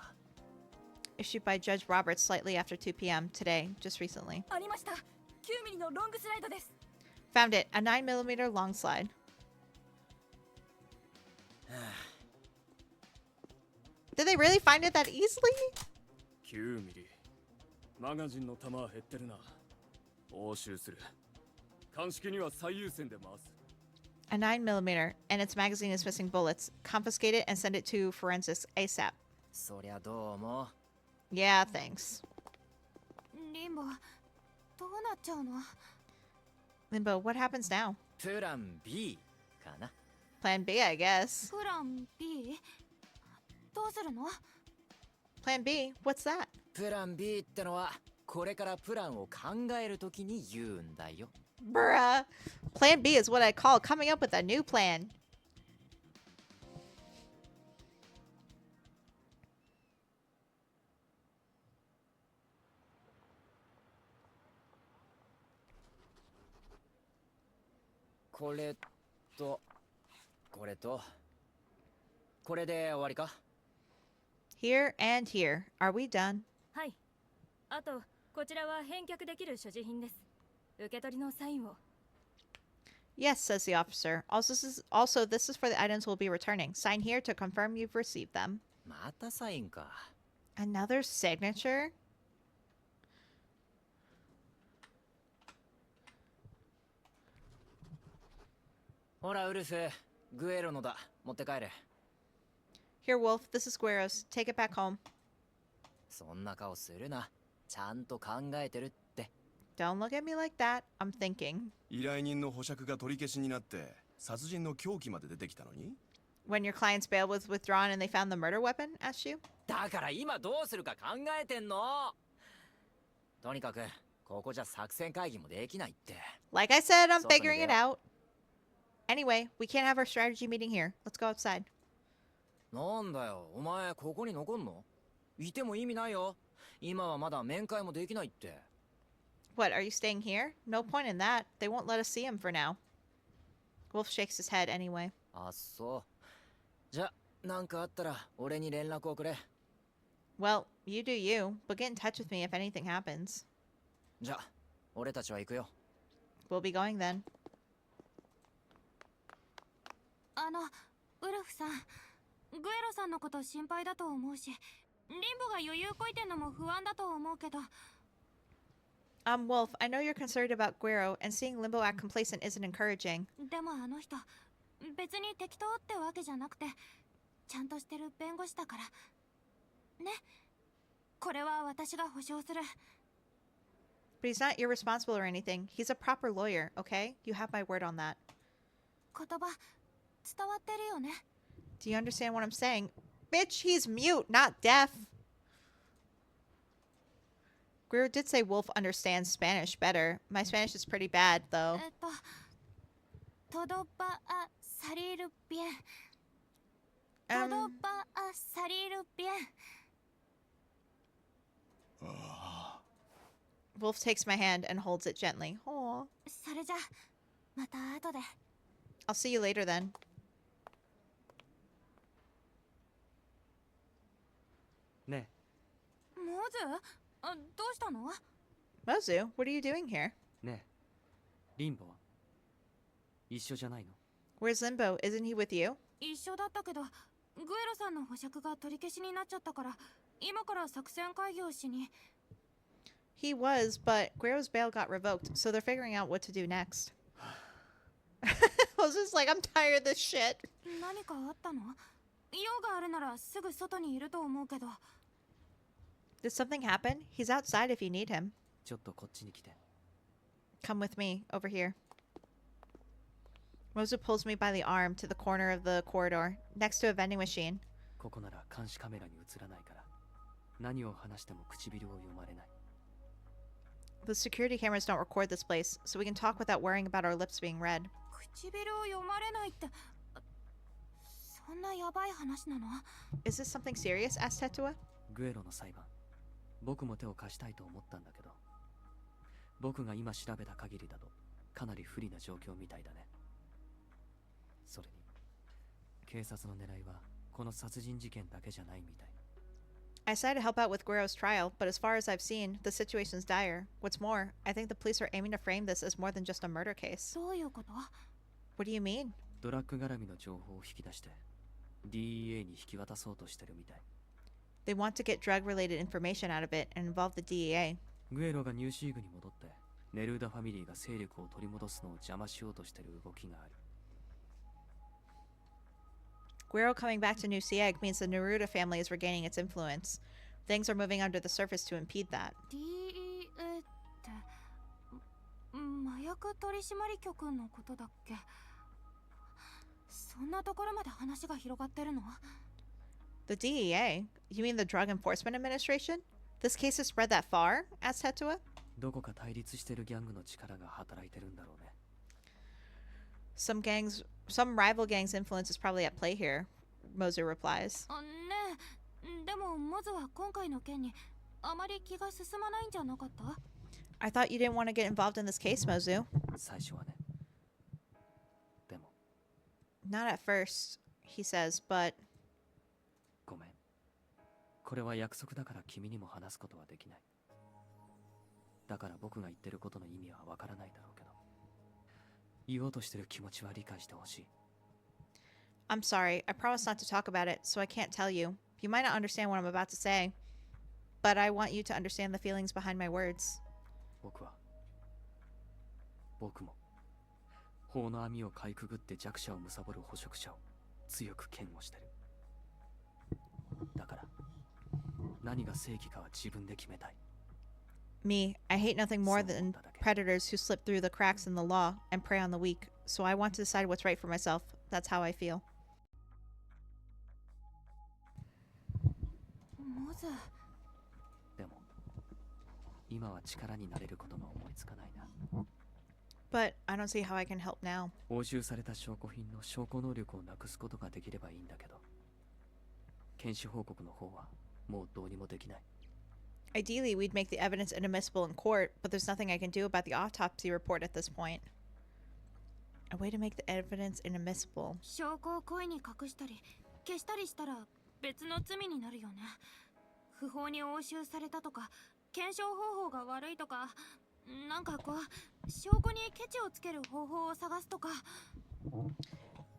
Speaker 1: Issued by Judge Roberts slightly after 2 p.m. today, just recently.
Speaker 12: ありました。9ミリのロングスライドです。
Speaker 1: Found it, a 9mm long slide. Did they really find it that easily?
Speaker 2: 9ミリ。マガジンの弾は減ってるな。押収する。鑑識には最優先で回す。
Speaker 1: A 9mm, and its magazine is missing bullets. Confiscate it and send it to forensics ASAP.
Speaker 18: そりゃどうも。
Speaker 1: Yeah, thanks.
Speaker 10: リンボ、どうなっちゃうの？
Speaker 1: Limbo, what happens now?
Speaker 18: プラン B かな。
Speaker 1: Plan B, I guess.
Speaker 10: プラン B？ どうするの？
Speaker 1: Plan B? What's that?
Speaker 18: プラン B ってのはこれからプランを考えるときに言うんだよ。
Speaker 1: Bruh. Plan B is what I call coming up with a new plan.
Speaker 18: これとこれとこれで終わりか？
Speaker 1: Here and here. Are we done?
Speaker 12: はい。あとこちらは返却できる所持品です。受け取りのサインを。
Speaker 1: Yes, says the officer. Also, this is for the items we'll be returning. Sign here to confirm you've received them.
Speaker 18: またサインか。
Speaker 1: Another signature?
Speaker 18: ほらウルフ、グエロのだ。持って帰れ。
Speaker 1: Here, Wolf. This is Guero's. Take it back home.
Speaker 18: そんな顔するな。ちゃんと考えてるって。
Speaker 1: Don't look at me like that. I'm thinking.
Speaker 6: 依頼人の保釈が取り消しになって殺人の凶器まで出てきたのに
Speaker 1: When your client's bail was withdrawn and they found the murder weapon? Asked you.
Speaker 18: だから今どうするか考えてんの。とにかくここじゃ作戦会議もできないって。
Speaker 1: Like I said, I'm figuring it out. Anyway, we can't have our strategy meeting here. Let's go outside.
Speaker 18: なんだよ、お前ここに残んの？いても意味ないよ。今はまだ面会もできないって。
Speaker 1: What, are you staying here? No point in that. They won't let us see him for now. Wolf shakes his head anyway.
Speaker 18: あ、そう。じゃ、なんかあったら俺に連絡をくれ。
Speaker 1: Well, you do you, but get in touch with me if anything happens.
Speaker 18: じゃ、俺たちは行くよ。
Speaker 1: We'll be going then.
Speaker 10: ウルフさん、グエロさんのこと心配だと思うし、リンボが余裕こいてんのも不安だと思うけど。
Speaker 1: Wolf, I know you're concerned about Guero, and seeing Limbo act complacent isn't encouraging.
Speaker 10: でもあの人、別に適当ってわけじゃなくて、ちゃんとしてる弁護士だから。ね。これは私が保証する。
Speaker 1: But he's not irresponsible or anything. He's a proper lawyer, okay? You have my word on that.
Speaker 10: 言葉、伝わってるよね。
Speaker 1: Do you understand what I'm saying? Bitch, he's mute, not deaf. Guero did say Wolf understands Spanish better. My Spanish is pretty bad, though.
Speaker 10: トドバアサリルビエン。トドバアサリルビエン。
Speaker 1: Wolf takes my hand and holds it gently. Aw.
Speaker 10: それじゃ、また後で。
Speaker 1: I'll see you later then.
Speaker 19: ね
Speaker 10: モズ？どうしたの？
Speaker 1: Mozu, what are you doing here?
Speaker 19: え、ねえ、リンボは一緒じゃないの？
Speaker 1: Where's Limbo? Isn't he with you?
Speaker 10: 一緒だったけど、グエロさんの保釈が取り消しになっちゃったから、今から作戦会議をしに。
Speaker 1: He was, but Guero's bail got revoked, so they're figuring out what to do next. I was just like, I'm tired of this shit.
Speaker 10: 何かあったの？用があるならすぐ外にいると思うけど。
Speaker 1: Did something happen? He's outside if you need him.
Speaker 19: ちょっとこっちに来て。
Speaker 1: Come with me, over here. Mozu pulls me by the arm to the corner of the corridor, next to a vending machine.
Speaker 19: ここなら監視カメラに映らないから、何を話しても唇を読まれない。
Speaker 1: The security cameras don't record this place, so we can talk without worrying about our lips being read.
Speaker 10: 唇を読まれないって、そんなやばい話なの？
Speaker 1: Is this something serious? asked Tetua.
Speaker 19: グエロの裁判、僕も手を貸したいと思ったんだけど、僕が今調べた限りだとかなり不利な状況みたいだね。それに警察の狙いはこの殺人事件だけじゃないみたい。
Speaker 1: I decided to help out with Guero's trial, but as far as I've seen, the situation's dire. What's more, I think the police are aiming to frame this as more than just a murder case.
Speaker 10: どういうこと？
Speaker 1: What do you mean?
Speaker 19: ドラッグ絡みの情報を引き出して DEA に引き渡そうとしてるみたい。
Speaker 1: They want to get drug-related information out of it and involve the DEA.
Speaker 19: グエロがニューシーグに戻ってネルーダファミリーが勢力を取り戻すのを邪魔しようとしてる動きがある。
Speaker 1: Guero coming back to New Sieg means the Neruda family is regaining its influence. Things are moving under the surface to impede that.
Speaker 10: DEA って麻薬取締局のことだっけ？そんなところまで話が広がってるの？
Speaker 1: The DEA? You mean the Drug Enforcement Administration? This case has spread that far? asked Tetua.
Speaker 22: どこか対立してるギャングの力が働いてるんだろうね。
Speaker 1: Some rival gangs' influence is probably at play here, Moser replies.
Speaker 10: ねえ、でもまずは今回の件にあまり気が進まないんじゃなかった？
Speaker 1: I thought you didn't want to get involved in this case, Mozu.
Speaker 22: 最初はね。でも。
Speaker 1: Not at first, he says, but...
Speaker 22: ごめん。これは約束だから君にも話すことはできない。だから僕が言ってることの意味はわからないだろうけど。言おうとしてる気持ちは理解してほしい。
Speaker 1: I'm sorry, I promised not to talk about it, so I can't tell you. You might not understand what I'm about to say, but I want you to understand the feelings behind my words.
Speaker 22: 僕も法の網をかいくぐって弱者を貪る捕食者を強く嫌悪してる。だから何が正義かは自分で決めたい。
Speaker 1: Me, I hate nothing more than predators who slip through the cracks in the law and prey on the weak, so I want to decide what's right for myself. That's how I feel.
Speaker 10: モズ。
Speaker 22: でも今は力になれることが思いつかないな。
Speaker 1: But I don't see how I can help now.
Speaker 22: 押収された証拠品の証拠能力をなくすことができればいいんだけど、検視報告の方はもうどうにもできない。
Speaker 1: Ideally, we'd make the evidence inadmissible in court, but there's nothing I can do about the autopsy report at this point. A way to make the evidence inadmissible.
Speaker 10: 証拠を故意に隠したり消したりしたら別の罪になるよね。不法に押収されたとか検証方法が悪いとか、なんかこう証拠にケチをつける方法を探すとか。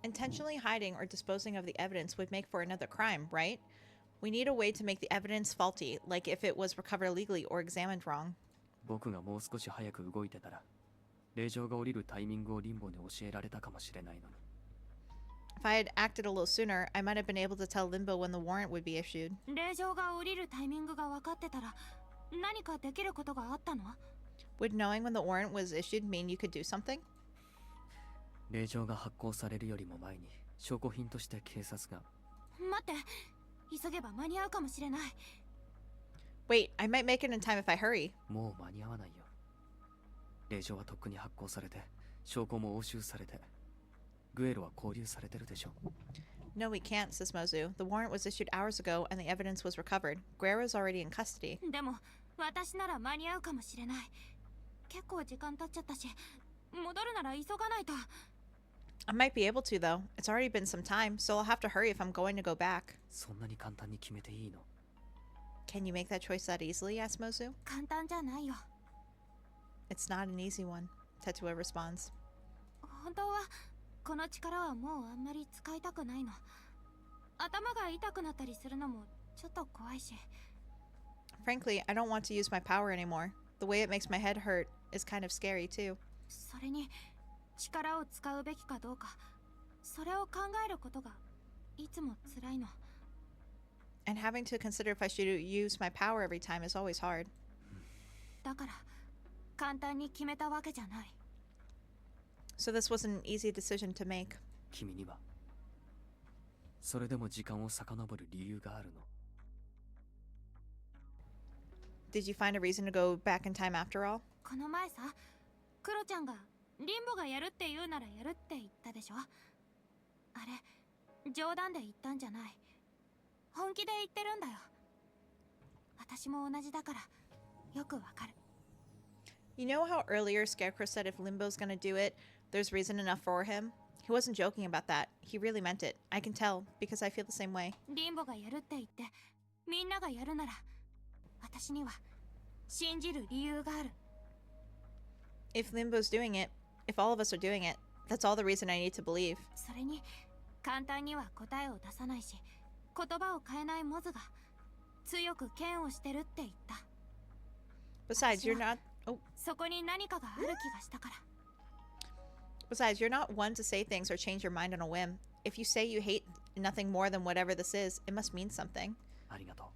Speaker 1: Intentionally hiding or disposing of the evidence would make for another crime, right? We need a way to make the evidence faulty, like if it was recovered illegally or examined wrong.
Speaker 22: 僕がもう少し早く動いてたら、令状が降りるタイミングをリンボに教えられたかもしれないのに。
Speaker 1: If I had acted a little sooner, I might have been able to tell Limbo when the warrant would be issued.
Speaker 10: 令状が降りるタイミングが分かってたら何かできることがあったの？
Speaker 1: Would knowing when the warrant was issued mean you could do something?
Speaker 22: 令状が発行されるよりも前に証拠品として警察が。
Speaker 10: 待って、急げば間に合うかもしれない。
Speaker 1: Wait, I might make it in time if I hurry.
Speaker 22: もう間に合わないよ。令状はとっくに発行されて、証拠も押収されて、グエロは拘留されてるでしょ。
Speaker 1: No, we can't, says Mozu. The warrant was issued hours ago and the evidence was recovered. Guerrero's already in custody.
Speaker 10: でも、私なら間に合うかもしれない。結構時間経っちゃったし、戻るなら急がないと。
Speaker 1: I might be able to, though. It's already been some time, so I'll have to hurry if I'm going to go back.
Speaker 22: そんなに簡単に決めていいの？
Speaker 1: Can you make that choice that easily? asked Mozu.
Speaker 10: 簡単じゃないよ。
Speaker 1: It's not an easy one, Tetua responds.
Speaker 10: 本当はこの力はもうあんまり使いたくないの。頭が痛くなったりするのもちょっと怖いし。
Speaker 1: Frankly, I don't want to use my power anymore. The way it makes my head hurt is kind of scary, too.
Speaker 10: それに力を使うべきかどうか、それを考えることがいつも辛いの。
Speaker 1: And having to consider if I should use my power every time is always hard.
Speaker 10: だから簡単に決めたわけじゃない。
Speaker 1: So this wasn't an easy decision to make.
Speaker 22: 君にはそれでも時間を遡る理由があるの？
Speaker 1: Did you find a reason to go back in time after all?
Speaker 10: この前さ、クロちゃんがリンボがやるって言うならやるって言ったでしょ。あれ冗談で言ったんじゃない。本気で言ってるんだよ。私も同じだからよくわかる。
Speaker 1: You know how earlier Scarecrow said if Limbo's gonna do it, there's reason enough for him? He wasn't joking about that. He really meant it. I can tell, because I feel the same way.
Speaker 10: リンボがやるって言ってみんながやるなら私には信じる理由がある。
Speaker 1: If Limbo's doing it, if all of us are doing it, that's all the reason I need to believe.
Speaker 10: それに簡単には答えを出さないし、言葉を変えないモズが強く嫌悪してるって言った。
Speaker 1: Besides, you're not... Oh.
Speaker 10: そこに何かがある気がしたから。
Speaker 1: Besides, you're not one to say things or change your mind on a whim. If you say you hate nothing more than whatever this is, it must mean something.
Speaker 22: ありがとう。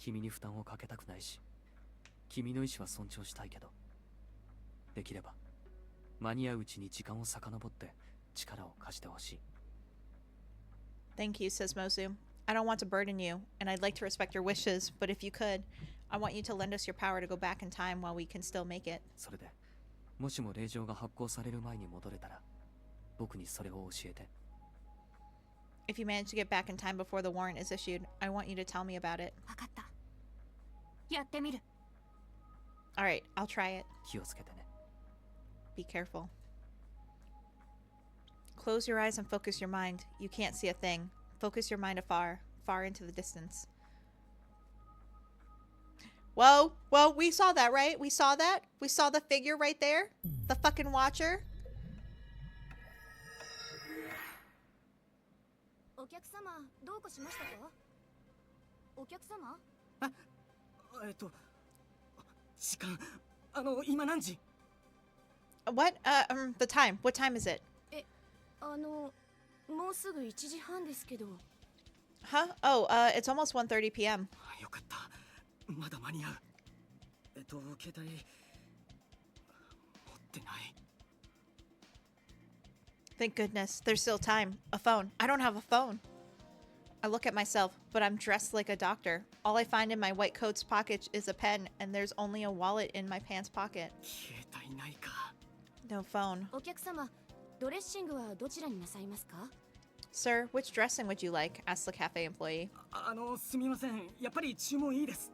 Speaker 22: 君に負担をかけたくないし、君の意思は尊重したいけど、できれば間に合ううちに時間を遡って力を貸してほしい。
Speaker 1: Thank you, says Mozu. I don't want to burden you, and I'd like to respect your wishes, but if you could, I want you to lend us your power to go back in time while we can still make it.
Speaker 22: それでもしも令状が発行される前に戻れたら、僕にそれを教えて。
Speaker 1: If you manage to get back in time before the warrant is issued, I want you to tell me about it.
Speaker 10: わかった。やってみる。
Speaker 1: Alright, I'll try it.
Speaker 22: 気をつけてね。
Speaker 1: Be careful. Close your eyes and focus your mind. You can't see a thing. Focus your mind afar, far into the distance. Whoa, whoa, we saw that, right? We saw that? We saw the figure right there? The fucking watcher?
Speaker 9: お客様、どうかしましたか？お客様？
Speaker 14: 時間、今何時？
Speaker 1: What? The time. What time is it?
Speaker 9: もうすぐ1時半ですけど。
Speaker 1: Huh? Oh, it's almost 1:30 p.m.
Speaker 14: よかった。まだ間に合う。携帯持ってない。
Speaker 1: Thank goodness. There's still time. A phone. I don't have a phone. I look at myself, but I'm dressed like a doctor. All I find in my white coat's pocket is a pen, and there's only a wallet in my pants pocket.
Speaker 14: 携帯ないか。
Speaker 1: No phone.
Speaker 9: お客様、ドレッシングはどちらになさいますか？
Speaker 1: Sir, which dressing would you like? Asked the cafe employee.
Speaker 14: すみません。やっぱり注文いいです。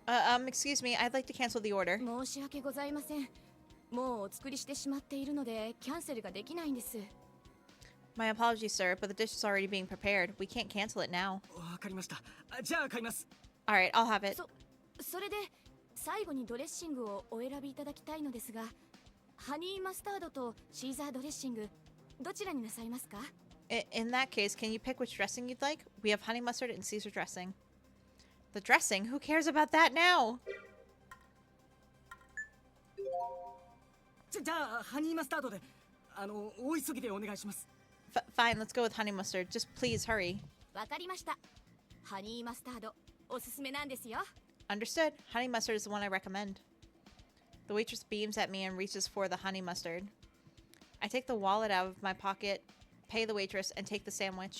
Speaker 1: Excuse me. I'd like to cancel the order.
Speaker 9: 申し訳ございません。もうお作りしてしまっているのでキャンセルができないんです。
Speaker 1: My apologies, sir, but the dish is already being prepared. We can't cancel it now.
Speaker 14: わかりました。じゃあ買います。
Speaker 1: Alright, I'll have it.
Speaker 9: それで最後にドレッシングをお選びいただきたいのですが、ハニーマスタードとシーザードレッシングどちらになさいますか？
Speaker 1: In that case, can you pick which dressing you'd like? We have honey mustard and Caesar dressing. The dressing? Who cares about that now?
Speaker 14: じゃあハニーマスタードで大急ぎでお願いします。
Speaker 1: Fine, let's go with honey mustard. Just please hurry.
Speaker 9: わかりました。ハニーマスタードおすすめなんですよ。
Speaker 1: Understood. Honey mustard is the one I recommend. The waitress beams at me and reaches for the honey mustard. I take the wallet out of my pocket, pay the waitress, and take the sandwich.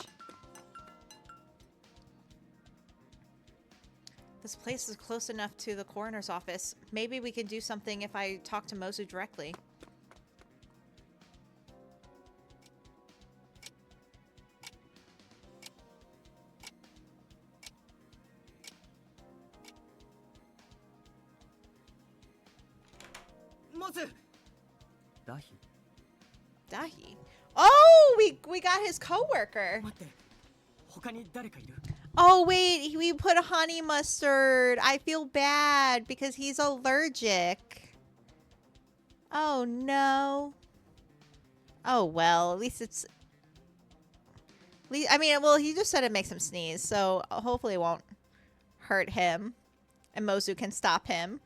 Speaker 1: This place is close enough to the coroner's office. Maybe we can do something if I talk to Mozu directly.
Speaker 22: Dahi.
Speaker 1: Dahi. Oh, we got his coworker.
Speaker 14: 待って、他に誰かいる？
Speaker 1: Oh wait, we put honey mustard. I feel bad because he's allergic. Oh no. Oh well, at least it's. I mean, well, he just said it makes him sneeze, so hopefully it won't hurt him, and Mozu can stop him.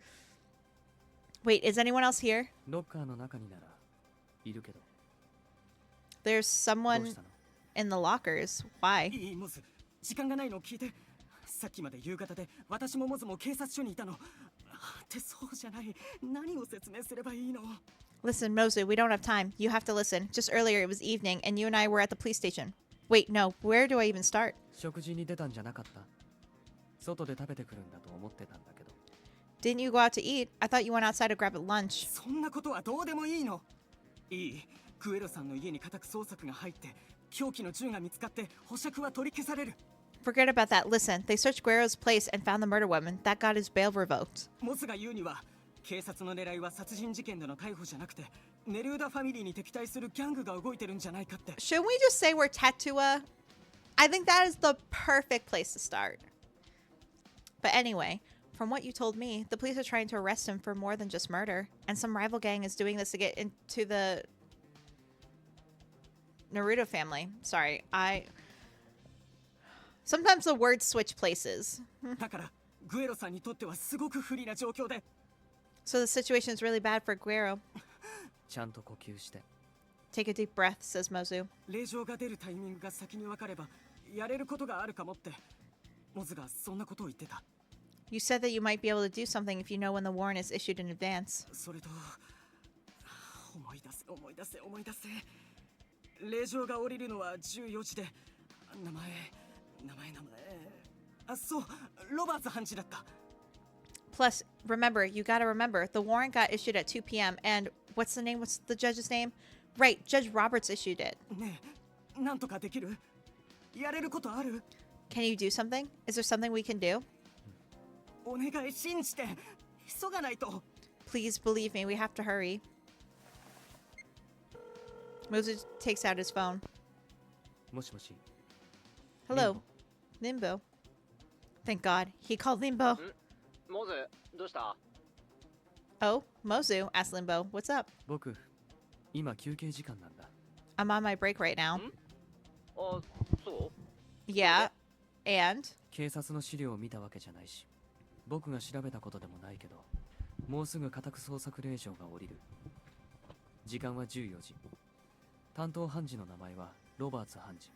Speaker 1: Wait, is anyone else here?
Speaker 22: ロッカーの中にならいるけど。
Speaker 1: There's someone in the lockers. Why?
Speaker 14: いいモズ、時間がないのを聞いて。さっきまで夕方で私もモズも警察署にいたの。ってそうじゃない。何を説明すればいいの？
Speaker 1: Listen, Mozu, we don't have time. You have to listen. Just earlier it was evening, and you and I were at the police station. Wait, no. Where do I even start?
Speaker 22: 食事に出たんじゃなかった。外で食べてくるんだと思ってたんだけど。
Speaker 1: Didn't you go out to eat? I thought you went outside to grab at lunch.
Speaker 14: そんなことはどうでもいいの。いい。グエロさんの家に家宅捜索が入って、凶器の銃が見つかって保釈は取り消される。
Speaker 1: Forget about that. Listen, they searched Guerrero's place and found the murder weapon. That got his bail revoked.
Speaker 14: モズが言うには、警察の狙いは殺人事件での逮捕じゃなくて、ネルーダファミリーに敵対するギャングが動いてるんじゃないかって。
Speaker 1: Should we just say we're Tatua? I think that is the perfect place to start. But anyway, from what you told me, the police are trying to arrest him for more than just murder, and some rival gang is doing this to get into the Naruto family. Sorry, sometimes the words switch places.
Speaker 14: だから、グエロさんにとってはすごく不利な状況で。
Speaker 1: So the situation is really bad for Guerrero.
Speaker 22: ちゃんと呼吸して。
Speaker 1: Take a deep breath, says Mozu.
Speaker 14: 令状が出るタイミングが先に分かれば、やれることがあるかもって。モズがそんなことを言ってた。
Speaker 1: You said that you might be able to do something if you know when the warrant is issued in advance.
Speaker 14: それと思い出せ令状が降りるのは14時で名前そうロバーツ判事だった
Speaker 1: Plus, remember, you gotta remember, the warrant got issued at 2 p.m. and what's the judge's name? Right, Judge Roberts issued it.
Speaker 14: ねえなんとかできるやれることある
Speaker 1: Can you do something? Is there something we can do?
Speaker 14: お願い信じて急がないと
Speaker 1: Please believe me, we have to hurry. Moses takes out his phone.
Speaker 22: もしもし
Speaker 1: Hello, Limbo. Thank God, he called Limbo.
Speaker 18: モズどうした
Speaker 1: Oh, Mozu asked Limbo, what's up?
Speaker 22: 僕今休憩時間なんだ
Speaker 1: I'm on my break right now.
Speaker 18: あそう
Speaker 1: Yeah, and?
Speaker 22: 警察の資料を見たわけじゃないし僕が調べたことでもないけどもうすぐ家宅捜索令状が下りる時間は14時担当判事の名前はロバーツ判事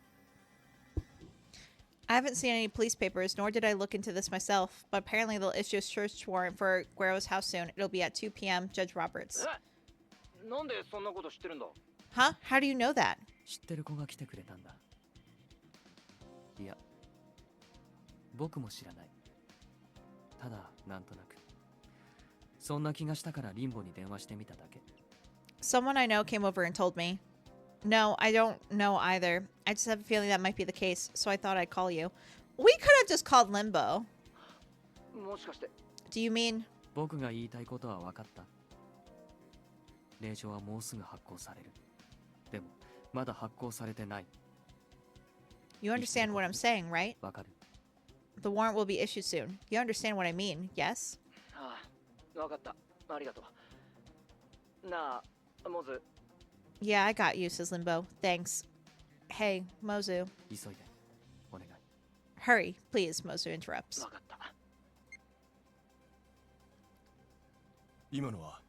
Speaker 1: I haven't seen any police papers, nor did I look into this myself, but apparently they'll issue a search warrant for Guerrero's house soon. It'll be at 2 p.m., Judge Roberts.
Speaker 18: なんでそんなこと知ってるんだ
Speaker 1: Huh? How do you know that?
Speaker 22: 知ってる子が来てくれたんだいや僕も知らないただなんとなくそんな気がしたからリンボに電話してみただけ
Speaker 1: Someone I know came over and told me. No, I don't know either. I just have a feeling that might be the case, so I thought I'd call you. We could have just called Limbo.
Speaker 18: もしかして
Speaker 1: Do you mean...
Speaker 22: 僕が言いたいことは分かった令状はもうすぐ発行されるでもまだ発行されてない
Speaker 1: You understand what I'm saying, right?
Speaker 22: わかる
Speaker 1: The warrant will be issued soon. You understand what I mean, yes?
Speaker 18: ああわかったありがとうなあモズ
Speaker 1: Yeah, I got you, says Limbo. Thanks. Hey, Mozu.
Speaker 22: 急いでお願い
Speaker 1: Hurry, please, Mozu interrupts.
Speaker 18: わかった
Speaker 6: 今のは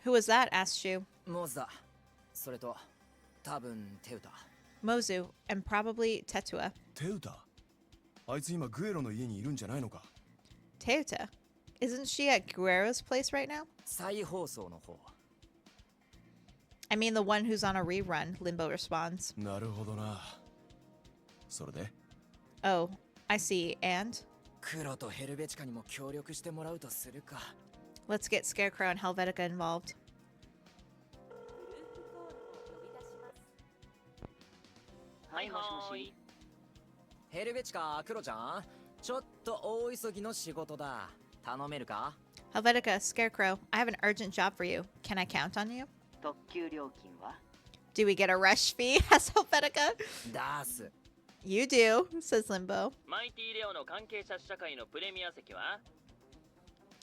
Speaker 1: Who was that? asked Shu.
Speaker 18: モズだそれと多分テウタ
Speaker 1: Mozu, and probably Tetua.
Speaker 6: テウタあいつ今グエロの家にいるんじゃないのか
Speaker 1: Teuta? Isn't she at Guerrero's place right now?
Speaker 18: 再放送の方
Speaker 1: I mean the one who's on a rerun, Limbo responds.
Speaker 6: なるほどなそれで
Speaker 1: Oh, I see, and?
Speaker 18: 黒とヘルベチカにも協力してもらうとするか
Speaker 1: Let's get Scarecrow and Helvetica involved.
Speaker 18: はいもしもしヘルベチカ黒ちゃんちょっと大急ぎの仕事だ頼めるか
Speaker 1: Helvetica, Scarecrow, I have an urgent job for you. Can I count on you?
Speaker 18: 特急料金は
Speaker 1: Do we get a rush fee? asks Helvetica.
Speaker 18: 出す
Speaker 1: You do, says Limbo.
Speaker 3: マイティレオの関係者試写会のプレミア席は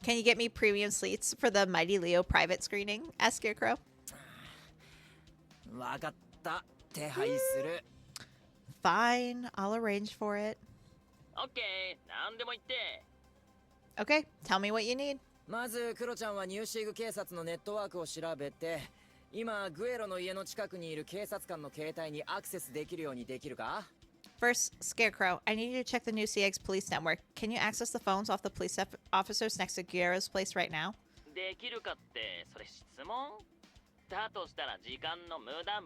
Speaker 1: Can you get me premium seats for the Mighty Leo private screening? asks Scarecrow.
Speaker 18: わかった手配する
Speaker 1: Fine, I'll arrange for it.
Speaker 3: オッケー何でも言って
Speaker 1: Okay, tell me what you need.
Speaker 18: まずクロちゃんはニューシーグ警察のネットワークを調べて今グエロの家の近くにいる警察官の携帯にアクセスできるようにできるか
Speaker 1: First, Scarecrow, I need you to check the new CX police network. Can you access the phones off the police officers next to Guerrero's place right now?
Speaker 3: できるかってそれ質問だとしたら時間の無駄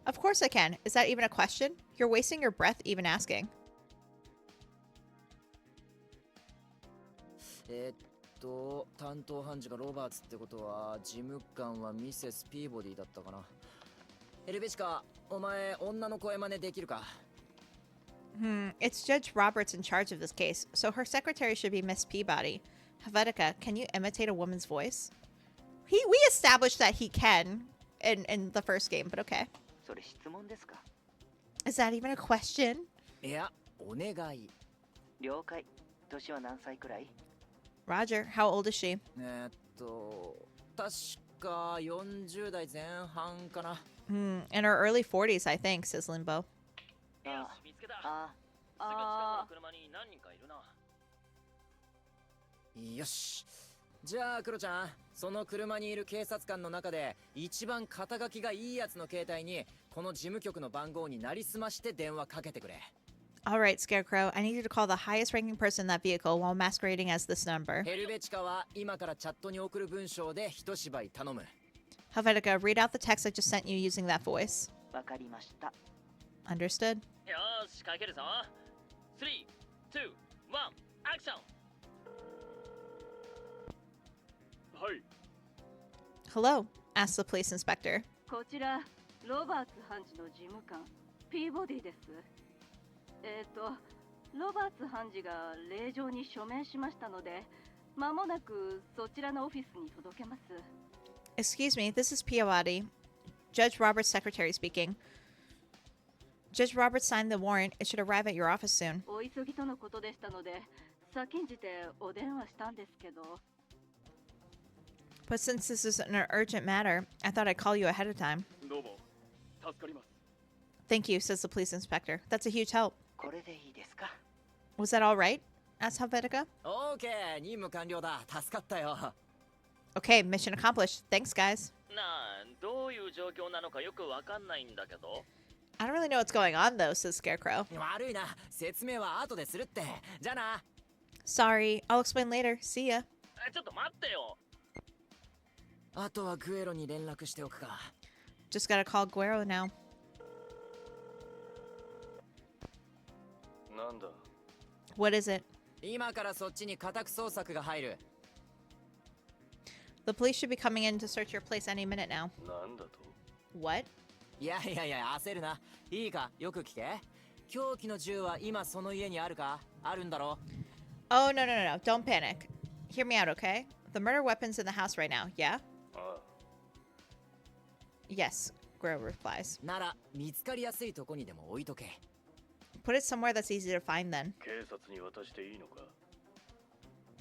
Speaker 1: Of course I can. Is that even a question? You're wasting your breath even asking.
Speaker 18: 担当判事がロバーツってことは事務官はミセス・ピーボディだったかなヘルベチカお前女の声真似できるか
Speaker 1: It's Judge Roberts in charge of this case, so her secretary should be Miss Peabody. Helvetica, can you imitate a woman's voice? We established that he can in the first game, but okay.
Speaker 18: それ質問ですか
Speaker 1: Is that even a question?
Speaker 18: いやお願い了解年は何歳くらい
Speaker 1: Roger, how old is she?
Speaker 18: 確か40代前半かな
Speaker 1: In her early 40s, I think, says Limbo.
Speaker 3: 見つけたすぐ近くの車に何人かいるな
Speaker 18: よしじゃあクロちゃんその車にいる警察官の中で一番肩書きがいいやつの携帯にこの事務局の番号になりすまして電話かけてくれ
Speaker 1: All right, Scarecrow. I need you to call the highest ranking person in that vehicle while masquerading as this number.
Speaker 18: ヘルベチカは今からチャットに送る文章で一芝居頼む。
Speaker 1: Helvetica, read out the text I just sent you using that voice.
Speaker 8: わかりました。
Speaker 1: Understood?
Speaker 3: よーし、かけるぞ。3、2、1、アクション。
Speaker 2: はい。
Speaker 1: Hello, asked the police inspector.
Speaker 13: こちらロバーツ判事の事務官ピーボディです。ロバーツ判事が令状に署名しましたので、間もなくそちらのオフィスに届けます。
Speaker 1: Excuse me, this is Piawadi. Judge Roberts' secretary speaking. Judge Roberts signed the warrant. It should arrive at your office soon.
Speaker 13: お急ぎとのことでしたので、先んじてお電話したんですけど。
Speaker 1: But since this is an urgent matter, I thought I'd call you ahead of time.
Speaker 2: どうも。助かります。
Speaker 1: Thank you, says the police inspector. That's a huge help.
Speaker 8: これでいいですか？
Speaker 1: Was that all right? asked Helvetica.
Speaker 18: オーケー、任務完了だ。助かったよ。
Speaker 1: Okay, mission accomplished. Thanks, guys.
Speaker 3: なあ、どういう状況なのかよくわかんないんだけど。
Speaker 1: I don't really know what's going on, though, says Scarecrow.
Speaker 18: 悪いな。説明は後でするって。じゃあな。
Speaker 1: Sorry, I'll explain later. See ya.
Speaker 3: ちょっと待ってよ。
Speaker 18: あとはグエロに連絡しておくか。
Speaker 1: Just gotta call Guero now.
Speaker 15: なんだ
Speaker 1: What is it?
Speaker 18: 今からそっちに家宅捜索が入る。
Speaker 1: The police should be coming in to search your place any minute now.
Speaker 15: なんだと
Speaker 1: What?
Speaker 18: いや焦るな。いいか、よく聞け。凶器の銃は今その家にあるか？あるんだろ？
Speaker 1: Oh, no. Don't panic. Hear me out, okay? The murder weapon's in the house right now, yeah? Yes, Guero replies.
Speaker 18: なら見つかりやすいとこにでも置いとけ。
Speaker 1: Put it somewhere that's easy to find then.
Speaker 15: 警察に渡していいのか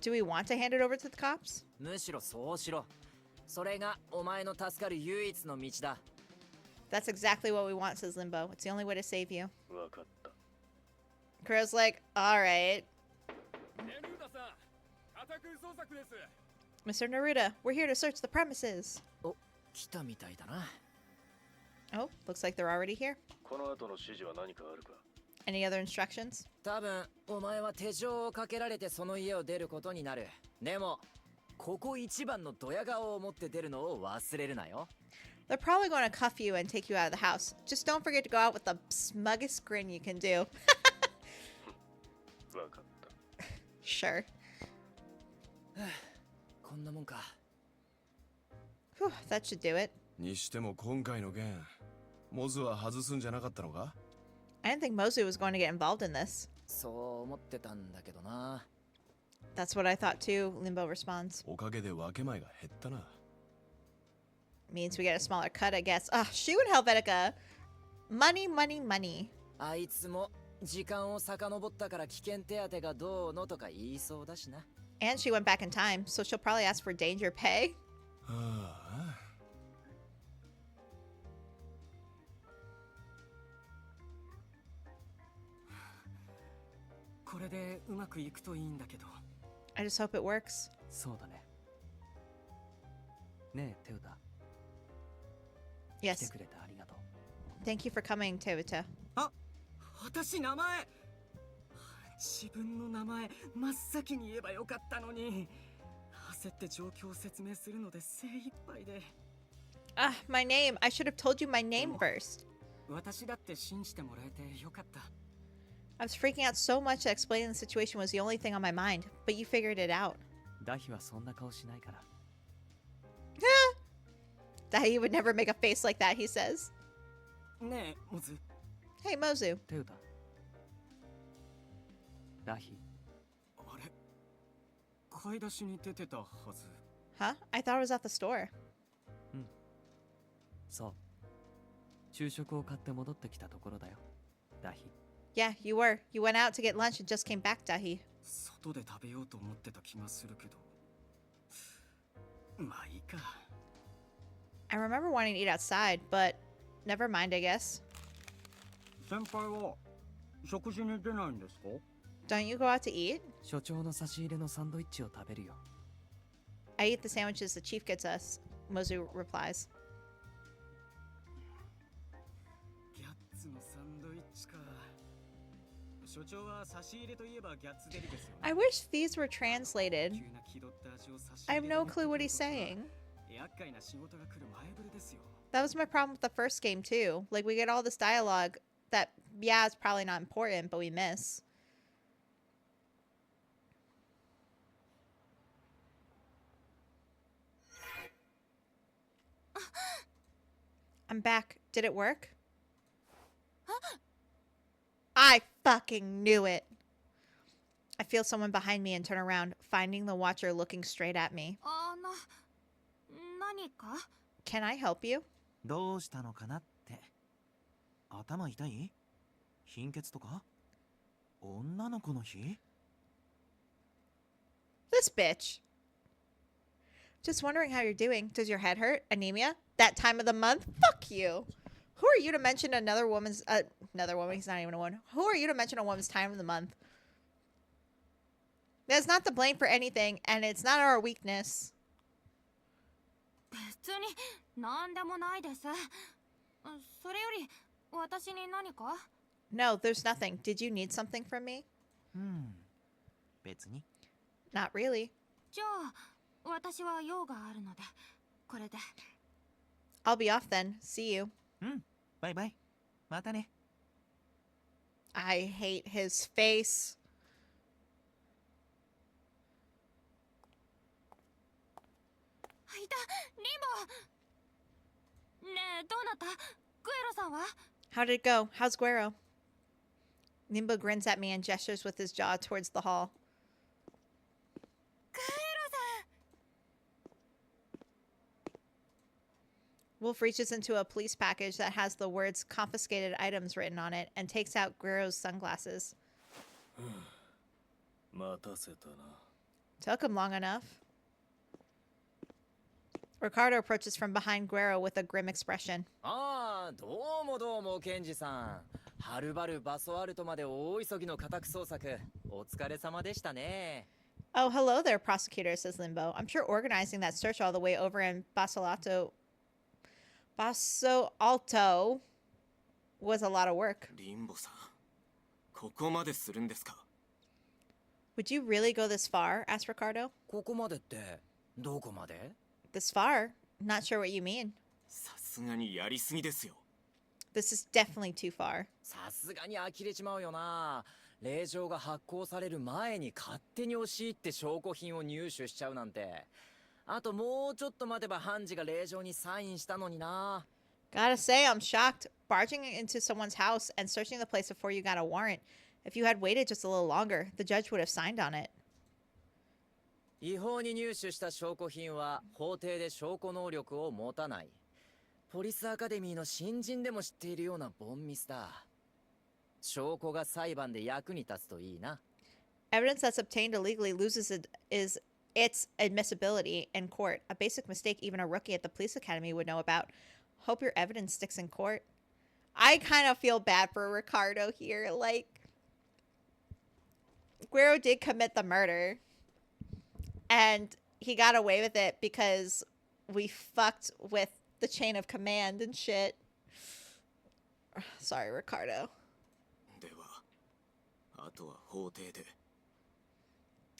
Speaker 1: Do we want to hand it over to the cops?
Speaker 18: むしろそうしろ。それがお前の助かる唯一の道だ。
Speaker 1: That's exactly what we want, says Limbo. It's the only way to save you.
Speaker 15: わかった
Speaker 1: Guero's like, alright.
Speaker 2: ネルーダさん、家宅捜索です。
Speaker 1: Mr. Neruda, we're here to search the premises.
Speaker 18: お、来たみたいだな。
Speaker 1: Oh, looks like they're already here.
Speaker 15: この後の指示は何かあるか
Speaker 1: Any other instructions?
Speaker 18: 多分お前は手錠をかけられてその家を出ることになる。でもここ一番のドヤ顔を持って出るのを忘れるなよ。
Speaker 1: They're probably going to cuff you and take you out of the house. Just don't forget to go out with the smuggest grin you can do.
Speaker 15: わかった
Speaker 1: Sure.
Speaker 18: こんなもんか。
Speaker 1: Whew, that should do it.
Speaker 6: にしても今回の件、モズは外すんじゃなかったのか
Speaker 1: I didn't think Mozu was going to get involved in this.
Speaker 18: そう思ってたんだけどな。
Speaker 1: That's what I thought too, Limbo responds.
Speaker 6: おかげで分け前が減ったな。
Speaker 1: Means we get a smaller cut, I guess. Shu and Helvetica. Money.
Speaker 18: あいつも時間を遡ったから危険手当がどうのとか言いそうだしな。
Speaker 1: And she went back in time, so she'll probably ask for danger pay.
Speaker 6: はあ。
Speaker 14: これでうまくいくといいんだけど。
Speaker 1: I just hope it works.
Speaker 22: そうだね。ねえ、テウタ。来
Speaker 1: Yes.
Speaker 22: てくれてありがとう。
Speaker 1: Thank you for coming, Teuta.
Speaker 14: 私名前自分の名前真っ先に言えばよかったのに。焦って状況を説明するので精一杯で。
Speaker 1: My name. I should have told you my name first.
Speaker 14: 私だって信じてもらえてよかった。
Speaker 1: I was freaking out so much that explaining the situation was the only thing on my mind, but you figured it out.
Speaker 22: ダヒはそんな顔しないから。
Speaker 1: That he would never make a face like that, he says.
Speaker 14: ねえ、モズ。
Speaker 1: Hey, Mozu.
Speaker 22: テウタ。ダヒ。
Speaker 14: あれ買い出しに出てたはず。
Speaker 1: Huh? I thought it was at the store.
Speaker 22: うん。そう。昼食を買って戻ってきたところだよ。ダヒ。
Speaker 1: Yeah, you were. You went out to get lunch and just came back, Dahi.
Speaker 14: 外で食べようと思ってた気がするけど。まあいいか。
Speaker 1: I remember wanting to eat outside, but never mind, I guess.
Speaker 14: 先輩は食事に出ないんですか？
Speaker 1: Don't you go out to eat?
Speaker 22: 所長の差し入れのサンドイッチを食べるよ。
Speaker 1: I eat the sandwiches the chief gets us, Mozu replies.
Speaker 14: ギャッツのサンドイッチか。
Speaker 1: I wish these were translated. I have no clue what he's saying. That was my problem with the first game too. Like, we get all this dialogue that, yeah, it's probably not important, but we miss. I'm back. Did it work? I fucking knew it. I feel someone behind me and turn around, finding the watcher looking straight at me. Can I help you?
Speaker 5: どうしたのかなって。頭痛い？貧血とか？女の子の日？
Speaker 1: This bitch. Just wondering how you're doing. Does your head hurt? Anemia? That time of the month? Fuck you. Who are you to mention another woman's... another woman? He's not even a woman. Who are you to mention a woman's time of the month? That's not the blame for anything, and it's not our weakness. No, there's nothing. Did you need something from me?
Speaker 5: 別に。
Speaker 1: Not really. I'll be off then. See you.
Speaker 5: バイバイ。またね。
Speaker 1: I hate his face. How did it go? How's Guero? Limbo grins at me and gestures with his jaw towards the hall. Wolf reaches into a police package that has the words confiscated items written on it and takes out Guero's sunglasses. Took him long enough. Ricardo approaches from behind Guero with a grim expression.
Speaker 18: ああ、どうもどうも、ケンジさん。はるばるバソアルトまで大急ぎの家宅捜索。お疲れ様でしたね。
Speaker 1: Oh, hello there, prosecutor, says Limbo. I'm sure organizing that search all the way over in Basso Alto was a lot of work.
Speaker 21: リンボさん、ここまでするんですか?
Speaker 1: Would you really go this far? asked Ricardo.
Speaker 18: ここまでって、どこまで?
Speaker 1: This far? Not sure what you mean.
Speaker 21: さすがにやりすぎですよ。
Speaker 1: This is definitely too far.
Speaker 18: さすがに呆れちまうよな。令状が発行される前に勝手に押し入って証拠品を入手しちゃうなんて。あともうちょっと待てば判事が令状にサインしたのにな。
Speaker 1: Gotta say, I'm shocked. Barging into someone's house and searching the place before you got a warrant. If you had waited just a little longer, the judge would have signed on it.
Speaker 18: 違法に入手した証拠品は法廷で証拠能力を持たない。ポリスアカデミーの新人でも知っているようなボンミスだ。証拠が裁判で役に立つといいな。
Speaker 1: Evidence that's obtained illegally loses its admissibility in court. A basic mistake even a rookie at the police academy would know about. Hope your evidence sticks in court. I kind of feel bad for Ricardo here. Like, Guero did commit the murder. And he got away with it because we fucked with the chain of command and shit. Sorry, Ricardo.
Speaker 21: では、あとは法廷で。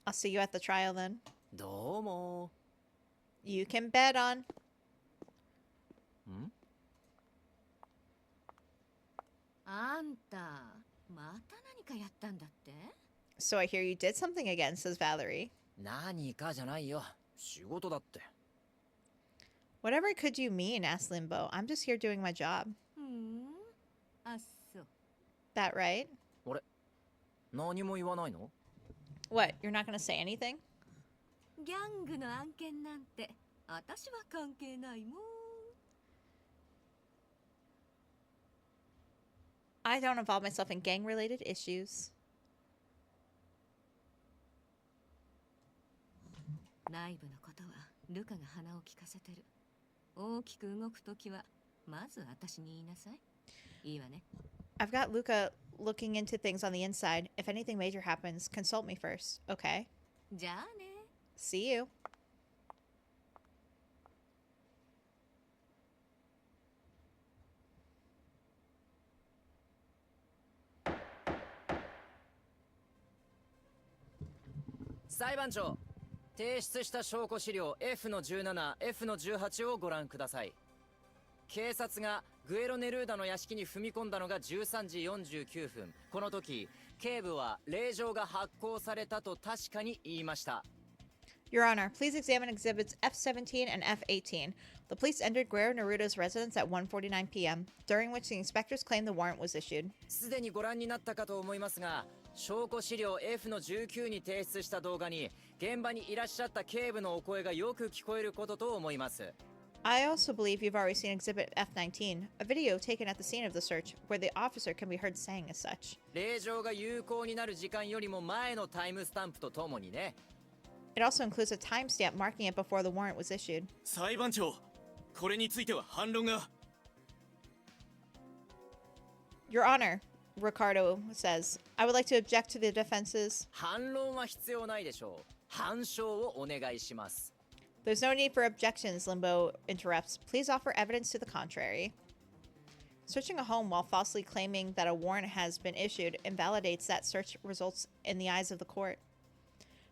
Speaker 1: I'll see you at the trial then.
Speaker 18: どうも。
Speaker 1: You can bet on.
Speaker 18: ん?
Speaker 9: あんた、また何かやったんだって?
Speaker 1: So I hear you did something again, says Valerie.
Speaker 18: 何かじゃないよ。仕事だって。
Speaker 1: Whatever could you mean? asked Limbo. I'm just here doing my job.
Speaker 9: あ、そう。
Speaker 1: That right?
Speaker 18: 俺、何も言わないの?
Speaker 1: What? You're not gonna say anything?
Speaker 9: ギャングの案件なんて、私は関係ないもん。
Speaker 1: I don't involve myself in gang-related issues.
Speaker 9: 内部のことはルカが鼻を利かせてる。大きく動くときはまず私に言いなさい。いいわね。
Speaker 1: I've got Luca looking into things on the inside. If anything major happens, consult me first, okay?
Speaker 9: じゃあね。
Speaker 1: See you.
Speaker 18: 裁判長、提出した証拠資料 F の17、F の18をご覧ください。警察がグエロネルーダの屋敷に踏み込んだのが13時49分。この時、警部は令状が発行されたと確かに言いました。
Speaker 1: Your Honor, please examine exhibits F-17 and F-18. The police entered Guerrero Neruda's residence at 1:49 p.m., during which the inspectors claimed the warrant was issued.
Speaker 18: すでにご覧になったかと思いますが、証拠資料 F の19に提出した動画に現場にいらっしゃった警部のお声がよく聞こえることと思います。
Speaker 1: I also believe you've already seen exhibit F-19, a video taken at the scene of the search, where the officer can be heard saying as such.
Speaker 18: 令状が有効になる時間よりも前のタイムスタンプとともにね。
Speaker 1: It also includes a timestamp marking it before the warrant was issued.
Speaker 21: 裁判長、これについては反論が。
Speaker 1: Your Honor, Ricardo says, I would like to object to the defense's.
Speaker 18: 反論は必要ないでしょう。反証をお願いします。
Speaker 1: There's no need for objections, Limbo interrupts. Please offer evidence to the contrary. Searching a home while falsely claiming that a warrant has been issued invalidates that search results in the eyes of the court.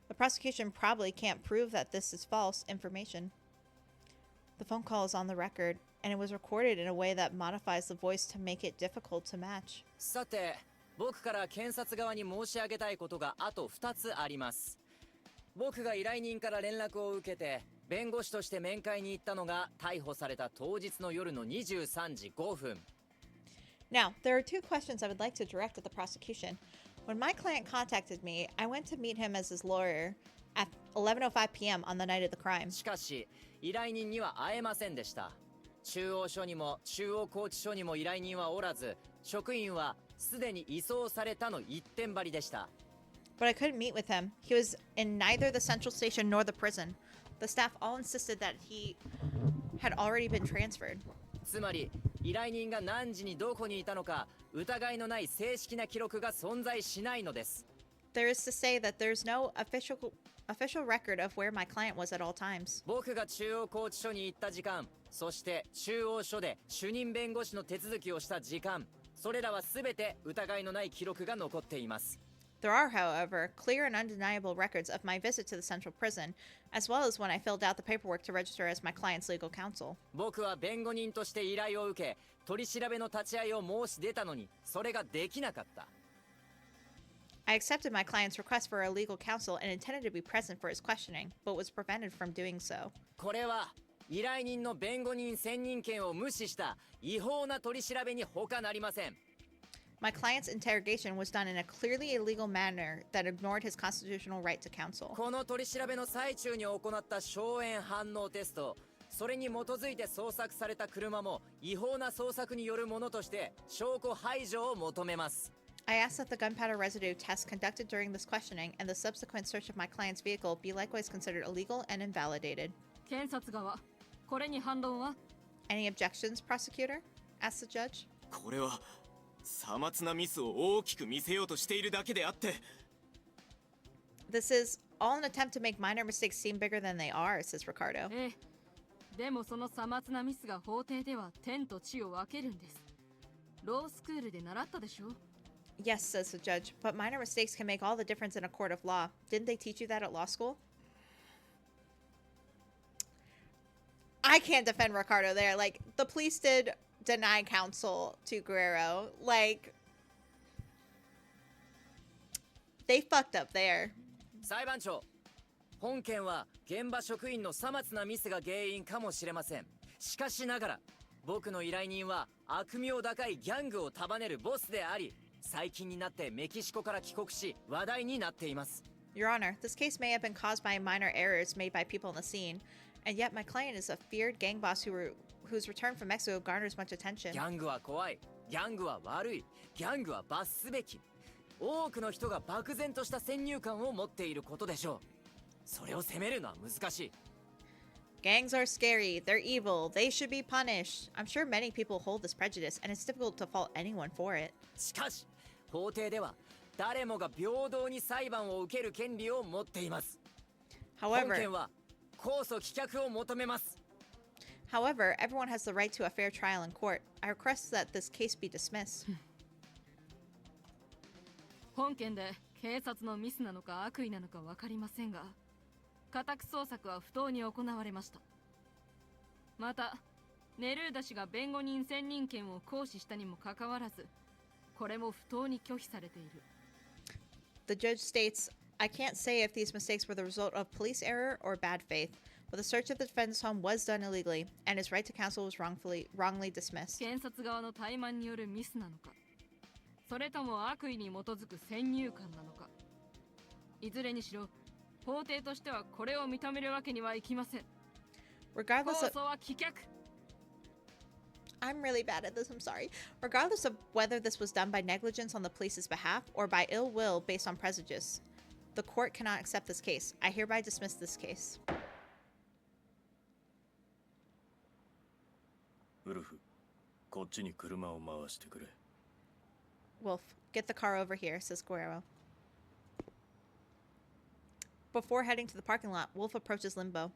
Speaker 1: The prosecution probably can't prove that this is false information. The phone call is on the record, and it was recorded in a way that modifies the voice to make it difficult to match.
Speaker 18: さて、僕から検察側に申し上げたいことがあと2つあります。僕が依頼人から連絡を受けて、弁護士として面会に行ったのが逮捕された当日の夜の23時5分。
Speaker 1: Now, there are two questions I would like to direct at the prosecution. When my client contacted me, I went to meet him as his lawyer at 11:05 p.m. on the night of the crime.
Speaker 18: しかし、依頼人には会えませんでした。中央署にも中央拘置所にも依頼人はおらず、職員はすでに移送されたの一点張りでした。
Speaker 1: But I couldn't meet with him. He was in neither the central station nor the prison. The staff all insisted that he had already been transferred.
Speaker 18: つまり、依頼人が何時にどこにいたのか、疑いのない正式な記録が存在しないのです。
Speaker 1: There is to say that there's no official record of where my client was at all times.
Speaker 18: 僕が中央拘置所に行った時間、そして中央署で主任弁護士の手続きをした時間、それらは全て疑いのない記録が残っています。
Speaker 1: There are, however, clear and undeniable records of my visit to the central prison, as well as when I filled out the paperwork to register as my client's legal counsel.
Speaker 18: 僕は弁護人として依頼を受け、取り調べの立ち会いを申し出たのに、それができなかった。
Speaker 1: I accepted my client's request for a legal counsel and intended to be present for his questioning, but was prevented from doing so.
Speaker 18: これは依頼人の弁護人選任権を無視した違法な取り調べに他なりません。
Speaker 1: My client's interrogation was done in a clearly illegal manner that ignored his constitutional right to counsel.
Speaker 18: この取り調べの最中に行った硝煙反応テスト、それに基づいて捜索された車も違法な捜索によるものとして証拠排除を求めます。
Speaker 1: I asked that the gunpowder residue test conducted during this questioning and the subsequent search of my client's vehicle be likewise considered illegal and invalidated.
Speaker 11: 検察側、これに反論は？
Speaker 1: Any objections, prosecutor? asked the judge.
Speaker 21: これはさまつなミスを大きく見せようとしているだけであって。
Speaker 1: This is all an attempt to make minor mistakes seem bigger than they are, says Ricardo.
Speaker 11: ええ、でもそのさまつなミスが法廷では天と地を分けるんです。ロースクールで習ったでしょ
Speaker 1: ？Yes, says the judge, but minor mistakes can make all the difference in a court of law. Didn't they teach you that at law school? I can't defend Ricardo there. Like, the police did deny counsel to Guerrero. Like, they fucked up there.
Speaker 18: 裁判長、本件は現場職員のさまつなミスが原因かもしれません。しかしながら、僕の依頼人は悪名高いギャングを束ねるボスであり、最近になってメキシコから帰国し話題になっています。
Speaker 1: Your Honor, this case may have been caused by minor errors made by people in the scene, and yet my client is a feared gang boss whose return from Mexico garners much attention.
Speaker 18: ギャングは怖い、ギャングは悪い、ギャングは罰すべき。多くの人が漠然とした先入観を持っていることでしょう。それを責めるのは難しい。
Speaker 1: Gangs are scary, they're evil, they should be punished. I'm sure many people hold this prejudice, and it's difficult to fault anyone for it.
Speaker 18: しかし、法廷では誰もが平等に裁判を受ける権利を持っています。本件は控訴棄却を求めます。
Speaker 1: However, everyone has the right to a fair trial in court. I request that this case be dismissed.
Speaker 11: 本件で警察のミスなのか悪意なのか分かりませんが、家宅捜索は不当に行われました。またネルーダ氏が弁護人選任権を行使したにもかかわらず、これも不当に拒否されている。
Speaker 1: The judge states, I can't say if these mistakes were the result of police error or bad faith, but the search of the defendant's home was done illegally, and his right to counsel was wrongly dismissed.
Speaker 11: 検察側の怠慢によるミスなのか、それとも悪意に基づく先入観なのか、いずれにしろ法廷としてはこれを認めるわけにはいきません。
Speaker 1: Regardless
Speaker 11: 控
Speaker 1: of...
Speaker 11: 訴は棄却。
Speaker 1: I'm really bad at this, I'm sorry. Regardless of whether this was done by negligence on the police's behalf or by ill will based on prejudice, the court cannot accept this case. I hereby dismiss this case.
Speaker 15: ウルフ、こっちに車を回してくれ。
Speaker 1: Wolf, get the car over here, says Guerrero. Before heading to the parking lot, Wolf approaches Limbo.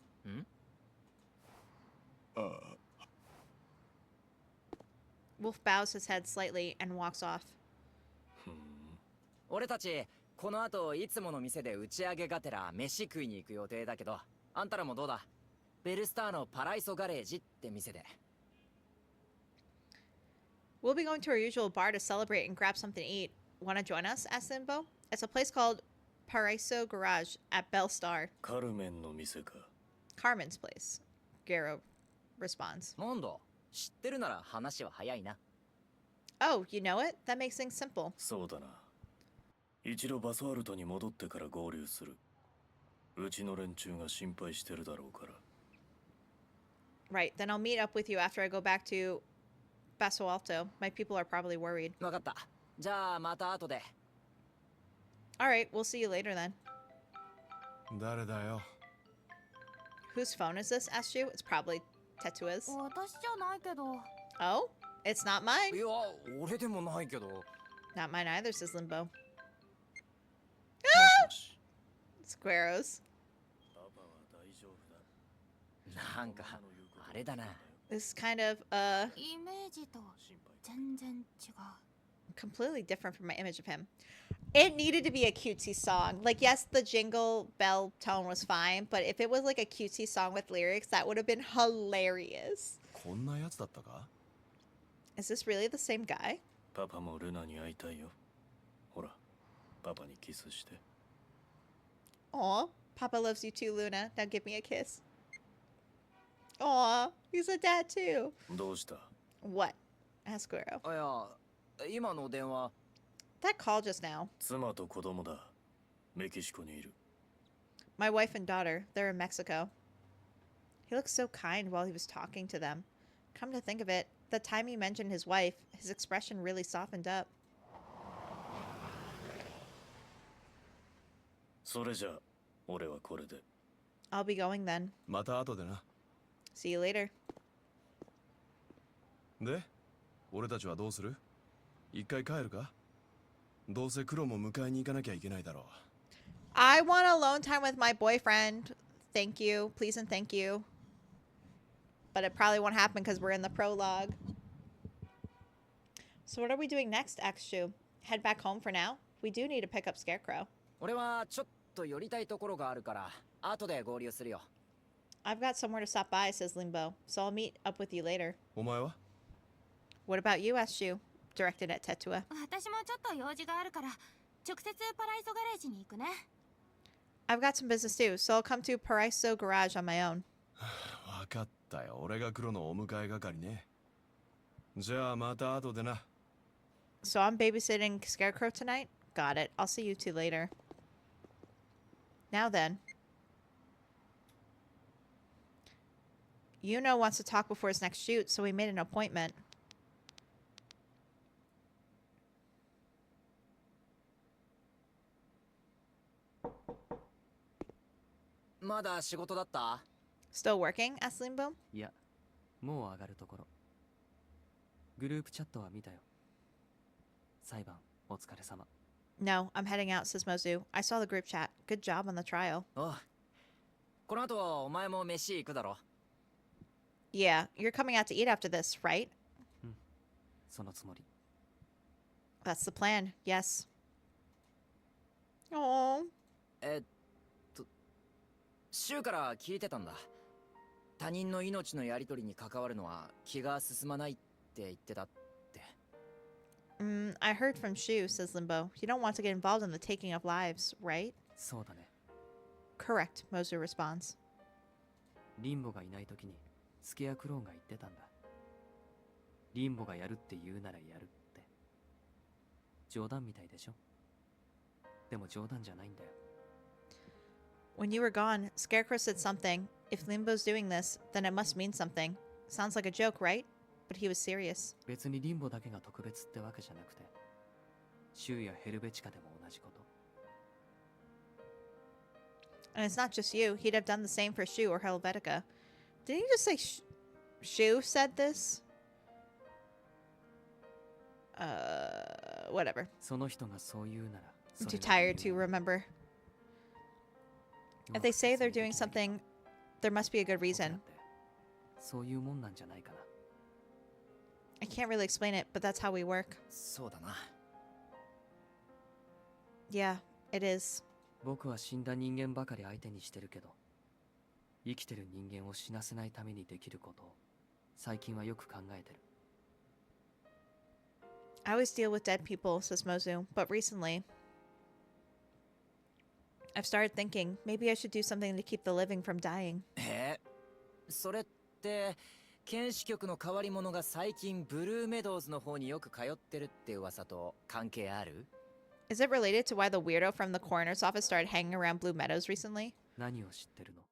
Speaker 1: Wolf bows his head slightly and walks off.
Speaker 18: 俺たちこの後いつもの店で打ち上げがてら飯食いに行く予定だけど、あんたらもどうだ？ベルスターのパライソガレージって店で。
Speaker 1: We'll be going to our usual bar to celebrate and grab something to eat. Want to join us? Asked Limbo. It's a place called Paraiso Garage at Bell Star.
Speaker 15: カルメンの店か。
Speaker 1: Carmen's place. Garo responds.
Speaker 18: なんだ？知ってるなら話は早いな。
Speaker 1: Oh, you know it? That makes things simple.
Speaker 15: そうだな。一度バスワルトに戻ってから合流する。うちの連中が心配してるだろうから。
Speaker 1: Right, then I'll meet up with you after I go back to Basso Alto. My people are probably worried.
Speaker 18: わかった。じゃあまた後で。
Speaker 1: Alright, we'll see you later then.
Speaker 6: 誰だよ。
Speaker 1: Whose phone is this? Asked you. It's probably Tetsua's.
Speaker 10: 私じゃないけど。
Speaker 1: Oh? It's not mine.
Speaker 18: いや、俺でもないけど。
Speaker 1: Not mine either, says Limbo. It's Guero's.
Speaker 18: なんかあれだな。
Speaker 1: This is kind of
Speaker 10: イメージと全然違う。
Speaker 1: completely different from my image of him. It needed to be a cutesy song. Like, yes, the jingle bell tone was fine, but if it was like a cutesy song with lyrics, that would have been hilarious.
Speaker 6: こんなやつだったか?
Speaker 1: Is this really the same guy?
Speaker 15: パパもルナに会いたいよ。ほら、パパにキスして。
Speaker 1: Aw, Papa loves you too, Luna. Now give me a kiss. Aw, he's a dad too.
Speaker 15: どうした?
Speaker 1: What? Asked Guero.
Speaker 18: いや、今の電話。
Speaker 1: That call just now.
Speaker 15: 妻と子供だ。メキシコにいる。
Speaker 1: My wife and daughter, they're in Mexico. He looked so kind while he was talking to them. Come to think of it, the time he mentioned his wife, his expression really softened up.
Speaker 15: それじゃあ、俺はこれで。
Speaker 1: I'll be going then.
Speaker 6: また後でな。
Speaker 1: See you later.
Speaker 6: で、俺たちはどうする？一回帰るか？どうせ黒も迎えに行かなきゃいけないだろう。
Speaker 1: I want alone time with my boyfriend. Thank you. Please and thank you. But it probably won't happen because we're in the prologue. So what are we doing next, X-Shu? Head back home for now? We do need to pick up Scarecrow.
Speaker 18: 俺はちょっと寄りたいところがあるから、後で合流するよ。
Speaker 1: I've got somewhere to stop by, says Limbo. So I'll meet up with you later.
Speaker 6: お前は?
Speaker 1: What about you, X-Shu? Directed at Tetua.
Speaker 10: 私もちょっと用事があるから、直接パライソガレージに行くね。
Speaker 1: I've got some business too, so I'll come to Paraiso Garage on my own.
Speaker 6: わかったよ。俺が黒のお迎え係ね。じゃあまた後でな。
Speaker 1: So I'm babysitting Scarecrow tonight? Got it. I'll see you two later. Now then. Yuno wants to talk before his next shoot, so we made an appointment.
Speaker 18: まだ仕事だった？
Speaker 1: Still working? asked Limbo.
Speaker 22: いや、もう上がるところ。グループチャットは見たよ。裁判、お疲れ様。
Speaker 1: No, I'm heading out, says Mozu. I saw the group chat. Good job on the trial.
Speaker 18: おう。この後お前も飯行くだろ。
Speaker 1: Yeah, you're coming out to eat after this, right?
Speaker 22: そのつもり。
Speaker 1: That's the plan, yes. Oh.
Speaker 18: シュウから聞いてたんだ。他人の命のやり取りに関わるのは気が進まないって言ってたって。
Speaker 1: I heard from Shu, says Limbo. You don't want to get involved in the taking of lives, right?
Speaker 22: そうだね。
Speaker 1: Correct, Mozu responds.
Speaker 22: リンボがいない時にスケアクローンが言ってたんだ。リンボがやるって言うならやるって。冗談みたいでしょ。でも冗談じゃないんだよ。
Speaker 1: When you were gone, Scarecrow said something. If Limbo's doing this, then it must mean something. Sounds like a joke, right? But he was serious.
Speaker 22: 別にリンボだけが特別ってわけじゃなくて、シュウやヘルベチカでも同じこと。
Speaker 1: And it's not just you. He'd have done the same for Shu or Helvetica. Did he just say Shu said this? Whatever.
Speaker 22: その人がそう言うなら。
Speaker 1: I'm too tired to remember. If they say they're doing something, there must be a good reason.
Speaker 22: そういうもんなんじゃないかな。
Speaker 1: I can't really explain it, but that's how we work.
Speaker 18: そうだな。
Speaker 1: Yeah, it is.
Speaker 22: 僕は死んだ人間ばかり相手にしてるけど、生きてる人間を死なせないためにできることを最近はよく考えてる。
Speaker 1: I always deal with dead people, says Mozu, but recently I've started thinking maybe I should do something to keep the living from dying.
Speaker 18: それって検視局の変わり者が最近ブルーメドウズの方によく通ってるって噂と関係ある？
Speaker 1: Is it related to why the weirdo from the coroner's office started hanging around Blue Meadows recently?
Speaker 22: 何を知ってるの？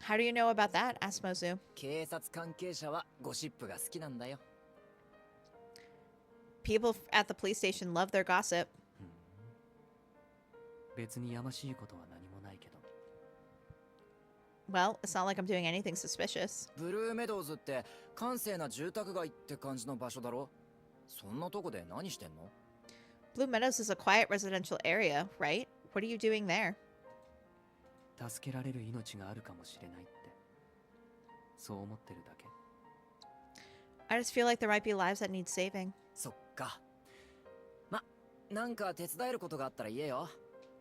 Speaker 1: How do you know about that? asked Mozu.
Speaker 18: 警察関係者はゴシップが好きなんだよ。
Speaker 1: People at the police station love their gossip.
Speaker 22: 別にやましいことは何もないけど。
Speaker 1: Well, it's not like I'm doing anything suspicious.
Speaker 18: ブルーメドウズって閑静な住宅街って感じの場所だろ？そんなとこで何してんの？
Speaker 1: Blue Meadows is a quiet residential area, right? What are you doing there?
Speaker 22: 助けられる命があるかもしれないって。そう思ってるだけ。
Speaker 1: I just feel like there might be lives that need saving.
Speaker 18: そっか。ま、なんか手伝えることがあったら言えよ。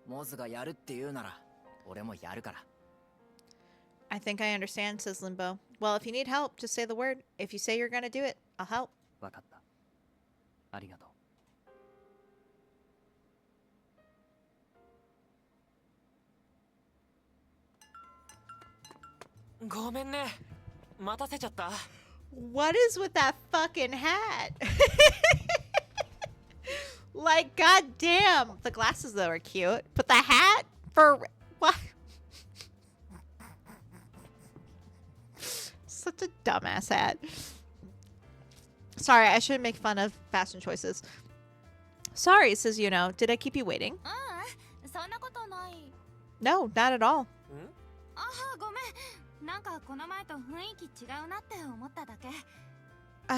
Speaker 18: モズがやるって言うなら、俺もやるから。
Speaker 1: I think I understand, says Limbo. Well, if you need help, just say the word. If you say you're gonna do it, I'll help.
Speaker 22: わかった。ありがと
Speaker 14: う。ごめんね。待たせちゃった。
Speaker 1: What is with that fucking hat? Like, goddamn. The glasses, though, are cute. But the hat? For what? Such a dumbass hat. Sorry, I shouldn't make fun of fashion choices. Sorry, says Yuno. Did I keep you waiting? No, not at all.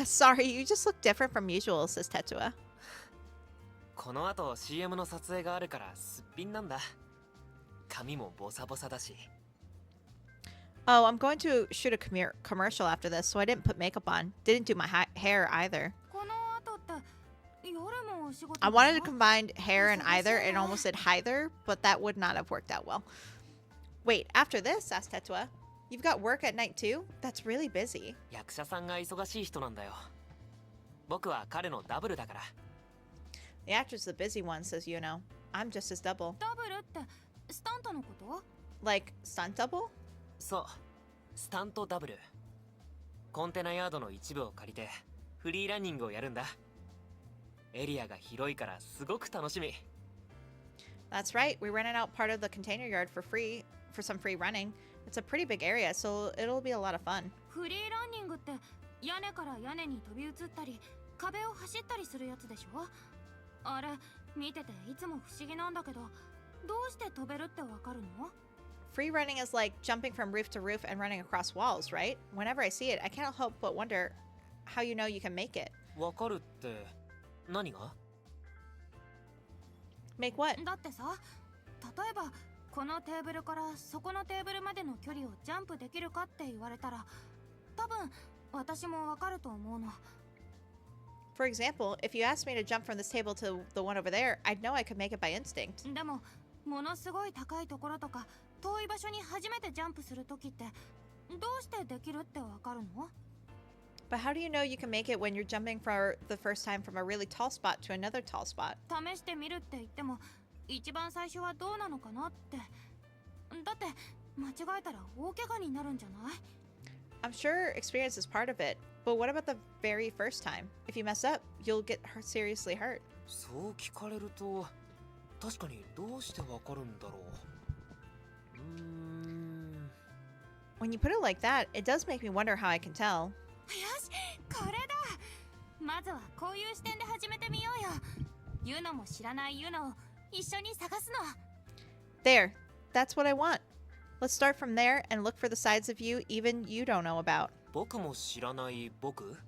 Speaker 1: Sorry, you just look different from usual, says Tetsuya.
Speaker 14: この後 CM の撮影があるからすっぴんなんだ。髪もボサボサだし。
Speaker 1: Oh, I'm going to shoot a commercial after this, so I didn't put makeup on. Didn't do my hair either. I wanted to combine hair and either and almost said hither, but that would not have worked out well. Wait, after this, asked Tetsuya. You've got work at night too? That's really busy.
Speaker 14: 役者さんが忙しい人なんだよ。僕は彼のダブルだから。
Speaker 1: The actor's the busy one, says Yuno. I'm just his double. Like, stunt double?
Speaker 14: そう、スタントダブル。コンテナヤードの一部を借りてフリーランニングをやるんだ。エリアが広いからすごく楽しみ。
Speaker 1: That's right. We rented out part of the container yard for free, for some free running. It's a pretty big area, so it'll be a lot of fun.
Speaker 10: フリーランニングって屋根から屋根に飛び移ったり壁を走ったりするやつでしょ？あれ見てていつも不思議なんだけど、どうして飛べるってわかるの？
Speaker 1: Free running is like jumping from roof to roof and running across walls, right? Whenever I see it, I can't help but wonder how you know you can make it.
Speaker 14: わかるって何が？
Speaker 1: Make what?
Speaker 10: だってさ、例えばこのテーブルからそこのテーブルまでの距離をジャンプできるかって言われたら、多分私もわかると思うの。
Speaker 1: For example, if you asked me to jump from this table to the one over there, I'd know I could make it by instinct.
Speaker 10: でもものすごい高いところとか遠い場所に初めてジャンプするときってどうしてできるってわかるの？
Speaker 1: But how do you know you can make it when you're jumping for the first time from a really tall spot to another tall spot?
Speaker 10: 試してみるって言っても一番最初はどうなのかなって。だって間違えたら大怪我になるんじゃない？
Speaker 1: I'm sure experience is part of it, but what about the very first time? If you mess up, you'll get seriously hurt.
Speaker 4: そう聞かれると確かにどうしてわかるんだろう。
Speaker 1: When you put it like that, it does make me wonder how I can tell.
Speaker 10: よし、これだ。まずはこういう視点で始めてみようよ。ユノも知らないユノを一緒に探すの。
Speaker 1: There, that's what I want. Let's start from there and look for the sides of you even you don't know about.
Speaker 4: 僕も知らない僕？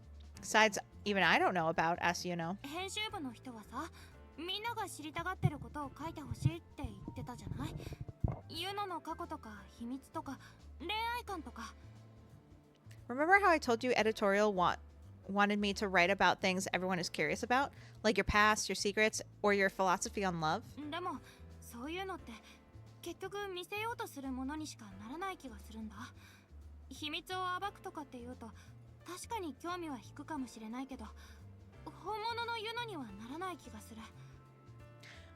Speaker 1: Sides even I don't know about, as you know.
Speaker 10: 編集部の人はさ、みんなが知りたがってることを書いてほしいって言ってたじゃない？ユノの過去とか秘密とか恋愛観とか。
Speaker 1: Remember how I told you editorial wanted me to write about things everyone is curious about? Like your past, your secrets, or your philosophy on love?
Speaker 10: でもそういうのって結局見せようとするものにしかならない気がするんだ。秘密を暴くとかって言うと確かに興味は引くかもしれないけど本物のユノにはならない気がする。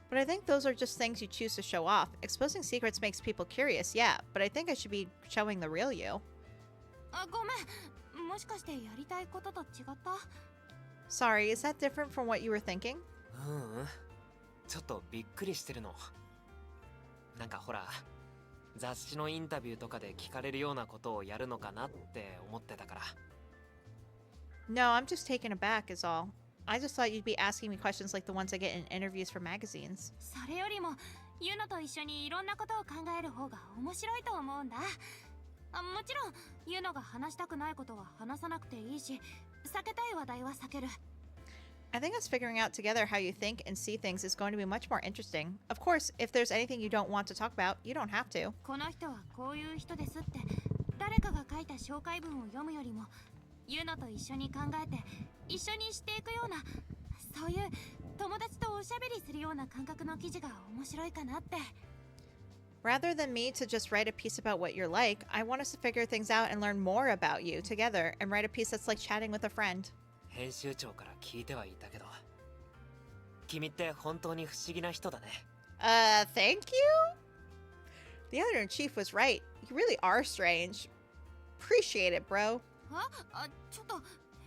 Speaker 1: But I think those are just things you choose to show off. Exposing secrets makes people curious, yeah, but I think I should be showing the real you.
Speaker 10: あ、ごめん。もしかしてやりたいことと違った？
Speaker 1: Sorry, is that different from what you were thinking?
Speaker 4: ちょっとびっくりしてるの。なんかほら、雑誌のインタビューとかで聞かれるようなことをやるのかなって思ってたから。
Speaker 1: No, I'm just taken aback is all. I just thought you'd be asking me questions like the ones I get in interviews for magazines.
Speaker 10: それよりもユノと一緒にいろんなことを考える方が面白いと思うんだ。もちろんユノが話したくないことは話さなくていいし、避けたい話題は避ける。
Speaker 1: I think us figuring out together how you think and see things is going to be much more interesting. Of course, if there's anything you don't want to talk about, you don't have to.
Speaker 10: この人はこういう人ですって誰かが書いた紹介文を読むよりもユノと一緒に考えて一緒にしていくようなそういう友達とおしゃべりするような感覚の記事が面白いかなって。
Speaker 1: Rather than me to just write a piece about what you're like, I want us to figure things out and learn more about you together and write a piece that's like chatting with a friend.
Speaker 4: 編集長から聞いてはいたけど、君って本当に不思議な人だね。
Speaker 1: Thank you? The editor-in-chief was right. You really are strange. Appreciate it, bro.
Speaker 10: ちょっと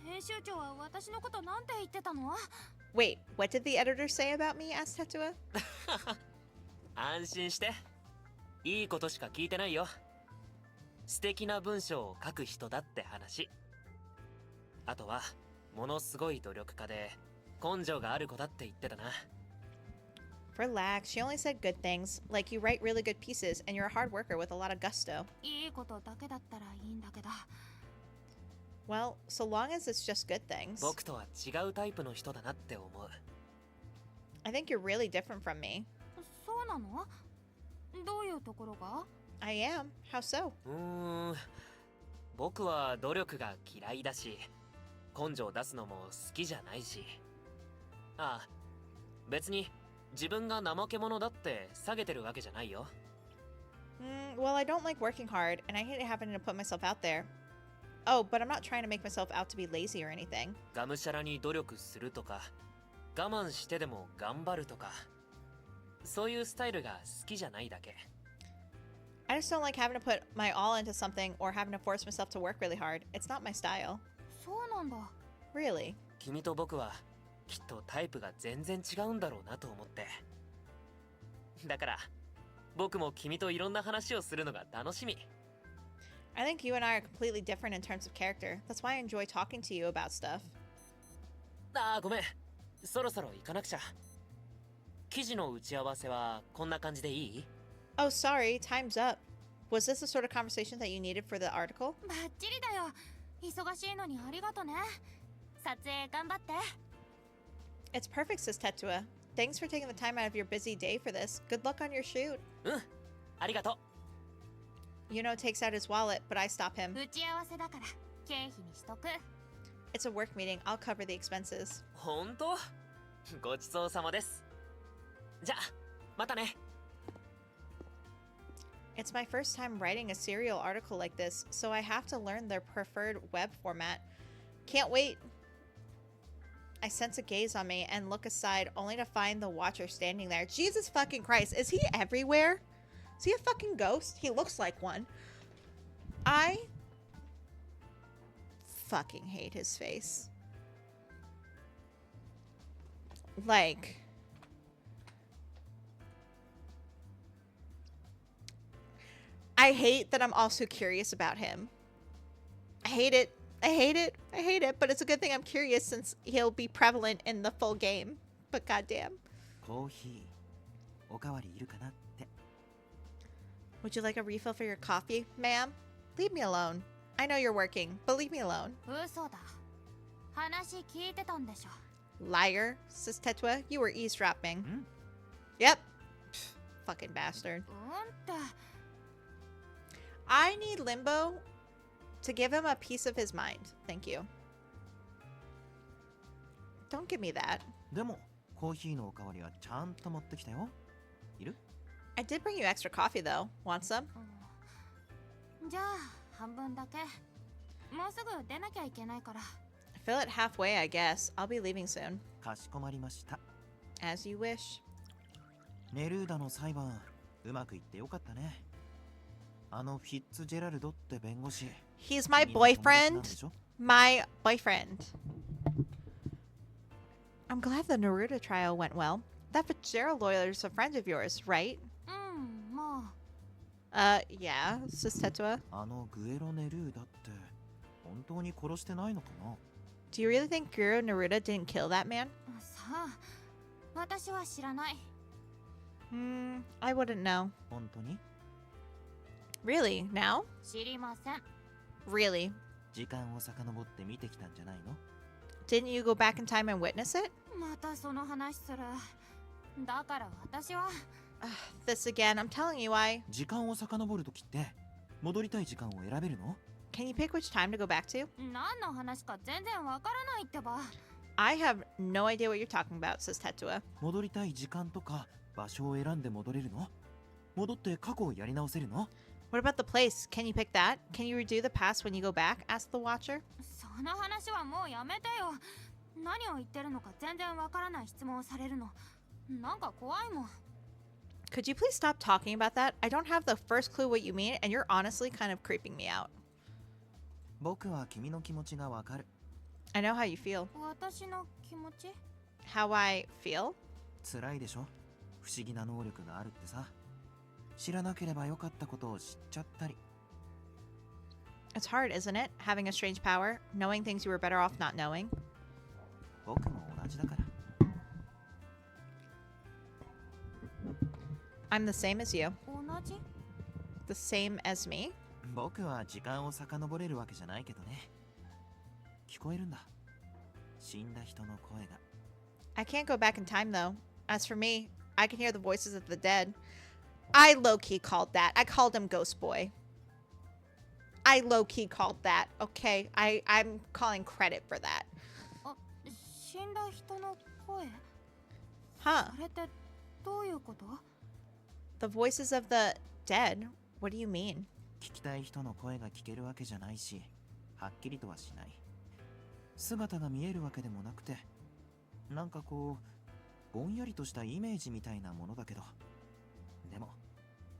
Speaker 10: 編集長は私のことなんて言ってたの？
Speaker 1: Wait, what did the editor say about me? Asked Tetua.
Speaker 4: 安心して。いいことしか聞いてないよ。素敵な文章を書く人だって話。あとはものすごい努力家で根性がある子だって言ってたな。
Speaker 1: Relax, she only said good things. Like you write really good pieces and you're a hard worker with a lot of gusto.
Speaker 10: いいことだけだったらいいんだけど。
Speaker 1: Well, so long as it's just good things.
Speaker 4: 僕とは違うタイプの人だなって思う。
Speaker 1: I think you're really different from me.
Speaker 10: そうなの？どういうところが？
Speaker 1: I am. How so?
Speaker 4: 僕は努力が嫌いだし、根性出すのも好きじゃないし。ああ、別に自分が怠け者だって下げてるわけじゃないよ。
Speaker 1: Well, I don't like working hard, and I hate having to put myself out there. Oh, but I'm not trying to make myself out to be lazy or anything.
Speaker 4: がむしゃらに努力するとか、我慢してでも頑張るとか、そういうスタイルが好きじゃないだけ。
Speaker 1: I just don't like having to put my all into something or having to force myself to work really hard. It's not my style.
Speaker 10: そうなんだ。
Speaker 1: Really?
Speaker 4: 君と僕はきっとタイプが全然違うんだろうなと思って。だから僕も君といろんな話をするのが楽しみ。
Speaker 1: I think you and I are completely different in terms of character. That's why I enjoy talking to you about stuff.
Speaker 4: ごめん。そろそろ行かなくちゃ。記事の打ち合わせはこんな感じでいい？
Speaker 1: Oh, sorry. Time's up. Was this the sort of conversation that you needed for the article?
Speaker 10: バッチリだよ。忙しいのにありがとね。撮影頑張って。
Speaker 1: It's perfect, says Tetua. Thanks for taking the time out of your busy day for this. Good luck on your shoot.
Speaker 4: ありがとう。
Speaker 1: Yuno takes out his wallet, but I stop him.
Speaker 10: 打ち合わせだから経費にしとく。
Speaker 1: It's a work meeting. I'll cover the expenses.
Speaker 4: 本当？ごちそうさまです。じゃあ、またね。
Speaker 1: It's my first time writing a serial article like this, so I have to learn their preferred web format. Can't wait. I sense a gaze on me and look aside, only to find the watcher standing there. Jesus fucking Christ, is he everywhere? Is he a fucking ghost? He looks like one. I fucking hate his face. Like... I hate that I'm also curious about him. I hate it. I hate it. I hate it. But it's a good thing I'm curious since he'll be prevalent in the full game. But goddamn. Would you like a refill for your coffee, ma'am? Leave me alone. I know you're working, but leave me alone.
Speaker 10: 嘘だ。話聞いてたんでしょ。
Speaker 1: Liar, says Tetwa. You were eavesdropping. Yep. Pfft, fucking bastard. I need Limbo to give him a piece of his mind. Thank you. Don't give me that. I did bring you extra coffee though. Want some?
Speaker 10: じゃあ、半分だけ。もうすぐ出なきゃいけないから。
Speaker 1: Fill it halfway, I guess. I'll be leaving soon. As you wish.
Speaker 5: ネルーダの裁判、うまくいってよかったね。あのフィッツジェラルドって弁護士。
Speaker 1: He's my boyfriend. My boyfriend. I'm glad the Neruda trial went well. That Fitzgerald lawyer's a friend of yours, right? Yeah, says Tetsuo.
Speaker 5: あのグエロネルーダって本当に殺してないのかな?
Speaker 1: Do you really think Guru Neruda didn't kill that man?
Speaker 10: さあ、私は知らない。
Speaker 1: I wouldn't know.
Speaker 5: 本当に?
Speaker 1: Really? Now?
Speaker 10: 知りません。
Speaker 1: Really?
Speaker 5: 時間を遡って見てきたんじゃないの?
Speaker 1: Didn't you go back in time and witness it?
Speaker 10: またその話する。だから私は。
Speaker 1: This again. I'm telling you why.
Speaker 5: 時間を遡るときって戻りたい時間を選べるの?
Speaker 1: Can you pick which time to go back to?
Speaker 10: 何の話か全然わからないってば。
Speaker 1: I have no idea what you're talking about, says Tetsuo.
Speaker 5: 戻りたい時間とか場所を選んで戻れるの? 戻って過去をやり直せるの?
Speaker 1: What about the place? Can you pick that? Can you redo the past when you go back? Asked the watcher.
Speaker 10: その話はもうやめてよ。何を言ってるのか全然わからない質問をされるの。なんか怖いもん。
Speaker 1: Could you please stop talking about that? I don't have the first clue what you mean, and you're honestly kind of creeping me out.
Speaker 5: 僕は君の気持ちがわかる。
Speaker 1: I know how you feel.
Speaker 10: 私の気持ち?
Speaker 1: How I feel?
Speaker 5: 辛いでしょ? 不思議な能力があるってさ。知らなければよかったことを知っちゃったり。
Speaker 1: It's hard, isn't it? Having a strange power, knowing things you were better off not knowing.
Speaker 5: 僕も同じだから。
Speaker 1: I'm the same as you.
Speaker 10: 同じ?
Speaker 1: The same as me?
Speaker 5: 僕は時間を遡れるわけじゃないけどね。聞こえるんだ。死んだ人の声が。
Speaker 1: I can't go back in time though. As for me, I can hear the voices of the dead. I low-key called that. I called him Ghost Boy. I low-key called that. Okay, I'm calling credit for that.
Speaker 10: 死んだ人の声?
Speaker 1: Huh.
Speaker 10: それってどういうこと?
Speaker 1: The voices of the dead? What do you mean?
Speaker 5: 聞きたい人の声が聞けるわけじゃないし、はっきりとはしない。姿が見えるわけでもなくて、なんかこう、ぼんやりとしたイメージみたいなものだけど、でも、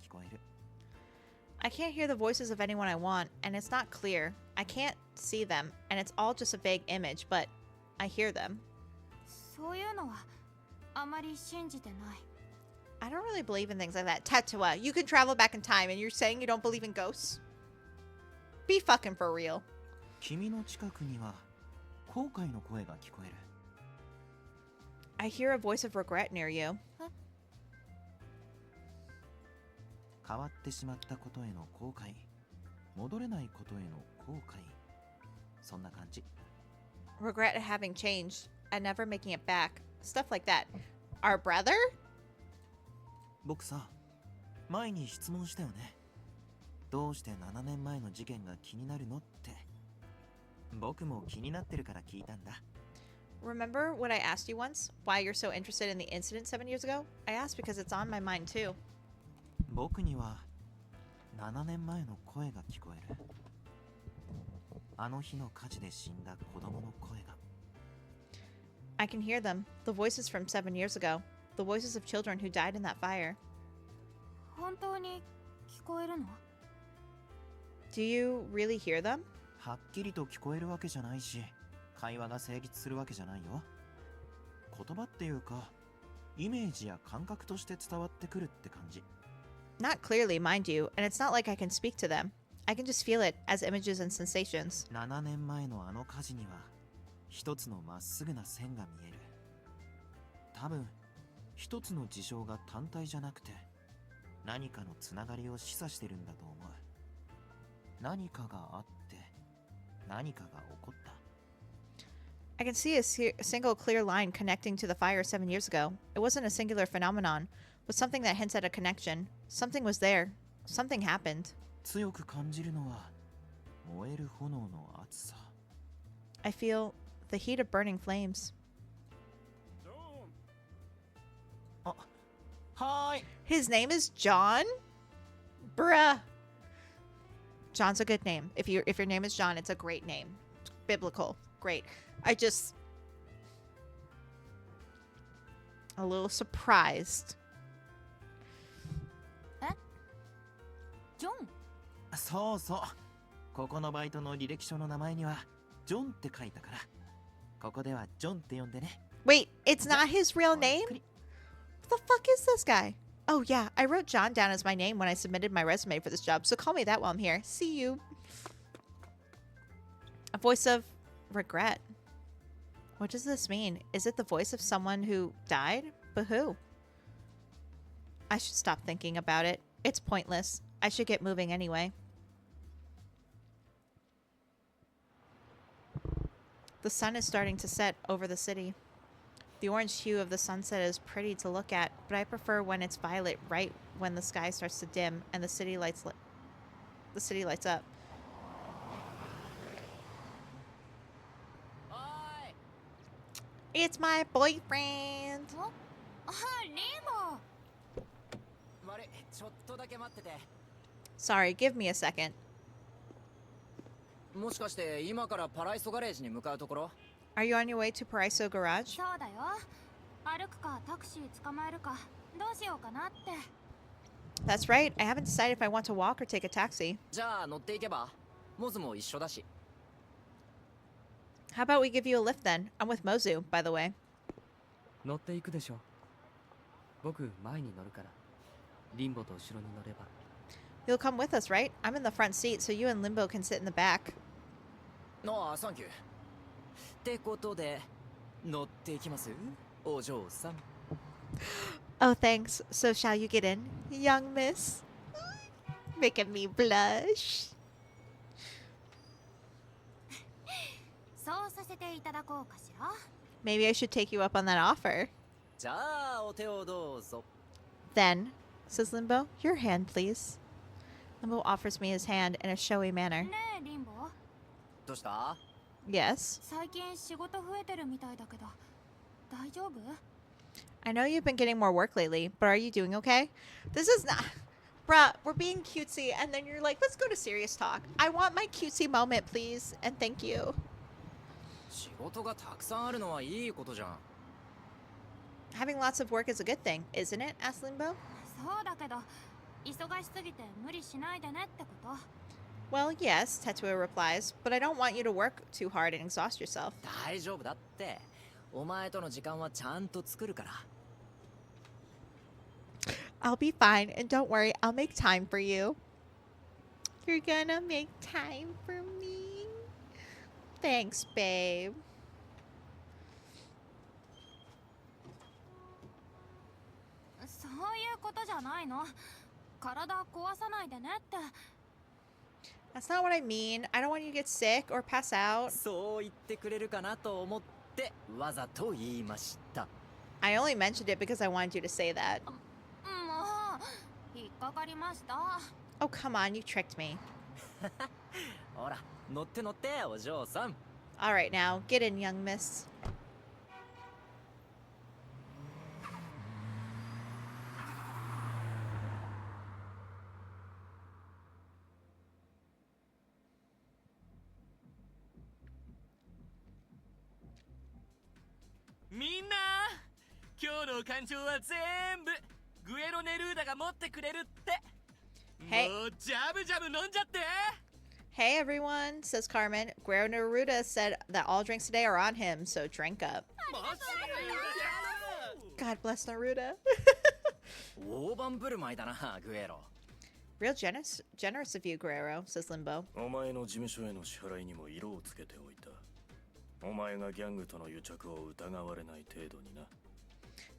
Speaker 5: 聞こえる。
Speaker 1: I can't hear the voices of anyone I want, and it's not clear. I can't see them, and it's all just a vague image, but I hear them.
Speaker 10: そういうのはあまり信じてない。
Speaker 1: I don't really believe in things like that. Tetsuo, you can travel back in time, and you're saying you don't believe in ghosts? Be fucking for real.
Speaker 5: 君の近くには後悔の声が聞こえる。
Speaker 1: I hear a voice of regret near you.
Speaker 5: 変わってしまったことへの後悔、戻れないことへの後悔、そんな感じ。
Speaker 1: Regret at having changed, and never making it back. Stuff like that. Our brother?
Speaker 5: 僕さ、前に質問したよね。どうして7年前の事件が気になるのって。僕も気になってるから聞いたんだ。
Speaker 1: Remember what I asked you once? Why you're so interested in the incident 7 years ago? I asked because it's on my mind too.
Speaker 5: 僕には7年前の声が聞こえる。あの日の火事で死んだ子供の声が。
Speaker 1: I can hear them. The voices from 7 years ago. The voices of children who died in that fire.
Speaker 10: 本当に聞こえるの？
Speaker 1: Do you really hear them?
Speaker 5: はっきりと聞こえるわけじゃないし、会話が成立するわけじゃないよ。言葉っていうか、イメージや感覚として伝わってくるって感じ。
Speaker 1: Not clearly, mind you, and it's not like I can speak to them. I can just feel it as images and sensations.
Speaker 5: 7年前のあの火事には、一つのまっすぐな線が見える。多分、一つの事象が単体じゃなくて、何かのつながりを示唆してるんだと思う。何かがあって、何かが起こった。
Speaker 1: I can see a single clear line connecting to the fire 7 years ago. It wasn't a singular phenomenon, but something that hints at a connection. Something was there. Something happened.
Speaker 5: 強く感じるのは、燃える炎の熱さ。
Speaker 1: I feel the heat of burning flames.
Speaker 5: あ、はーい。
Speaker 1: His name is John? Bruh. John's a good name. If your name is John, it's a great name. Biblical. Great. I just... a little surprised.
Speaker 10: ジョン？
Speaker 5: そうそう。ここのバイトの履歴書の名前には、ジョンって書いたから。ここではジョンって呼んでね。
Speaker 1: Wait, it's not his real name? What the fuck is this guy? Oh yeah, I wrote John down as my name when I submitted my resume for this job, so call me that while I'm here. See you. A voice of regret. What does this mean? Is it the voice of someone who died? But who? I should stop thinking about it. It's pointless. I should get moving anyway. The sun is starting to set over the city. The orange hue of the sunset is pretty to look at, but I prefer when it's violet right when the sky starts to dim and the city lights up. It's my boyfriend.
Speaker 10: あ、リボ。
Speaker 18: 悪い、ちょっとだけ待ってて。
Speaker 1: Sorry, give me a second.
Speaker 18: もしかして今からパライソガレージに向かうところ？
Speaker 1: Are you on your way to Paraiso Garage?
Speaker 10: そうだよ。歩くかタクシー捕まえるかどうしようかなって。
Speaker 1: That's right. I haven't decided if I want to walk or take a taxi.
Speaker 18: じゃあ乗っていけば？モズも一緒だし。
Speaker 1: How about we give you a lift then? I'm with Mozu, by the way.
Speaker 22: 乗っていくでしょ。僕前に乗るから。リンボと後ろに乗れば。
Speaker 1: You'll come with us, right? I'm in the front seat, so you and Limbo can sit in the back.
Speaker 18: ああ、サンキュー。ってことで乗っていきます？お嬢さん。
Speaker 1: Oh, thanks. So shall you get in, young miss? Making me blush.
Speaker 10: そうさせていただこうかしら。
Speaker 1: Maybe I should take you up on that offer.
Speaker 18: じゃあお手をどうぞ。
Speaker 1: Then, says Limbo, your hand, please. Limbo offers me his hand in a showy manner.
Speaker 10: ねえ、リンボ。
Speaker 18: どうした？
Speaker 1: Yes.
Speaker 10: 最近仕事増えてるみたいだけど、大丈夫？
Speaker 1: I know you've been getting more work lately, but are you doing okay? This is not... Bruh, we're being cutesy, and then you're like, let's go to serious talk. I want my cutesy moment, please, and thank you.
Speaker 18: 仕事がたくさんあるのはいいことじゃん。
Speaker 1: Having lots of work is a good thing, isn't it? Asked Limbo.
Speaker 10: そうだけど、忙しすぎて無理しないでねってこと。
Speaker 1: Well, yes, Tetsuo replies, but I don't want you to work too hard and exhaust yourself.
Speaker 18: 大丈夫だって。お前との時間はちゃんと作るから。
Speaker 1: I'll be fine, and don't worry, I'll make time for you. You're gonna make time for me? Thanks, babe.
Speaker 10: そういうことじゃないの。体壊さないでねって。
Speaker 1: That's not what I mean. I don't want you to get sick or pass out.
Speaker 18: そう言ってくれるかなと思ってわざと言いました。
Speaker 1: I only mentioned it because I wanted you to say that.
Speaker 10: もう引っかかりました。
Speaker 1: Oh, come on, you tricked me.
Speaker 18: ほら、乗って乗ってお嬢さん。
Speaker 1: All right, now get in, young miss.
Speaker 14: Minna! 今日の感情は全部グエロネルーダが持ってくれるって。
Speaker 1: Hey.
Speaker 14: もうジャブジャブ飲んじゃって。
Speaker 1: Hey everyone, says Carmen. Guero Neruda said that all drinks today are on him, so drink up. God bless Neruda.
Speaker 18: 大盤振る舞いだな、グエロ。
Speaker 1: Real generous of you, Guerrero, says Limbo.
Speaker 15: お前の事務所への支払いにも色をつけておいた。お前がギャングとの癒着を疑われない程度にな。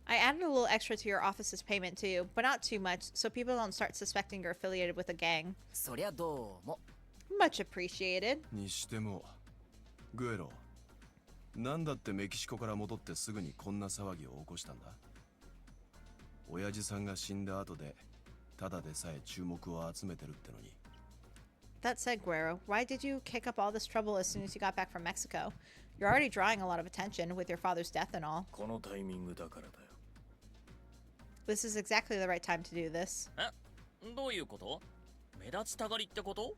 Speaker 1: I added a little extra to your office's payment too, but not too much, so people don't start suspecting you're affiliated with a gang.
Speaker 18: そりゃどうも。
Speaker 1: Much appreciated.
Speaker 6: にしてもグエロ、なんだってメキシコから戻ってすぐにこんな騒ぎを起こしたんだ。親父さんが死んだ後でただでさえ注目を集めてるってのに。
Speaker 1: That said, Guerrero, why did you kick up all this trouble as soon as you got back from Mexico? You're already drawing a lot of attention with your father's death and all.
Speaker 15: このタイミングだからだよ。
Speaker 1: This is exactly the right time to do this.
Speaker 3: どういうこと？目立ちたがりってこと？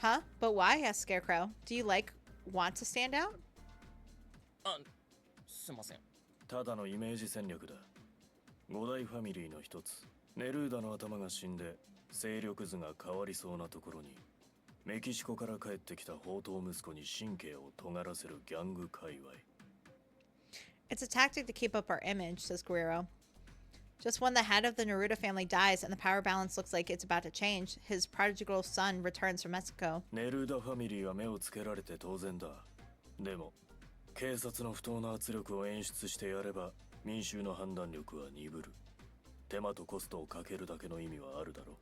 Speaker 1: Huh? But why? asked Scarecrow. Do you, want to stand out?
Speaker 3: あ、すいません。
Speaker 15: ただのイメージ戦略だ。五大ファミリーの一つ、ネルーダの頭が死んで勢力図が変わりそうなところに、メキシコから帰ってきた宝刀息子に神経を尖らせるギャング界隈。
Speaker 1: It's a tactic to keep up our image, says Guerrero. Just when the head of the Neruda family dies and the power balance looks like it's about to change, his prodigal son returns from Mexico.
Speaker 15: ネルーダファミリーは目をつけられて当然だ。でも、警察の不当な圧力を演出してやれば、民衆の判断力は鈍る。手間とコストをかけるだけの意味はあるだろう。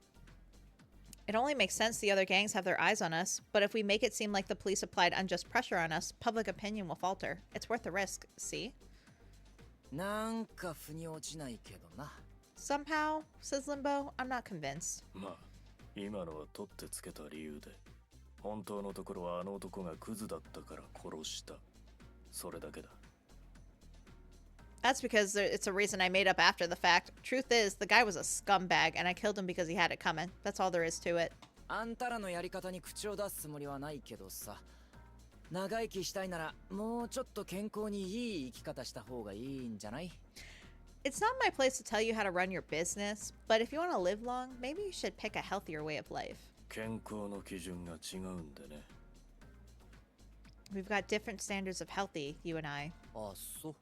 Speaker 1: It only makes sense the other gangs have their eyes on us, but if we make it seem like the police applied unjust pressure on us, public opinion will falter. It's worth the risk, see?
Speaker 18: なんか腑に落ちないけどな。
Speaker 1: Somehow, says Limbo, I'm not convinced.
Speaker 15: まあ、今のは取ってつけた理由で、本当のところはあの男がクズだったから殺した。それだけだ。
Speaker 1: That's because it's a reason I made up after the fact. Truth is, the guy was a scumbag, and I killed him because he had it coming. That's all there is to it.
Speaker 18: あんたらのやり方に口を出すつもりはないけどさ。長生きしたいならもうちょっと健康にいい生き方した方がいいんじゃない？
Speaker 1: It's not my place to tell you how to run your business, but if you want to live long, maybe you should pick a healthier way of life.
Speaker 15: 健康の基準が違うんでね。
Speaker 1: We've got different standards of healthy, you and I.
Speaker 18: あ、そう。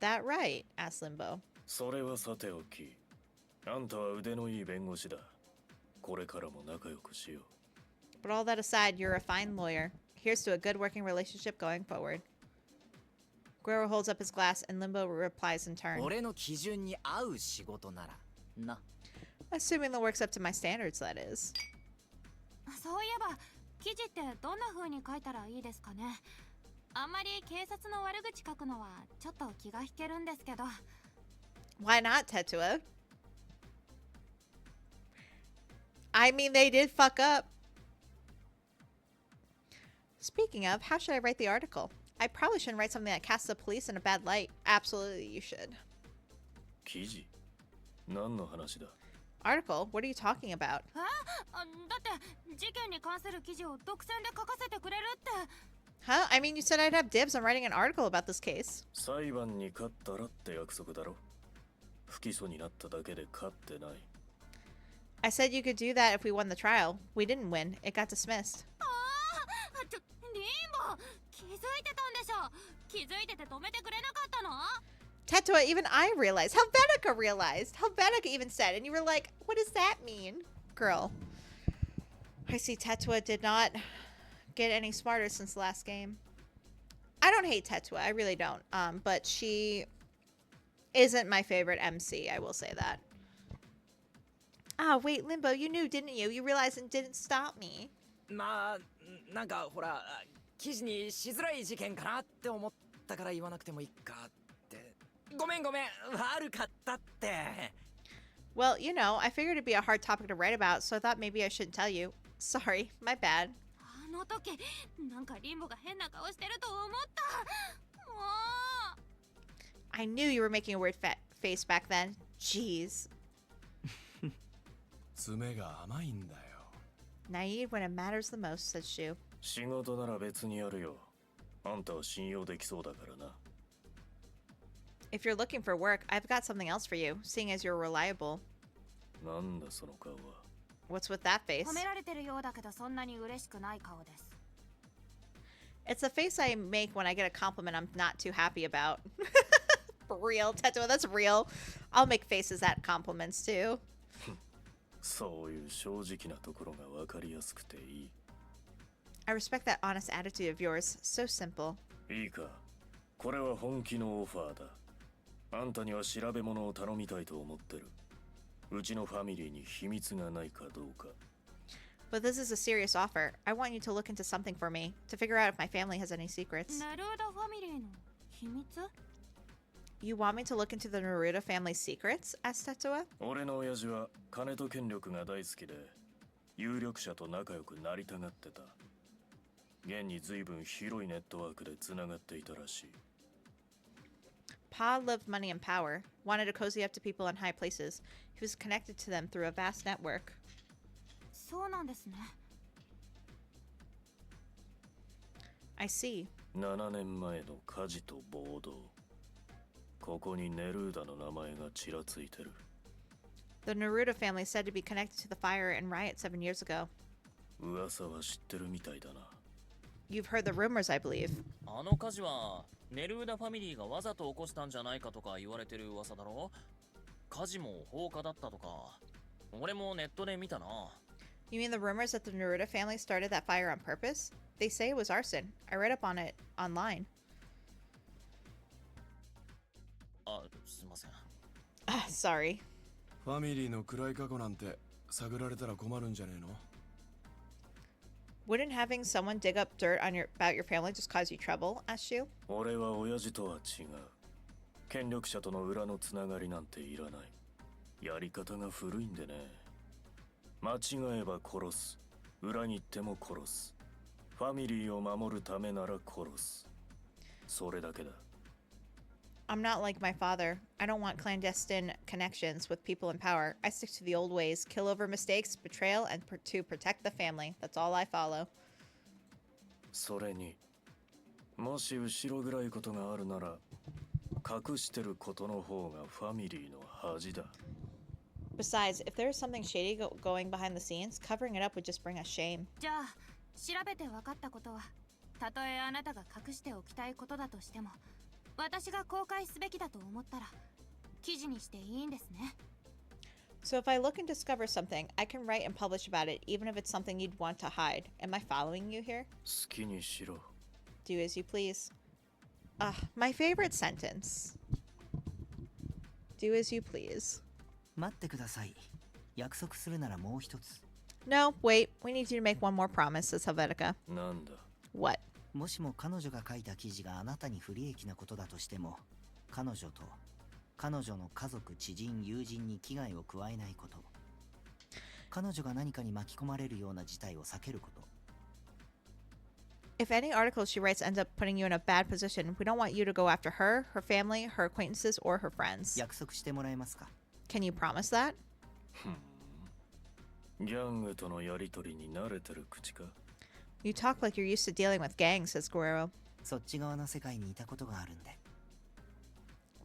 Speaker 1: That right? asked Limbo.
Speaker 15: それはさておき。あんたは腕のいい弁護士だ。これからも仲良くしよう。
Speaker 1: But all that aside, you're a fine lawyer. Here's to a good working relationship going forward. Guerrero holds up his glass and Limbo replies in turn.
Speaker 18: 俺の基準に合う仕事ならな。
Speaker 1: Assuming the work's up to my standards, that is.
Speaker 10: そういえば記事ってどんな風に書いたらいいですかね。あんまり警察の悪口書くのはちょっと気が引けるんですけど。
Speaker 1: Why not, Tetua? I mean, they did fuck up. Speaking of, how should I write the article? I probably shouldn't write something that casts the police in a bad light. Absolutely, you should.
Speaker 15: 記事？何の話だ？
Speaker 1: Article? What are you talking about?
Speaker 10: だって事件に関する記事を独占で書かせてくれるって。
Speaker 1: Huh? I mean, you said I'd have dibs on writing an article about this case.
Speaker 15: 裁判に勝ったらって約束だろ。不起訴になっただけで勝ってない。
Speaker 1: I said you could do that if we won the trial. We didn't win. It got dismissed.
Speaker 10: リンボ気づいてたんでしょ。気づいてて止めてくれなかったの？
Speaker 1: Tetua, even I realized. Helvetica realized. Helvetica even said. And you were like, what does that mean? Girl. I see Tetua did not get any smarter since the last game. I don't hate Tetua. I really don't. But she isn't my favorite MC. I will say that. Oh, wait, Limbo, you knew, didn't you? You realized and didn't stop me.
Speaker 18: まあ、なんかほら、記事にしづらい事件かなって思ったから言わなくてもいいかって。ごめん、悪かったって。
Speaker 1: Well, you know, I figured it'd be a hard topic to write about, so I thought maybe I shouldn't tell you. Sorry, my bad.
Speaker 10: の時なんかリンボが変な顔してると思った。もう
Speaker 1: I knew you were making a weird face back then. Jeez.
Speaker 6: 爪が甘いんだよ。
Speaker 1: Naive when it matters the most, said Shu.
Speaker 15: 仕事なら別にやるよ。あんたは信用できそうだからな。
Speaker 1: If you're looking for work, I've got something else for you, seeing as you're reliable.
Speaker 15: なんだその顔は。
Speaker 1: What's with that face?
Speaker 10: 褒められてるようだけどそんなに嬉しくない顔です。
Speaker 1: It's a face I make when I get a compliment I'm not too happy about. For real, Tetsuo, that's real. I'll make faces at compliments too.
Speaker 15: そういう正直なところが分かりやすくていい。
Speaker 1: I respect that honest attitude of yours. So simple.
Speaker 15: いいか、これは本気のオファーだ。あんたには調べ物を頼みたいと思ってる。うちのファミリーに秘密がないかどうか。
Speaker 1: But this is a serious offer. I want you to look into something for me, to figure out if my family has any secrets.
Speaker 10: ネルーダファミリーの秘密？
Speaker 1: You want me to look into the Naruto family's secrets? asked Tetsuo.
Speaker 15: 俺の親父は金と権力が大好きで、有力者と仲良くなりたがってた。現に随分広いネットワークでつながっていたらしい。
Speaker 1: Pa loved money and power, wanted to cozy up to people in high places. He was connected to them through a vast network.
Speaker 10: そうなんですね。
Speaker 1: I see.
Speaker 15: 7年前の火事と暴動。ここにネルーダの名前がちらついてる。
Speaker 1: The Naruto family is said to be connected to the fire and riot 7 years ago.
Speaker 15: 噂は知ってるみたいだな。
Speaker 1: You've heard the rumors, I believe.
Speaker 3: あの火事はネルーダファミリーがわざと起こしたんじゃないかとか言われてる噂だろ。火事も放火だったとか。俺もネットで見たな。
Speaker 1: You mean the rumors that the Naruto family started that fire on purpose? They say it was arson. I read up on it online.
Speaker 3: あ、すいません。
Speaker 1: Ah, sorry.
Speaker 6: ファミリーの暗い過去なんて探られたら困るんじゃねえの？
Speaker 1: Wouldn't having someone dig up dirt on about your family just cause you trouble? asked Shu.
Speaker 15: 俺は親父とは違う。権力者との裏のつながりなんていらない。やり方が古いんでね。間違えば殺す。裏切っても殺す。ファミリーを守るためなら殺す。それだけだ。
Speaker 1: I'm not like my father. I don't want clandestine connections with people in power. I stick to the old ways. Kill over mistakes, betrayal, and to protect the family. That's all I follow.
Speaker 15: それに、もし後ろ暗いことがあるなら、隠してることの方がファミリーの恥だ。
Speaker 1: Besides, if there is something shady going behind the scenes, covering it up would just bring us shame.
Speaker 10: じゃあ調べて分かったことは、たとえあなたが隠しておきたいことだとしても、私が公開すべきだと思ったら記事にしていいんですね。
Speaker 1: So if I look and discover something, I can write and publish about it, even if it's something you'd want to hide. Am I following you here?
Speaker 15: 好きにしろ。
Speaker 1: Do as you please. My favorite sentence. Do as you please.
Speaker 17: 待ってください。約束するならもう一つ。
Speaker 1: No, wait. We need you to make one more promise, says Helvetica.
Speaker 15: なんだ。
Speaker 1: What?
Speaker 17: もしも彼女が書いた記事があなたに不利益なことだとしても、彼女と彼女の家族、知人、友人に危害を加えないこと。彼女が何かに巻き込まれるような事態を避けること。
Speaker 1: If any article she writes ends up putting you in a bad position, we don't want you to go after her, her family, her acquaintances, or her friends.
Speaker 17: 約束してもらえますか?
Speaker 1: Can you promise that?
Speaker 15: ギャングとのやりとりに慣れてる口か?
Speaker 1: You talk like you're used to dealing with gangs, says Guerrero.
Speaker 17: そっち側の世界にいたことがあるんで。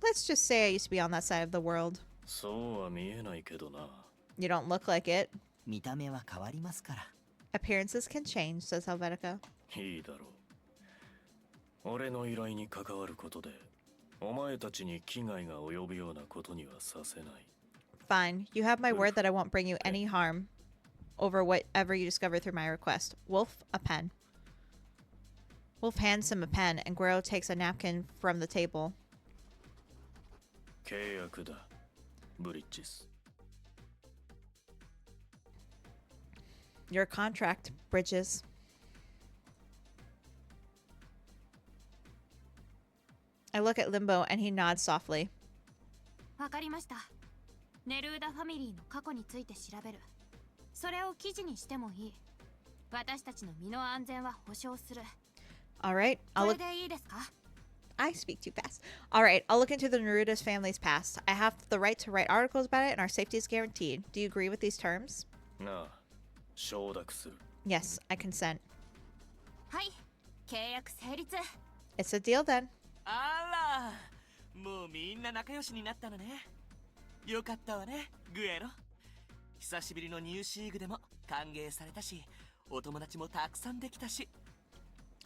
Speaker 1: Let's just say I used to be on that side of the world.
Speaker 15: そうは見えないけどな。
Speaker 1: You don't look like it.
Speaker 17: 見た目は変わりますから。
Speaker 1: Appearances can change, says Helvetica.
Speaker 15: いいだろう。俺の依頼に関わることで、お前たちに危害が及ぶようなことにはさせない。
Speaker 1: Fine. You have my word that I won't bring you any harm over whatever you discover through my request. Wolf, a pen. Wolf hands him a pen, and Guerrero takes a napkin from the table.
Speaker 15: 契約だ。ブリッジス。
Speaker 1: Your contract, Bridges. I look at Limbo and he nods softly.
Speaker 10: わかりました。ネルーダファミリーの過去について調べる。それを記事にしてもいい。私たちの身の安全は保証する。
Speaker 1: Alright,
Speaker 10: こ
Speaker 1: I'll
Speaker 10: れ
Speaker 1: look.
Speaker 10: でいいですか？
Speaker 1: I speak too fast. Alright, I'll look into the Naruto's family's past. I have the right to write articles about it, and our safety is guaranteed. Do you agree with these terms?
Speaker 15: なあ、承諾する。
Speaker 1: Yes, I consent.
Speaker 10: はい、契約成立。
Speaker 1: It's a deal then.
Speaker 14: あら、もうみんな仲良しになったのね。よかったわね、グエロ。久しぶりのニューシーグでも歓迎されたし、お友達もたくさんできたし。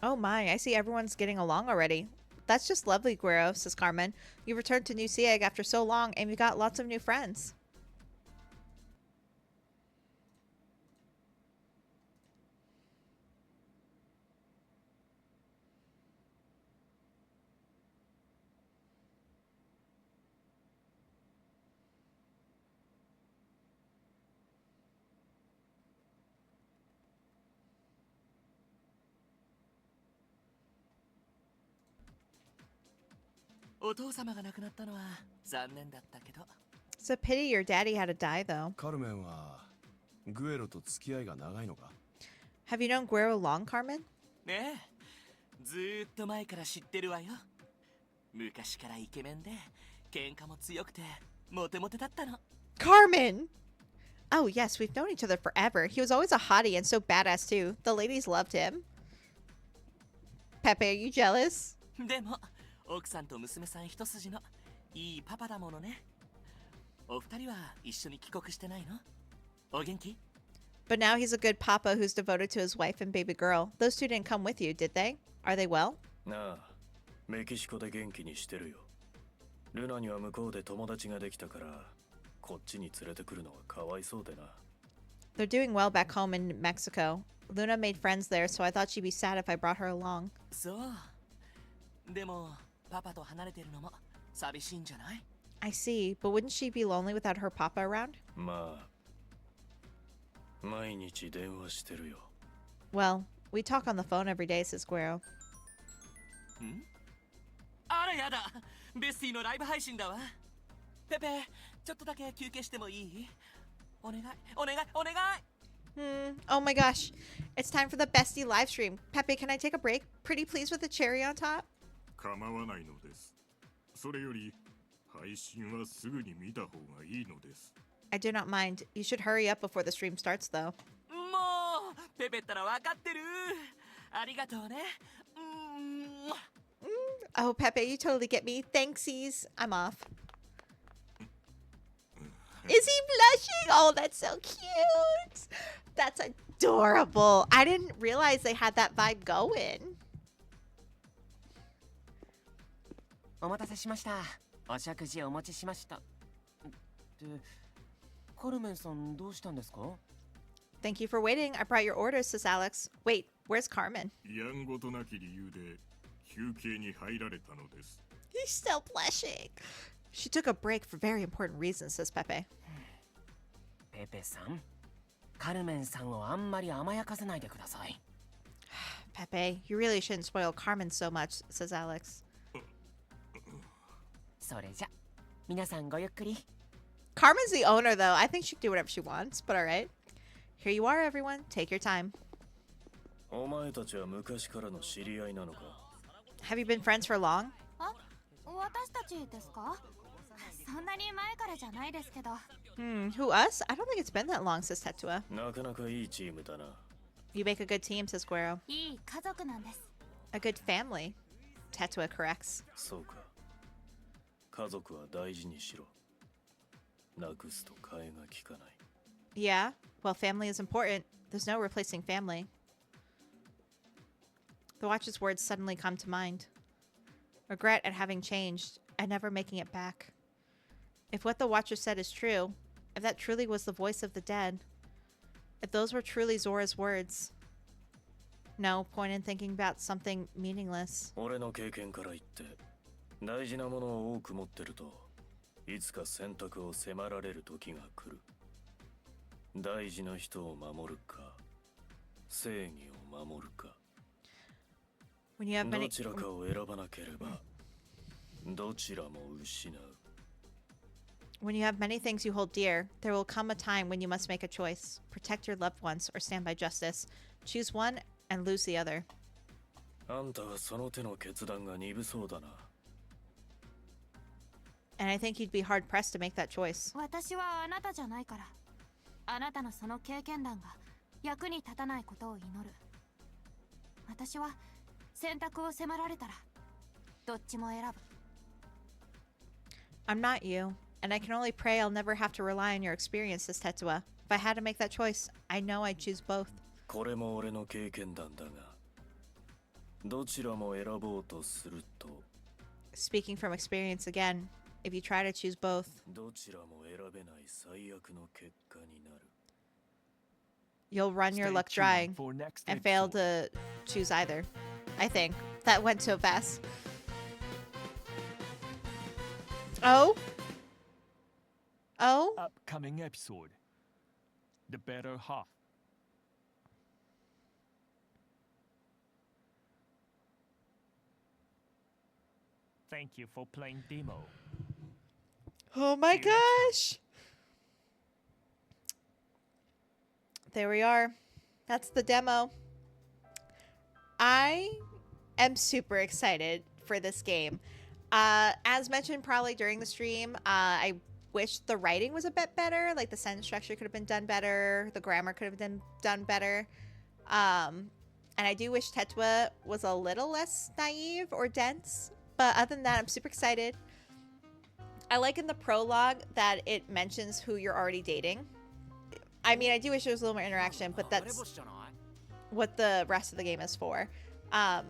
Speaker 1: Oh my, I see everyone's getting along already. That's just lovely, Guero, says Carmen. You returned to New Sieg after so long, and you got lots of new friends. It's a pity your daddy had to die, though.
Speaker 6: カルメンはグエロと付き合いが長いのか？
Speaker 1: Have you known Guero long, Carmen?
Speaker 14: ねえ、ずーっと前から知ってるわよ。昔からイケメンで、喧嘩も強くて、モテモテだったの。
Speaker 1: Carmen! Oh, yes, we've known each other forever. He was always a hottie and so badass, too. The ladies loved him. Pepe, are you jealous?
Speaker 14: でも、奥さんと娘さん一筋のいいパパだものね。お二人は一緒に帰国してないの？お元気？
Speaker 1: But now he's a good papa who's devoted to his wife and baby girl. Those two didn't come with you, did they? Are they well?
Speaker 15: なあ、メキシコで元気にしてるよ。ルナには向こうで友達ができたから、こっちに連れてくるのはかわいそうでな。
Speaker 1: They're doing well back home in Mexico. Luna made friends there, so I thought she'd be sad if I brought her along.
Speaker 14: そう。でも、パパと離れてるのも寂しいんじゃない？
Speaker 1: I see, but wouldn't she be lonely without her papa around?
Speaker 15: まあ、毎日電話してるよ。
Speaker 1: Well, we talk on the phone every day, says Guero.
Speaker 14: ん？あらやだ。ベスティのライブ配信だわ。ペペ、ちょっとだけ休憩してもいい？お願い、お願い、お願い。
Speaker 1: Oh my gosh. It's time for the bestie live stream. Pepe, can I take a break? Pretty please with a cherry on top?
Speaker 7: 構わないのです。それより配信はすぐに見た方がいいのです。
Speaker 1: I do not mind. You should hurry up before the stream starts, though.
Speaker 14: もうペペったら分かってる。ありがとうね。
Speaker 1: Oh, Pepe, you totally get me. Thanksies. I'm off. Is he blushing? Oh, that's so cute. That's adorable. I didn't realize they had that vibe going.
Speaker 16: お待たせしました。お食事お持ちしました。で、カルメンさんどうしたんですか？
Speaker 1: Thank you for waiting. I brought your orders, says Alex. Wait, where's Carmen?
Speaker 7: やんごとなき理由で休憩に入られたのです。
Speaker 1: He's still blushing. She took a break for very important reasons, says Pepe.
Speaker 16: ペペさん、カルメンさんをあんまり甘やかさないでください。
Speaker 1: Pepe, you really shouldn't spoil Carmen so much, says Alex.
Speaker 16: それじゃ、皆さんごゆっくり。
Speaker 1: Carmen's the owner, though. I think she can do whatever she wants, but alright. Here you are, everyone. Take your time.
Speaker 15: お前たちは昔からの知り合いなのか？
Speaker 1: Have you been friends for long?
Speaker 10: あ、私たちですか？そんなに前からじゃないですけど。
Speaker 1: Who, us? I don't think it's been that long, says Tetua.
Speaker 15: なかなかいいチームだな。
Speaker 1: You make a good team, says Guero.
Speaker 10: いい家族なんです。
Speaker 1: A good family, Tetua corrects.
Speaker 15: そうか。家族は大事にしろ。なくすと替えが利かない。
Speaker 1: Yeah, well, family is important. There's no replacing family. The Watcher's words suddenly come to mind. Regret at having changed, and never making it back. If what the Watcher said is true, if that truly was the voice of the dead, if those were truly Zora's words. No point in thinking about something meaningless.
Speaker 15: 俺の経験から言って、大事なものを多く持ってると、いつか選択を迫られる時が来る。大事な人を守るか、正義を守るか。
Speaker 1: When you have many...
Speaker 15: どちらかを選ばなければ、どちらも失う。
Speaker 1: When you have many things you hold dear, there will come a time when you must make a choice. Protect your loved ones or stand by justice. Choose one and lose the other.
Speaker 15: あんたはその手の決断が鈍そうだな。
Speaker 1: And I think you'd be hard pressed to make that choice.
Speaker 10: 私はあなたじゃないから。あなたのその経験談が役に立たないことを祈る。私は選択を迫られたらどっちも選ぶ。
Speaker 1: I'm not you, and I can only pray I'll never have to rely on your experiences, Tetsuya. If I had to make that choice, I know I'd choose both.
Speaker 15: これも俺の経験談だが、どちらも選ぼうとすると。
Speaker 1: Speaking from experience again, if you try to choose both,
Speaker 15: どちらも選べない最悪の結果になる。
Speaker 1: you'll run your luck dry and fail to choose either. I think that went so fast. Oh? Oh?
Speaker 12: Upcoming episode. The better half. Thank you for playing demo.
Speaker 1: Oh my gosh. There we are. That's the demo. I am super excited for this game. As mentioned probably during the stream, I wish the writing was a bit better. Like the sentence structure could have been done better. The grammar could have been done better. And I do wish Tetsuya was a little less naive or dense. But other than that, I'm super excited. I like in the prologue that it mentions who you're already dating. I mean, I do wish there was a little more interaction, but that's what the rest of the game is for. But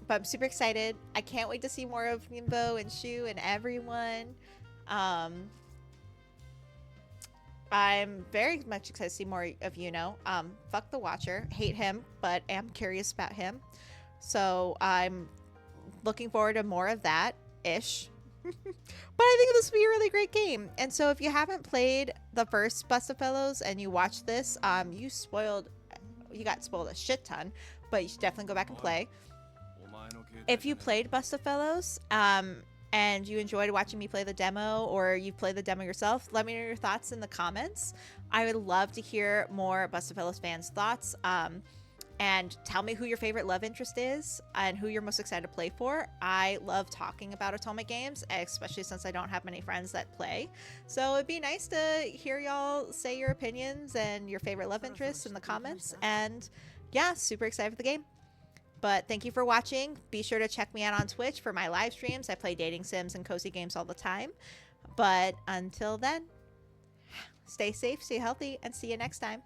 Speaker 1: I'm super excited. I can't wait to see more of Limbo and Shu and everyone. I'm very much excited to see more of Yuno. Fuck the Watcher. Hate him, but am curious about him. So I'm looking forward to more of that-ish. But I think this will be a really great game. And so if you haven't played the first Bustafellows and you watched this, you got spoiled a shit ton, but you should definitely go back and play. If you played Bustafellows and you enjoyed watching me play the demo, or you played the demo yourself, let me know your thoughts in the comments. I would love to hear more Bustafellows fans' thoughts. And tell me who your favorite love interest is and who you're most excited to play for. I love talking about Otome games, especially since I don't have many friends that play. So it'd be nice to hear y'all say your opinions and your favorite love interests in the comments. And yeah, super excited for the game. But thank you for watching. Be sure to check me out on Twitch for my live streams. I play dating sims and cozy games all the time. But until then, stay safe, stay healthy, and see you next time.